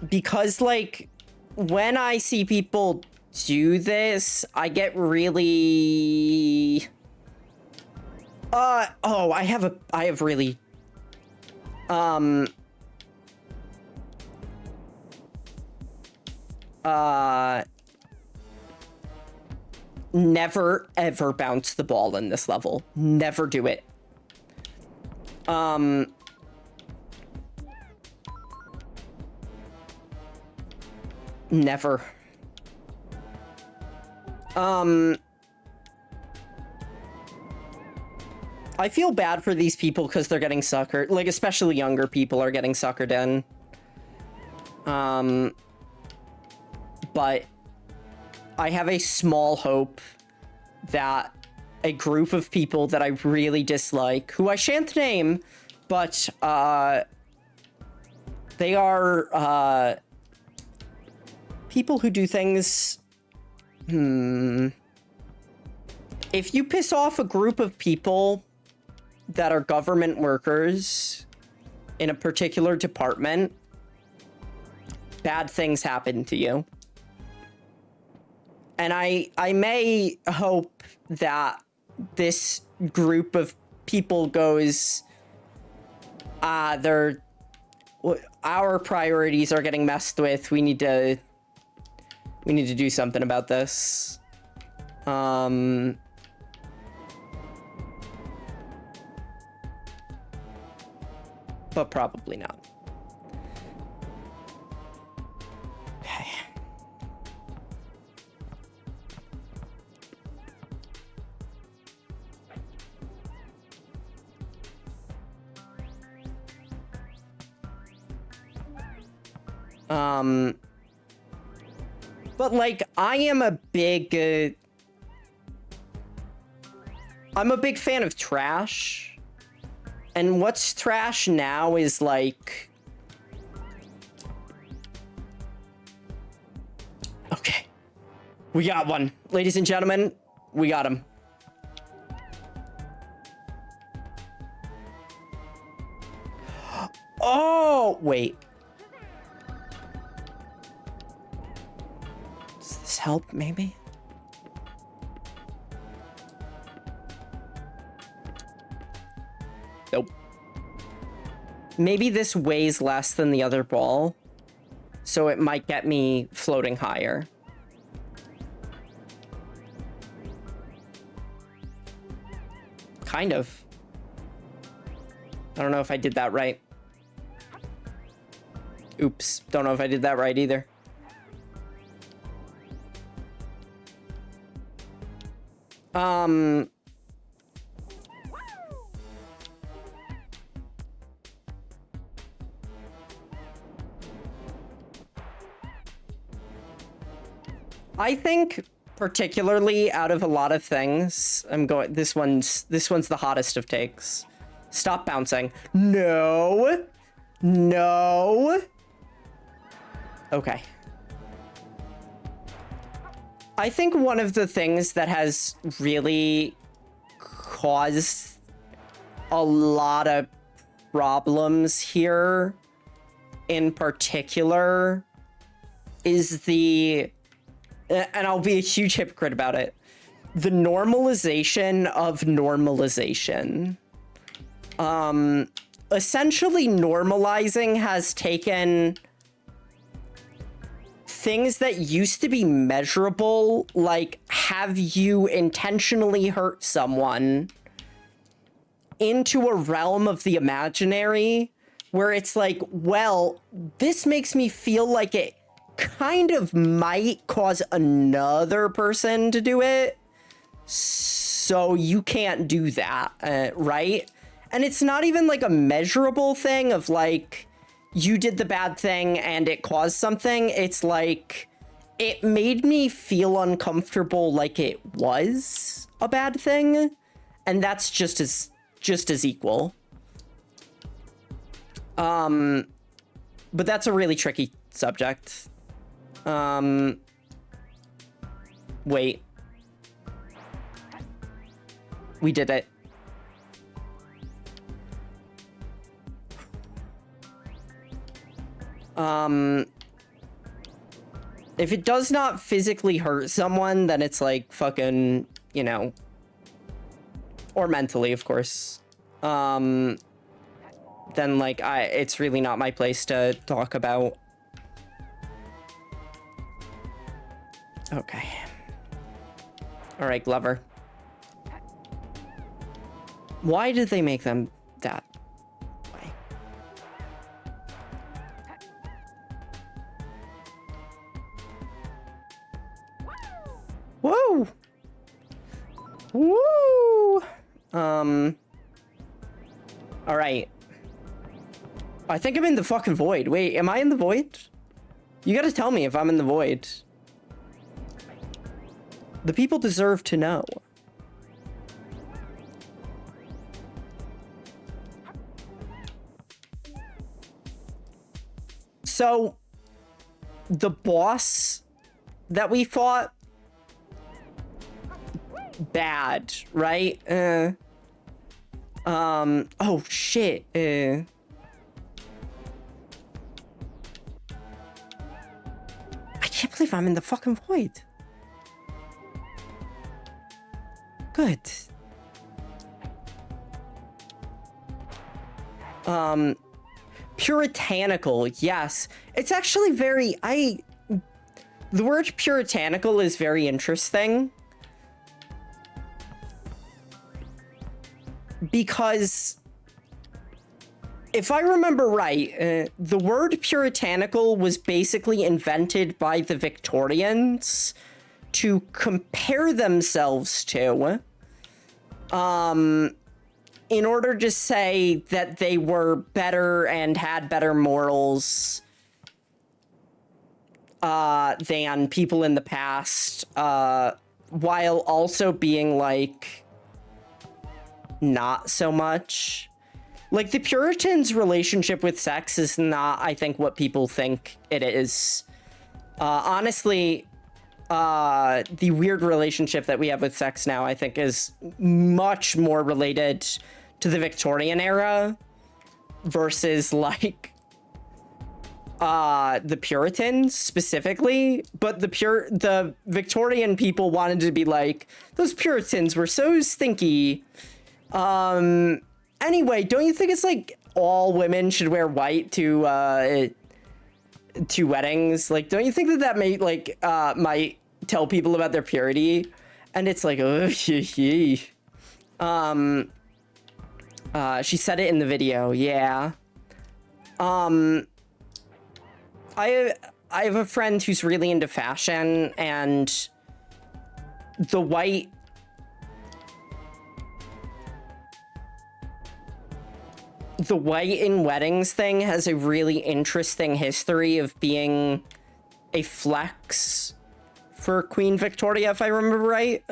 Because, like, when I see people do this, I get really... oh, I have really... Never, ever bounce the ball in this level. Never do it. Never. I feel bad for these people because they're getting suckered. Like, especially younger people are getting suckered in. But I have a small hope that a group of people that I really dislike, who I shan't name, but they are people who do things... If you piss off a group of people that are government workers in a particular department, bad things happen to you. And I may hope that this group of people goes, our priorities are getting messed with. We need to do something about this. But probably not. Okay. But like, I am a big, I'm a big fan of trash. And what's trash now is like... Okay. We got one. Ladies and gentlemen, we got him. Oh, wait. Does this help, maybe? Nope. Maybe this weighs less than the other ball, so it might get me floating higher. Kind of. I don't know if I did that right. Oops. Don't know if I did that right either. I think particularly out of a lot of things, this one's the hottest of takes. Stop bouncing. No. No. Okay. I think one of the things that has really caused a lot of problems here in particular is the... And I'll be a huge hypocrite about it. The normalization of normalization. Essentially, normalizing has taken things that used to be measurable, like have you intentionally hurt someone, into a realm of the imaginary where it's like, well, this makes me feel like it kind of might cause another person to do it, so you can't do that, right? And it's not even like a measurable thing of like, you did the bad thing and it caused something. It's like, it made me feel uncomfortable like it was a bad thing, and that's just as equal. But that's a really tricky subject. Wait. We did it. If it does not physically hurt someone, then it's like fucking, you know, or mentally, of course. Then like it's really not my place to talk about. Okay. All right, Glover. Why did they make them that way? Whoa! Woo! All right. I think I'm in the fucking void. Wait, am I in the void? You gotta tell me if I'm in the void. The people deserve to know. So, the boss that we fought, bad, right? Oh shit. I can't believe I'm in the fucking void. Good. Puritanical, yes. It's actually very, the word puritanical is very interesting. Because if I remember right, the word puritanical was basically invented by the Victorians to compare themselves to, in order to say that they were better and had better morals than people in the past, while also being like, not so much. Like, the Puritans' relationship with sex is not, I think, what people think it is. Honestly, the weird relationship that we have with sex now, I think, is much more related to the Victorian era versus, like, the Puritans specifically. But the Victorian people wanted to be like, those Puritans were so stinky. Anyway, don't you think it's like all women should wear white to weddings? Like, don't you think that may like might tell people about their purity? And it's like, oh, she said it in the video, yeah. I have a friend who's really into fashion, and the white in weddings thing has a really interesting history of being a flex for Queen Victoria, if I remember right.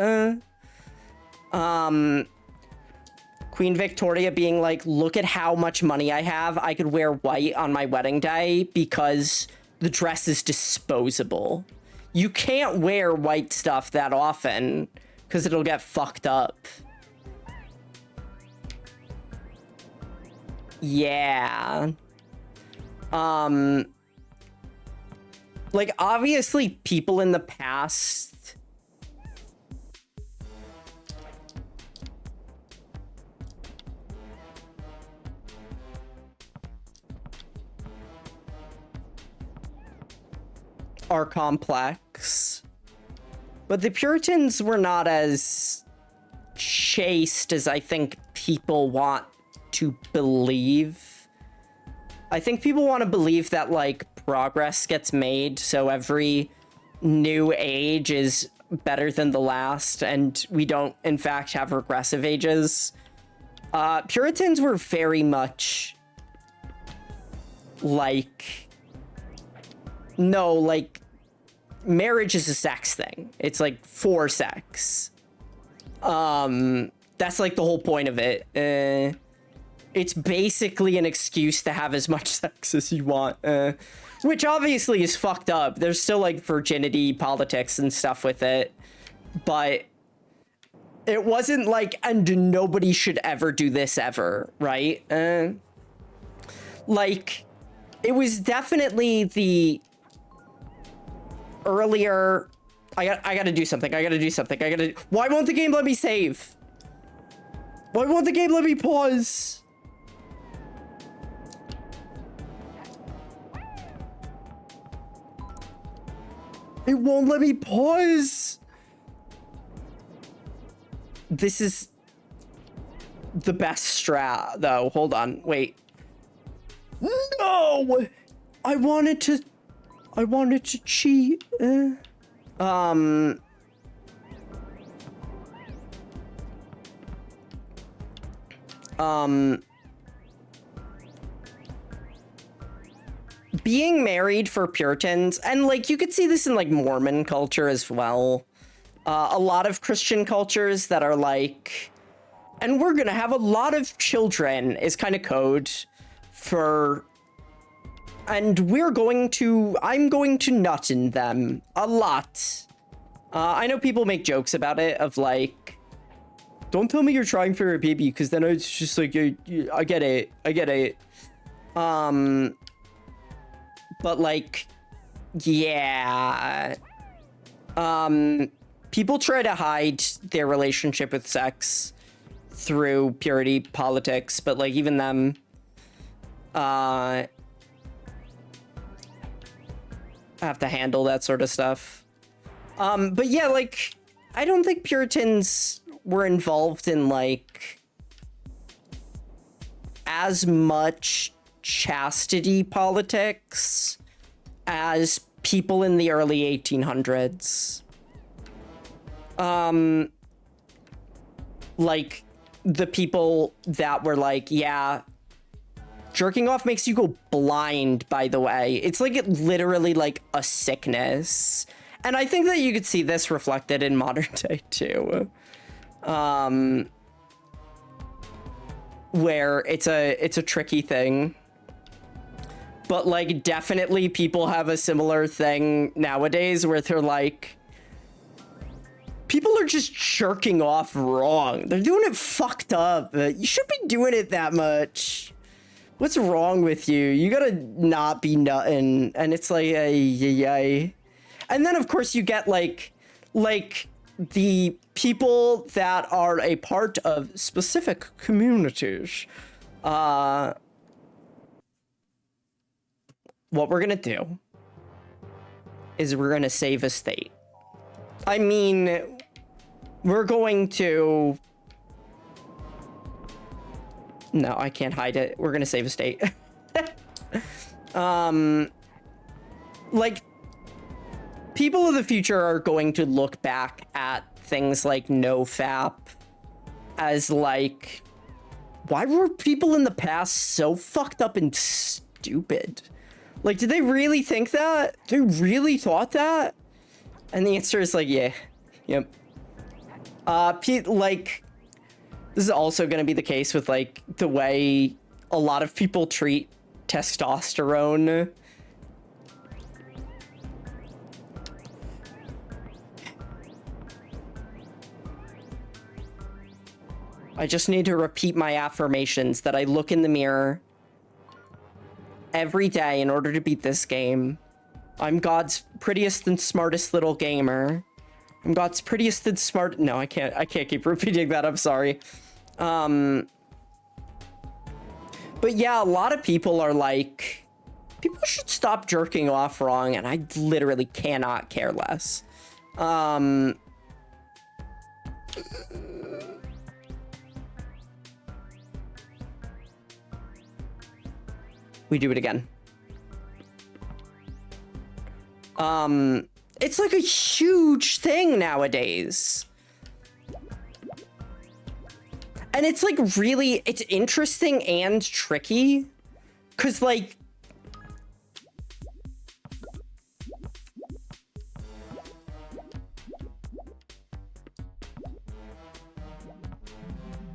Queen Victoria being like, look at how much money I have. I could wear white on my wedding day because the dress is disposable. You can't wear white stuff that often because it'll get fucked up. Yeah. Like, obviously, people in the past are complex, but the Puritans were not as chaste as I think people want to believe. I think people want to believe that, like, progress gets made, so every new age is better than the last, and we don't, in fact, have regressive ages. Puritans were very much like, no, like, marriage is a sex thing. It's like for sex. That's like the whole point of it. It's basically an excuse to have as much sex as you want, which obviously is fucked up. There's still like virginity politics and stuff with it, but it wasn't like, and nobody should ever do this ever, right? Like, it was definitely earlier, I gotta do something. Why won't the game let me save? Why won't the game let me pause? It won't let me pause. This is the best strat, though. Hold on, wait. No! I wanted to cheat. Being married for Puritans, and like you could see this in like Mormon culture as well. A lot of Christian cultures that are like, and we're gonna have a lot of children is kind of code for, and I'm going to nut in them a lot. I know people make jokes about it of like, don't tell me you're trying for a baby, because then it's just like, I get it. But like, yeah. People try to hide their relationship with sex through purity politics, but like even them, have to handle that sort of stuff. But yeah, like, I don't think Puritans were involved in like as much chastity politics as people in the early 1800s. Like the people that were like, yeah, jerking off makes you go blind, by the way. It's like literally like a sickness. And I think that you could see this reflected in modern day too. Where it's a tricky thing. But like definitely people have a similar thing nowadays where they're like, people are just jerking off wrong. They're doing it fucked up. You shouldn't be doing it that much. What's wrong with you? You gotta not be nutting. And it's like, yay. And then of course you get like the people that are a part of specific communities. What we're gonna do is we're gonna save a state. I mean, we're going to... No, I can't hide it. We're gonna save a state. Like, people of the future are going to look back at things like NoFap as like, why were people in the past so fucked up and stupid? Like, did they really think that? They really thought that? And the answer is like, yeah. Yep. Like, this is also going to be the case with like the way a lot of people treat testosterone. I just need to repeat my affirmations that I look in the mirror every day in order to beat this game. I'm God's prettiest and smartest little gamer. I'm God's prettiest and smart... No, I can't keep repeating that. I'm sorry. But yeah, a lot of people are like, people should stop jerking off wrong, and I literally cannot care less. We do it again. It's like a huge thing nowadays. And it's like really, it's interesting and tricky. 'Cause like,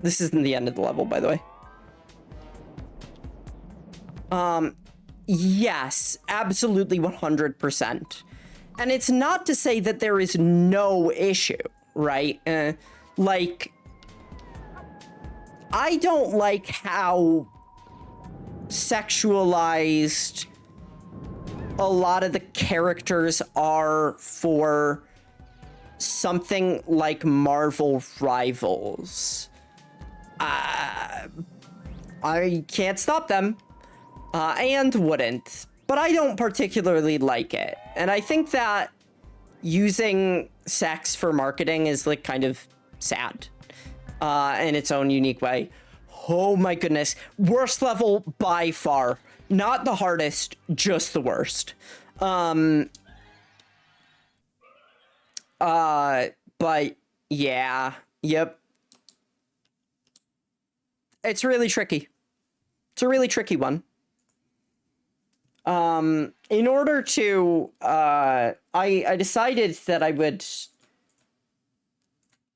this isn't the end of the level, by the way. Yes, absolutely 100%. And it's not to say that there is no issue, right? Like, I don't like how sexualized a lot of the characters are for something like Marvel Rivals. I can't stop them, and wouldn't, but I don't particularly like it. And I think that using sex for marketing is like kind of sad in its own unique way. Oh my goodness. Worst level by far. Not the hardest, just the worst. But yeah, yep. It's really tricky. It's a really tricky one. In order to, I decided that I would,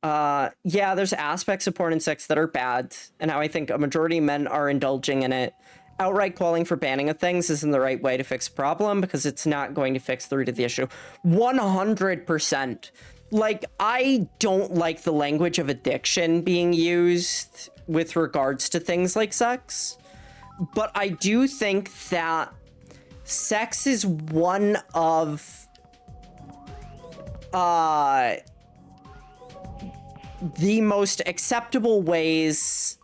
yeah, there's aspects of porn and sex that are bad, and how I think a majority of men are indulging in it. Outright calling for banning of things isn't the right way to fix a problem, because it's not going to fix the root of the issue. 100%. Like, I don't like the language of addiction being used with regards to things like sex, but I do think that sex is one of the most acceptable ways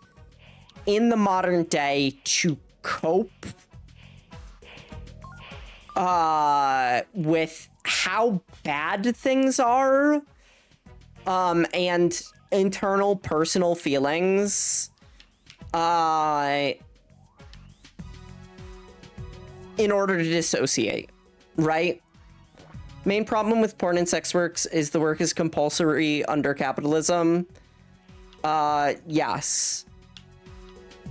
in the modern day to cope with how bad things are, and internal personal feelings, in order to dissociate, right? Main problem with porn and sex works is the work is compulsory under capitalism. Yes.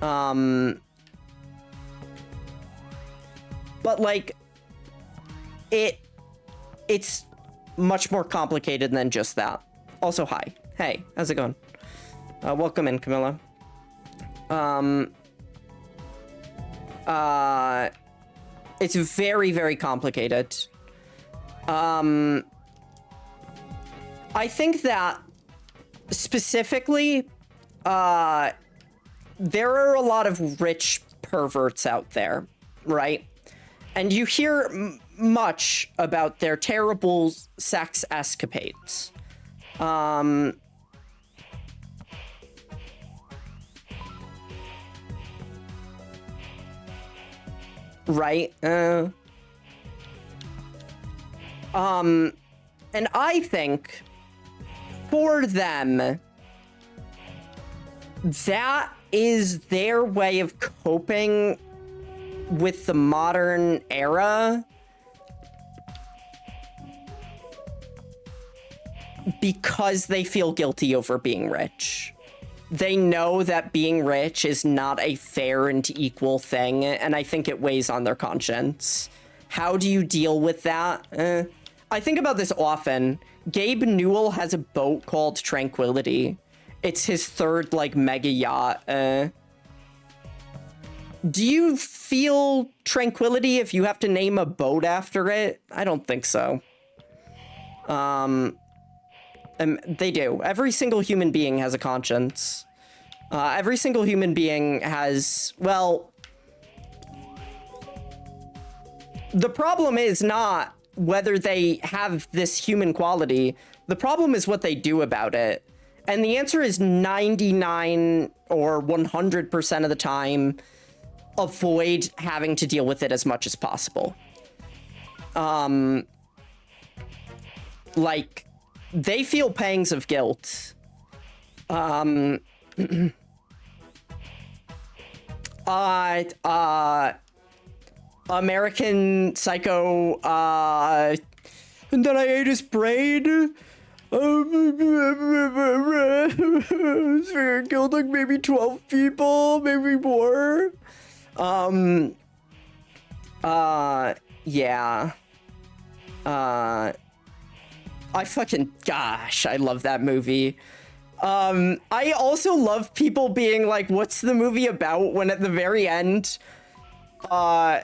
But like, it's much more complicated than just that. Also, hi. Hey, how's it going? Welcome in, Camilla. It's very, very complicated. I think that specifically, there are a lot of rich perverts out there, right? And you hear much about their terrible sex escapades. Right? And I think for them, that is their way of coping with the modern era, because they feel guilty over being rich. They know that being rich is not a fair and equal thing, and I think it weighs on their conscience. How do you deal with that? I think about this often. Gabe Newell has a boat called Tranquility. It's his third, like, mega yacht. Do you feel tranquility if you have to name a boat after it? I don't think so. They do. Every single human being has a conscience. Every single human being has, well, the problem is not whether they have this human quality. The problem is what they do about it. And the answer is 99 or 100% of the time, avoid having to deal with it as much as possible. Like, they feel pangs of guilt. American Psycho, and then I ate his brain. Killed like maybe 12 people, maybe more. Yeah. I fucking, gosh, I love that movie. I also love people being like, what's the movie about? When at the very end, all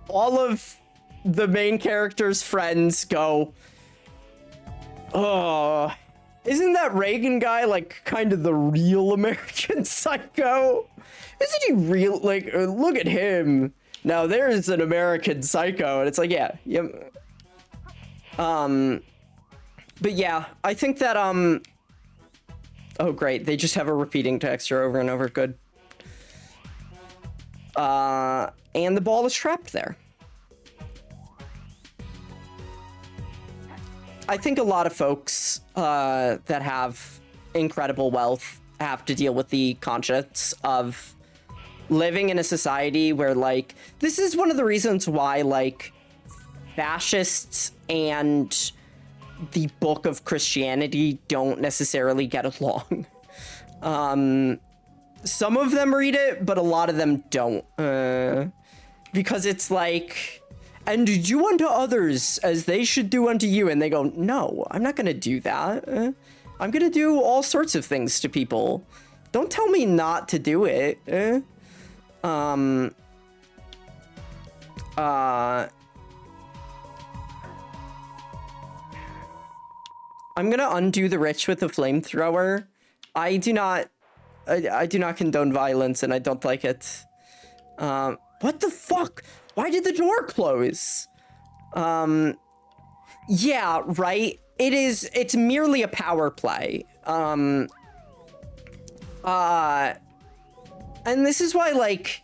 of the main character's friends go, oh, isn't that Reagan guy like kind of the real American Psycho? Isn't he real? Like, look at him. Now there's an American Psycho, and it's like, yeah, yep. But yeah, I think that, oh great, they just have a repeating texture over and over, good. And the ball is trapped there. I think a lot of folks, that have incredible wealth have to deal with the conscience of living in a society where, like, this is one of the reasons why, like, fascists and the book of Christianity don't necessarily get along. Some of them read it, but a lot of them don't. Because it's like, and do unto others as they should do unto you. And they go, no, I'm not going to do that. I'm going to do all sorts of things to people. Don't tell me not to do it. I'm gonna undo the rich with the flamethrower. I do not condone violence, and I don't like it. What the fuck? Why did the door close? Yeah, right. It's merely a power play. And this is why, like,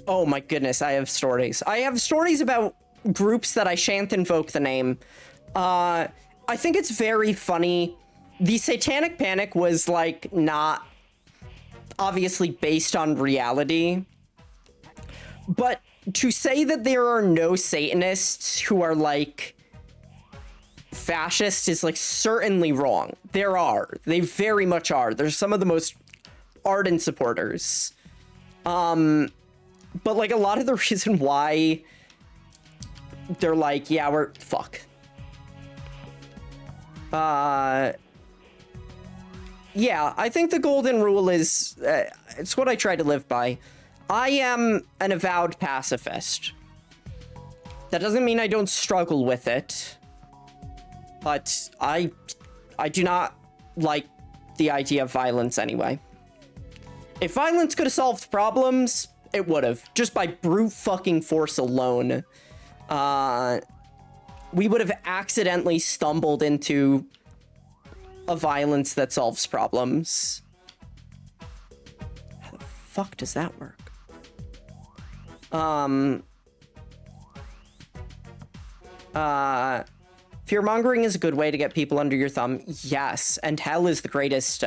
oh my goodness, I have stories. I have stories about groups that I shan't invoke the name. I think it's very funny. The Satanic Panic was, like, not obviously based on reality. But to say that there are no Satanists who are, like, fascist is, like, certainly wrong. There are. They very much are. They're some of the most ardent supporters. But, like, a lot of the reason why they're like, yeah, we're fuck. Yeah, I think the golden rule is, it's what I try to live by. I am an avowed pacifist. That doesn't mean I don't struggle with it, but I do not like the idea of violence anyway. If violence could have solved problems, it would have. Just by brute fucking force alone. We would have accidentally stumbled into a violence that solves problems. How the fuck does that work? Fear-mongering is a good way to get people under your thumb. Yes, and hell is the greatest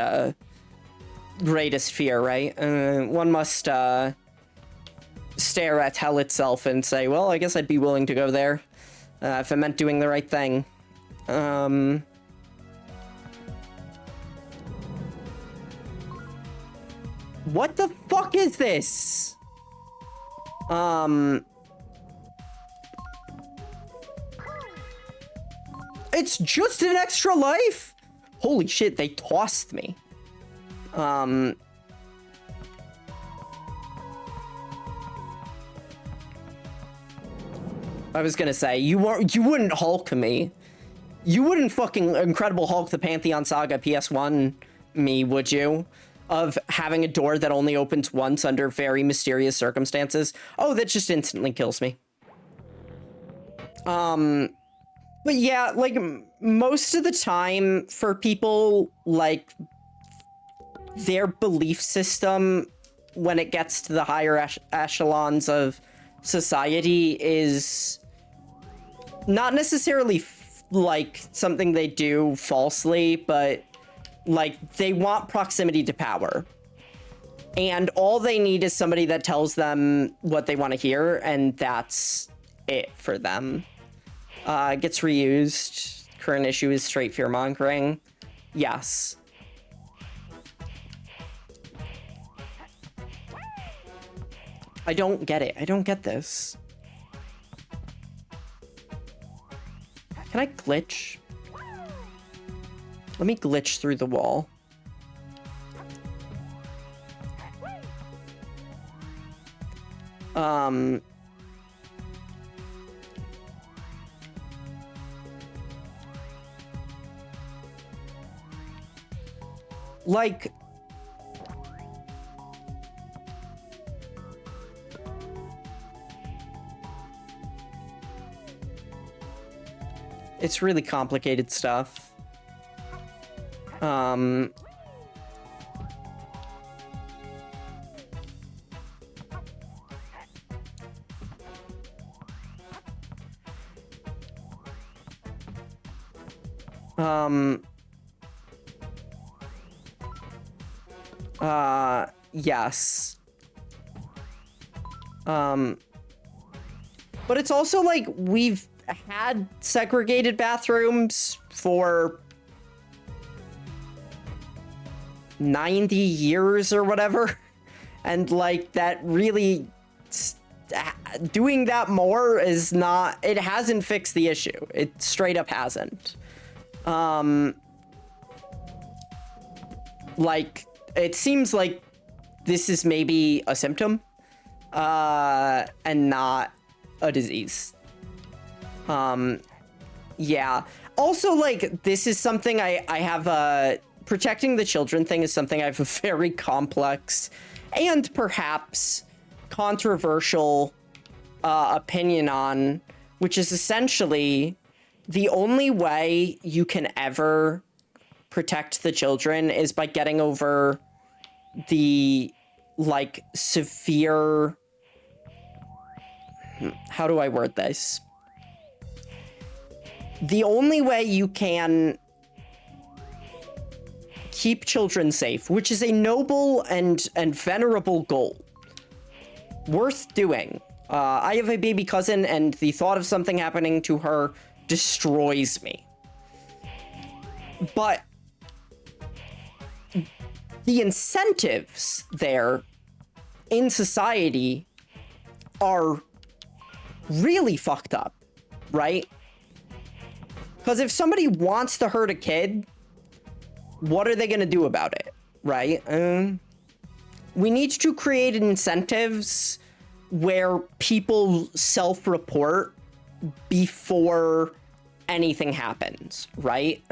fear, right? One must stare at hell itself and say, well, I guess I'd be willing to go there if it meant doing the right thing. What the fuck is this? It's just an extra life? Holy shit, they tossed me. I was gonna say, you wouldn't Hulk me. You wouldn't fucking Incredible Hulk the Pantheon Saga PS1 me, would you? Of having a door that only opens once under very mysterious circumstances. Oh, that just instantly kills me. But yeah, like, most of the time for people, like, their belief system when it gets to the higher echelons of society is not necessarily like something they do falsely, but like they want proximity to power, and all they need is somebody that tells them what they want to hear, and that's it for them. Gets reused. Current issue is straight fear-mongering. Yes. I don't get it. I don't get this. Can I glitch? Let me glitch through the wall. Like, It's really complicated stuff. Um... Yes. But it's also like we've had segregated bathrooms for 90 years or whatever. And like that really doing that more is not, it hasn't fixed the issue. It straight up hasn't. Like it seems like this is maybe a symptom, and not a disease. Yeah. Also, like, this is something I have, protecting the children thing is something I have a very complex and perhaps controversial, opinion on, which is essentially the only way you can ever protect the children is by getting over the, like, severe... How do I word this? The only way you can keep children safe, which is a noble and venerable goal, worth doing. I have a baby cousin, and the thought of something happening to her destroys me. But the incentives there in society are really fucked up, right? Because if somebody wants to hurt a kid, what are they going to do about it, right? We need to create incentives where people self-report before anything happens, right?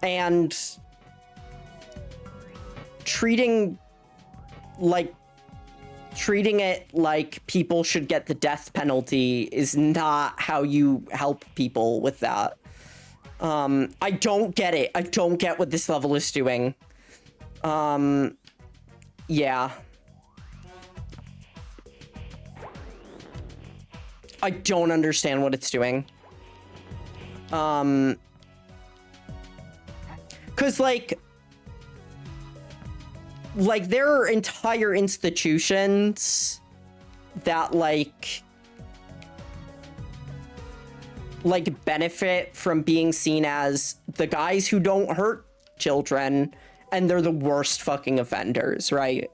And treating it like people should get the death penalty is not how you help people with that. I don't get it. I don't get what this level is doing. Yeah. I don't understand what it's doing. Cause like there are entire institutions that like benefit from being seen as the guys who don't hurt children, and they're the worst fucking offenders, right?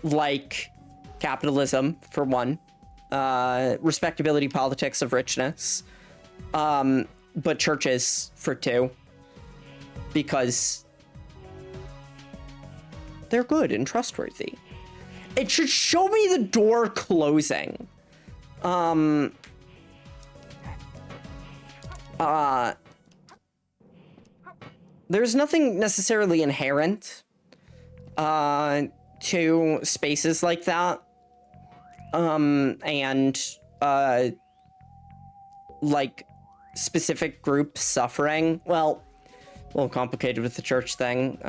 Like capitalism for one, respectability politics of richness, but churches for two. Because they're good and trustworthy. It should show me the door closing. There's nothing necessarily inherent to spaces like that. And like specific groups suffering. Well, a little complicated with the church thing,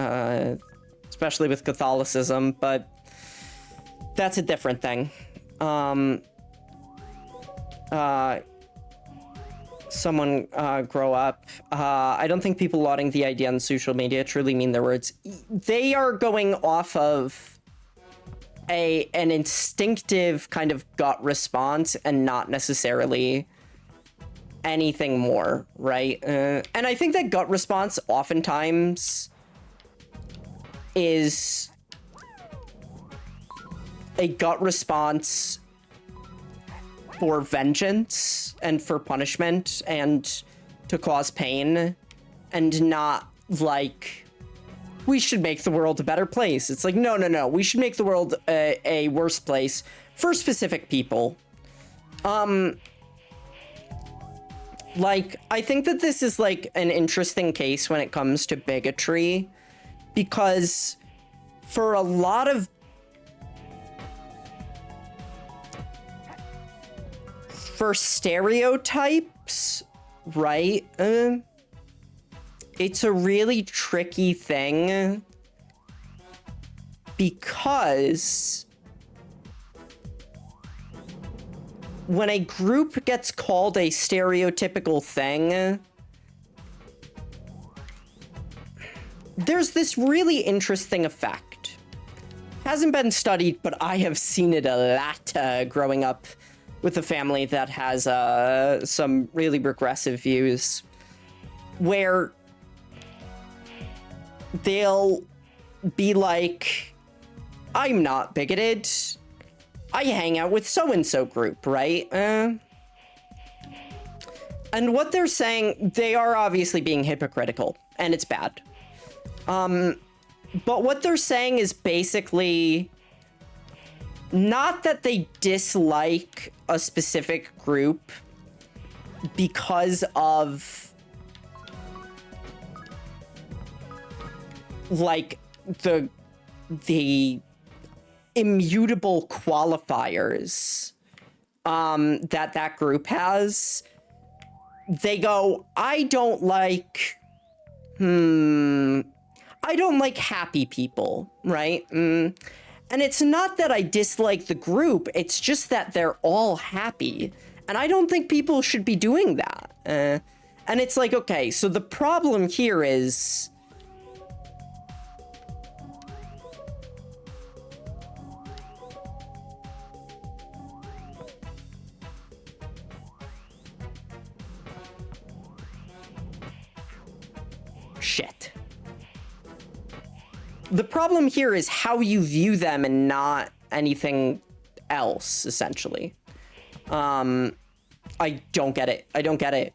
especially with Catholicism, but that's a different thing. Someone grow up. I don't think people lauding the idea on social media truly mean their words. They are going off of an instinctive kind of gut response and not necessarily anything more, right? And I think that gut response oftentimes is a gut response for vengeance and for punishment and to cause pain, and not like we should make the world a better place. It's like, no, we should make the world a worse place for specific people. Like, I think that this is, like, an interesting case when it comes to bigotry, because for a lot of... For stereotypes, right? It's a really tricky thing, because when a group gets called a stereotypical thing, there's this really interesting effect. Hasn't been studied, but I have seen it a lot growing up with a family that has some really regressive views, where they'll be like, I'm not bigoted. I hang out with so-and-so group, right? And what they're saying, they are obviously being hypocritical, and it's bad. But what they're saying is basically not that they dislike a specific group because of, like, the immutable qualifiers that group has. They go, I don't like happy people, right? And it's not that I dislike the group, it's just that they're all happy, and I don't think people should be doing that. And it's like, okay, so the problem here is shit. The problem here is how you view them and not anything else, essentially. I don't get it. I don't get it.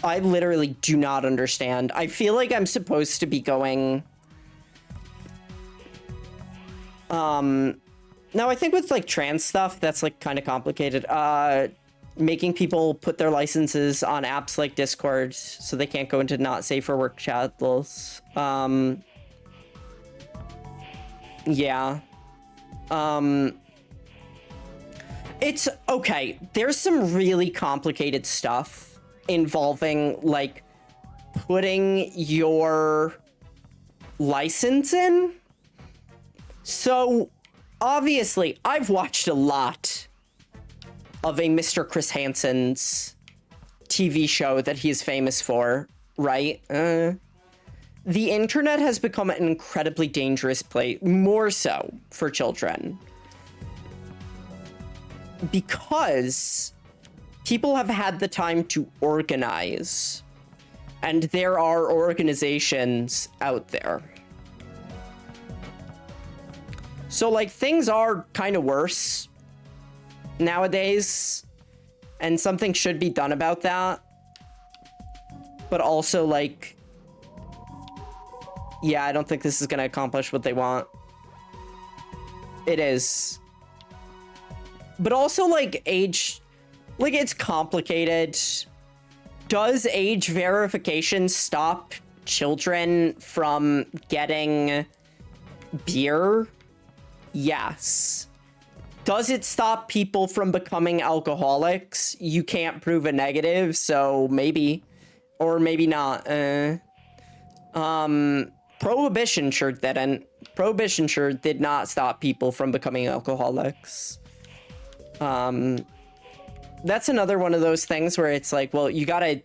I literally do not understand. I feel like I'm supposed to be going... Now, I think with, like, trans stuff, that's, like, kind of complicated. Making people put their licenses on apps like Discord so they can't go into not safe for work channels. Yeah. It's okay. There's some really complicated stuff involving, like, putting your license in. So, obviously, I've watched a lot of a Mr. Chris Hansen's TV show that he's famous for, right? The internet has become an incredibly dangerous place, more so for children, because people have had the time to organize, and there are organizations out there. So, like, things are kind of worse nowadays, and something should be done about that. But also, like, yeah, I don't think this is gonna accomplish what they want. It is. But also, like, age, like, it's complicated. Does age verification stop children from getting beer? Yes. Does it stop people from becoming alcoholics? You can't prove a negative, so maybe. Or maybe not. Prohibition sure didn't. Prohibition sure did not stop people from becoming alcoholics. That's another one of those things where it's like, well, you gotta...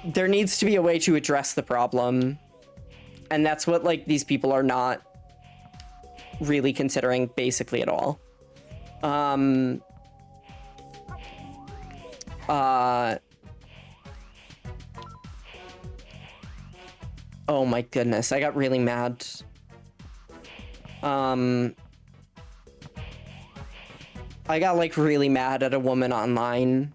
There needs to be a way to address the problem. And that's what, like, these people are not really considering basically at all. Oh my goodness, I got really mad. I got, like, really mad at a woman online.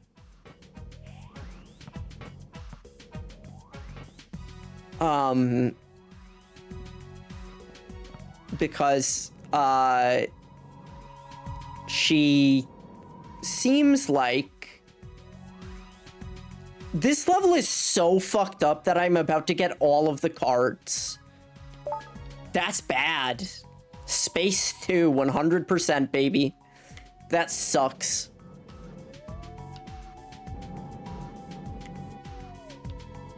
because she seems like this level is so fucked up that I'm about to get all of the cards. That's bad. Space 2, 100%, baby. That sucks.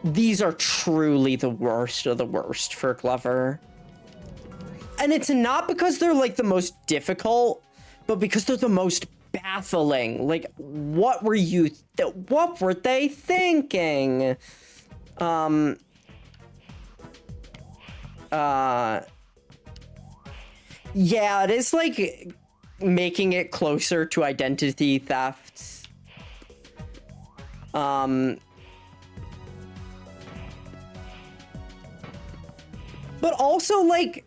These are truly the worst of the worst for Glover. And it's not because they're like the most difficult, but because they're the most baffling. Like, what were they thinking? Yeah, it is like making it closer to identity theft. But also like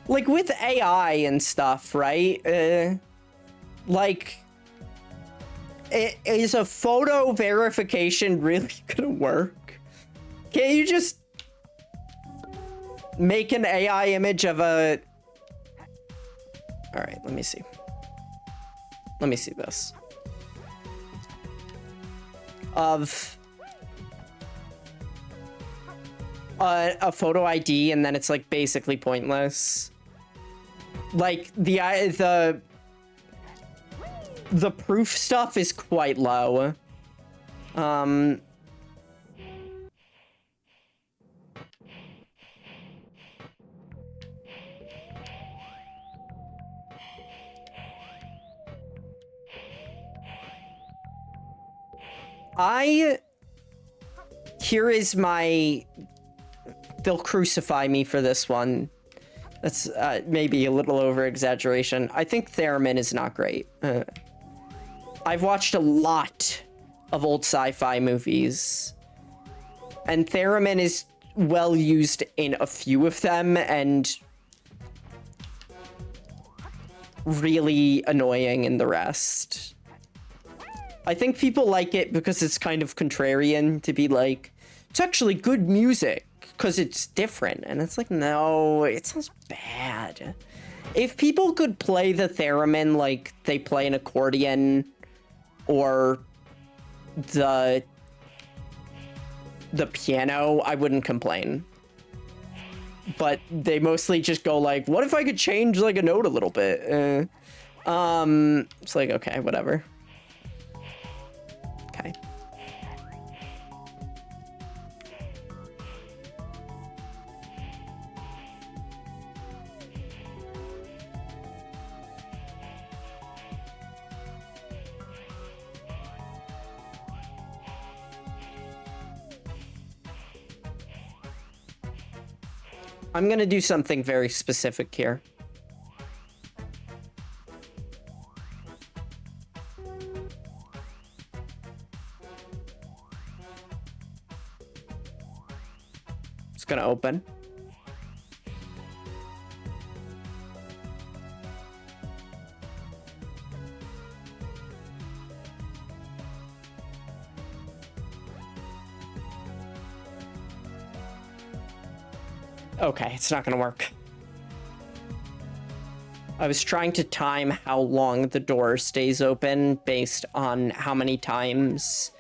with AI and stuff, right? Like, is a photo verification really gonna work? Can't you just make an AI image of a... All right, let me see. Let me see this. Of a photo ID, and then it's like basically pointless. Like the proof stuff is quite low. Here is my... They'll crucify me for this one. That's maybe a little over-exaggeration. I think Theremin is not great. I've watched a lot of old sci-fi movies, and Theremin is well used in a few of them, and really annoying in the rest. I think people like it because it's kind of contrarian to be like, it's actually good music because it's different. And it's like, no, it sounds bad. If people could play the theremin like they play an accordion or the piano, I wouldn't complain. But they mostly just go like, what if I could change like a note a little bit? It's like, okay, whatever. Okay. I'm gonna do something very specific here. It's gonna open. Okay, it's not gonna work. I was trying to time how long the door stays open based on how many times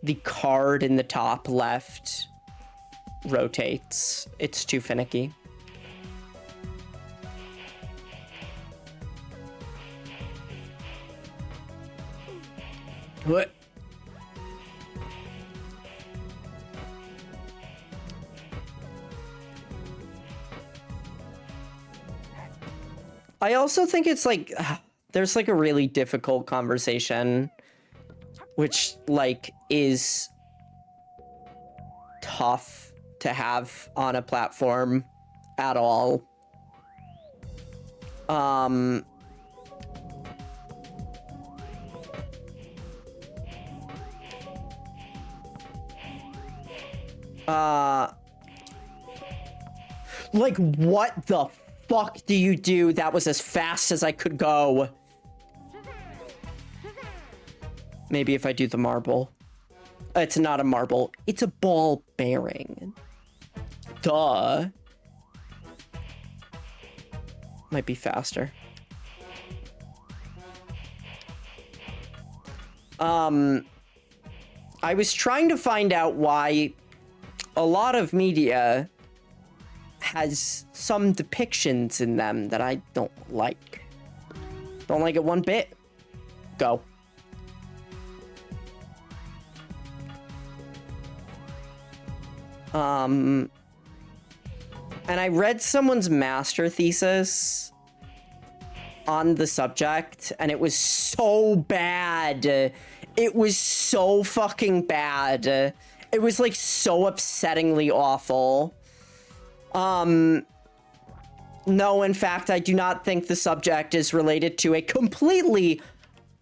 the card in the top left rotates. It's too finicky. What? I also think it's like, there's like a really difficult conversation, which like is tough to have on a platform at all. Like, what the fuck do you do? That was as fast as I could go. Maybe if I do the marble. It's not a marble. It's a ball bearing. Duh. Might be faster. I was trying to find out why a lot of media has some depictions in them that I don't like. Don't like it one bit. Go. And I read someone's master thesis on the subject, and it was so bad. It was so fucking bad. It was, like, so upsettingly awful. No, in fact, I do not think the subject is related to a completely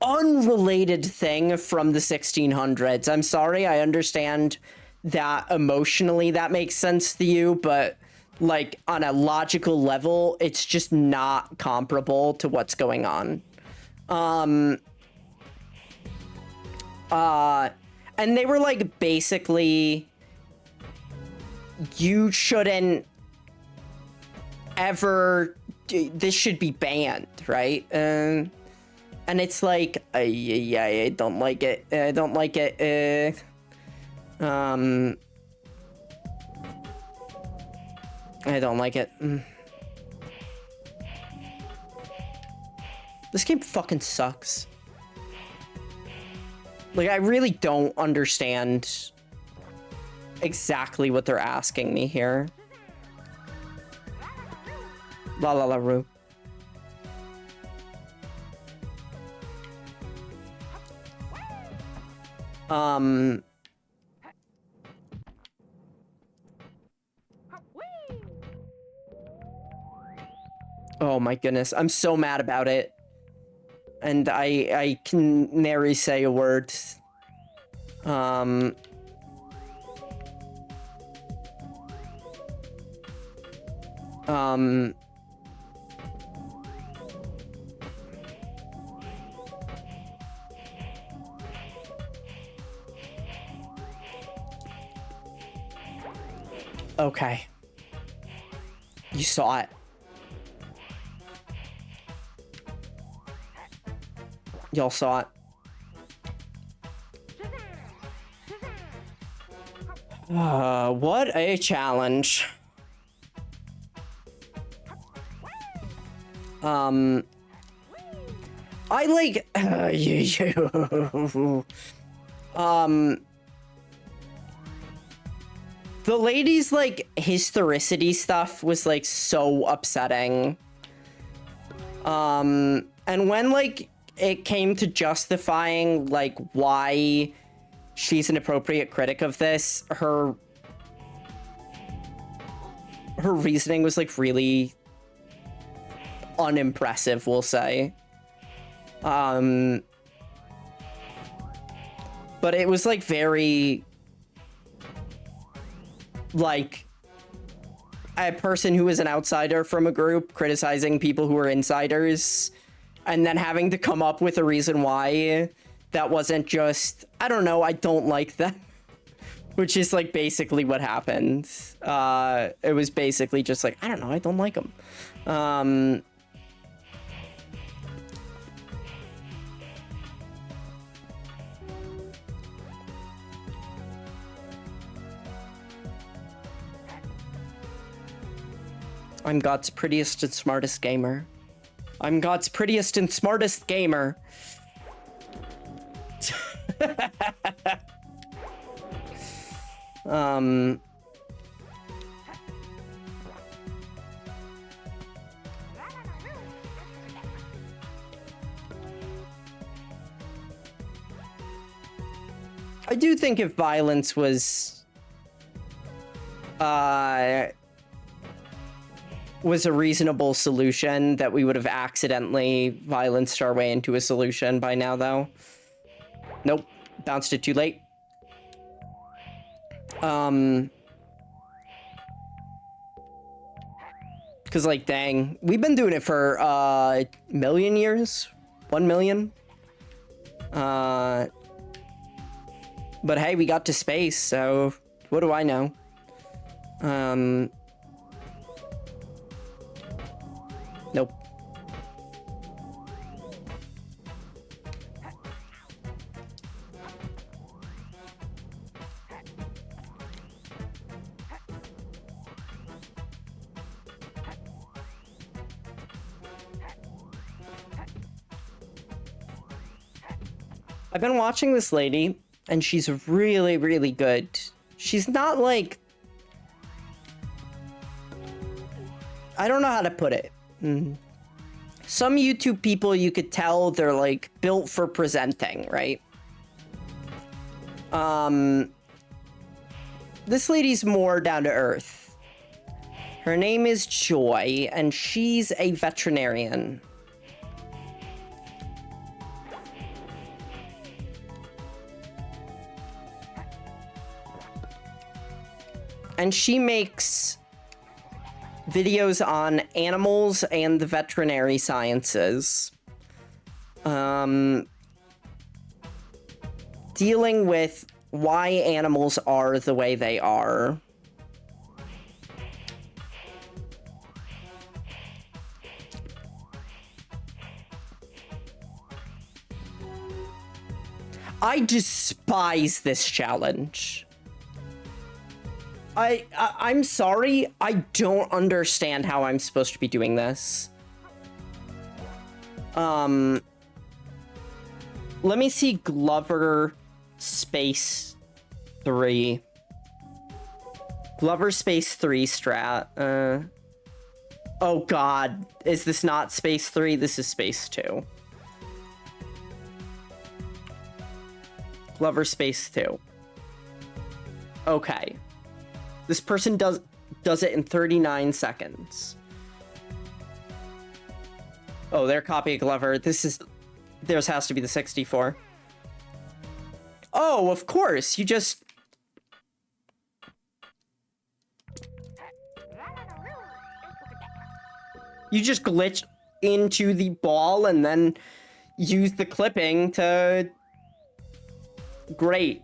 unrelated thing from the 1600s. I'm sorry, I understand that emotionally that makes sense to you, but like on a logical level, it's just not comparable to what's going on. And they were like, basically, you shouldn't ever, this should be banned, right? And it's like, yeah, I don't like it. I don't like it. I don't like it. This game fucking sucks. Like, I really don't understand exactly what they're asking me here. La la la roo. Oh my goodness, I'm so mad about it. And I can nary say a word. Okay. You saw it. Y'all saw it. What a challenge. I like, the lady's, like, historicity stuff was, like, so upsetting. And when, like, it came to justifying, like, why she's an appropriate critic of this, her reasoning was, like, really unimpressive, we'll say. But it was, like, very, like, a person who is an outsider from a group criticizing people who are insiders, and then having to come up with a reason why that wasn't just, I don't know, I don't like them. Which is, like, basically what happened. It was basically just like, I don't know, I don't like them. I'm God's prettiest and smartest gamer. I'm God's prettiest and smartest gamer. I do think if violence was a reasonable solution, that we would have accidentally violenced our way into a solution by now, though. Nope. Bounced it too late. Because, like, dang. We've been doing it for, a million years? 1 million? But hey, we got to space, so what do I know? Nope. I've been watching this lady, and she's really, really good. She's not like... I don't know how to put it. Some YouTube people, you could tell they're like built for presenting, right? This lady's more down to earth. Her name is Joy, and she's a veterinarian. And she makes videos on animals and the veterinary sciences. Dealing with why animals are the way they are. I despise this challenge. I'm sorry, I don't understand how I'm supposed to be doing this. Let me see Glover space 3. Glover space 3 strat. Oh god, is this not space 3? This is space 2. Glover space 2. Okay. This person does it in 39 seconds. Oh, they're copying Glover. Theirs has to be the 64. Oh, of course. You just glitch into the ball and then use the clipping to... Great.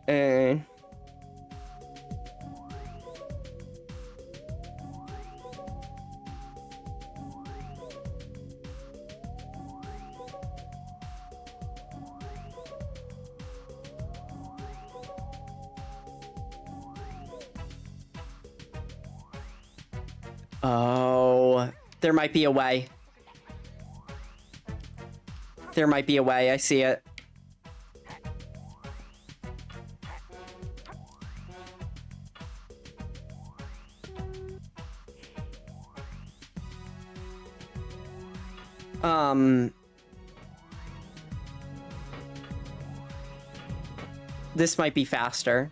Oh, there might be a way. There might be a way. I see it. This might be faster.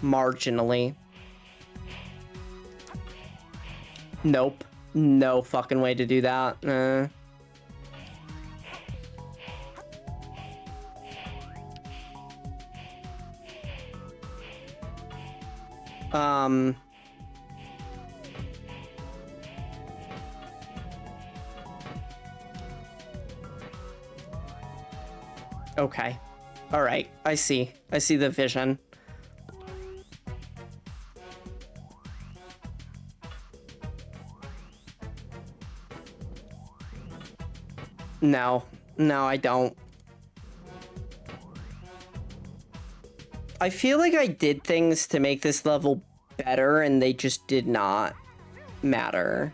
Marginally. Nope. No fucking way to do that. Okay. All right. I see. I see the vision. No. No, I don't. I feel like I did things to make this level better, and they just did not matter.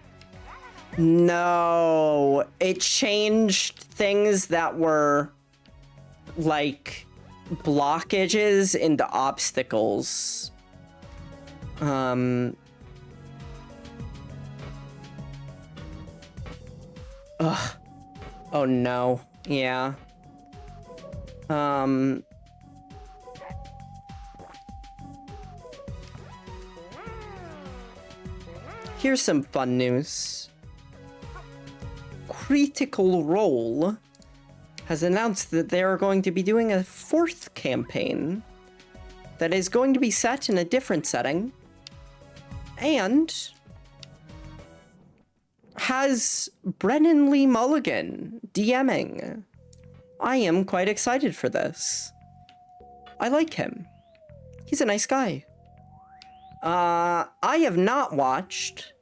No. It changed things that were, like, blockages into obstacles. Ugh. Oh no. Yeah. Here's some fun news. Critical Role has announced that they are going to be doing a 4th campaign that is going to be set in a different setting and has Brennan Lee Mulligan DMing. I am quite excited for this. I like him. He's a nice guy. I have not watched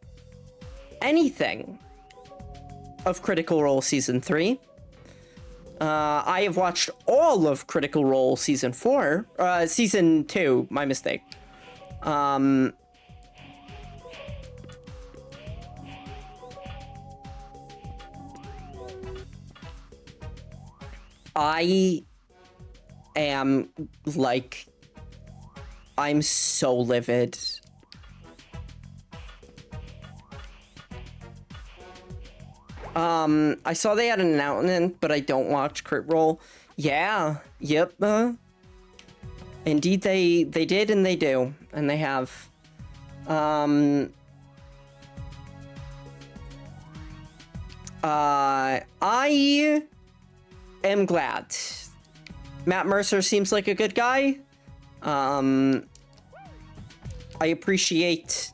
anything of Critical Role Season 3. I have watched all of Critical Role Season 4. Season 2, my mistake. I am, like, I'm so livid. I saw they had an announcement, but I don't watch Crit Roll. Yeah, yep, indeed they did, and they do, and they have. I am glad. Matt Mercer seems like a good guy. I appreciate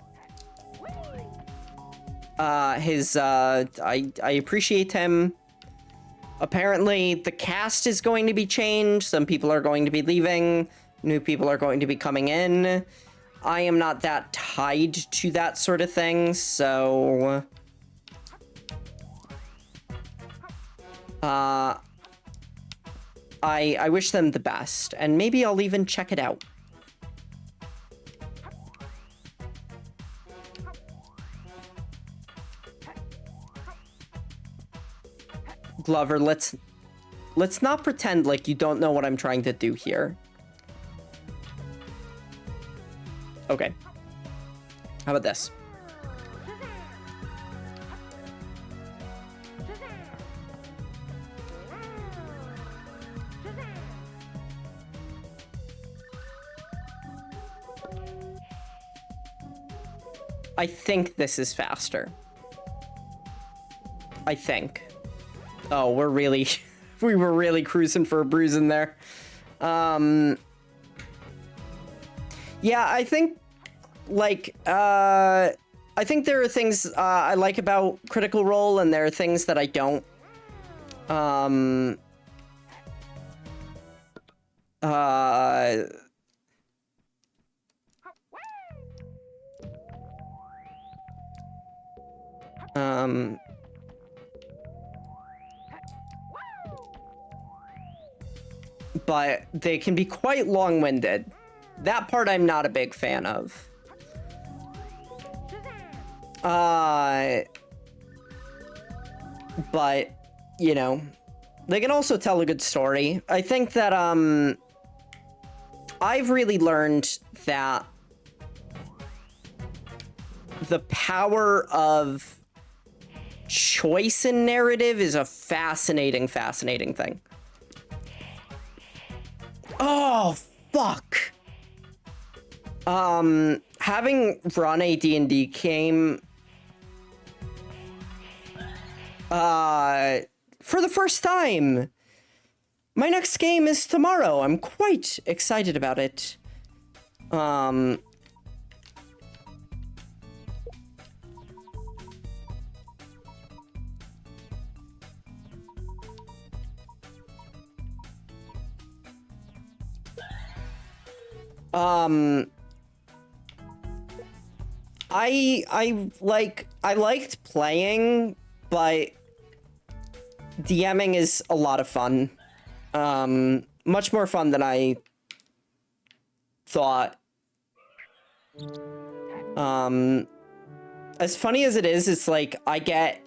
I appreciate him. Apparently the cast is going to be changed. Some people are going to be leaving. New people are going to be coming in. I am not that tied to that sort of thing, so I wish them the best, and maybe I'll even check it out. Glover, let's not pretend like you don't know what I'm trying to do here. Okay. How about this? I think this is faster. I think. Oh, we're really... we were really cruising for a bruise in there. Yeah, I think, like, I think there are things I like about Critical Role, and there are things that I don't. But they can be quite long-winded. That part I'm not a big fan of. But, you know, they can also tell a good story. I think that, I've really learned that the power of choice in narrative is a fascinating, fascinating thing. Oh, fuck. Having run a D&D game, for the first time. My next game is tomorrow. I'm quite excited about it. I liked playing, but DMing is a lot of fun. Much more fun than I thought. As funny as it is, it's like I get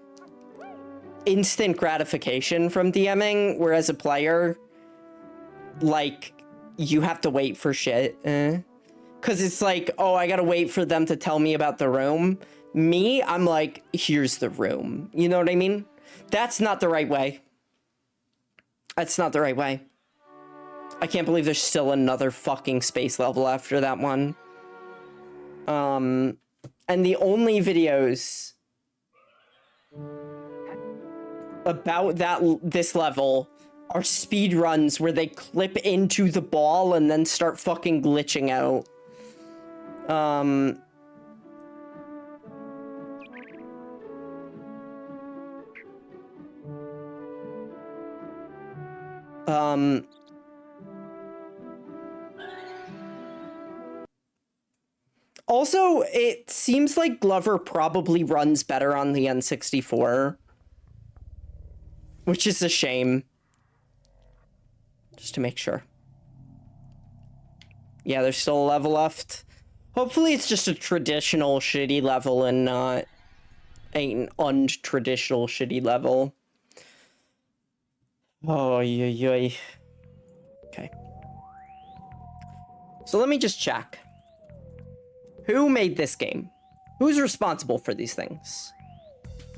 instant gratification from DMing, whereas a player, like, you have to wait for shit. Because it's like, oh, I gotta wait for them to tell me about the room. Me, I'm like, here's the room. You know what I mean? That's not the right way. That's not the right way. I can't believe there's still another fucking space level after that one. And the only videos about this level are speed runs where they clip into the ball and then start fucking glitching out. Also, it seems like Glover probably runs better on the N64, which is a shame. Just to make sure. Yeah, there's still a level left. Hopefully it's just a traditional shitty level and not an untraditional shitty level. Oh, yeah. Okay. So let me just check. Who made this game? Who's responsible for these things?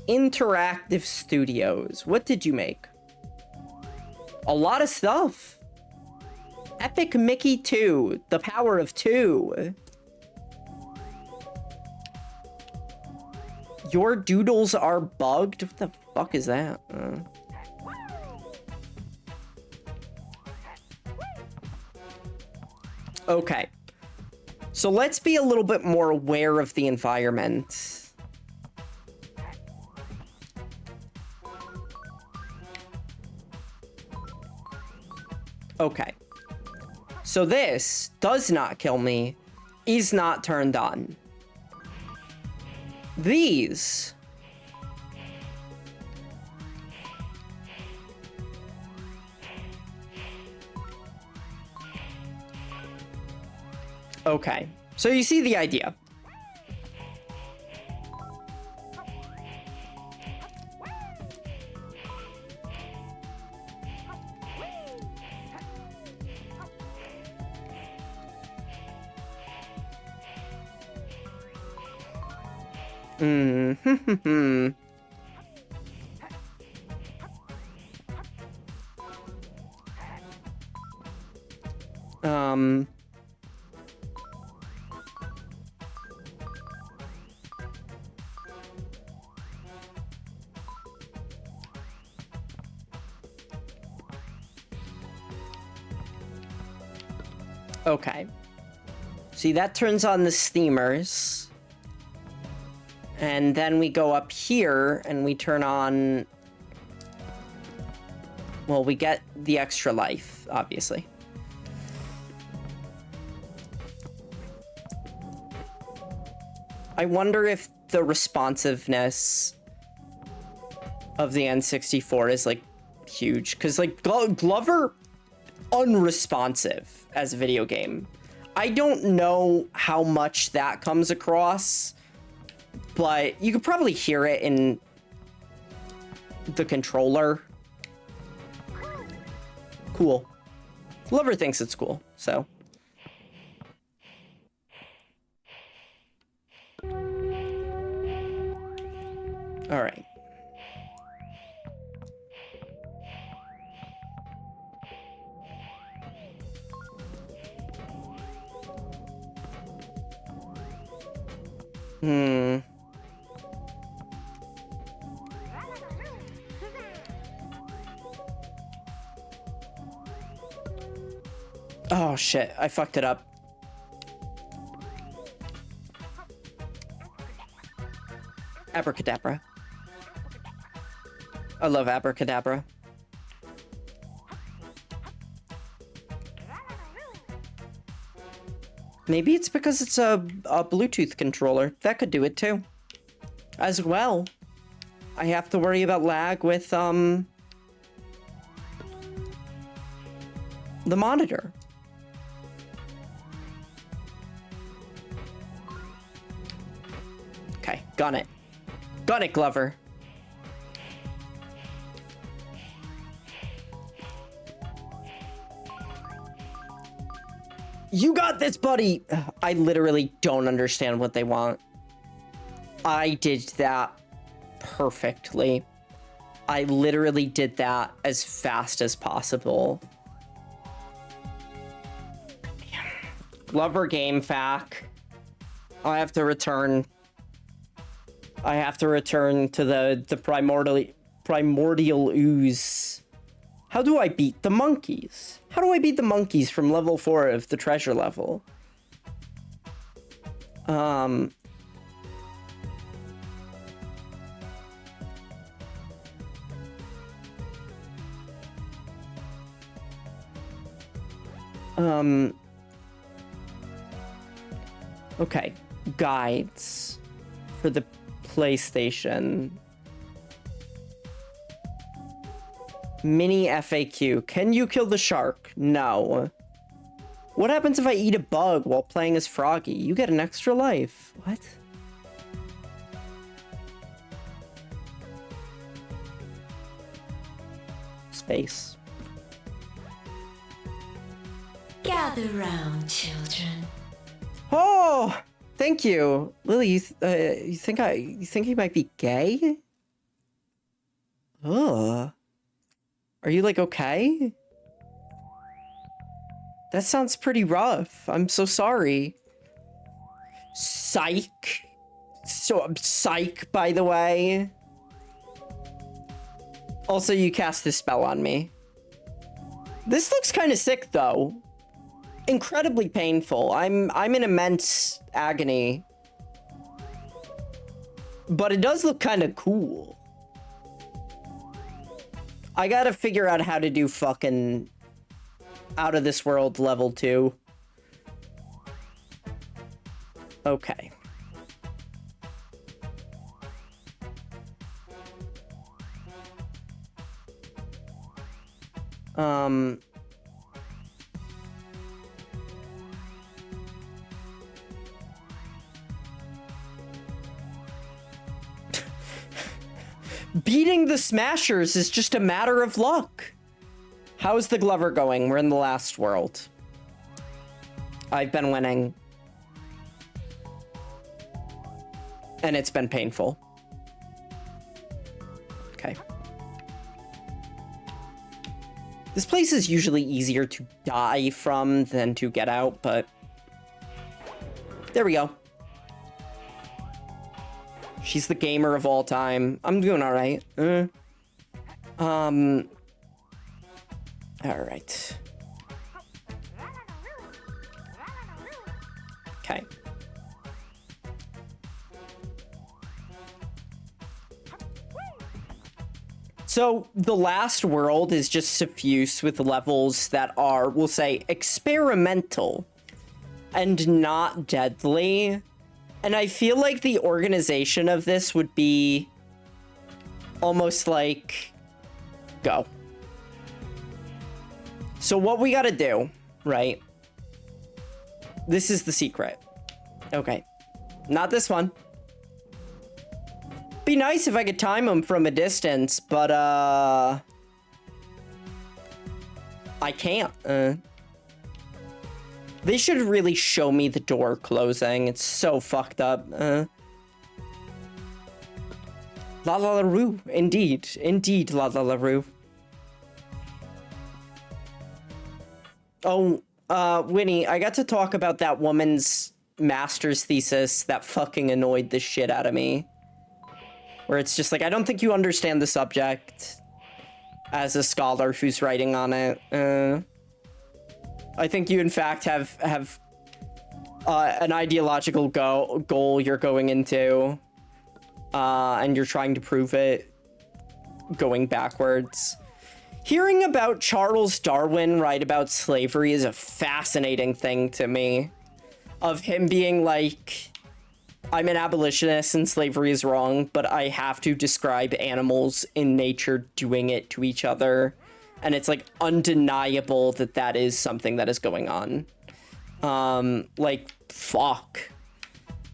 Interactive Studios. What did you make? A lot of stuff. Epic Mickey 2. The Power of 2. Your doodles are bugged? What the fuck is that? Okay. So let's be a little bit more aware of the environment. Okay. So this does not kill me, is not turned on. These okay, so you see the idea. Okay. See, that turns on the steamers. And then we go up here and we turn on... Well, we get the extra life, obviously. I wonder if the responsiveness of the N64 is, like, huge. Because, like, Glover, unresponsive as a video game. I don't know how much that comes across, but you could probably hear it in the controller. Cool. Glover thinks it's cool, so. All right. Oh shit, I fucked it up. Abracadabra. I love abracadabra. Maybe it's because it's a Bluetooth controller. That could do it too. As well, I have to worry about lag with, the monitor. Okay, got it. Got it, Glover. You got this, buddy! I literally don't understand what they want. I did that perfectly. I literally did that as fast as possible. Glover game fac. I have to return. I have to return to the primordial ooze. How do I beat the monkeys? How do I beat the monkeys from level 4 of the treasure level? Okay, guides for the PlayStation. Mini FAQ. Can you kill the shark? No. What happens if I eat a bug while playing as Froggy? You get an extra life. What? Space. Gather round, children. Oh, thank you, Lily. You think he might be gay? Ugh. Are you like okay? That sounds pretty rough. I'm so sorry. Psych. So I'm psych, by the way. Also, you cast this spell on me. This looks kind of sick, though. Incredibly painful. I'm in immense agony. But it does look kind of cool. I gotta figure out how to do fucking out of this world level 2. Okay. Beating the Smashers is just a matter of luck. How's the Glover going? We're in the last world. I've been winning. And it's been painful. Okay. This place is usually easier to die from than to get out, but there we go. She's the gamer of all time. I'm doing all right. All right. Okay. So the last world is just suffused with levels that are, we'll say, experimental and not deadly. And I feel like the organization of this would be almost like, go. So what we gotta do, right? This is the secret. Okay. Not this one. Be nice if I could time them from a distance, but, I can't. They should really show me the door closing. It's so fucked up. La la la roo. Indeed. Indeed, la la la roo. Oh, Winnie, I got to talk about that woman's master's thesis that fucking annoyed the shit out of me. Where it's just like, I don't think you understand the subject as a scholar who's writing on it. I think you, in fact, have an ideological goal you're going into, and you're trying to prove it going backwards. Hearing about Charles Darwin write about slavery is a fascinating thing to me. Of him being like, I'm an abolitionist and slavery is wrong, but I have to describe animals in nature doing it to each other. And it's like undeniable that that is something that is going on. Like, fuck.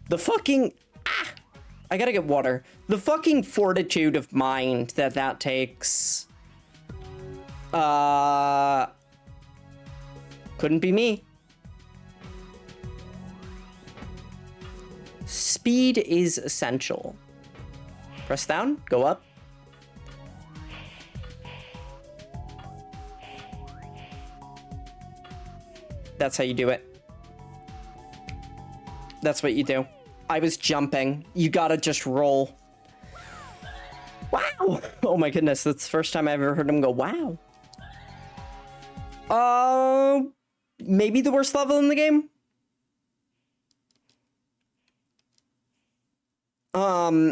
The fucking, I gotta get water. The fucking fortitude of mind that takes. Couldn't be me. Speed is essential. Press down, go up. That's how you do it. That's what you do. I was jumping. You gotta just roll. Wow! Oh my goodness, that's the first time I ever heard him go, wow. Maybe the worst level in the game?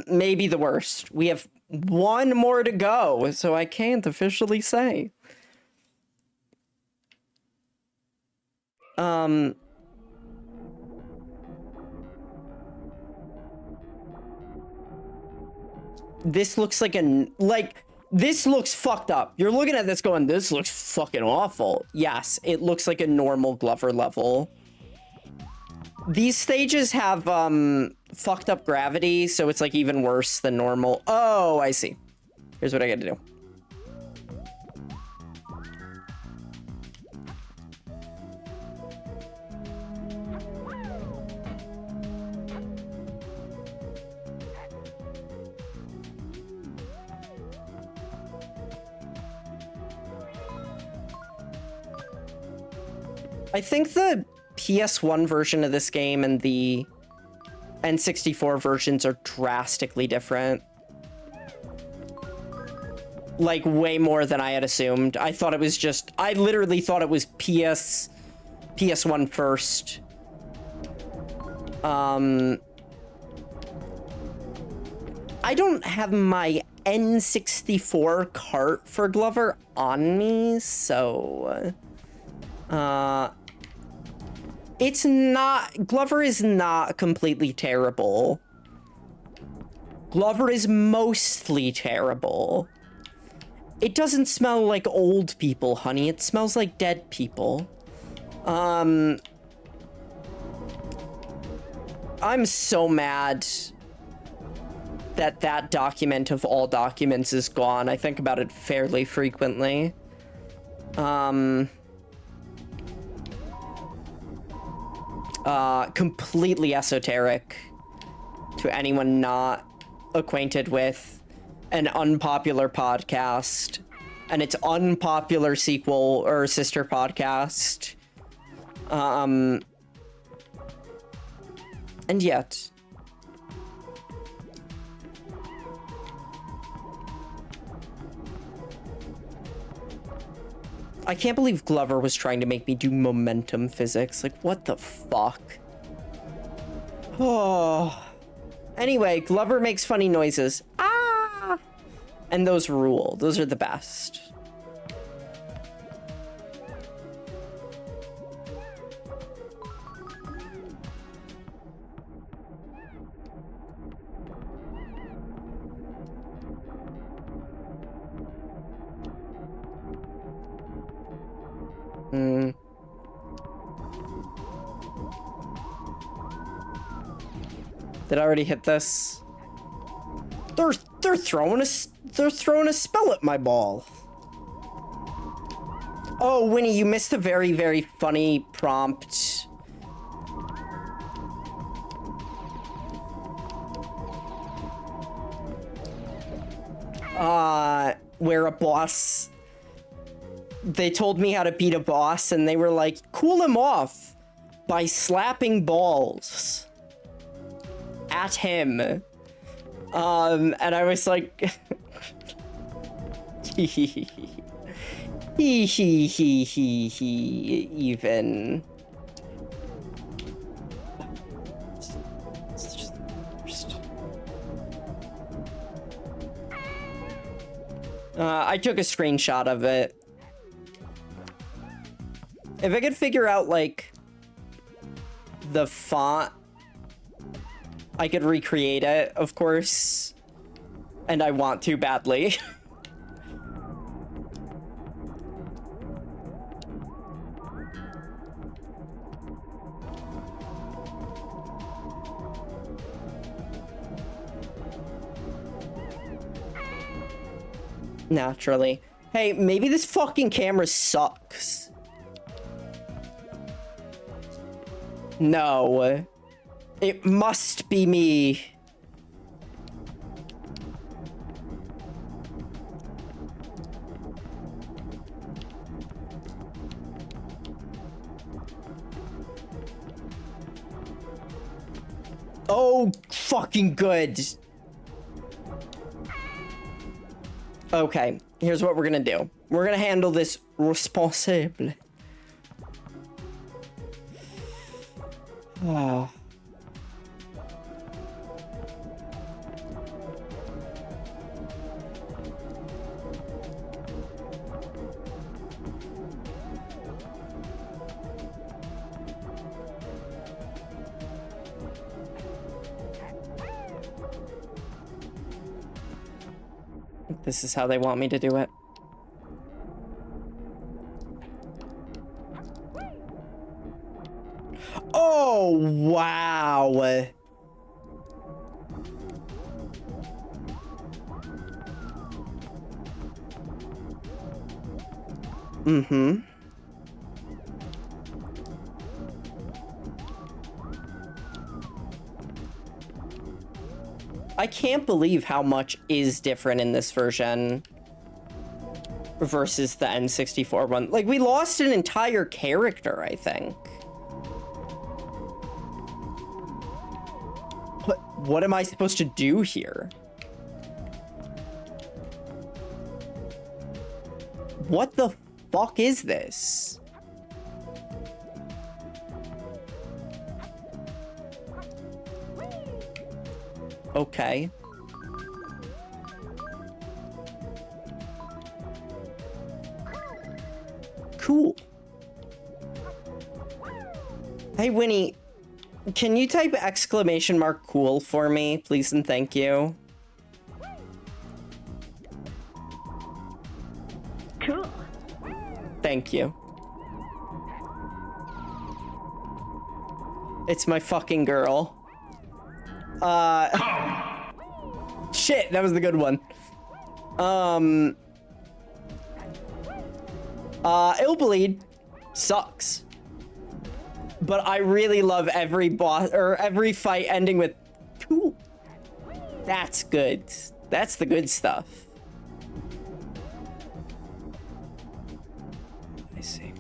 Maybe the worst. We have one more to go, so I can't officially say. This looks like this looks fucked up. You're looking at this going, this looks fucking awful. Yes, it looks like a normal Glover level. These stages have, fucked up gravity, so it's like even worse than normal. Oh, I see. Here's what I gotta do. I think the PS1 version of this game and the N64 versions are drastically different. Like, way more than I had assumed. I thought it was just... I literally thought it was PS1 first. I don't have my N64 cart for Glover on me, so... it's not... Glover is not completely terrible. Glover is mostly terrible. It doesn't smell like old people, honey. It smells like dead people. I'm so mad that that document of all documents is gone. I think about it fairly frequently. Completely esoteric to anyone not acquainted with an unpopular podcast and its unpopular sequel or sister podcast. And yet... I can't believe Glover was trying to make me do momentum physics. Like, what the fuck? Oh. Anyway, Glover makes funny noises. Ah! And those rule. Those are the best. Did I already hit this? They're throwing a spell at my ball. Oh, Winnie, you missed a very, very funny prompt. Where a boss... They told me how to beat a boss, and they were like, cool him off by slapping balls at him. And I was like... even. It's just the worst. I took a screenshot of it. If I could figure out, like, the font, I could recreate it, of course. And I want to badly. Naturally. Hey, maybe this fucking camera sucks. No. It must be me. Oh, fucking good. Okay, here's what we're gonna do. We're gonna handle this responsibly. Oh. This is how they want me to do it. Oh, wow. Mm-hmm. I can't believe how much is different in this version. versus the N64 one. Like, we lost an entire character, I think. What am I supposed to do here? What the fuck is this? Okay. Cool. Hey, Winnie, can you type exclamation mark cool for me, please and thank you? Cool. Thank you. It's my fucking girl. Shit, that was the good one. Illbleed sucks. But I really love every boss or every fight ending with cool. That's good. That's the good stuff. I see.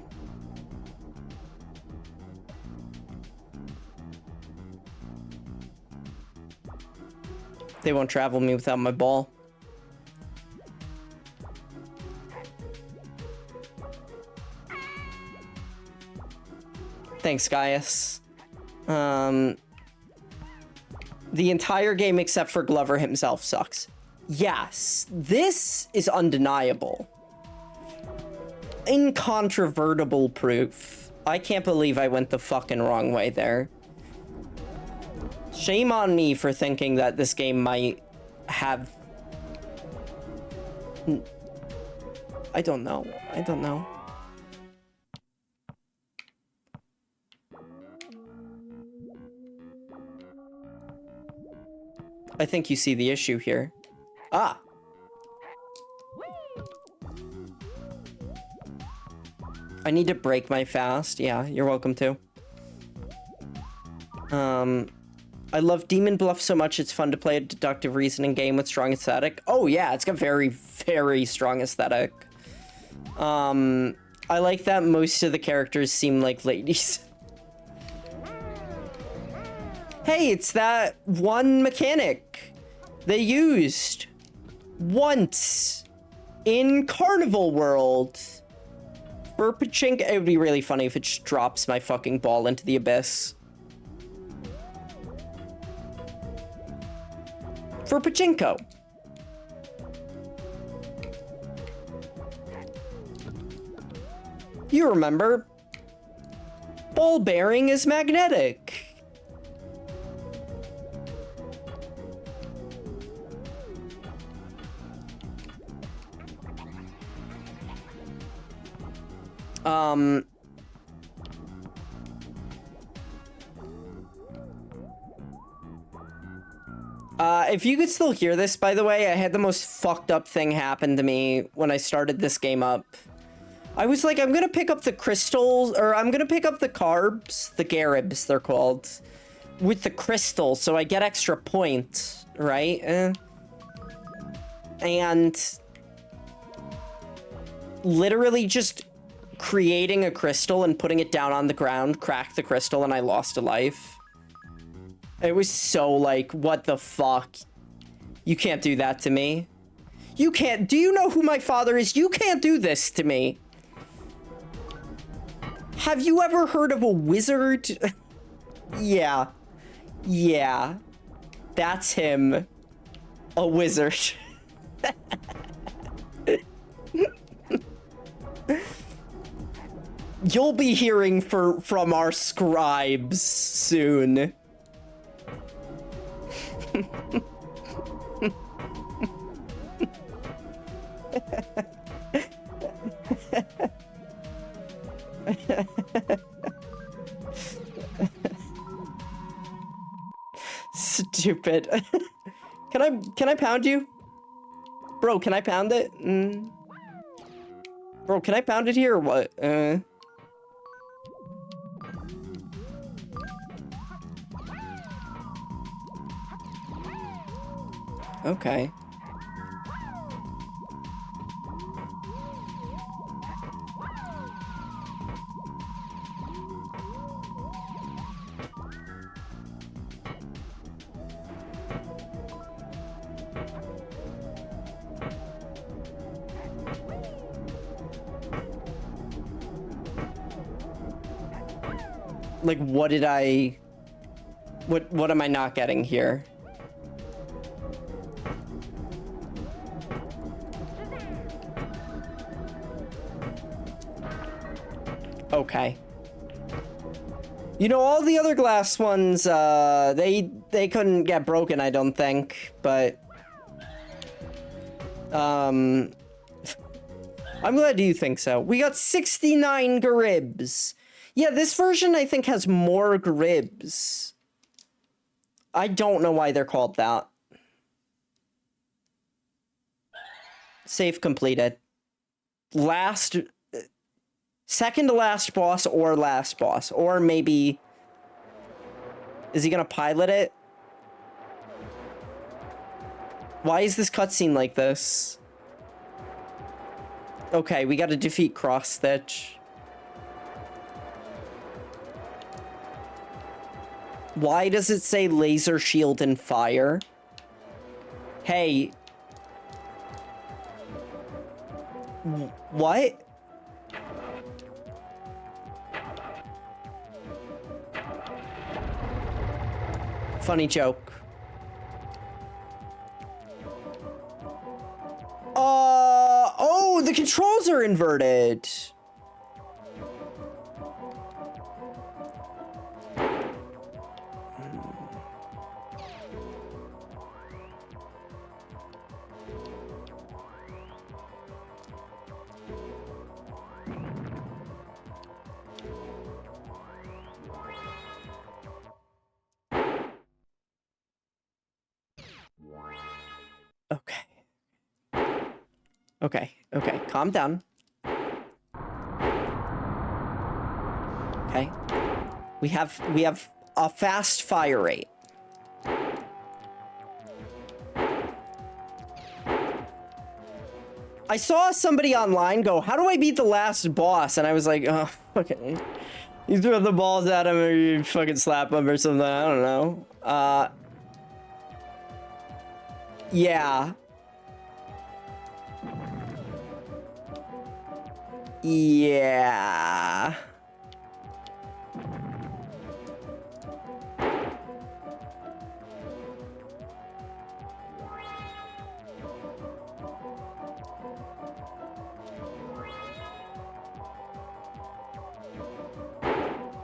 They won't travel me without my ball. Thanks, Gaius. The entire game except for Glover himself sucks. Yes, this is undeniable. Incontrovertible proof. I can't believe I went the fucking wrong way there. Shame on me for thinking that this game might have... I don't know. I don't know. I think you see the issue here. Ah! I need to break my fast. Yeah, you're welcome to. I love Demon Bluff so much it's fun to play a deductive reasoning game with strong aesthetic. Oh yeah, it's got very, very strong aesthetic. I like that most of the characters seem like ladies. Hey, it's that one mechanic they used once in Carnival World for Pachinko. It would be really funny if it just drops my fucking ball into the abyss. For Pachinko. You remember, ball bearing is magnetic. If you could still hear this, by the way, I had the most fucked up thing happen to me when I started this game up. I was like, I'm gonna pick up the crystals, or I'm gonna pick up the carbs, the garibs, they're called, with the crystal, so I get extra points, right? And literally just creating a crystal and putting it down on the ground cracked the crystal and I lost a life. It was so like, what the fuck? You can't do that to me. You can't. Do you know who my father is? You can't do this to me. Have you ever heard of a wizard? Yeah. Yeah. That's him. A wizard. You'll be hearing from our scribes soon. Stupid. Can I pound you? Bro, can I pound it? Bro, can I pound it here or what? Okay. Like, what did I... What am I not getting here? Okay. You know, all the other glass ones, they couldn't get broken, I don't think, but... I'm glad you think so. We got 69 gribs. Yeah, this version, I think, has more gribs. I don't know why they're called that. Save completed. Second to last boss or last boss. Or maybe... Is he gonna pilot it? Why is this cutscene like this? Okay, we gotta defeat Cross Stitch. Why does it say laser shield and fire? Hey. What? Funny joke. Oh, the controls are inverted. Okay, calm down. Okay. We have a fast fire rate. I saw somebody online go, "How do I beat the last boss?" And I was like, "Oh, okay. You throw the balls at him or you fucking slap him or something, I don't know." Yeah. Yeah.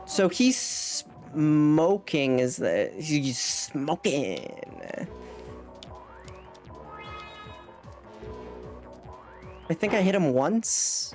So he's smoking, he's smoking. I think I hit him once.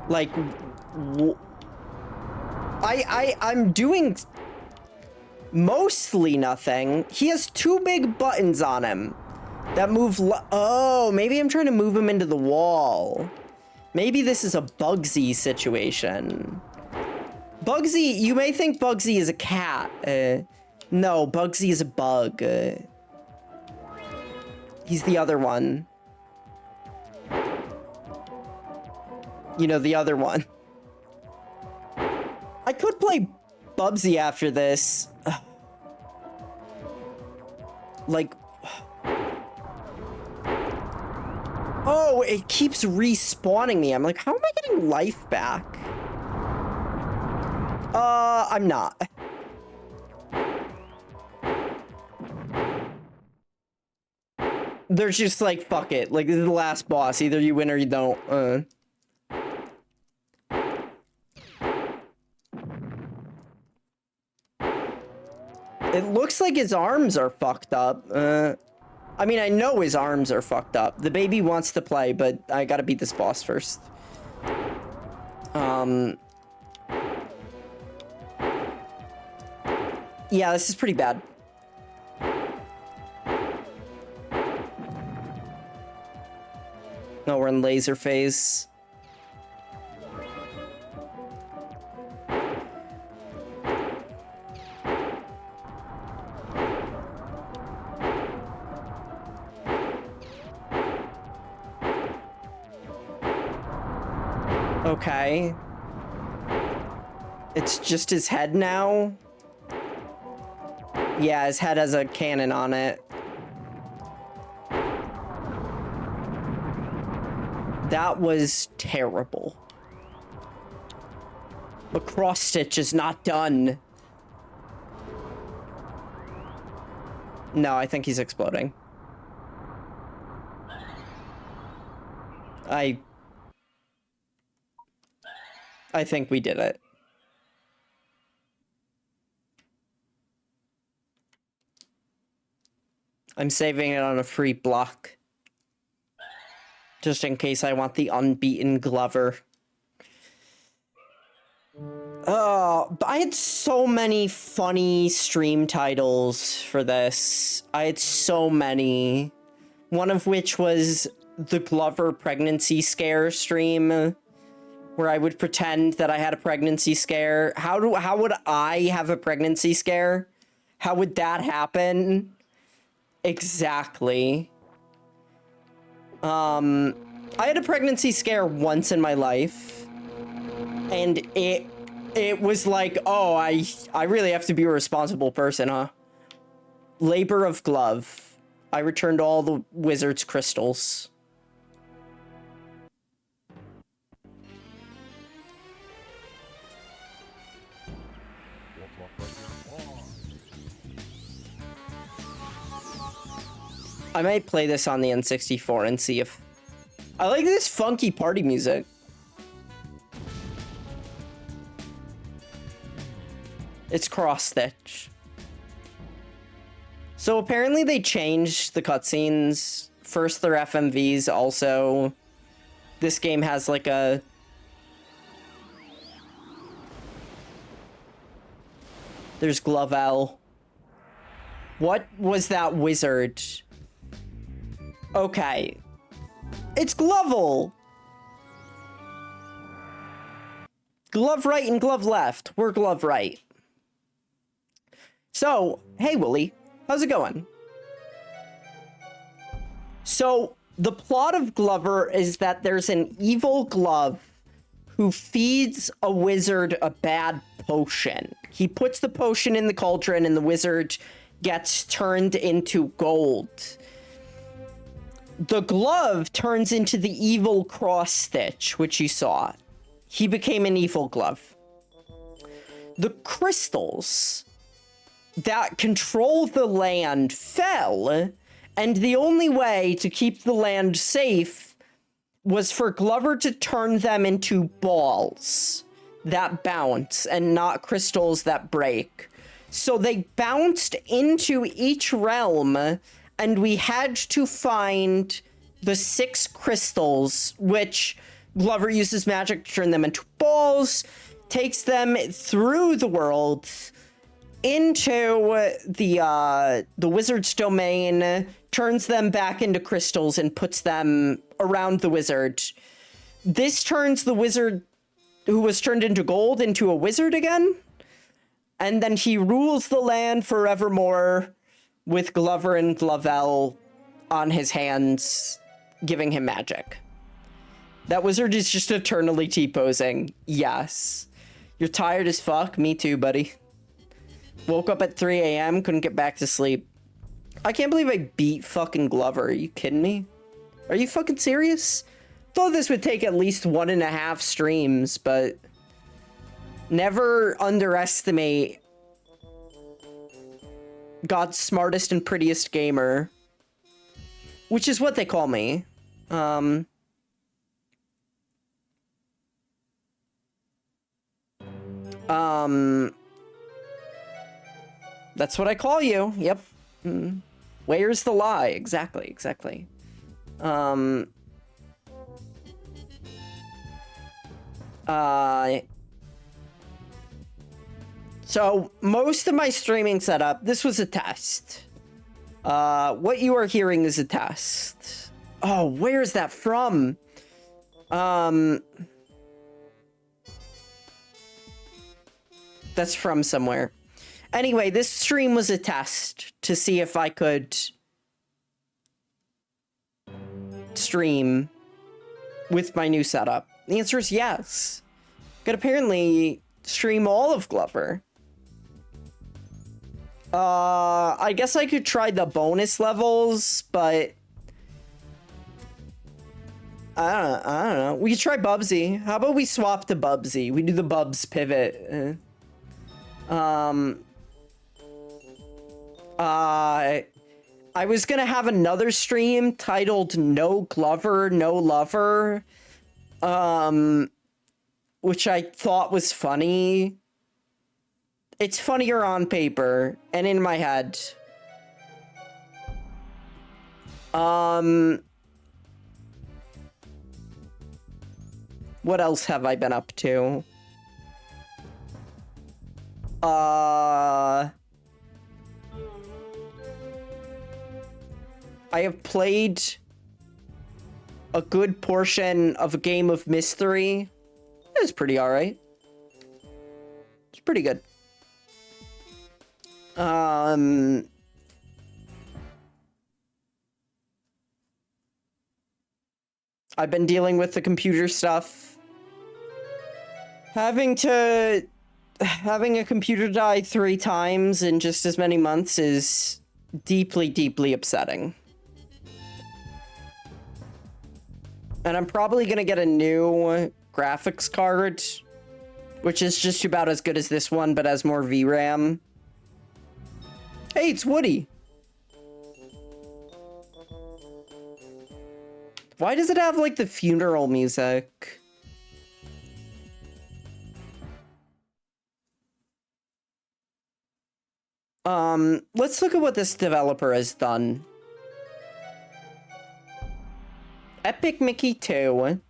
Like, I'm doing mostly nothing. He has two big buttons on him that move. Oh, maybe I'm trying to move him into the wall. Maybe this is a Bubsy situation. Bubsy, you may think Bubsy is a cat. No, Bubsy is a bug. He's the other one. You know, the other one. I could play Bubsy after this. Like... Oh, it keeps respawning me. I'm like, how am I getting life back? I'm not. They're just like, fuck it. Like, this is the last boss. Either you win or you don't. It looks like his arms are fucked up. I mean, I know his arms are fucked up. The baby wants to play, but I gotta beat this boss first. Yeah, this is pretty bad. No, we're in laser phase. Okay. It's just his head now? Yeah, his head has a cannon on it. That was terrible. But cross stitch is not done. No, I think he's exploding. I think we did it. I'm saving it on a free block. Just in case I want the unbeaten Glover. I had so many funny stream titles for this. I had so many. One of which was the Glover pregnancy scare stream, where I would pretend that I had a pregnancy scare. How would I have a pregnancy scare? How would that happen? Exactly. I had a pregnancy scare once in my life, and it was like, oh, I really have to be a responsible person, huh? Labor of glove. I returned all the wizard's crystals. I might play this on the N64 and see if... I like this funky party music. It's cross-stitch. So apparently they changed the cutscenes. First they're FMVs also. This game has like a... There's Glovell. What was that wizard? Okay. It's Glovel! Glove right and glove left. We're glove right. So, hey Wooly, how's it going? So, the plot of Glover is that there's an evil glove who feeds a wizard a bad potion. He puts the potion in the cauldron and the wizard gets turned into gold. The glove turns into the evil cross stitch, which you saw. He became an evil glove. The crystals that control the land fell, and the only way to keep the land safe was for Glover to turn them into balls that bounce and not crystals that break. So they bounced into each realm, and we had to find the 6 crystals, which Glover uses magic to turn them into balls, takes them through the world into the wizard's domain, turns them back into crystals and puts them around the wizard. This turns the wizard who was turned into gold into a wizard again, and then he rules the land forevermore with Glover and Glovell on his hands, giving him magic. That wizard is just eternally T-posing. Yes. You're tired as fuck? Me too, buddy. Woke up at 3 a.m., couldn't get back to sleep. I can't believe I beat fucking Glover. Are you kidding me? Are you fucking serious? Thought this would take at least 1.5 streams, but never underestimate God's smartest and prettiest gamer, which is what they call me. That's what I call you. Yep. Where's the lie? Exactly. So most of my streaming setup, this was a test. What you are hearing is a test. Oh, where is that from? That's from somewhere. Anyway, this stream was a test to see if I could stream with my new setup. The answer is yes. Could apparently stream all of Glover. I guess I could try the bonus levels, but I don't know. We could try Bubsy. How about we swap to Bubsy? We do the Bubs pivot. I was gonna have another stream titled No Glover, No Lover, which I thought was funny. It's funnier on paper and in my head. What else have I been up to? I have played a good portion of a game of Mystery. It was pretty alright. It's pretty good. I've been dealing with the computer stuff. Having a computer die 3 times in just as many months is deeply, deeply upsetting. And I'm probably gonna get a new graphics card, which is just about as good as this one, but has more VRAM. Hey, it's Woody. Why does it have, like, the funeral music? Let's look at what this developer has done. Epic Mickey 2.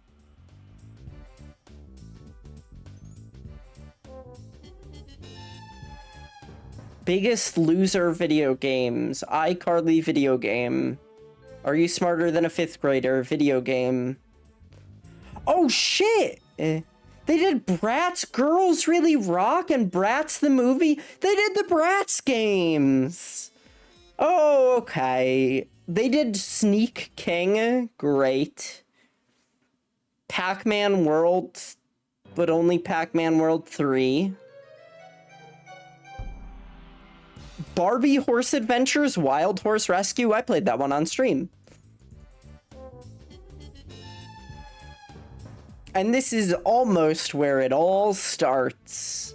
Biggest Loser video games. iCarly video game. Are You Smarter Than a 5th Grader video game. Oh shit! They did Bratz Girls Really Rock and Bratz the movie. They did the Bratz games. Oh, okay. They did Sneak King. Great. Pac-Man World, but only Pac-Man World 3. Barbie Horse Adventures Wild Horse Rescue. I played that one on stream. And this is almost where it all starts.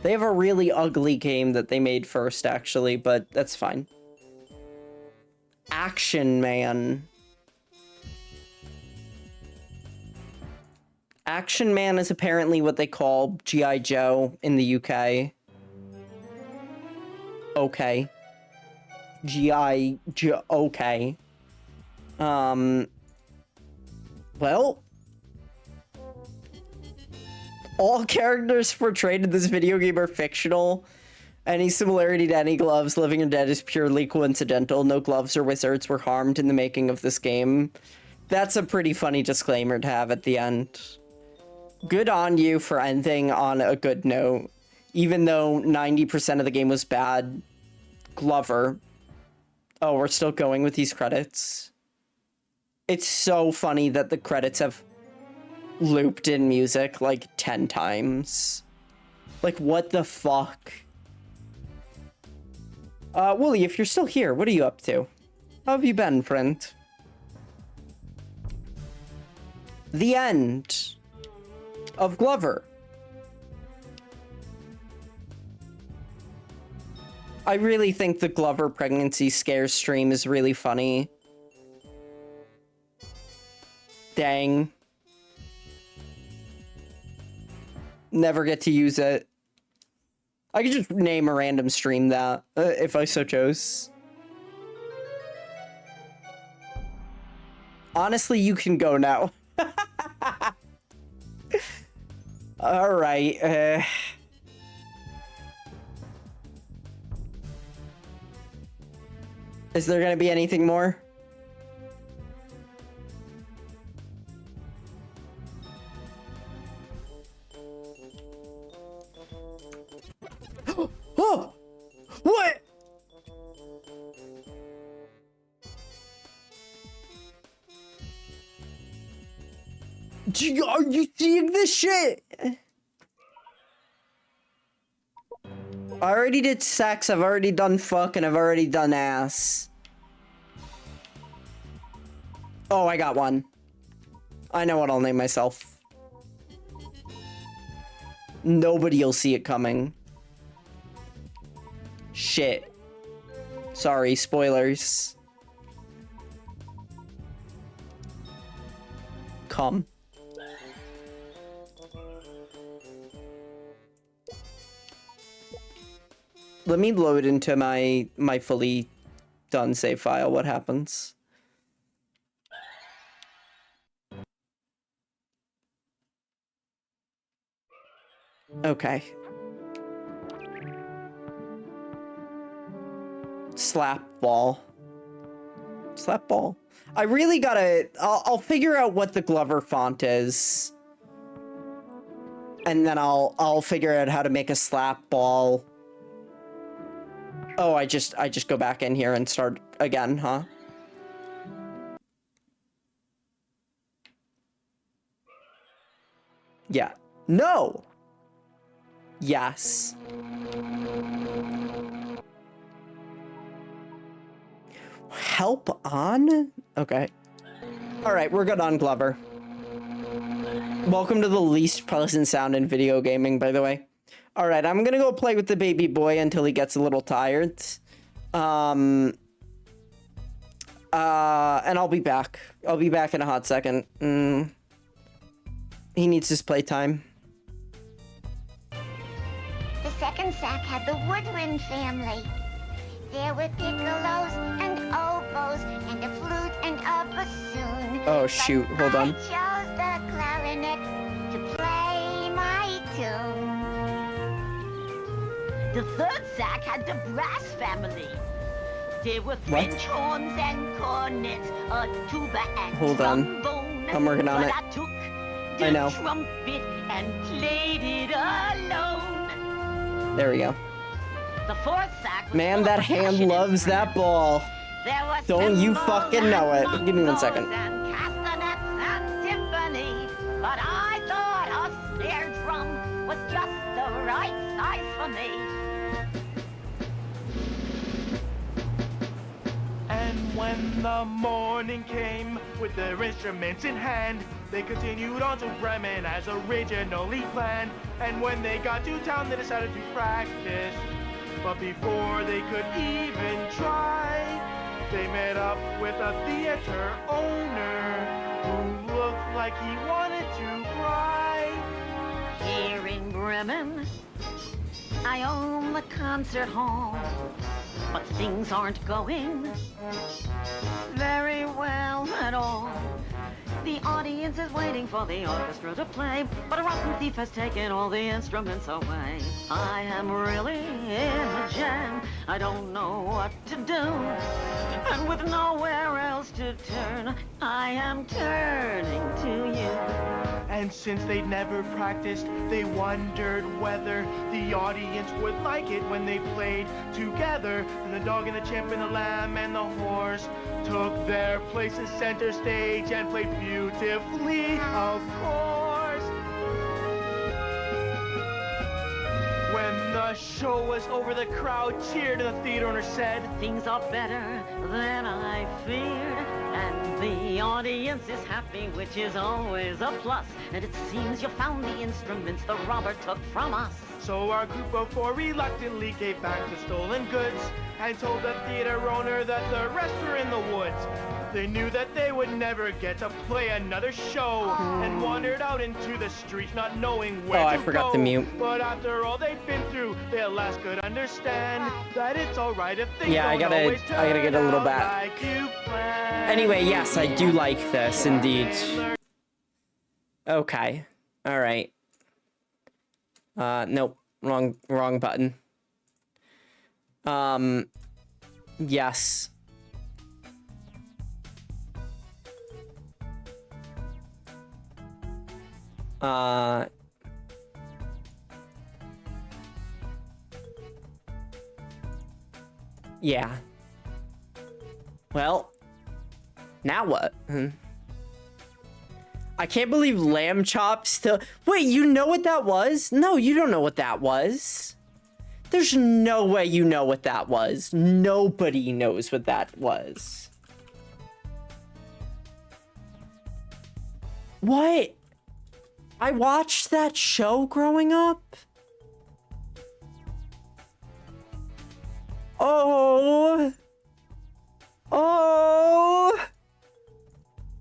They have a really ugly game that they made first, actually, but that's fine. Action Man. Action Man is apparently what they call G.I. Joe in the UK. Okay. G.I. Joe. Okay. Well. All characters portrayed in this video game are fictional. Any similarity to any gloves, living or dead, is purely coincidental. No gloves or wizards were harmed in the making of this game. That's a pretty funny disclaimer to have at the end. Good on you for ending on a good note. Even though 90% of the game was bad. Glover. Oh, we're still going with these credits. It's so funny that the credits have looped in music like 10 times. Like, what the fuck? Wooly, if you're still here, what are you up to? How have you been, friend? The end of Glover. I really think the Glover pregnancy scare stream is really funny. Dang. Never get to use it. I could just name a random stream that, if I so chose. Honestly, you can go now. Alright, is there gonna be anything more? Oh! What? Are you seeing this shit? I already did sex, I've already done fuck, and I've already done ass. Oh, I got one. I know what I'll name myself. Nobody'll see it coming. Shit. Sorry, spoilers. Come. Let me load into my fully done save file. What happens? Okay. Slap ball. Slap ball. I really gotta... I'll figure out what the Glover font is. And then I'll figure out how to make a slap ball. Oh, I just go back in here and start again, huh? Yeah. No! Yes. Help on? Okay. Alright, we're good on Glover. Welcome to the least pleasant sound in video gaming, by the way. Alright, I'm gonna go play with the baby boy until he gets a little tired. And I'll be back. I'll be back in a hot second. He needs his playtime. The second sack had the woodwind family. There were piccolos and oboes and a flute and a bassoon. Oh shoot, hold on. I chose the clarinet to play my tune. The third sack had the brass family. There were French horns and cornets, a tuba and hold on. trombone. I'm working on but it. I took I the know. trumpet and played it alone. There we go. The fourth sack was Man, full that of hand passion and loves that pride. ball. There were Don't you cymbals fucking know and it. Give me 1 second. bongos and castanets and timpani. But I thought a snare drum was just the right size for me. And when the morning came with their instruments in hand, they continued on to Bremen as originally planned. And when they got to town, they decided to practice. But before they could even try, they met up with a theater owner who looked like he wanted to cry. Here in Bremen, I own the concert hall. But things aren't going very well at all. The audience is waiting for the orchestra to play, but a rotten thief has taken all the instruments away. I am really in a jam. I don't know what to do. And with nowhere else to turn, I am turning to you. And since they'd never practiced, they wondered whether the audience would like it when they played together. And the dog and the chimp and the lamb and the horse took their places center stage and played beautifully, of course. When the show was over, the crowd cheered and the theater owner said, Things are better than I feared, and the audience is happy, which is always a plus. And it seems you found the instruments the robber took from us. So our group of four reluctantly gave back the stolen goods and told the theater owner that the rest were in the woods. They knew that they would never get to play another show and wandered out into the streets not knowing where to go. I forgot to mute. But after all they've been through, they at last could understand that it's alright if things Yeah, I don't gotta always get a little turn back. out like you planned. Anyway, yes, I do like this, indeed. Okay. Alright. Nope. Wrong button. Yes. Yeah. Well, now what? I can't believe lamb chops still. Wait, you know what that was? No, you don't know what that was. There's no way you know what that was. Nobody knows what that was. What? I watched that show growing up? Oh. Oh.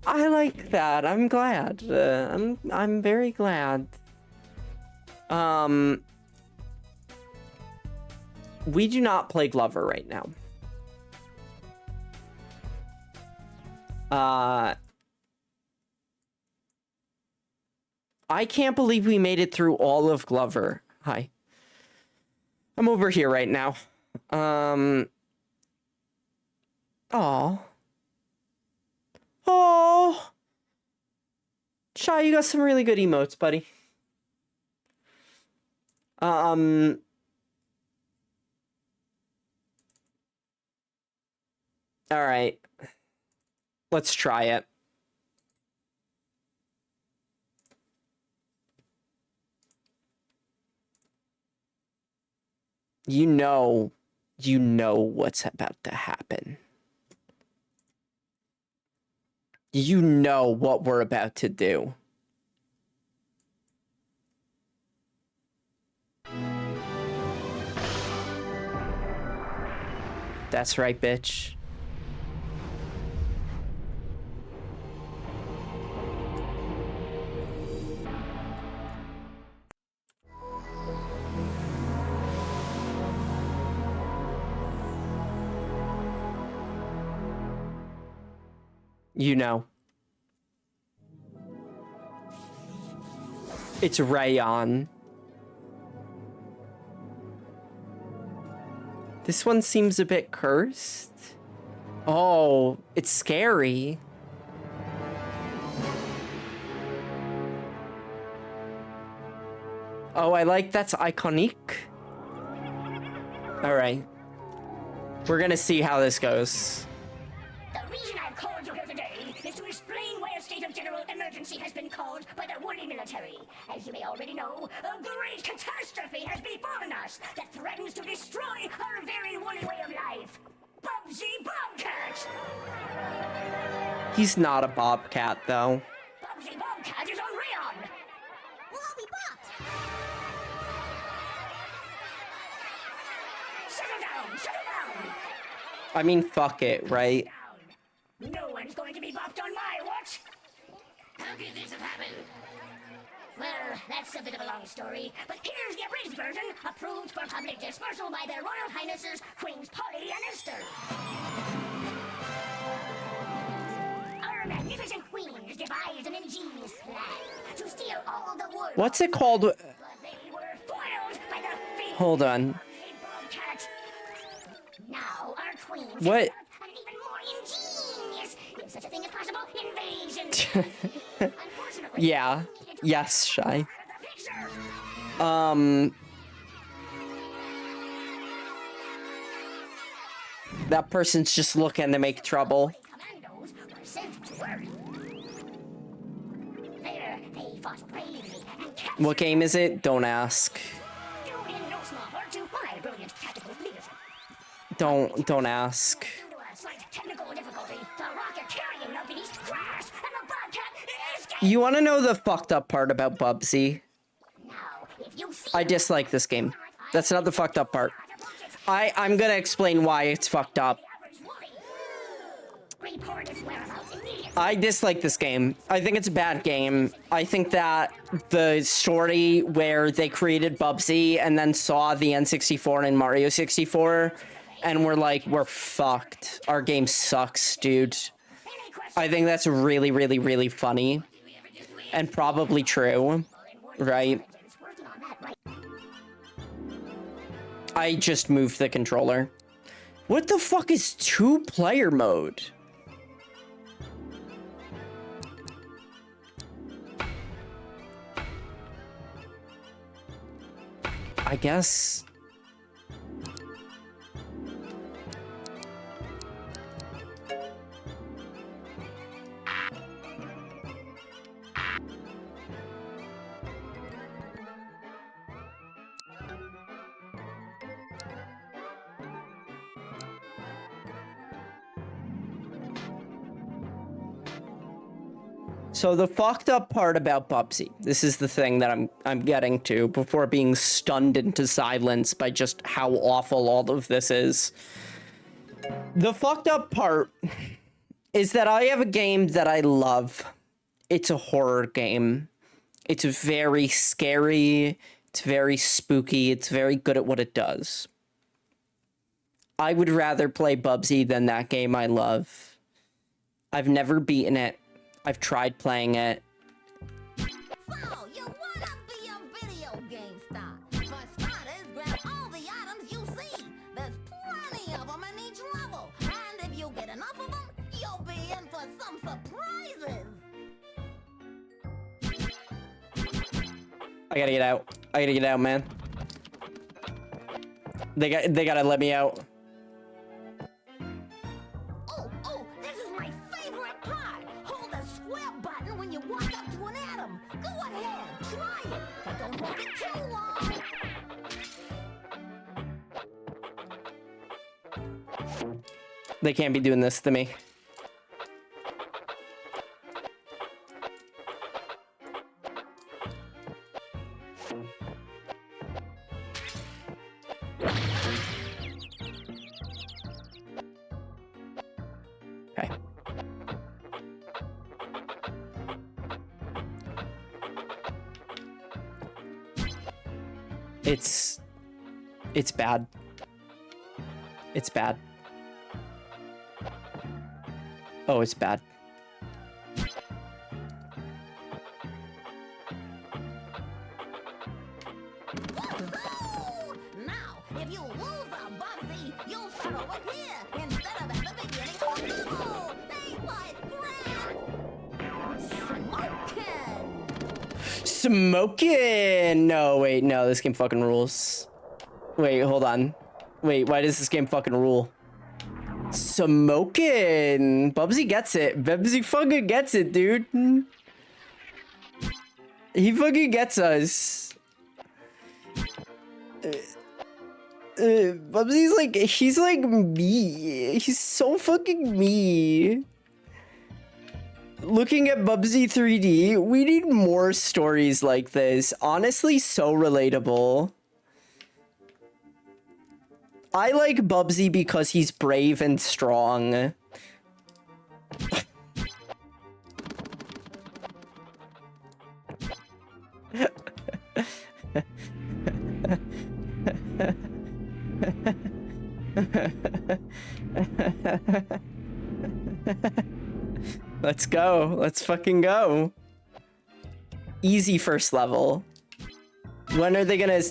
I like that. I'm glad. I'm very glad. We do not play Glover right now. I can't believe we made it through all of Glover. Hi. I'm over here right now. Aw. Oh. Shy, you got some really good emotes, buddy. All right. Let's try it. You know what's about to happen. You know what we're about to do. That's right, bitch. You know. It's Rayon. This one seems a bit cursed. Oh, it's scary. Oh, I like that's iconic. All right. We're gonna see how this goes. The reason I've called you here today is to explain why a state of general emergency has been called by the Woolly military. As you may already know, a great catastrophe has befallen us that threatens to destroy our very woolly way of life. Bubsy Bobcat! He's not a bobcat, though. Bubsy Bobcat is on Rayon! We'll all be bopped! Settle down! Settle down! I mean, fuck it, right? No one's going to be bopped on my watch! How could this have happened? Well, that's a bit of a long story, but here's the abridged version, approved for public dispersal by their Royal Highnesses Queens Polly and Esther. Our magnificent queens devised an ingenious plan to steal all the wool. What's it called? But they were foiled by the fiend. Hold on. Bobcat. Now our queens What? have an even more ingenious, if such a thing is possible, invasion. Unfortunately, Yeah. Yes, Shy. That person's just looking to make trouble. Commandos were sent to Earth. There, they fought bravely and captured. What game is it? Don't ask. Due in no small part to my brilliant tactical leadership. Don't ask. Due to a slight technical difficulty, the rocket carrying the beast crashed, and the Bobcat escaped. You want to know the fucked up part about Bubsy? Now, if you see I dislike this game. That's not the fucked up part. I'm gonna explain why it's fucked up. average woolly, report its whereabouts immediately. I dislike this game. I think it's a bad game. I think that the story where they created Bubsy and then saw the N64 and Mario 64 and were like, we're fucked. Our game sucks, dude. I think that's really, really, really funny. And probably true, right? I just moved the controller. What the fuck is two-player mode? I guess... So the fucked up part about Bubsy, this is the thing that I'm getting to before being stunned into silence by just how awful all of this is. The fucked up part is that I have a game that I love. It's a horror game. It's very scary. It's very spooky. It's very good at what it does. I would rather play Bubsy than that game I love. I've never beaten it. I've tried playing it. So, you wanna be a video game star? For starters, grab all the items you see. There's plenty of them in each level. And if you get enough of them, you'll be in for some surprises. I gotta get out. I gotta get out, man. They gotta let me out. Oh, this is my favorite part. Hold the square button when you walk up to an atom. Go ahead, try it, but don't hold it too long. They can't be doing this to me. Okay. It's bad. It's bad. Oh, it's bad. Woohoo! Now, if you lose a Bubsy, you'll start over here instead of at the beginning of the level. Ain't life grand? Smoking! No, wait, no, this game fucking rules. Wait, hold on. Wait, why does this game fucking rule? Smoking! Bubsy gets it. Bubsy fucking gets it, dude. He fucking gets us. Bubsy's like, he's like me. He's so fucking me. Looking at Bubsy 3D, we need more stories like this. Honestly, so relatable. I like Bubsy because he's brave and strong. Let's go. Let's fucking go. Easy first level. When are they gonna... A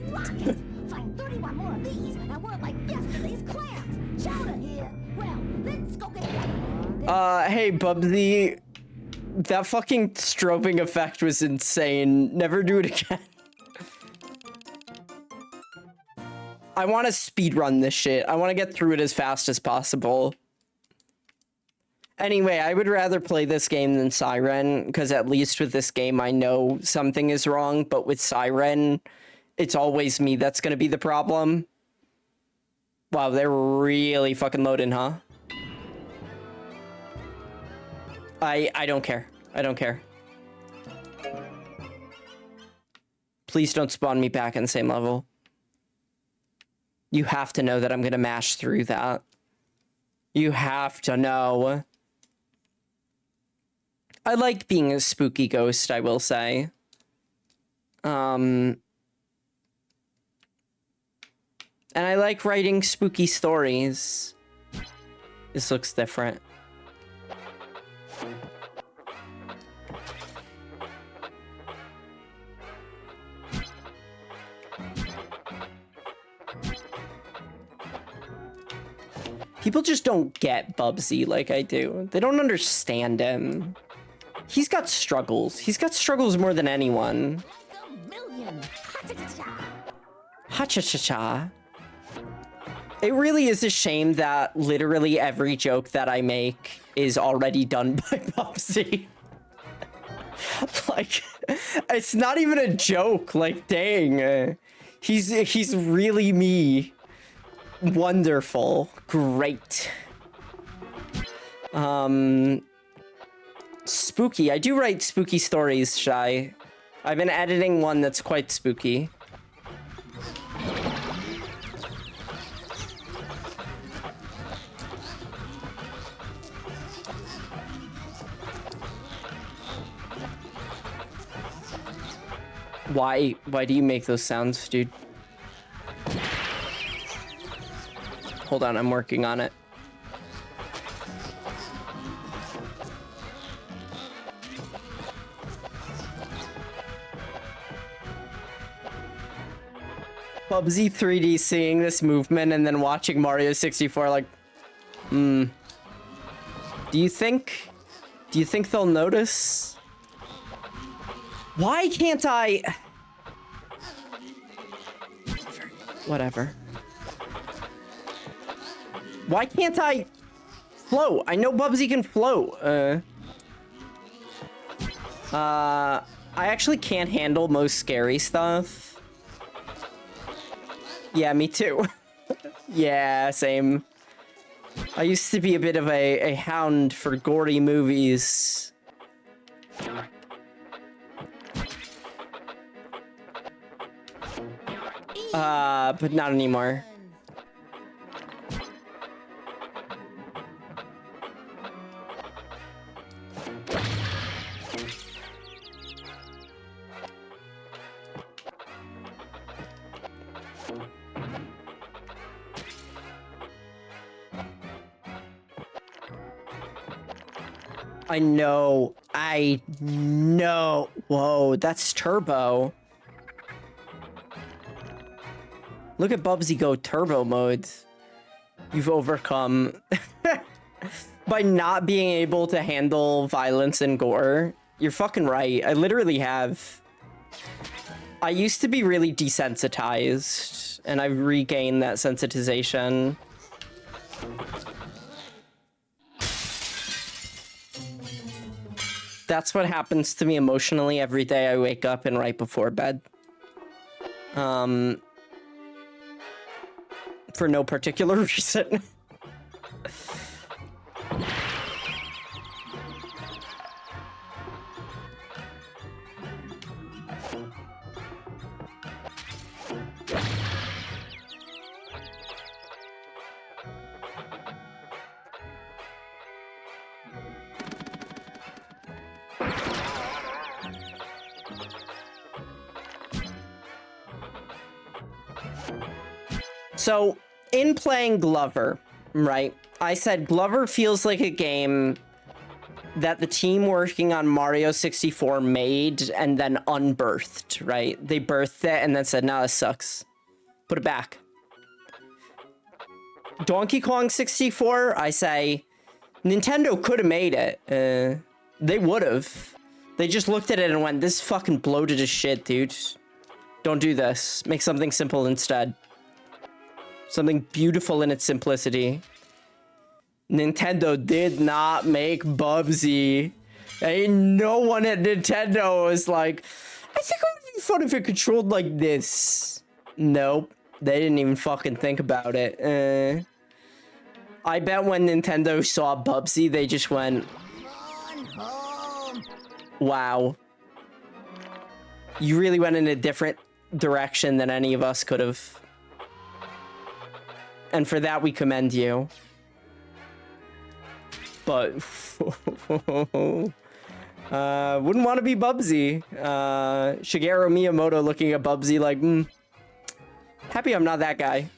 rocket! Find 31 more of these, and we're like yesterday's clams. Chowder here. Well, let's go get them. Hey, Bubsy. That fucking strobing effect was insane. Never do it again. I want to speedrun this shit. I want to get through it as fast as possible. Anyway, I would rather play this game than Siren, because at least with this game I know something is wrong, but with Siren, it's always me that's gonna be the problem. Wow, they're really fucking loading, huh? I don't care. I don't care. Please don't spawn me back in the same level. You have to know that I'm gonna mash through that. You have to know. I like being a spooky ghost, I will say. And I like writing spooky stories. This looks different. People just don't get Bubsy like I do. They don't understand him. He's got struggles. He's got struggles more than anyone. Ha-cha-cha-cha. It really is a shame that literally every joke that I make is already done by Bubsy. Like, it's not even a joke. Like, dang. He's really me. Wonderful. Great. Spooky. I do write spooky stories, Shy. I've been editing one that's quite spooky. Why do you make those sounds, dude? Hold on, I'm working on it. Bubsy 3D seeing this movement and then watching Mario 64 like, do you think they'll notice? Why can't I? Whatever. Why can't I float? I know Bubsy can float. I actually can't handle most scary stuff. Yeah, me too. Yeah, same. I used to be a bit of a hound for gory movies. But not anymore. I know. Whoa, that's turbo. Look at Bubsy go turbo mode. You've overcome by not being able to handle violence and gore. You're fucking right. I literally have. I used to be really desensitized, and I've regained that sensitization. That's what happens to me emotionally every day I wake up and right before bed. For no particular reason. So, in playing Glover, right, I said Glover feels like a game that the team working on Mario 64 made and then unbirthed, right? They birthed it and then said, nah, this sucks. Put it back. Donkey Kong 64, I say, Nintendo could have made it. They would have. They just looked at it and went, this is fucking bloated as shit, dude. Don't do this. Make something simple instead. Something beautiful in its simplicity. Nintendo did not make Bubsy. Ain't no one at Nintendo was like, I think it would be fun if it controlled like this. Nope. They didn't even fucking think about it. I bet when Nintendo saw Bubsy, they just went, wow. You really went in a different direction than any of us could have. And for that, we commend you. But wouldn't want to be Bubsy. Shigeru Miyamoto looking at Bubsy like, happy I'm not that guy.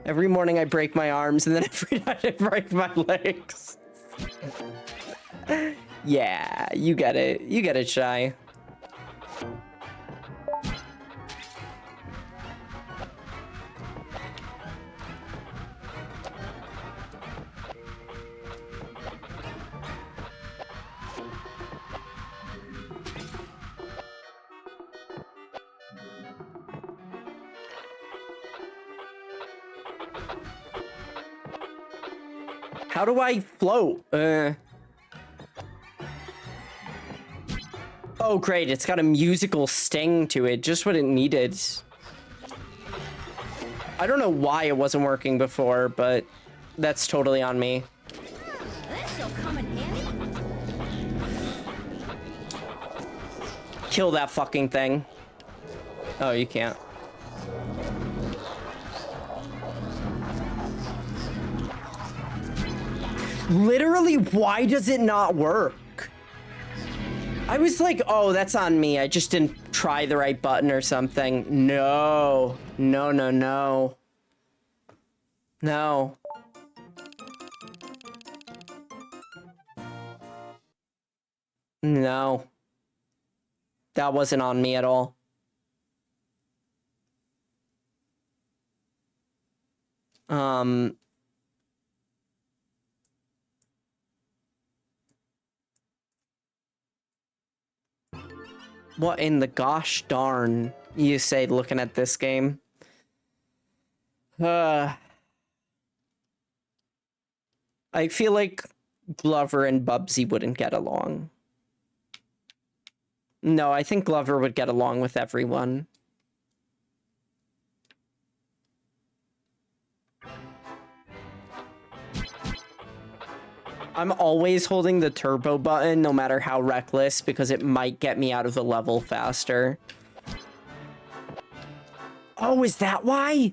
Every morning I break my arms, and then every night I break my legs. Yeah, you get it. You get it, Shy. How do I float? Oh, great. It's got a musical sting to it. Just what it needed. I don't know why it wasn't working before, but that's totally on me. This will come in handy. Kill that fucking thing. Oh, you can't. Literally, why does it not work? I was like, oh, that's on me. I just didn't try the right button or something. No. No, no, no. No. No. That wasn't on me at all. What in the gosh darn you say looking at this game? I feel like Glover and Bubsy wouldn't get along. No, I think Glover would get along with everyone. I'm always holding the turbo button, no matter how reckless, because it might get me out of the level faster. Oh, is that why?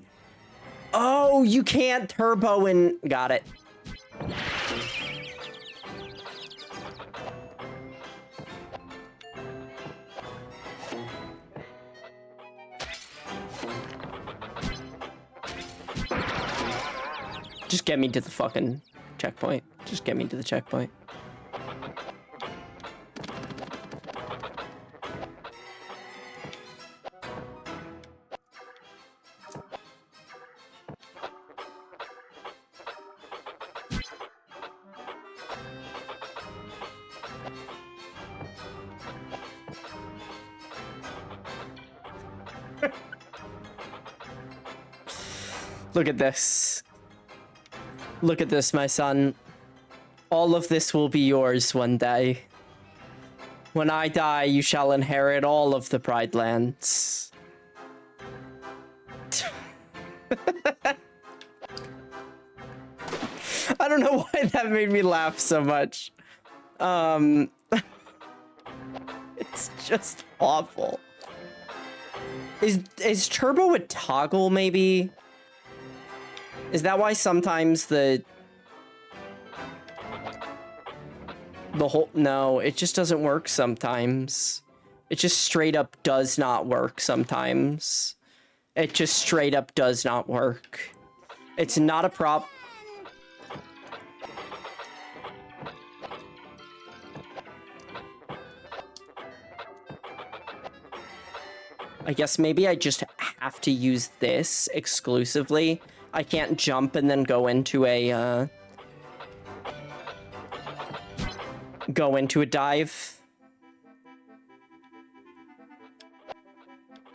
Oh, you can't turbo and... Got it. Just get me to the fucking checkpoint. Just get me to the checkpoint. Look at this. Look at this, my son. All of this will be yours one day. When I die, you shall inherit all of the Pride Lands. I don't know why that made me laugh so much. It's just awful. Is turbo a toggle, maybe? Is that why sometimes the whole... No, it just doesn't work sometimes. It just straight up does not work sometimes. It just straight up does not work. It's not a prop. I guess maybe I just have to use this exclusively. I can't jump and then go into a dive.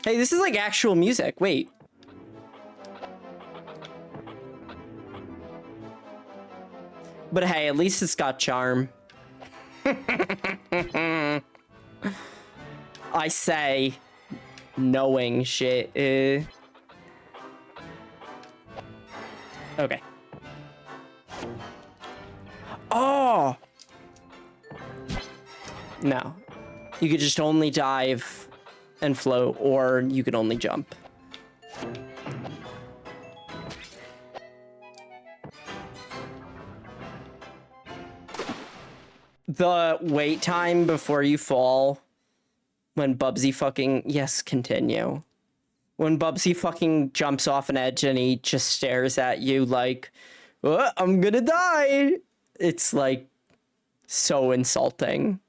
Hey, this is like actual music. Wait. But hey, at least it's got charm. I say, knowing shit. Okay. Oh! No. You could just only dive and float, or you could only jump. The wait time before you fall when Bubsy fucking... Yes, continue. When Bubsy fucking jumps off an edge and he just stares at you like, oh, I'm gonna die. It's like so insulting.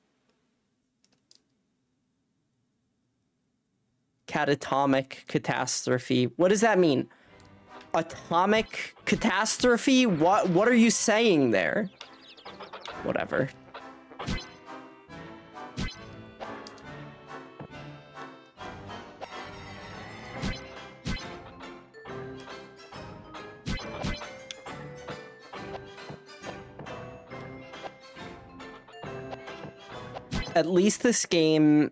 Catatomic catastrophe. What does that mean? Atomic catastrophe? What are you saying there? Whatever. At least this game,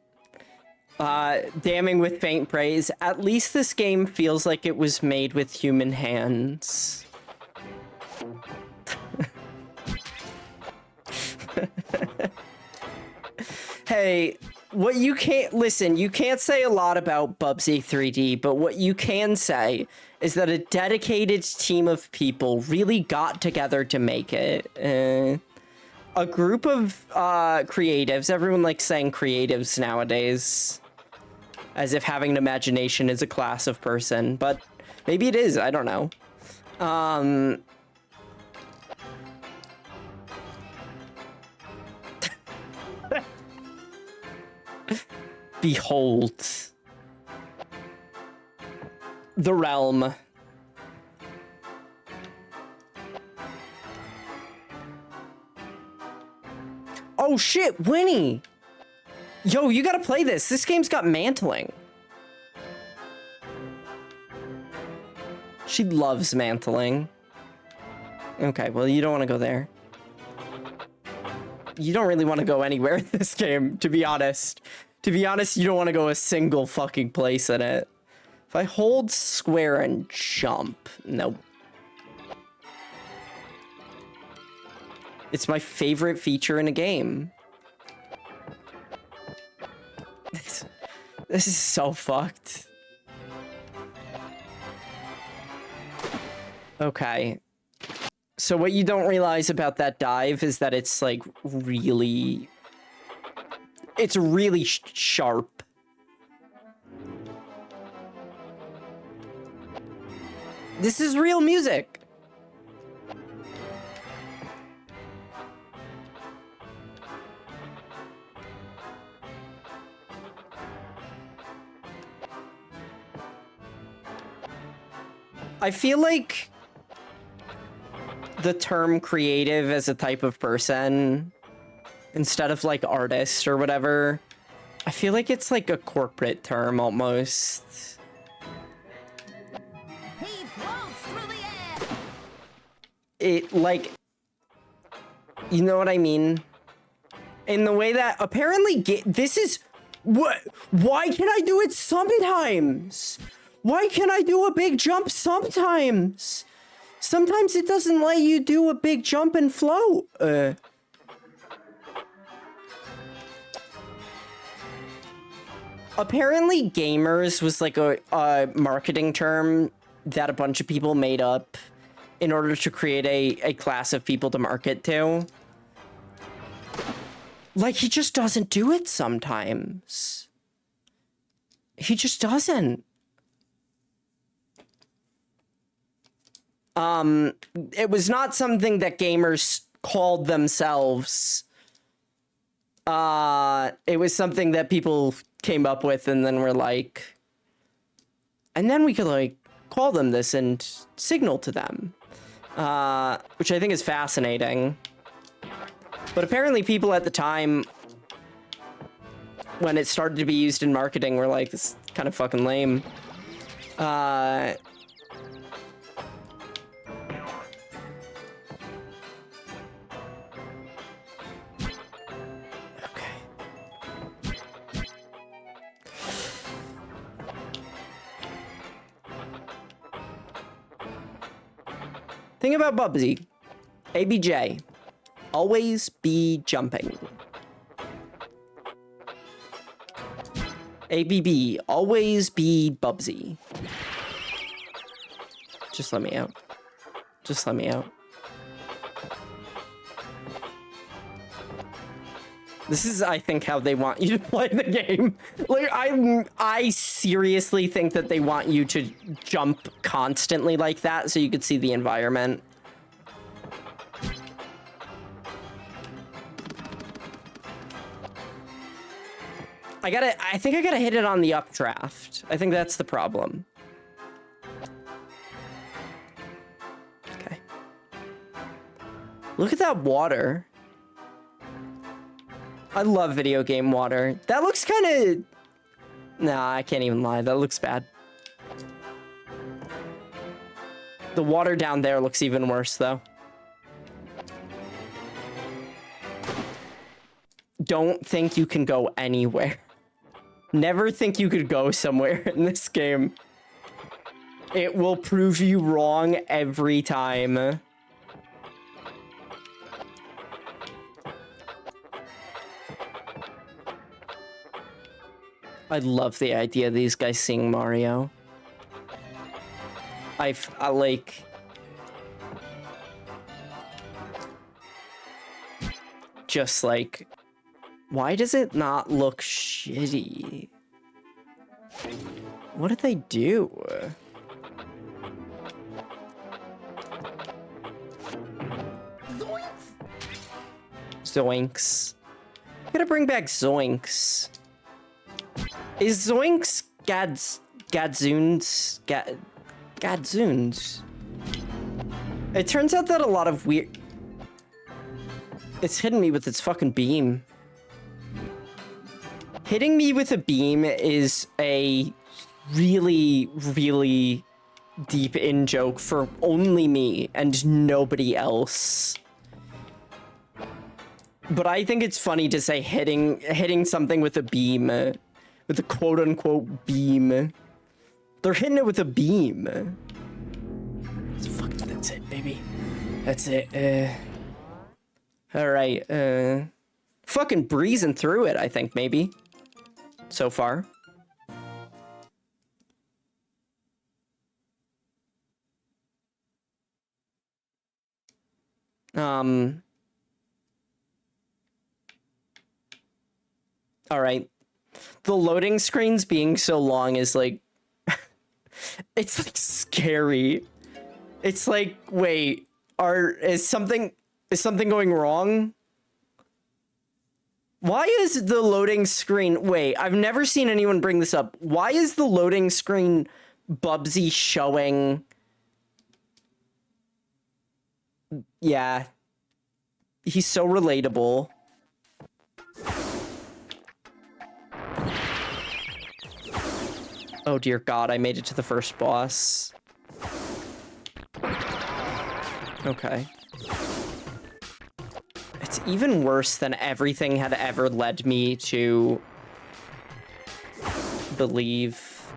damning with faint praise, at least this game feels like it was made with human hands. Hey, what you can't listen, you can't say a lot about Bubsy 3D, but what you can say is that a dedicated team of people really got together to make it. A group of creatives, everyone likes saying creatives nowadays, as if having an imagination is a class of person, but maybe it is, I don't know. Behold the realm. Oh shit, Winnie! Yo, you gotta play this. This game's got mantling. She loves mantling. Okay, well, you don't want to go there. You don't really want to go anywhere in this game, to be honest. To be honest, you don't want to go a single fucking place in it. If I hold square and jump, nope. It's my favorite feature in a game. This is so fucked. Okay. So what you don't realize about that dive is that it's like really... It's really sharp. This is real music. I feel like the term creative as a type of person, instead of like artist or whatever, I feel like it's like a corporate term almost. He floats through the air. It like, you know what I mean? In the way that apparently this is what, why can I do it sometimes? Why can I do a big jump sometimes? Sometimes it doesn't let you do a big jump and float. Apparently gamers was like a marketing term that a bunch of people made up in order to create a class of people to market to. Like, he just doesn't do it sometimes. He just doesn't. It was not something that gamers called themselves. It was something that people came up with and then were like, and then we could like call them this and signal to them, which I think is fascinating. But apparently people at the time when it started to be used in marketing were like, this is kind of fucking lame. Thing about Bubsy, ABJ, always be jumping. ABB, always be Bubsy. Just let me out. Just let me out. This is, I think, how they want you to play the game. Like, I seriously think that they want you to jump constantly like that so you could see the environment. I think I gotta hit it on the updraft. I think that's the problem. Okay. Look at that water. I love video game water. That looks kind of... Nah, I can't even lie. That looks bad. The water down there looks even worse, though. Don't think you can go anywhere. Never think you could go somewhere in this game. It will prove you wrong every time. I love the idea of these guys seeing Mario. I like... Just like... Why does it not look shitty? What did they do? Zoinks. I'm gonna bring back Zoinks. Is Zoinks Gadzoons? Gadzoons? It turns out that a lot of weird... It's hitting me with its fucking beam. Hitting me with a beam is a really, really deep in-joke for only me and nobody else. But I think it's funny to say hitting something with a beam. With a quote-unquote beam. They're hitting it with a beam. That's it, baby. That's it. Alright, fucking breezing through it, I think, maybe. So far. Alright. The loading screens being so long is like... it's like scary. It's like, wait, is something going wrong? Why is the loading screen... Wait, I've never seen anyone bring this up. Why is the loading screen Bubsy showing... Yeah. He's so relatable. Oh dear God, I made it to the first boss. Okay. It's even worse than everything had ever led me to believe.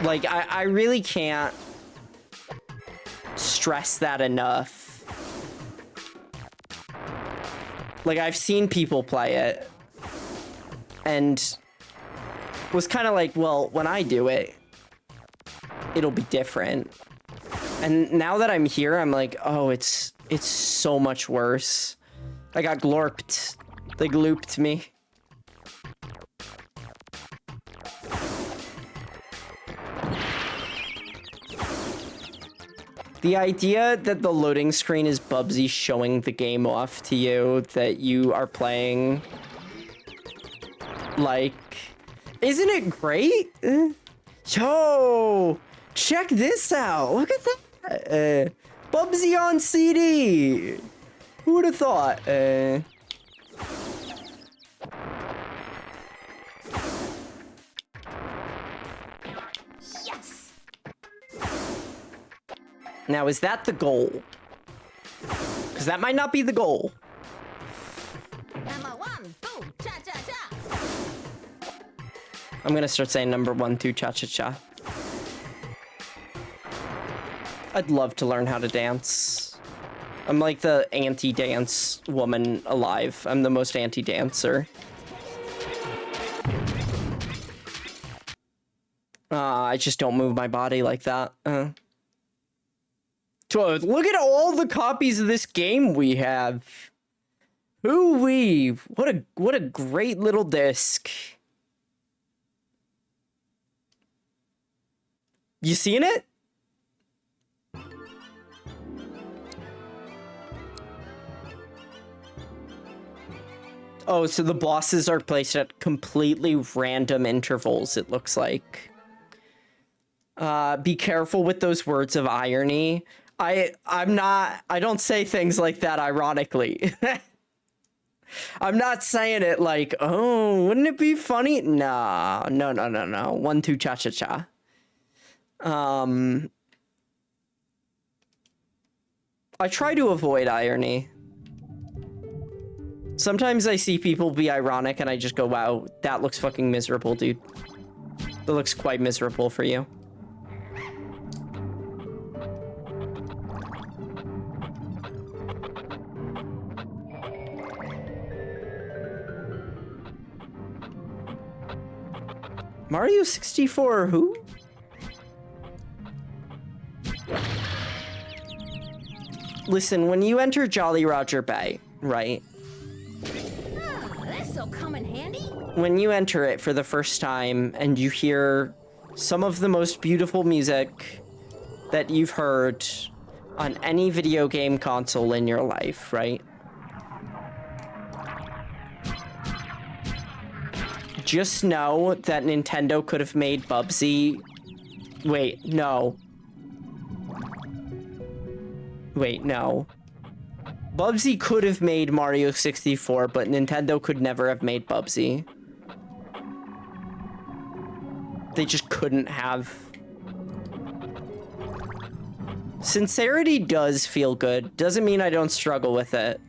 Like, I really can't stress that enough. Like, I've seen people play it and was kind of like, well, when I do it, it'll be different. And now that I'm here, I'm like, oh, it's so much worse. I got glorped. They glooped me. The idea that the loading screen is Bubsy showing the game off to you that you are playing, like, isn't it great? Yo, check this out. Look at that. Bubsy on CD. Who would have thought? Yes! Now, is that the goal? Because that might not be the goal. Number 1, 2, cha-cha-cha! I'm gonna start saying number 1, 2, cha-cha-cha. I'd love to learn how to dance. I'm like the anti-dance woman alive. I'm the most anti-dancer. I just don't move my body like that. Look at all the copies of this game we have. Ooh-wee. What a great little disc. You seeing it? Oh, so the bosses are placed at completely random intervals, it looks like. Be careful with those words of irony. I don't say things like that ironically. I'm not saying it like, oh, wouldn't it be funny? No. 1, 2, cha-cha-cha. I try to avoid irony. Sometimes I see people be ironic and I just go, wow, that looks fucking miserable, dude. That looks quite miserable for you. Mario 64 who? Listen, when you enter Jolly Roger Bay, right? This'll come in handy. When you enter it for the first time and you hear some of the most beautiful music that you've heard on any video game console in your life, right? Just know that Nintendo could have made Bubsy... Wait, no. Wait, no. Bubsy could have made Mario 64, but Nintendo could never have made Bubsy. They just couldn't have. Sincerity does feel good. Doesn't mean I don't struggle with it.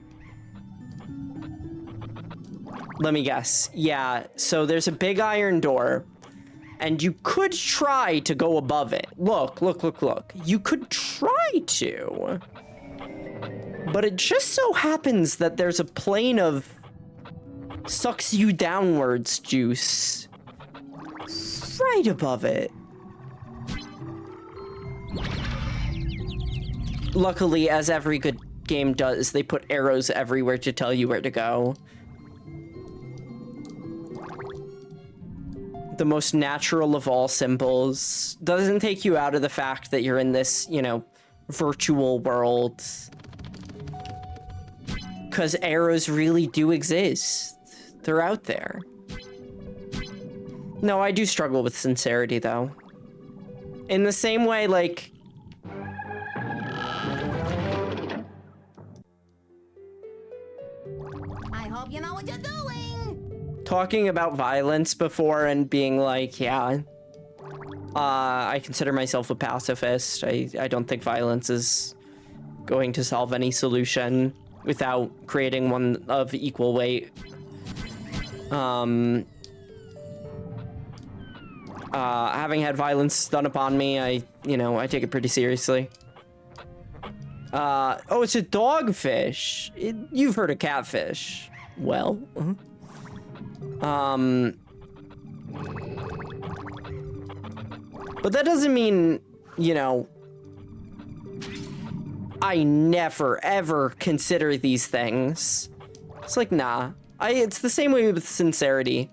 Let me guess. Yeah, so there's a big iron door, and you could try to go above it. Look, look, look, look. You could try to. But it just so happens that there's a plane of sucks you downwards juice right above it. Luckily, as every good game does, they put arrows everywhere to tell you where to go. The most natural of all symbols. Doesn't take you out of the fact that you're in this, you know, virtual world. Because arrows really do exist. They're out there. No, I do struggle with sincerity, though. In the same way, like... I hope you know what you're doing. Talking about violence before and being like, yeah, I consider myself a pacifist. I don't think violence is going to solve any solution without creating one of equal weight. Having had violence done upon me, I take it pretty seriously. Oh, it's a dogfish. You've heard of catfish. Well, but that doesn't mean, I never, ever consider these things. It's like, nah. It's the same way with sincerity.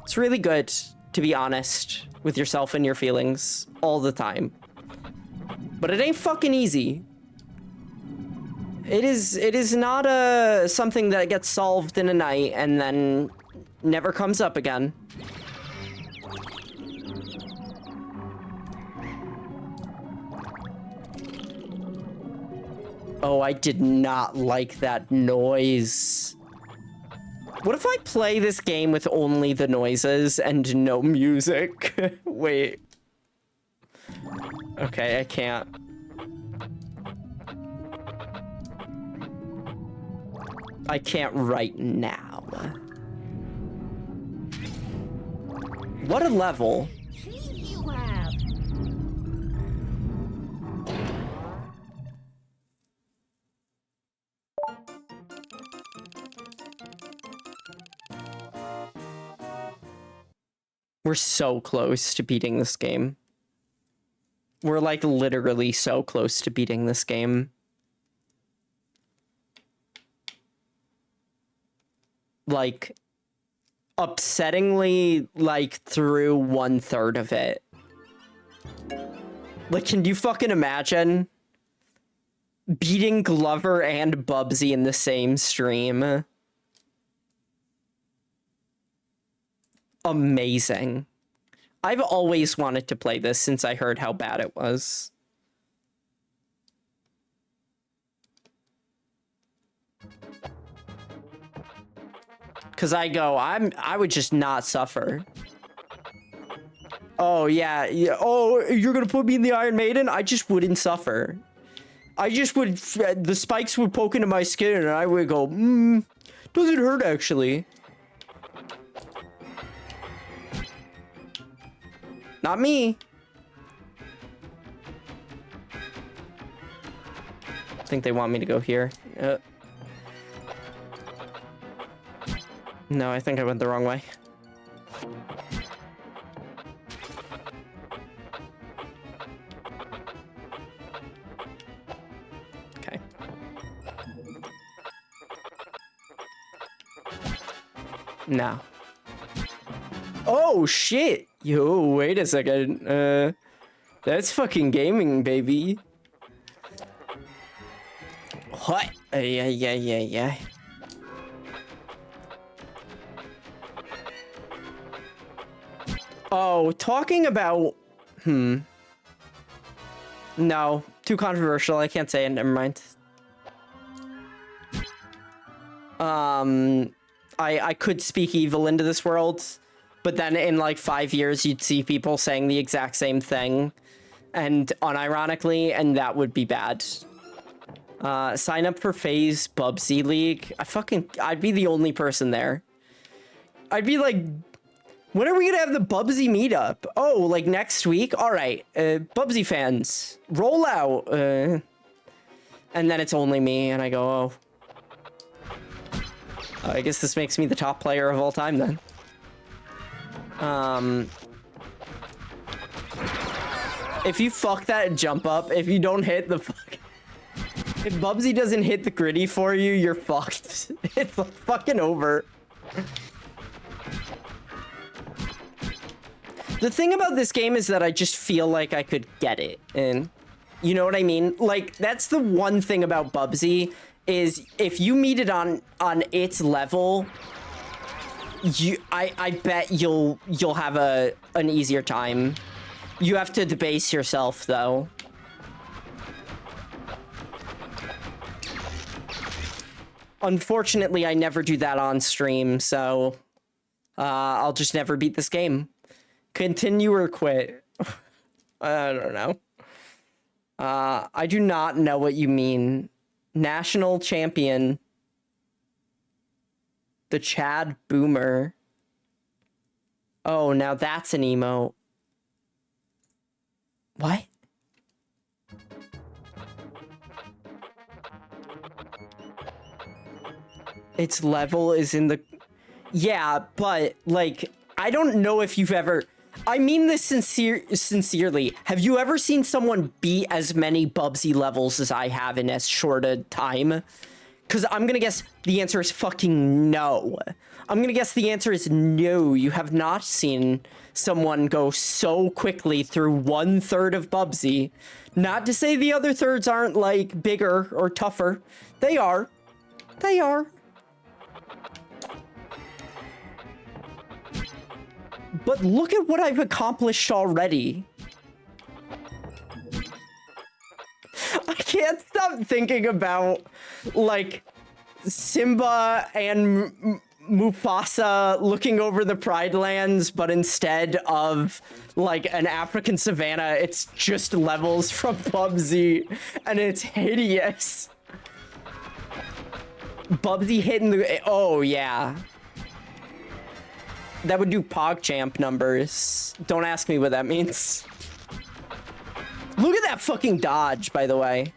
It's really good to be honest with yourself and your feelings all the time. But it ain't fucking easy. It is not something that gets solved in a night and then never comes up again. Oh, I did not like that noise. What if I play this game with only the noises and no music? Wait. Okay, I can't. I can't right now. What a level. You have. We're so close to beating this game. We're like literally so close to beating this game. Like, upsettingly, like, through 1/3 of it. Like, can you fucking imagine beating Glover and Bubsy in the same stream? Amazing. I've always wanted to play this since I heard how bad it was. Cause I would just not suffer. Oh yeah. Oh, you're gonna put me in the Iron Maiden? I just wouldn't suffer. I just would, the spikes would poke into my skin and I would go, doesn't hurt actually. Not me. I think they want me to go here. No, I think I went the wrong way. No. Oh, shit. Yo, wait a second. That's fucking gaming, baby. What? Yeah. Oh, talking about... No, too controversial. I can't say it. Never mind. I could speak evil into this world, but then in like 5 years, you'd see people saying the exact same thing, and unironically, and that would be bad. Sign up for FaZe Bubsy League. I'd be the only person there. I'd be like, when are we gonna have the Bubsy meetup? Oh, like next week? All right, Bubsy fans, roll out. And then it's only me, and I go, oh. I guess this makes me the top player of all time then. If you fuck that jump up, if you don't hit the if Bubsy doesn't hit the gritty for you, you're fucked. It's fucking over. The thing about this game is that I just feel like I could get it, and you know what I mean? Like, that's the one thing about Bubsy, is if you meet it on its level, I bet you'll have an easier time. You have to debase yourself though. Unfortunately, I never do that on stream, so I'll just never beat this game. Continue or quit. I don't know. I do not know what you mean. National champion. The Chad Boomer. Oh, now that's an emote. What? Its level is in the... Yeah, but, like, I don't know if you've ever... I mean this sincerely. Have you ever seen someone beat as many Bubsy levels as I have in as short a time? Because I'm gonna guess the answer is fucking no. I'm gonna guess the answer is no. You have not seen someone go so quickly through 1/3 of Bubsy. Not to say the other thirds aren't, like, bigger or tougher. They are. They are. But look at what I've accomplished already. I can't stop thinking about, like, Simba and Mufasa looking over the Pride Lands, but instead of, like, an African savanna, it's just levels from Bubsy, and it's hideous. Bubsy hitting the... Oh, yeah. That would do PogChamp numbers. Don't ask me what that means. Look at that fucking dodge, by the way.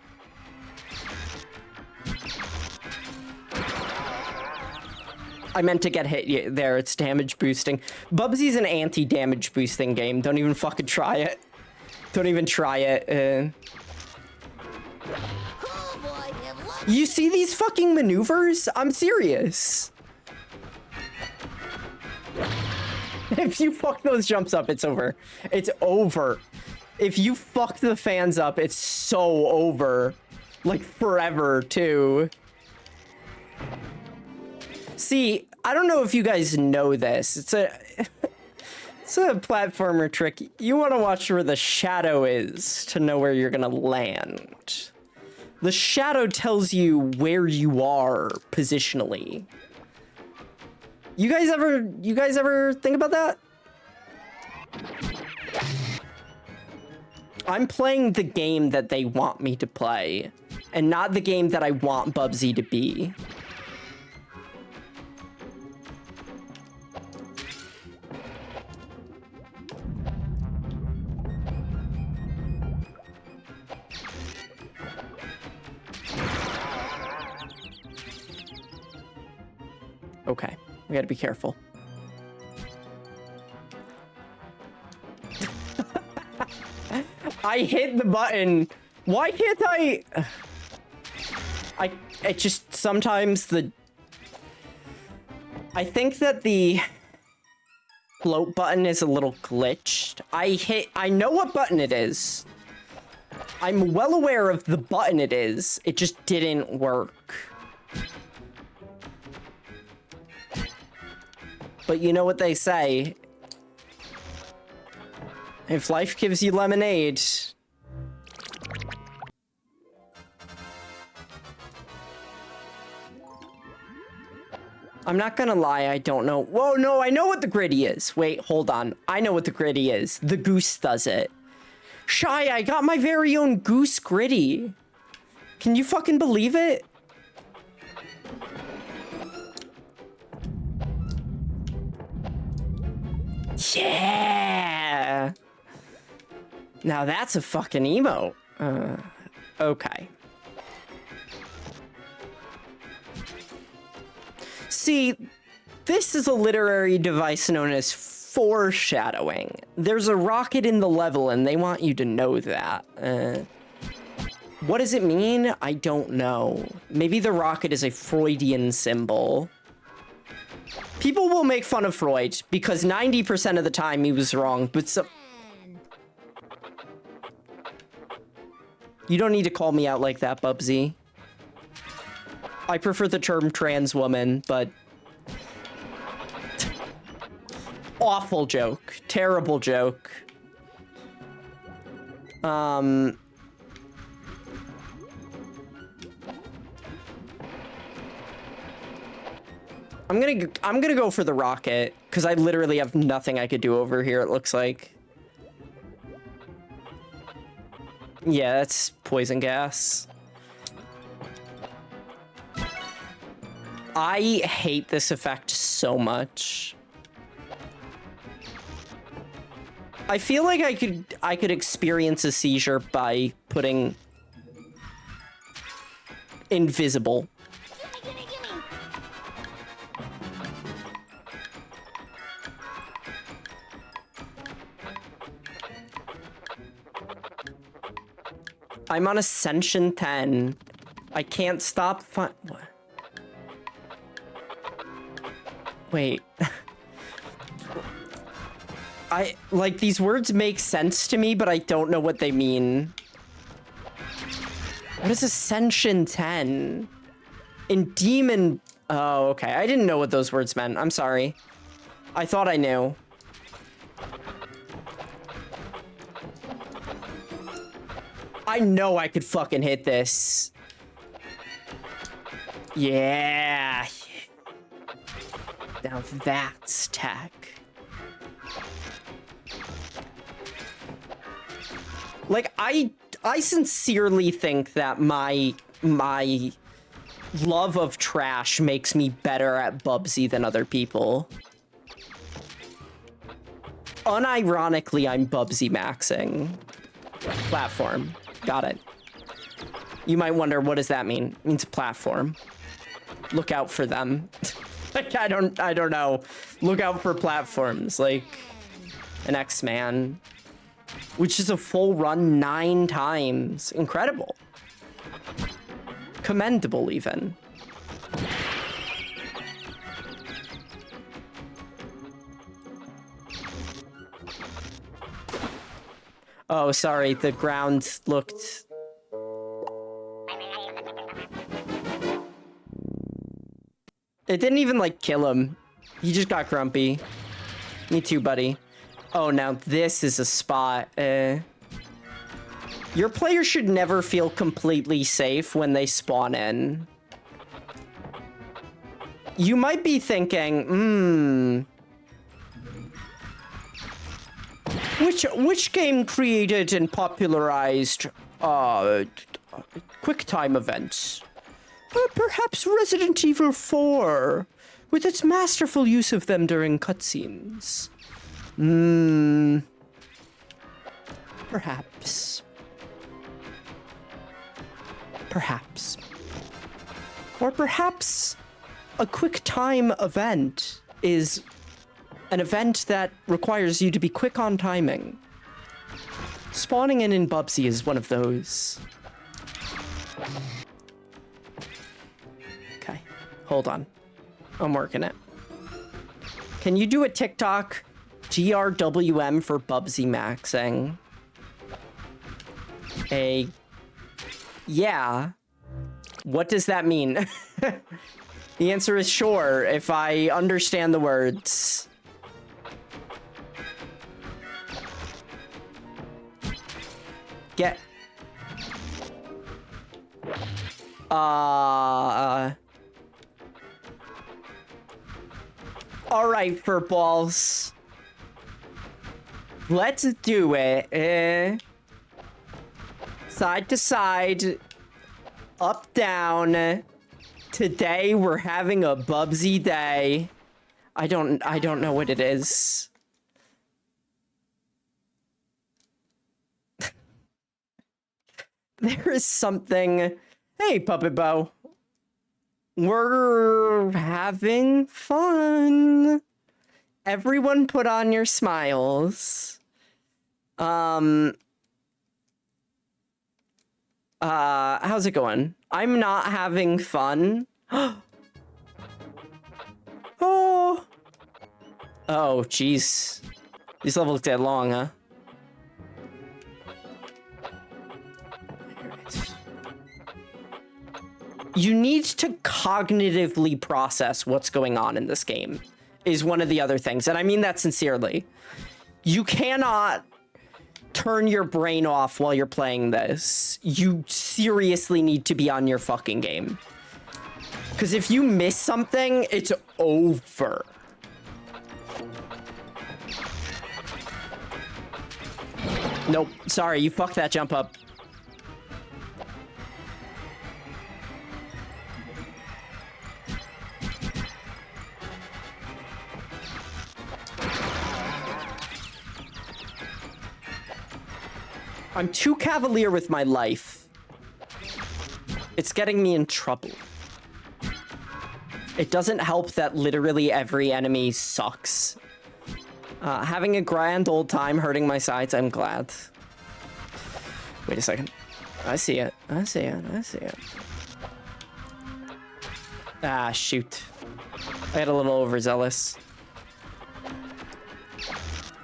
I meant to get hit there. It's damage boosting. Bubsy's an anti-damage boosting game. Don't even fucking try it. Don't even try it. You see these fucking maneuvers? I'm serious. If you fuck those jumps up, it's over. It's over. If you fuck the fans up, it's so over. Like, forever, too. See, I don't know if you guys know this. It's a... It's a platformer trick. You want to watch where the shadow is to know where you're gonna land. The shadow tells you where you are positionally. You guys ever think about that? I'm playing the game that they want me to play, and not the game that I want Bubsy to be. Okay, we gotta be careful. I hit the button. Why can't I? It just sometimes the... I think that the float button is a little glitched. I know what button it is. I'm well aware of the button it is. It just didn't work. But you know what they say. If life gives you lemonade... I'm not gonna lie, I don't know. Whoa, no, I know what the gritty is. Wait, hold on. I know what the gritty is. The goose does it. Shy, I got my very own goose gritty. Can you fucking believe it? Yeah! Now that's a fucking emote. Okay. See, this is a literary device known as foreshadowing. There's a rocket in the level and they want you to know that. What does it mean? I don't know. Maybe the rocket is a Freudian symbol. People will make fun of Freud because 90% of the time he was wrong, but so... You don't need to call me out like that, Bubsy. I prefer the term trans woman, but... Awful joke. Terrible joke. I'm gonna go for the rocket, because I literally have nothing I could do over here, it looks like. Yeah, that's poison gas. I hate this effect so much. I feel like I could experience a seizure by putting invisible. I'm on Ascension 10. I can't stop what? Wait. Like, these words make sense to me, but I don't know what they mean. What is Ascension 10? In Demon... Oh, okay. I didn't know what those words meant. I'm sorry. I thought I knew. I know I could fucking hit this. Yeah. Now that's tech. Like, I sincerely think that my love of trash makes me better at Bubsy than other people. Unironically, I'm Bubsy maxing. Platform. Got it. You might wonder, what does that mean? It means platform. Look out for them. Like, I don't know. Look out for platforms, like an X-Man, which is a full run 9 times. Incredible. Commendable, even. Oh, sorry, the ground looked... It didn't even, like, kill him. He just got grumpy. Me too, buddy. Oh, now this is a spot. Your player should never feel completely safe when they spawn in. You might be thinking, which game created and popularized QuickTime events? Perhaps Resident Evil 4, with its masterful use of them during cutscenes. Perhaps. Perhaps. Or perhaps a QuickTime event is an event that requires you to be quick on timing. Spawning in Bubsy is one of those. Okay, hold on. I'm working it. Can you do a TikTok GRWM for Bubsy maxing? Yeah. What does that mean? The answer is sure, if I understand the words. Get... Alright, furballs. Let's do it. Side to side. Up, down. Today we're having a Bubsy day. I don't know what it is. There is something. Hey, Puppet Bow. We're having fun. Everyone put on your smiles. How's it going? I'm not having fun. Oh. Oh, jeez. These levels get long, huh? You need to cognitively process what's going on in this game, is one of the other things. And I mean that sincerely. You cannot turn your brain off while you're playing this. You seriously need to be on your fucking game. Because if you miss something, it's over. Nope. Sorry, you fucked that jump up. I'm too cavalier with my life. It's getting me in trouble. It doesn't help that literally every enemy sucks. Having a grand old time hurting my sides, I'm glad. Wait a second. I see it. I see it. I see it. Ah, shoot. I got a little overzealous.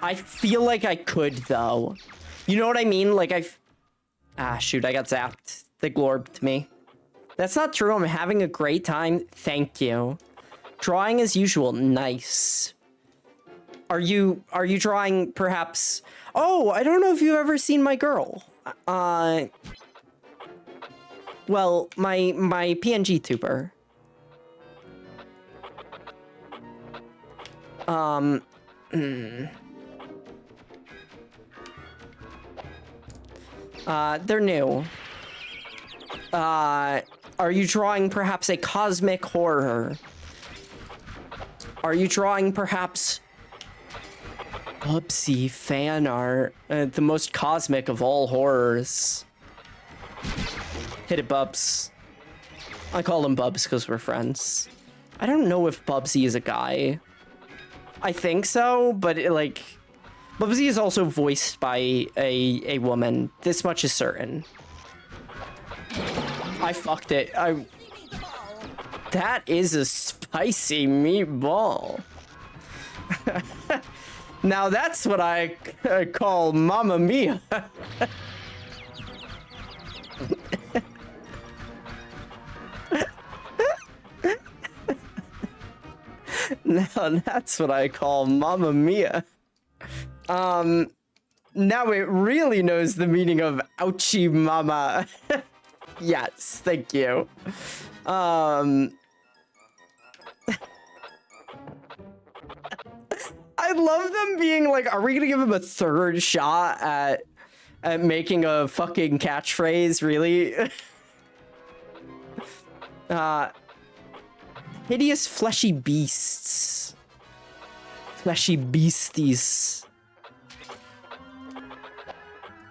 I feel like I could, though. You know what I mean? Like, ah, shoot, I got zapped. They glorbed me. That's not true. I'm having a great time. Thank you. Drawing as usual. Nice. Are you drawing, perhaps? Oh, I don't know if you've ever seen my girl. Well, my PNG tuber. They're new. Are you drawing perhaps a cosmic horror? Are you drawing perhaps Bubsy fan art? The most cosmic of all horrors. Hit it, Bubs. I call him Bubs because we're friends. I don't know if Bubsy is a guy. I think so, but like... Bubsy is also voiced by a woman. This much is certain. I fucked it. That is a spicy meatball. Now that's what I call Mamma Mia. Now that's what I call Mamma Mia. Now it really knows the meaning of ouchie mama. Yes, thank you. I love them being like, are we gonna give him a third shot at making a fucking catchphrase, really? Hideous fleshy beasts. Fleshy beasties.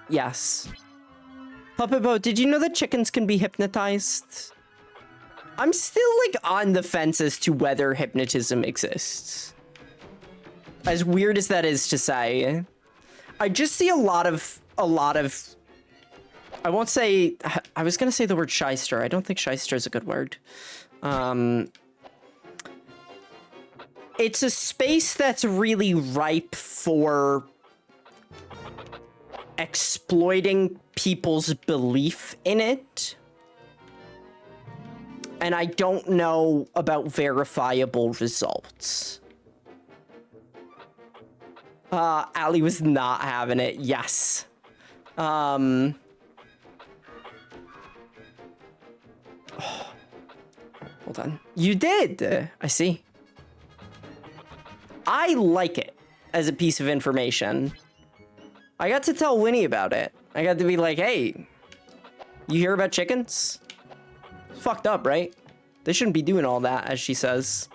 Yes. Puppet Boat, did you know that chickens can be hypnotized? I'm still like on the fence as to whether hypnotism exists. As weird as that is to say. I just see a lot of I won't say, I was gonna say the word shyster. I don't think shyster is a good word. it's a space that's really ripe for exploiting people's belief in it. And I don't know about verifiable results. Ali was not having it. Yes. Hold on. You did. I see. I like it as a piece of information. I got to tell Winnie about it. I got to be like, hey, you hear about chickens? It's fucked up, right? They shouldn't be doing all that, as she says.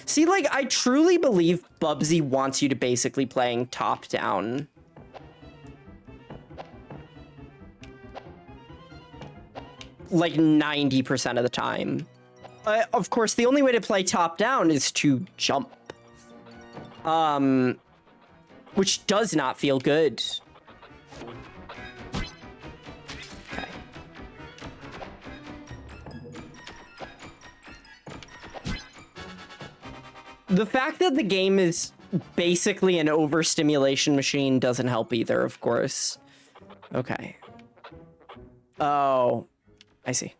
See, like, I truly believe Bubsy wants you to basically playing top-down. Like 90% of the time. Of course, the only way to play top-down is to jump. Which does not feel good. Okay. The fact that the game is basically an overstimulation machine doesn't help either, of course. Okay. Oh, I see.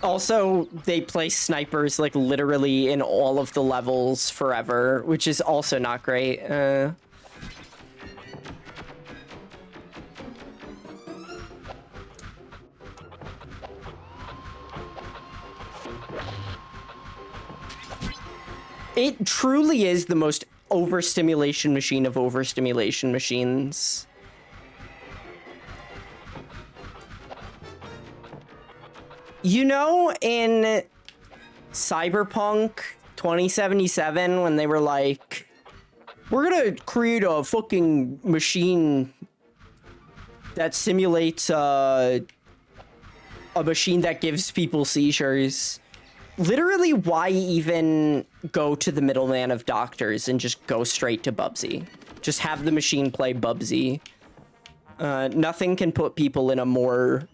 Also, they place snipers, like, literally in all of the levels forever, which is also not great. It truly is the most overstimulation machine of overstimulation machines. You know, in Cyberpunk 2077, when they were like, we're gonna create a fucking machine that simulates a machine that gives people seizures. Literally, why even go to the middleman of doctors and just go straight to Bubsy? Just have the machine play Bubsy. Nothing can put people in a more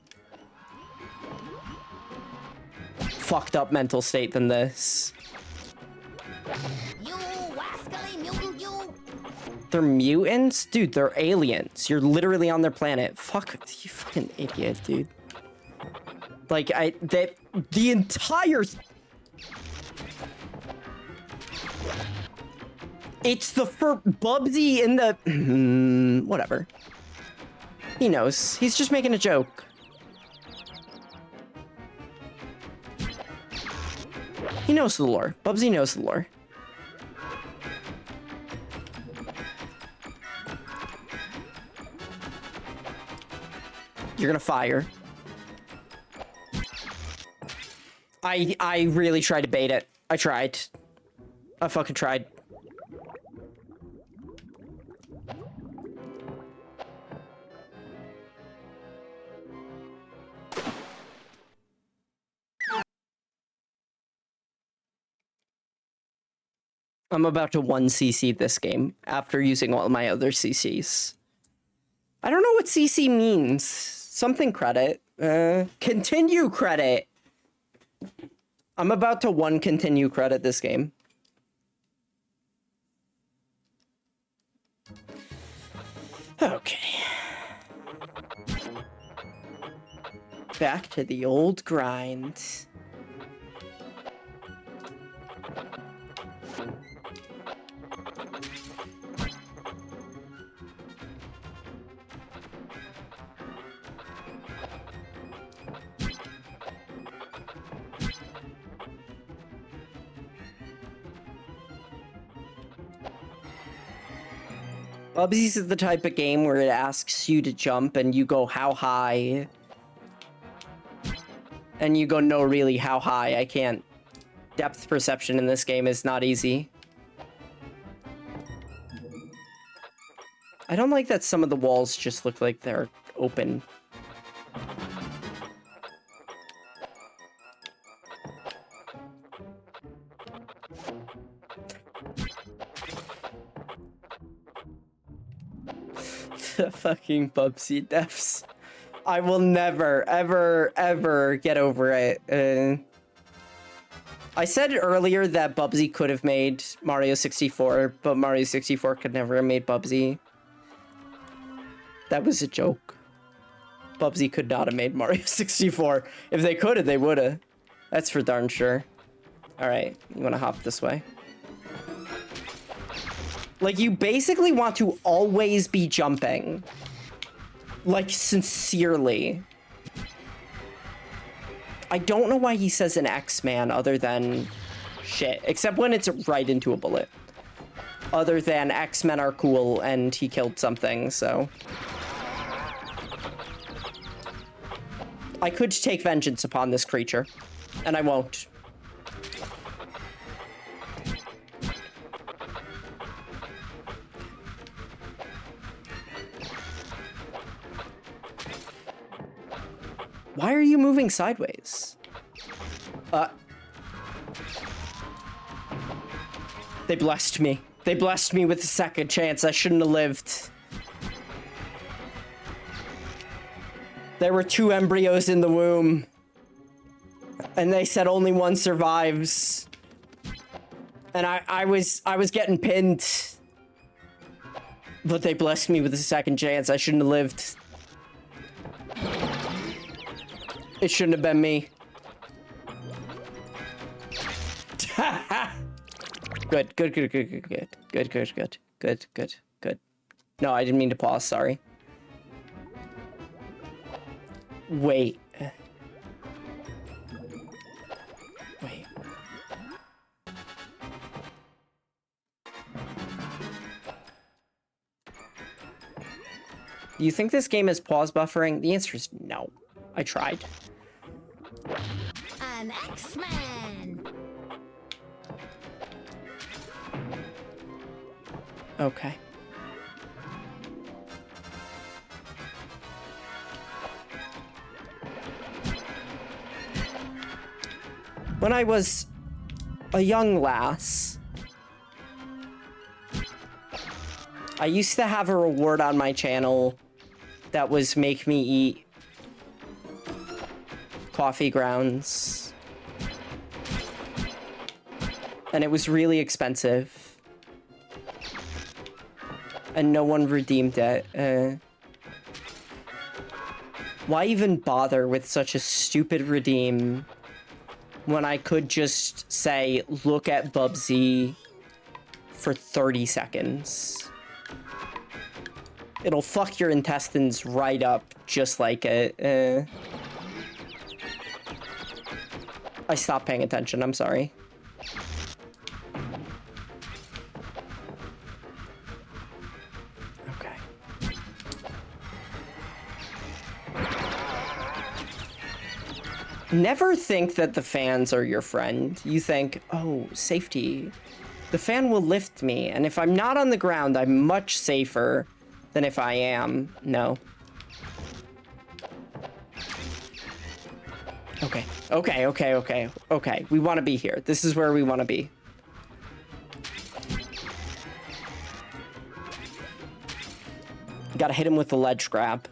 fucked up mental state than this. You rascally mutant, you! They're mutants? Dude, they're aliens. You're literally on their planet. Fuck, you fucking idiot, dude. Like, the entire... It's the Bubsy in the... whatever. He knows. He's just making a joke. He knows the lore. Bubsy knows the lore. You're gonna fire. I really tried to bait it. I tried. I fucking tried. I'm about to 1cc this game after using all my other CCs. I don't know what CC means. Something credit. Continue credit. I'm about to 1 continue credit this game. Okay. Back to the old grind. Bubsy's is the type of game where it asks you to jump and you go, how high? And you go, no, really, how high? I can't. Depth perception in this game is not easy. I don't like that some of the walls just look like they're open. Fucking Bubsy deaths. I will never, ever, ever get over it. I said earlier that Bubsy could have made Mario 64, but Mario 64 could never have made Bubsy. That was a joke. Bubsy could not have made Mario 64. If they could have, they would have. That's for darn sure. Alright, you want to hop this way? Like, you basically want to always be jumping. Like, sincerely. I don't know why he says an X-Man other than shit. Except when it's right into a bullet. Other than X-Men are cool and he killed something, so... I could take vengeance upon this creature. And I won't. Why are you moving sideways? They blessed me. They blessed me with a second chance. I shouldn't have lived. There were 2 embryos in the womb. And they said only one survives. And I was getting pinned. But they blessed me with a second chance. I shouldn't have lived. It shouldn't have been me. Good. No, I didn't mean to pause, sorry. Wait. Do you think this game is pause buffering? The answer is no. I tried. An X-Man. Okay. When I was a young lass, I used to have a reward on my channel that was make me eat coffee grounds. And it was really expensive. And no one redeemed it. Why even bother with such a stupid redeem when I could just say, look at Bubsy for 30 seconds? It'll fuck your intestines right up just like it. I stopped paying attention, I'm sorry. Okay. Never think that the fans are your friend. You think, oh, safety. The fan will lift me, and if I'm not on the ground, I'm much safer than if I am. No. Okay. We want to be here. This is where we want to be. Gotta hit him with the ledge grab.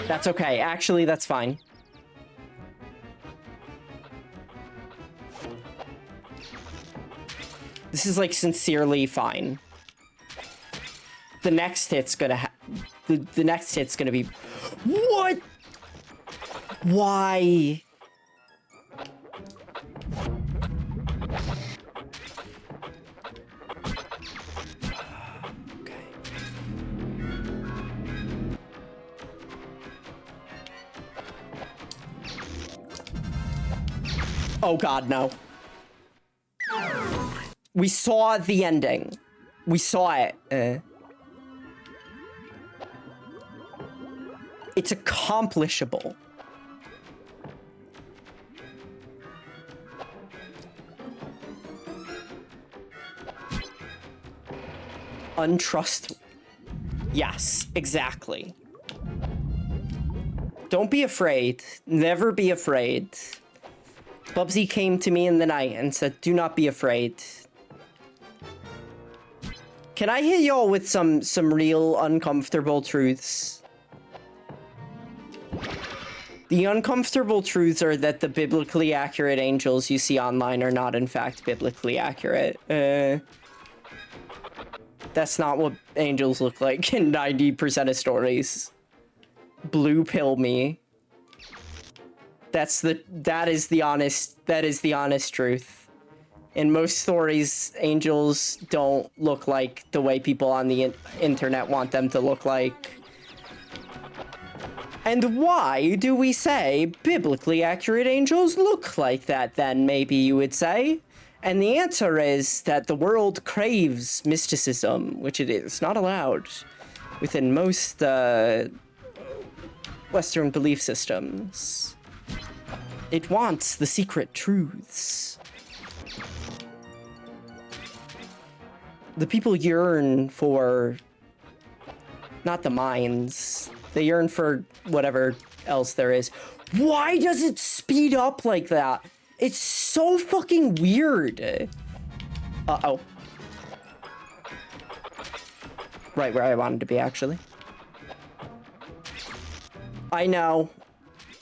That's okay. Actually, that's fine. This is, like, sincerely fine. The next hit's gonna the next hit's gonna be... What? Why? Okay. Oh God, no. We saw the ending. We saw it. It's accomplishable. Untrustworthy. Yes, exactly. Don't be afraid. Never be afraid. Bubsy came to me in the night and said, do not be afraid. Can I hit y'all with some real uncomfortable truths? The uncomfortable truths are that the biblically accurate angels you see online are not in fact biblically accurate. That's not what angels look like in 90% of stories. Blue pill me. That is the honest truth. In most stories, angels don't look like the way people on the internet want them to look like. And why do we say biblically accurate angels look like that then, maybe you would say? And the answer is that the world craves mysticism, which it is not allowed within most Western belief systems. It wants the secret truths. The people yearn for not the minds. They yearn for whatever else there is. Why does it speed up like that? It's so fucking weird. Uh-oh. Right where I wanted to be, actually. I know.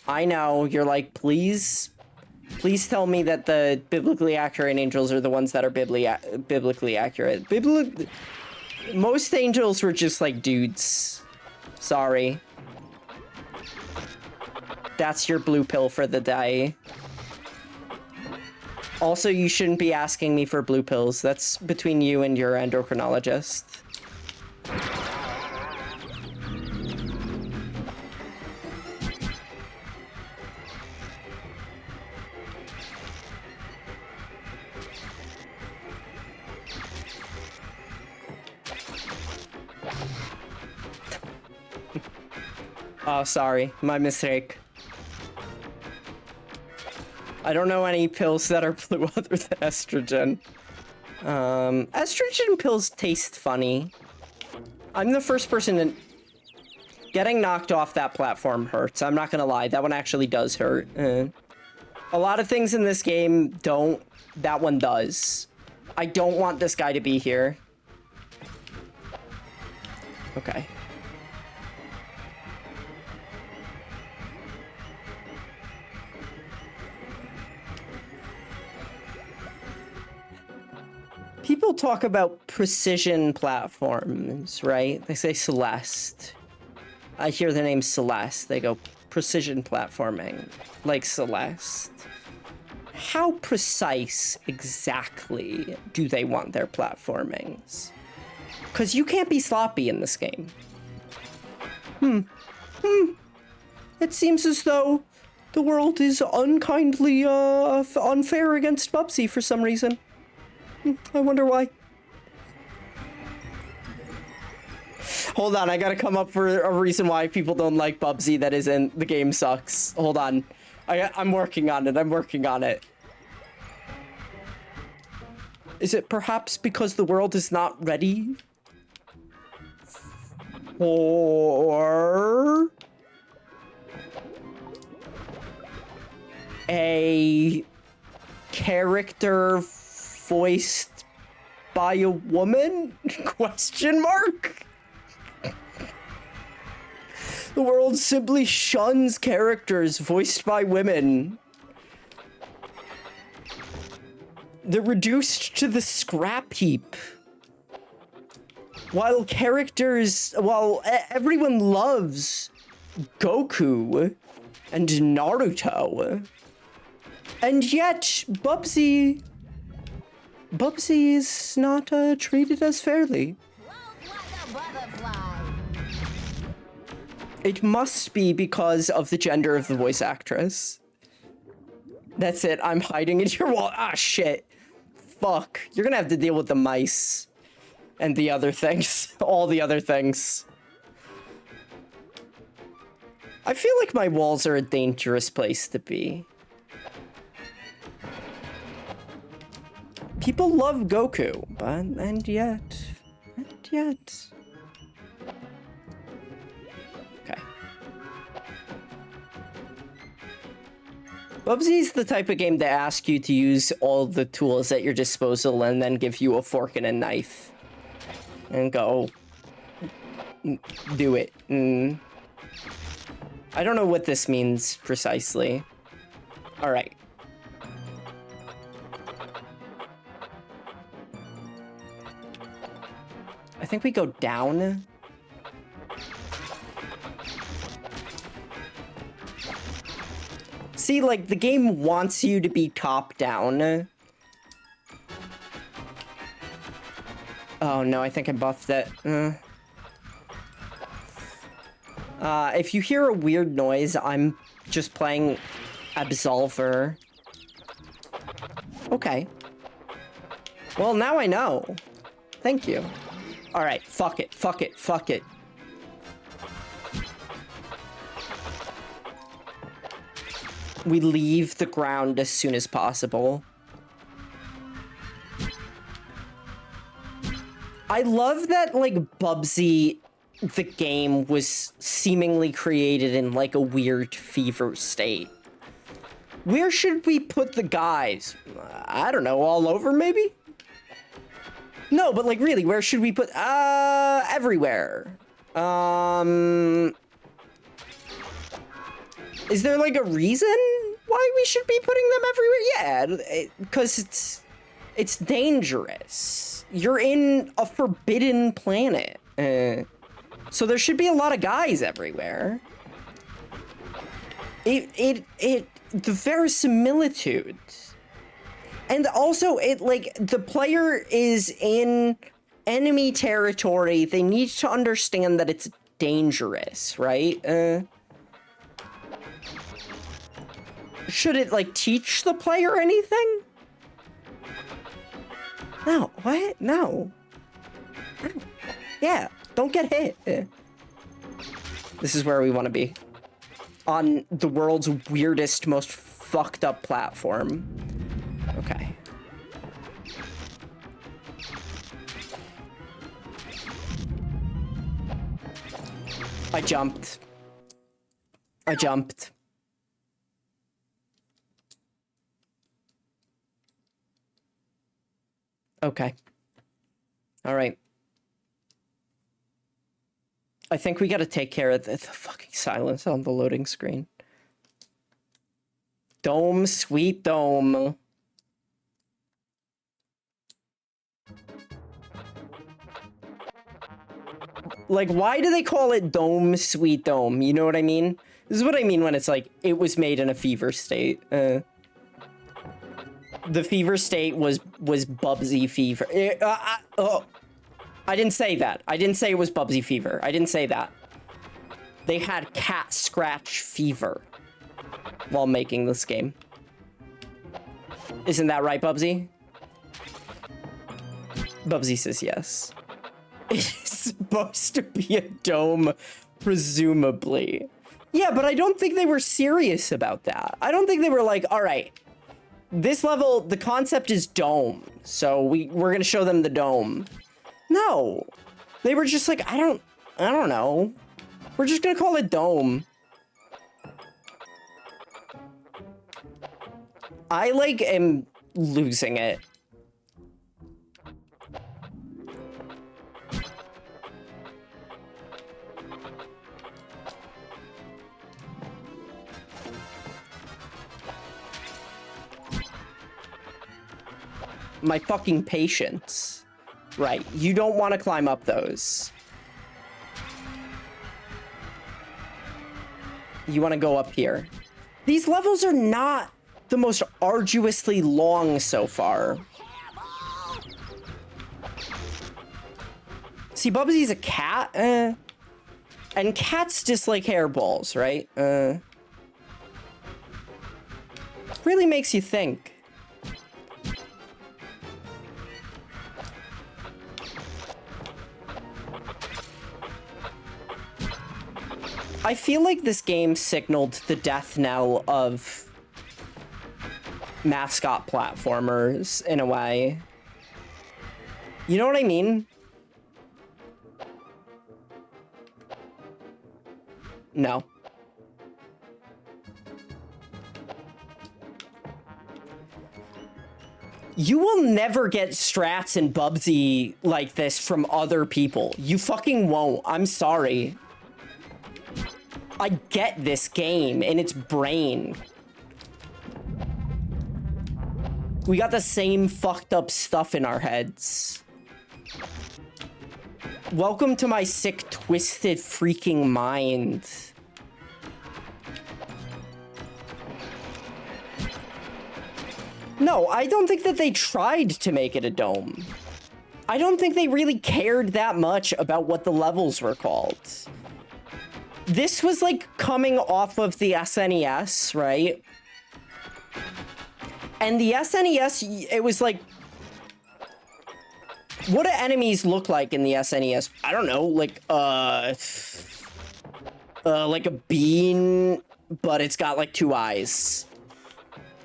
You're like, please tell me that the biblically accurate angels are the ones that are biblically accurate. Most angels were just like dudes. Sorry. That's your blue pill for the day. Also, you shouldn't be asking me for blue pills. That's between you and your endocrinologist. Oh, sorry. My mistake. I don't know any pills that are blue other than estrogen. Estrogen pills taste funny. I'm the first person in... Getting knocked off that platform hurts. I'm not gonna lie. That one actually does hurt. A lot of things in this game don't. That one does. I don't want this guy to be here. Okay. People talk about precision platforms, right? They say Celeste. I hear the name Celeste. They go precision platforming, like Celeste. How precise exactly do they want their platformings? Because you can't be sloppy in this game. It seems as though the world is unkindly unfair against Bubsy for some reason. I wonder why. Hold on, I gotta come up for a reason why people don't like Bubsy that isn't the game sucks. Hold on. I'm working on it. Is it perhaps because the world is not ready for a character voiced by a woman? Question mark? The world simply shuns characters voiced by women. They're reduced to the scrap heap. While everyone loves Goku and Naruto, and yet Bubsy is not treated as fairly. It must be because of the gender of the voice actress. That's it. I'm hiding in your wall. Ah, shit. Fuck. You're gonna have to deal with the mice. And the other things. All the other things. I feel like my walls are a dangerous place to be. People love Goku, and yet. Okay. Bubsy's the type of game to ask you to use all the tools at your disposal and then give you a fork and a knife. and go do it. I don't know what this means precisely. All right. I think we go down. See, like, the game wants you to be top down. Oh, no, I think I buffed it. If you hear a weird noise, I'm just playing Absolver. Okay. Well, now I know. Thank you. Alright, fuck it, fuck it, fuck it. We leave the ground as soon as possible. I love that, like, Bubsy, the game, was seemingly created in, like, a weird fever state. Where should we put the guys? I don't know, all over, maybe? No, but, like, really, where should we put... everywhere. Is there, like, a reason why we should be putting them everywhere? Yeah, because it's dangerous. You're in a forbidden planet. So there should be a lot of guys everywhere. The verisimilitude. And also, the player is in enemy territory. They need to understand that it's dangerous, right? Should it, like, teach the player anything? No, what? No. Yeah, don't get hit. This is where we want to be. On the world's weirdest, most fucked up platform. Okay. I jumped. I jumped. Okay. All right. I think we gotta take care of the fucking silence on the loading screen. Dome, sweet dome. Like, why do they call it Dome, Sweet Dome? You know what I mean? This is what I mean when it's like, it was made in a fever state. The fever state was Bubsy fever. I didn't say that. I didn't say it was Bubsy fever. I didn't say that. They had cat scratch fever while making this game. Isn't that right, Bubsy? Bubsy says yes. It's supposed to be a dome, presumably. Yeah, but I don't think they were serious about that. I don't think they were like, all right, this level, the concept is dome, so we're gonna show them the dome. No, they were just like, I don't know. We're just gonna call it dome. I am losing it. My fucking patience. Right, you don't want to climb up those. You want to go up here. These levels are not the most arduously long so far. See, Bubsy's a cat, and cats dislike hairballs, right? Really makes you think. I feel like this game signaled the death knell of mascot platformers in a way. You know what I mean? No. You will never get strats in Bubsy like this from other people. You fucking won't. I'm sorry. I get this game in its brain. We got the same fucked up stuff in our heads. Welcome to my sick, twisted, freaking mind. No, I don't think that they tried to make it a dome. I don't think they really cared that much about what the levels were called. This was like coming off of the SNES, right? And the SNES, it was like, what do enemies look like in the SNES? I don't know, like a bean, but it's got like 2 eyes.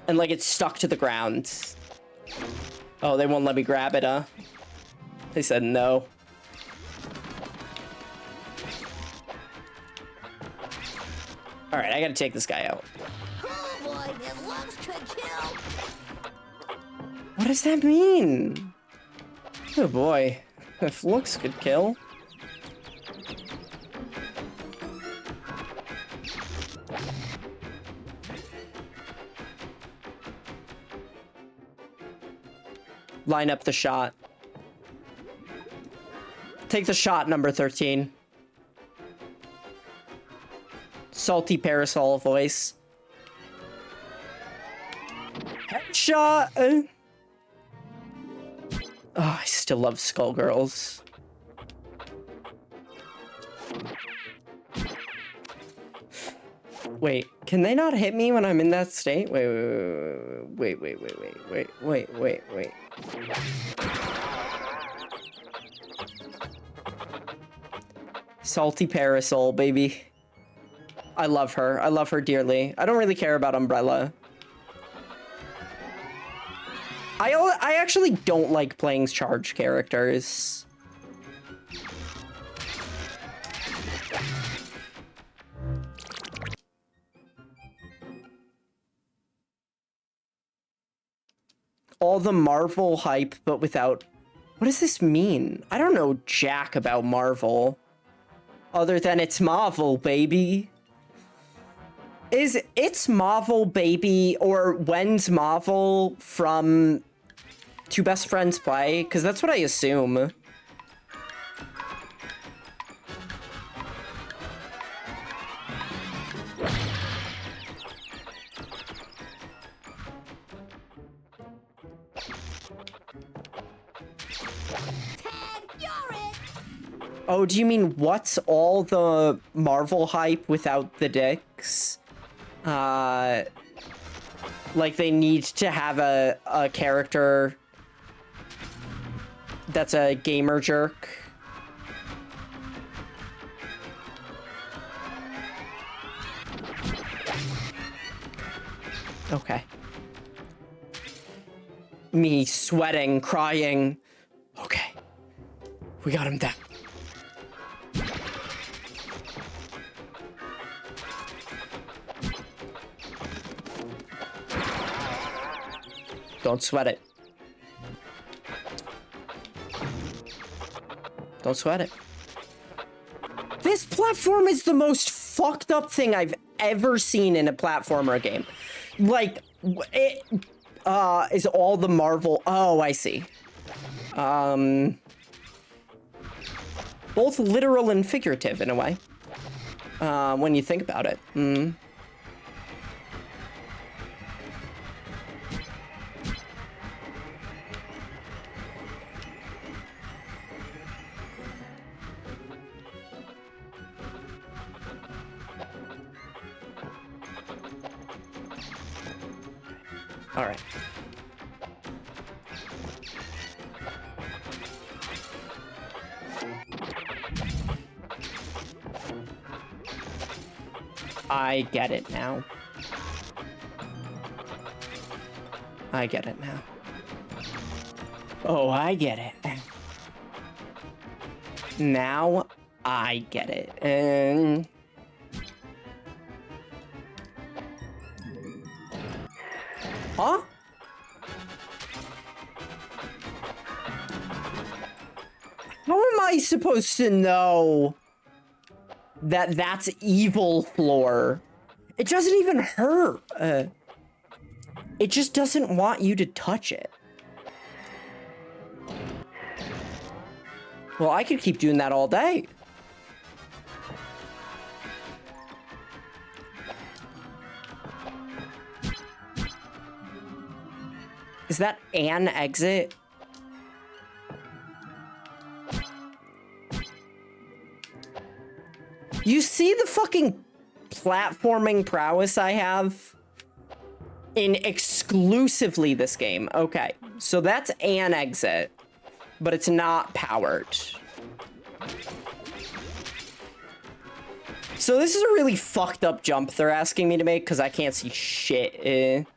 And like it's stuck to the ground. Oh, they won't let me grab it, huh? They said no. All right, I gotta take this guy out. Oh boy, it looks could kill. What does that mean? Oh boy, if looks could kill. Line up the shot. Take the shot, number 13. Salty parasol voice. Headshot! Oh, I still love Skullgirls. Wait, can they not hit me when I'm in that state? Wait. Salty parasol, baby. I love her. I love her dearly. I don't really care about Umbrella. I actually don't like playing charged characters. All the Marvel hype, but without... What does this mean? I don't know jack about Marvel. Other than it's Marvel, baby. Is It's Marvel, baby, or when's Marvel from Two Best Friends Play? Because that's what I assume. Oh, do you mean what's all the Marvel hype without the dicks? Like they need to have a character that's a gamer jerk. Okay. Me sweating, crying. Okay. We got him down. Don't sweat it. Don't sweat it. This platform is the most fucked up thing I've ever seen in a platformer game. Like, it is all the Marvel... Oh, I see. Both literal and figurative, in a way. When you think about it. All right. I get it now. I get it now. Oh, I get it. Now I get it. And... Huh? I supposed to know that that's evil floor? It doesn't even hurt. It just doesn't want you to touch it. Well, I could keep doing that all day. Is that an exit? You see the fucking platforming prowess I have in exclusively this game. Okay, so that's an exit, but it's not powered. So this is a really fucked up jump they're asking me to make because I can't see shit.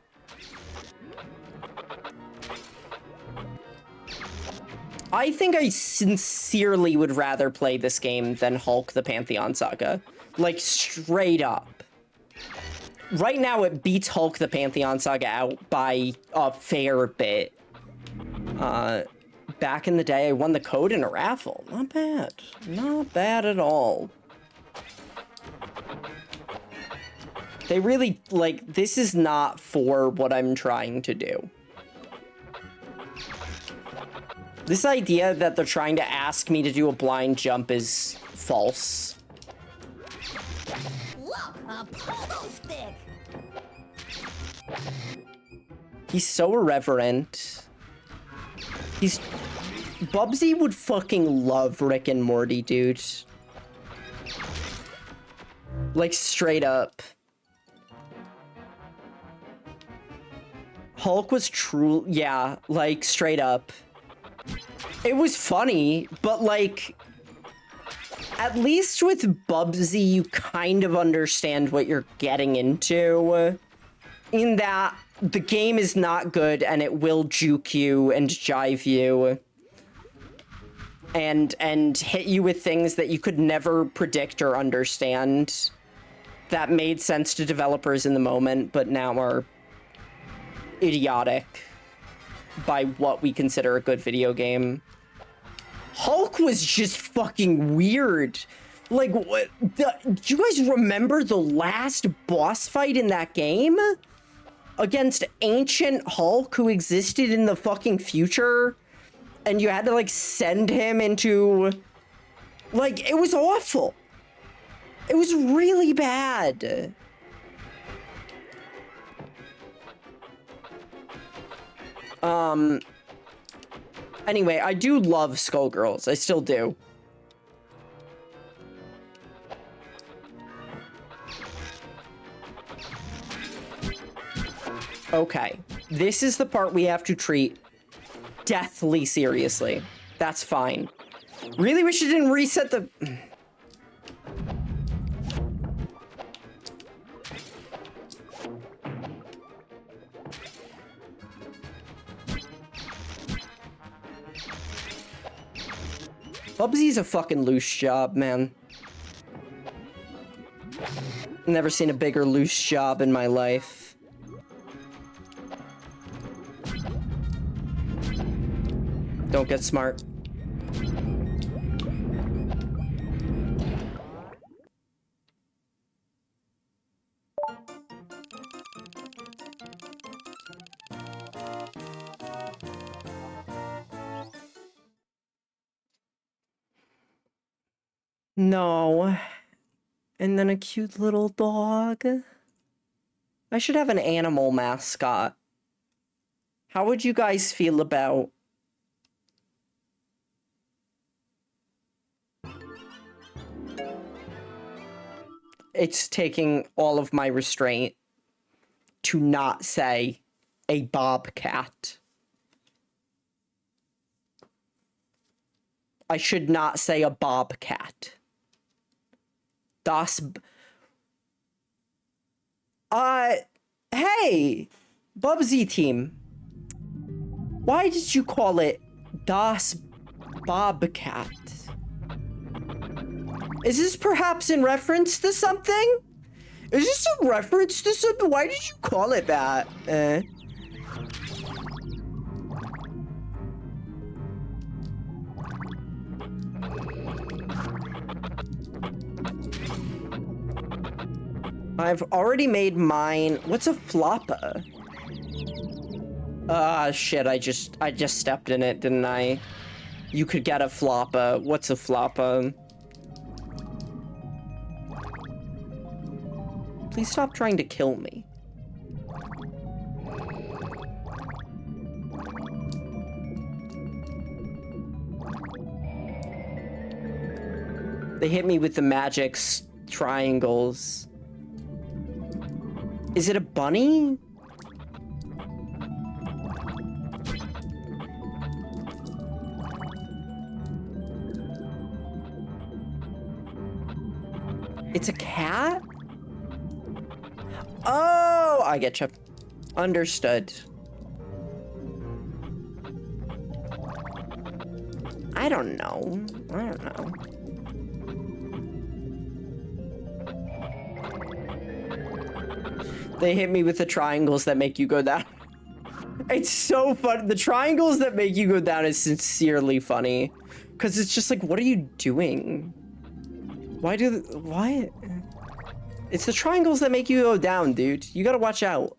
I think I sincerely would rather play this game than Hulk the Pantheon Saga. Like, straight up. Right now, it beats Hulk the Pantheon Saga out by a fair bit. Back in the day, I won the code in a raffle. Not bad. Not bad at all. They really, like, this is not for what I'm trying to do. This idea that they're trying to ask me to do a blind jump is false. Look, a pogo stick. He's so irreverent. Bubsy would fucking love Rick and Morty, dude. Like, straight up. Hulk was true, yeah, like, straight up. It was funny, but, like, at least with Bubsy, you kind of understand what you're getting into. In that, the game is not good, and it will juke you and jive you. And hit you with things that you could never predict or understand. That made sense to developers in the moment, but now are idiotic by what we consider a good video game. Hulk was just fucking weird. Like, what? Do you guys remember the last boss fight in that game? Against ancient Hulk who existed in the fucking future? And you had to, like, send him into... Like, it was awful. It was really bad. Anyway, I do love Skullgirls. I still do. Okay. This is the part we have to treat deathly seriously. That's fine. Really wish it didn't reset the... Bubsy's a fucking loose job, man. Never seen a bigger loose job in my life. Don't get smart. No. And then a cute little dog. I should have an animal mascot. How would you guys feel about... It's taking all of my restraint to not say a bobcat. I should not say a bobcat. Hey, Bubsy team. Why did you call it Das Bobcat? Is this perhaps in reference to something? Is this a reference to something? Why did you call it that? I've already made mine. What's a floppa? Ah, shit, I just stepped in it, didn't I? You could get a floppa. What's a floppa? Please stop trying to kill me. They hit me with the magic triangles. Is it a bunny? It's a cat? Oh, I get you. Understood. I don't know. I don't know. They hit me with the triangles that make you go down. It's so fun. The triangles that make you go down is sincerely funny. Because it's just like, what are you doing? Why? It's the triangles that make you go down, dude. You gotta watch out.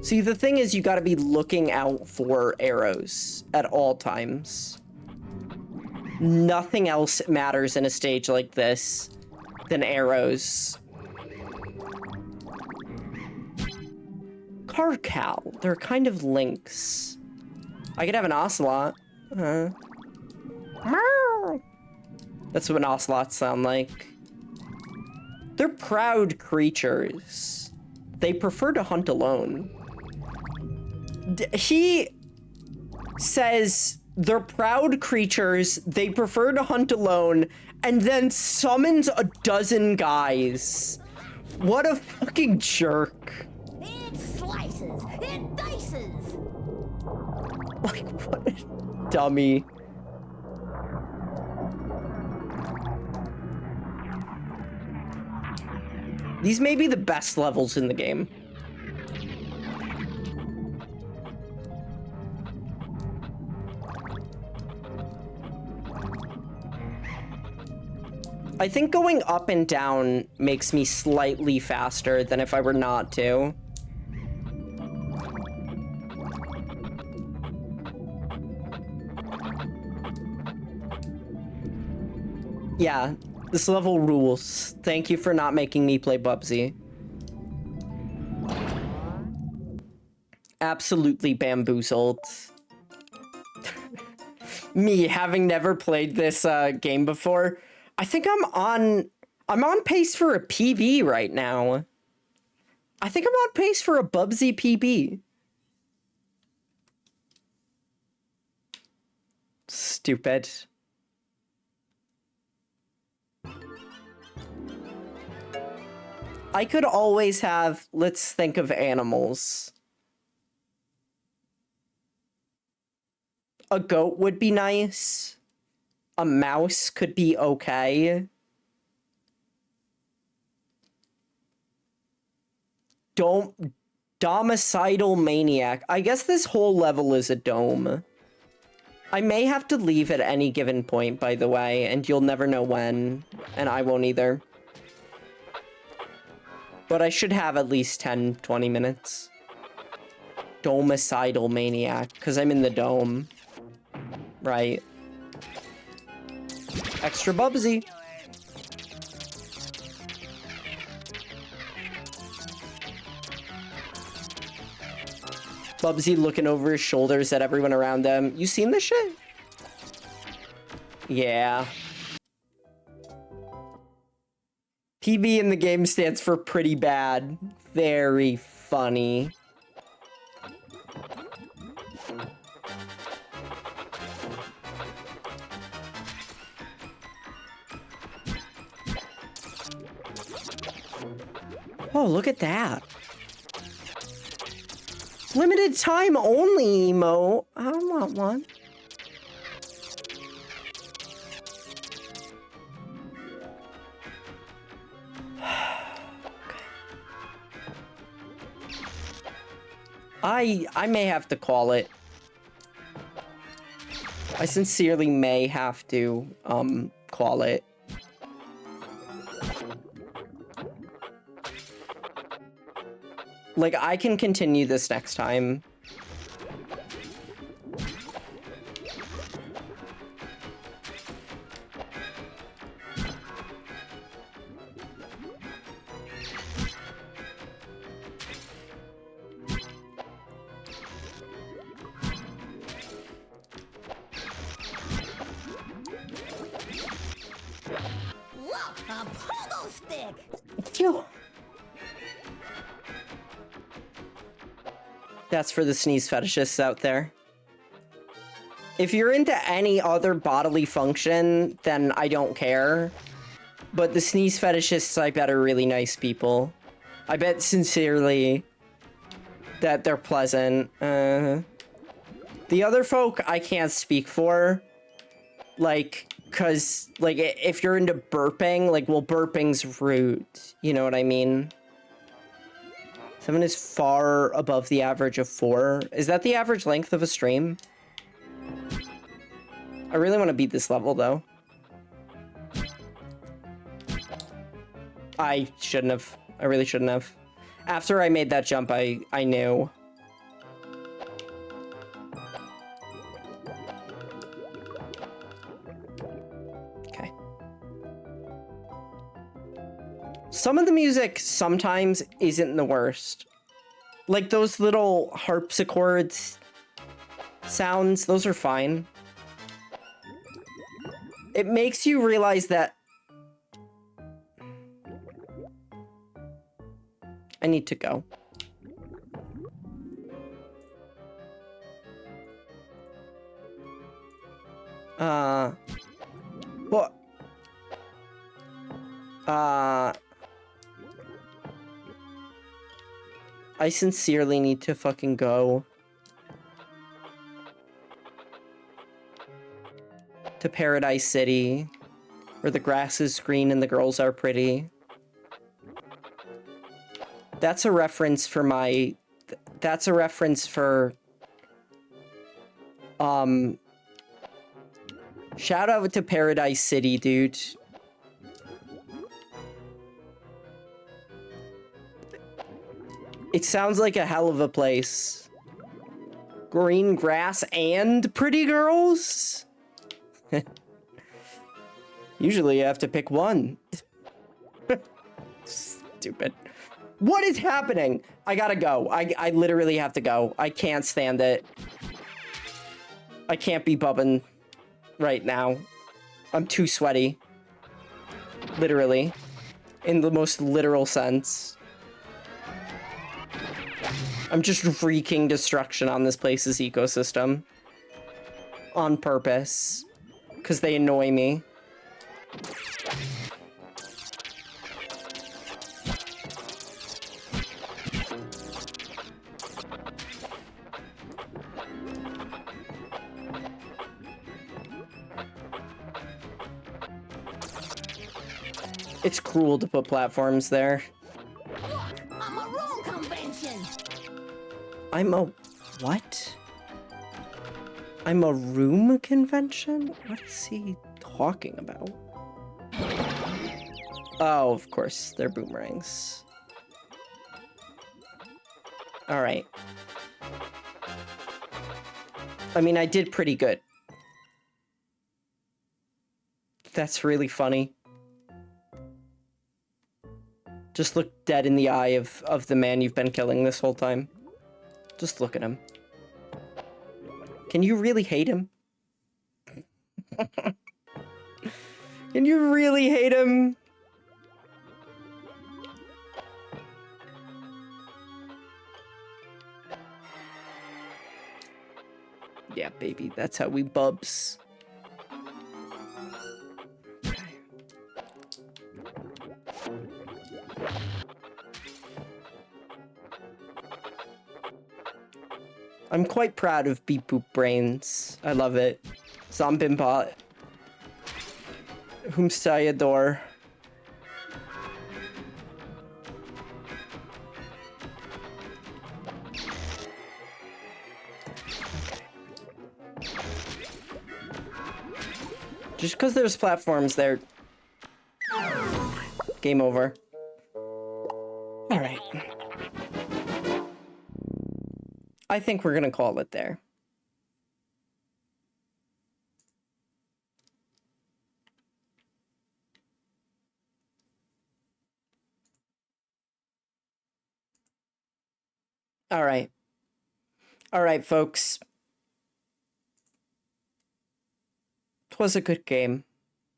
See, the thing is, you gotta be looking out for arrows at all times. Nothing else matters in a stage like this than arrows. Carcal. They're kind of lynx. I could have an ocelot. Meow. That's what ocelots sound like. They're proud creatures. They prefer to hunt alone. He says they're proud creatures, they prefer to hunt alone, and then summons a dozen guys. What a fucking jerk. It slices, it dices. Like, what a dummy. These may be the best levels in the game. I think going up and down makes me slightly faster than if I were not to. Yeah, this level rules. Thank you for not making me play Bubsy. Absolutely bamboozled. Me, having never played this game before, I think I'm on pace for a PB right now. I think I'm on pace for a Bubsy PB. Stupid. I could always have, let's think of animals. A goat would be nice. A mouse could be okay. Domicidal maniac. I guess this whole level is a dome. I may have to leave at any given point, by the way, and you'll never know when, and I won't either. But I should have at least 10, 20 minutes. Domicidal maniac, because I'm in the dome. Right. Extra Bubsy. Bubsy looking over his shoulders at everyone around him. You seen this shit? Yeah. PB in the game stands for pretty bad. Very funny. Oh, look at that. Limited time only, Emo. I want one. I may have to call it. I sincerely may have to, call it. Like, I can continue this next time. Look, a pogo stick! Phew. That's for the sneeze fetishists out there. If you're into any other bodily function, then I don't care. But the sneeze fetishists, I bet, are really nice people. I bet sincerely that they're pleasant. The other folk, I can't speak for. Like, cause, like, if you're into burping, like, well, burping's rude. You know what I mean? 7 is far above the average of 4. Is that the average length of a stream? I really want to beat this level, though. I shouldn't have. I really shouldn't have. After I made that jump, I knew. Okay. Some of the music sometimes isn't the worst. Like those little harpsichords sounds, those are fine. It makes you realize that I need to go. What? I sincerely need to fucking go. To Paradise City, where the grass is green and the girls are pretty. That's a reference for my... That's a reference for... Shout out to Paradise City, dude. It sounds like a hell of a place. Green grass and pretty girls? Usually you have to pick one. Stupid. What is happening? I gotta go. I literally have to go. I can't stand it. I can't be bubbing right now. I'm too sweaty. Literally. In the most literal sense. I'm just wreaking destruction on this place's ecosystem. On purpose. Because they annoy me. It's cruel to put platforms there. Look, I'm a room convention! I'm a... what? I'm a room convention? What is he talking about? Oh, of course, they're boomerangs. Alright. I mean, I did pretty good. That's really funny. Just look dead in the eye of the man you've been killing this whole time. Just look at him. Can you really hate him? Can you really hate him? Yeah, baby, that's how we bubs. I'm quite proud of Beep Boop Brains. I love it. Zombimbot. Whomst I adore. Just because there's platforms there. Game over. Alright. I think we're gonna call it there. Alright. Alright, folks. It was a good game.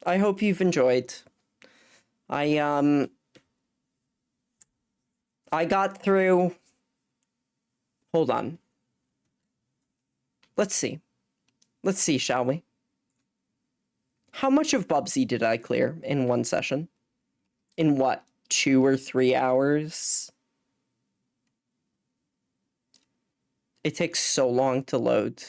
I hope you've enjoyed. I got through... Hold on. Let's see. Let's see, shall we? How much of Bubsy did I clear in one session? In what, 2 or 3 hours? It takes so long to load.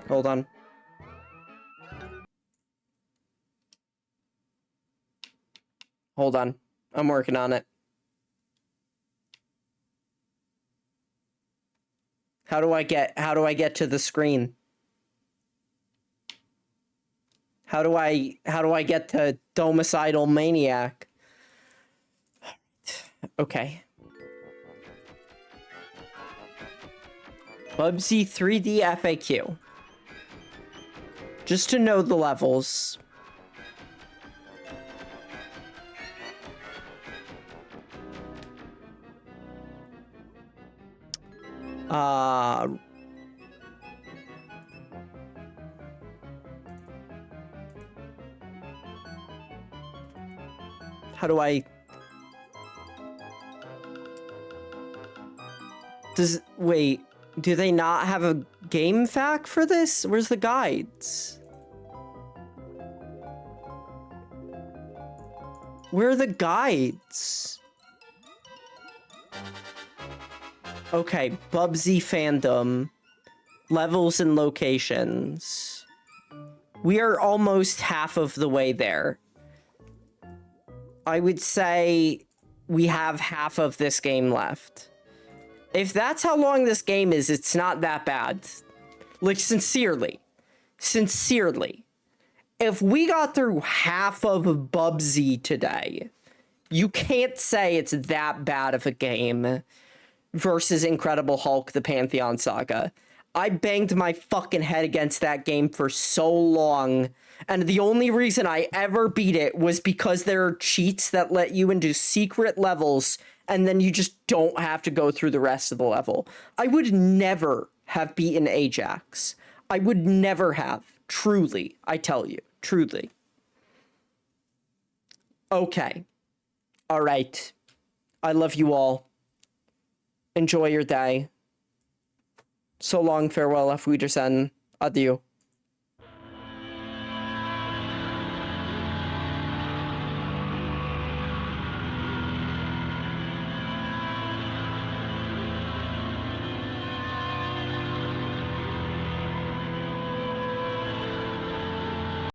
Hold on. Hold on. I'm working on it. How do I get to the screen? How do I get to Domicidal Maniac? Okay. Bubsy 3D FAQ. Just to know the levels. How do I... Wait, do they not have a game fact for this? Where's the guides? Where are the guides? Okay, Bubsy fandom. Levels and locations. We are almost half of the way there. I would say we have half of this game left. If that's how long this game is, it's not that bad. Like, sincerely. Sincerely. If we got through half of Bubsy today, you can't say it's that bad of a game versus Incredible Hulk, the Pantheon Saga. I banged my fucking head against that game for so long, and the only reason I ever beat it was because there are cheats that let you into secret levels, and then you just don't have to go through the rest of the level. I would never have beaten Ajax. I would never have. Truly, I tell you. Truly. Okay. All right. I love you all. Enjoy your day. So long, farewell, auf Wiedersehen. Adieu.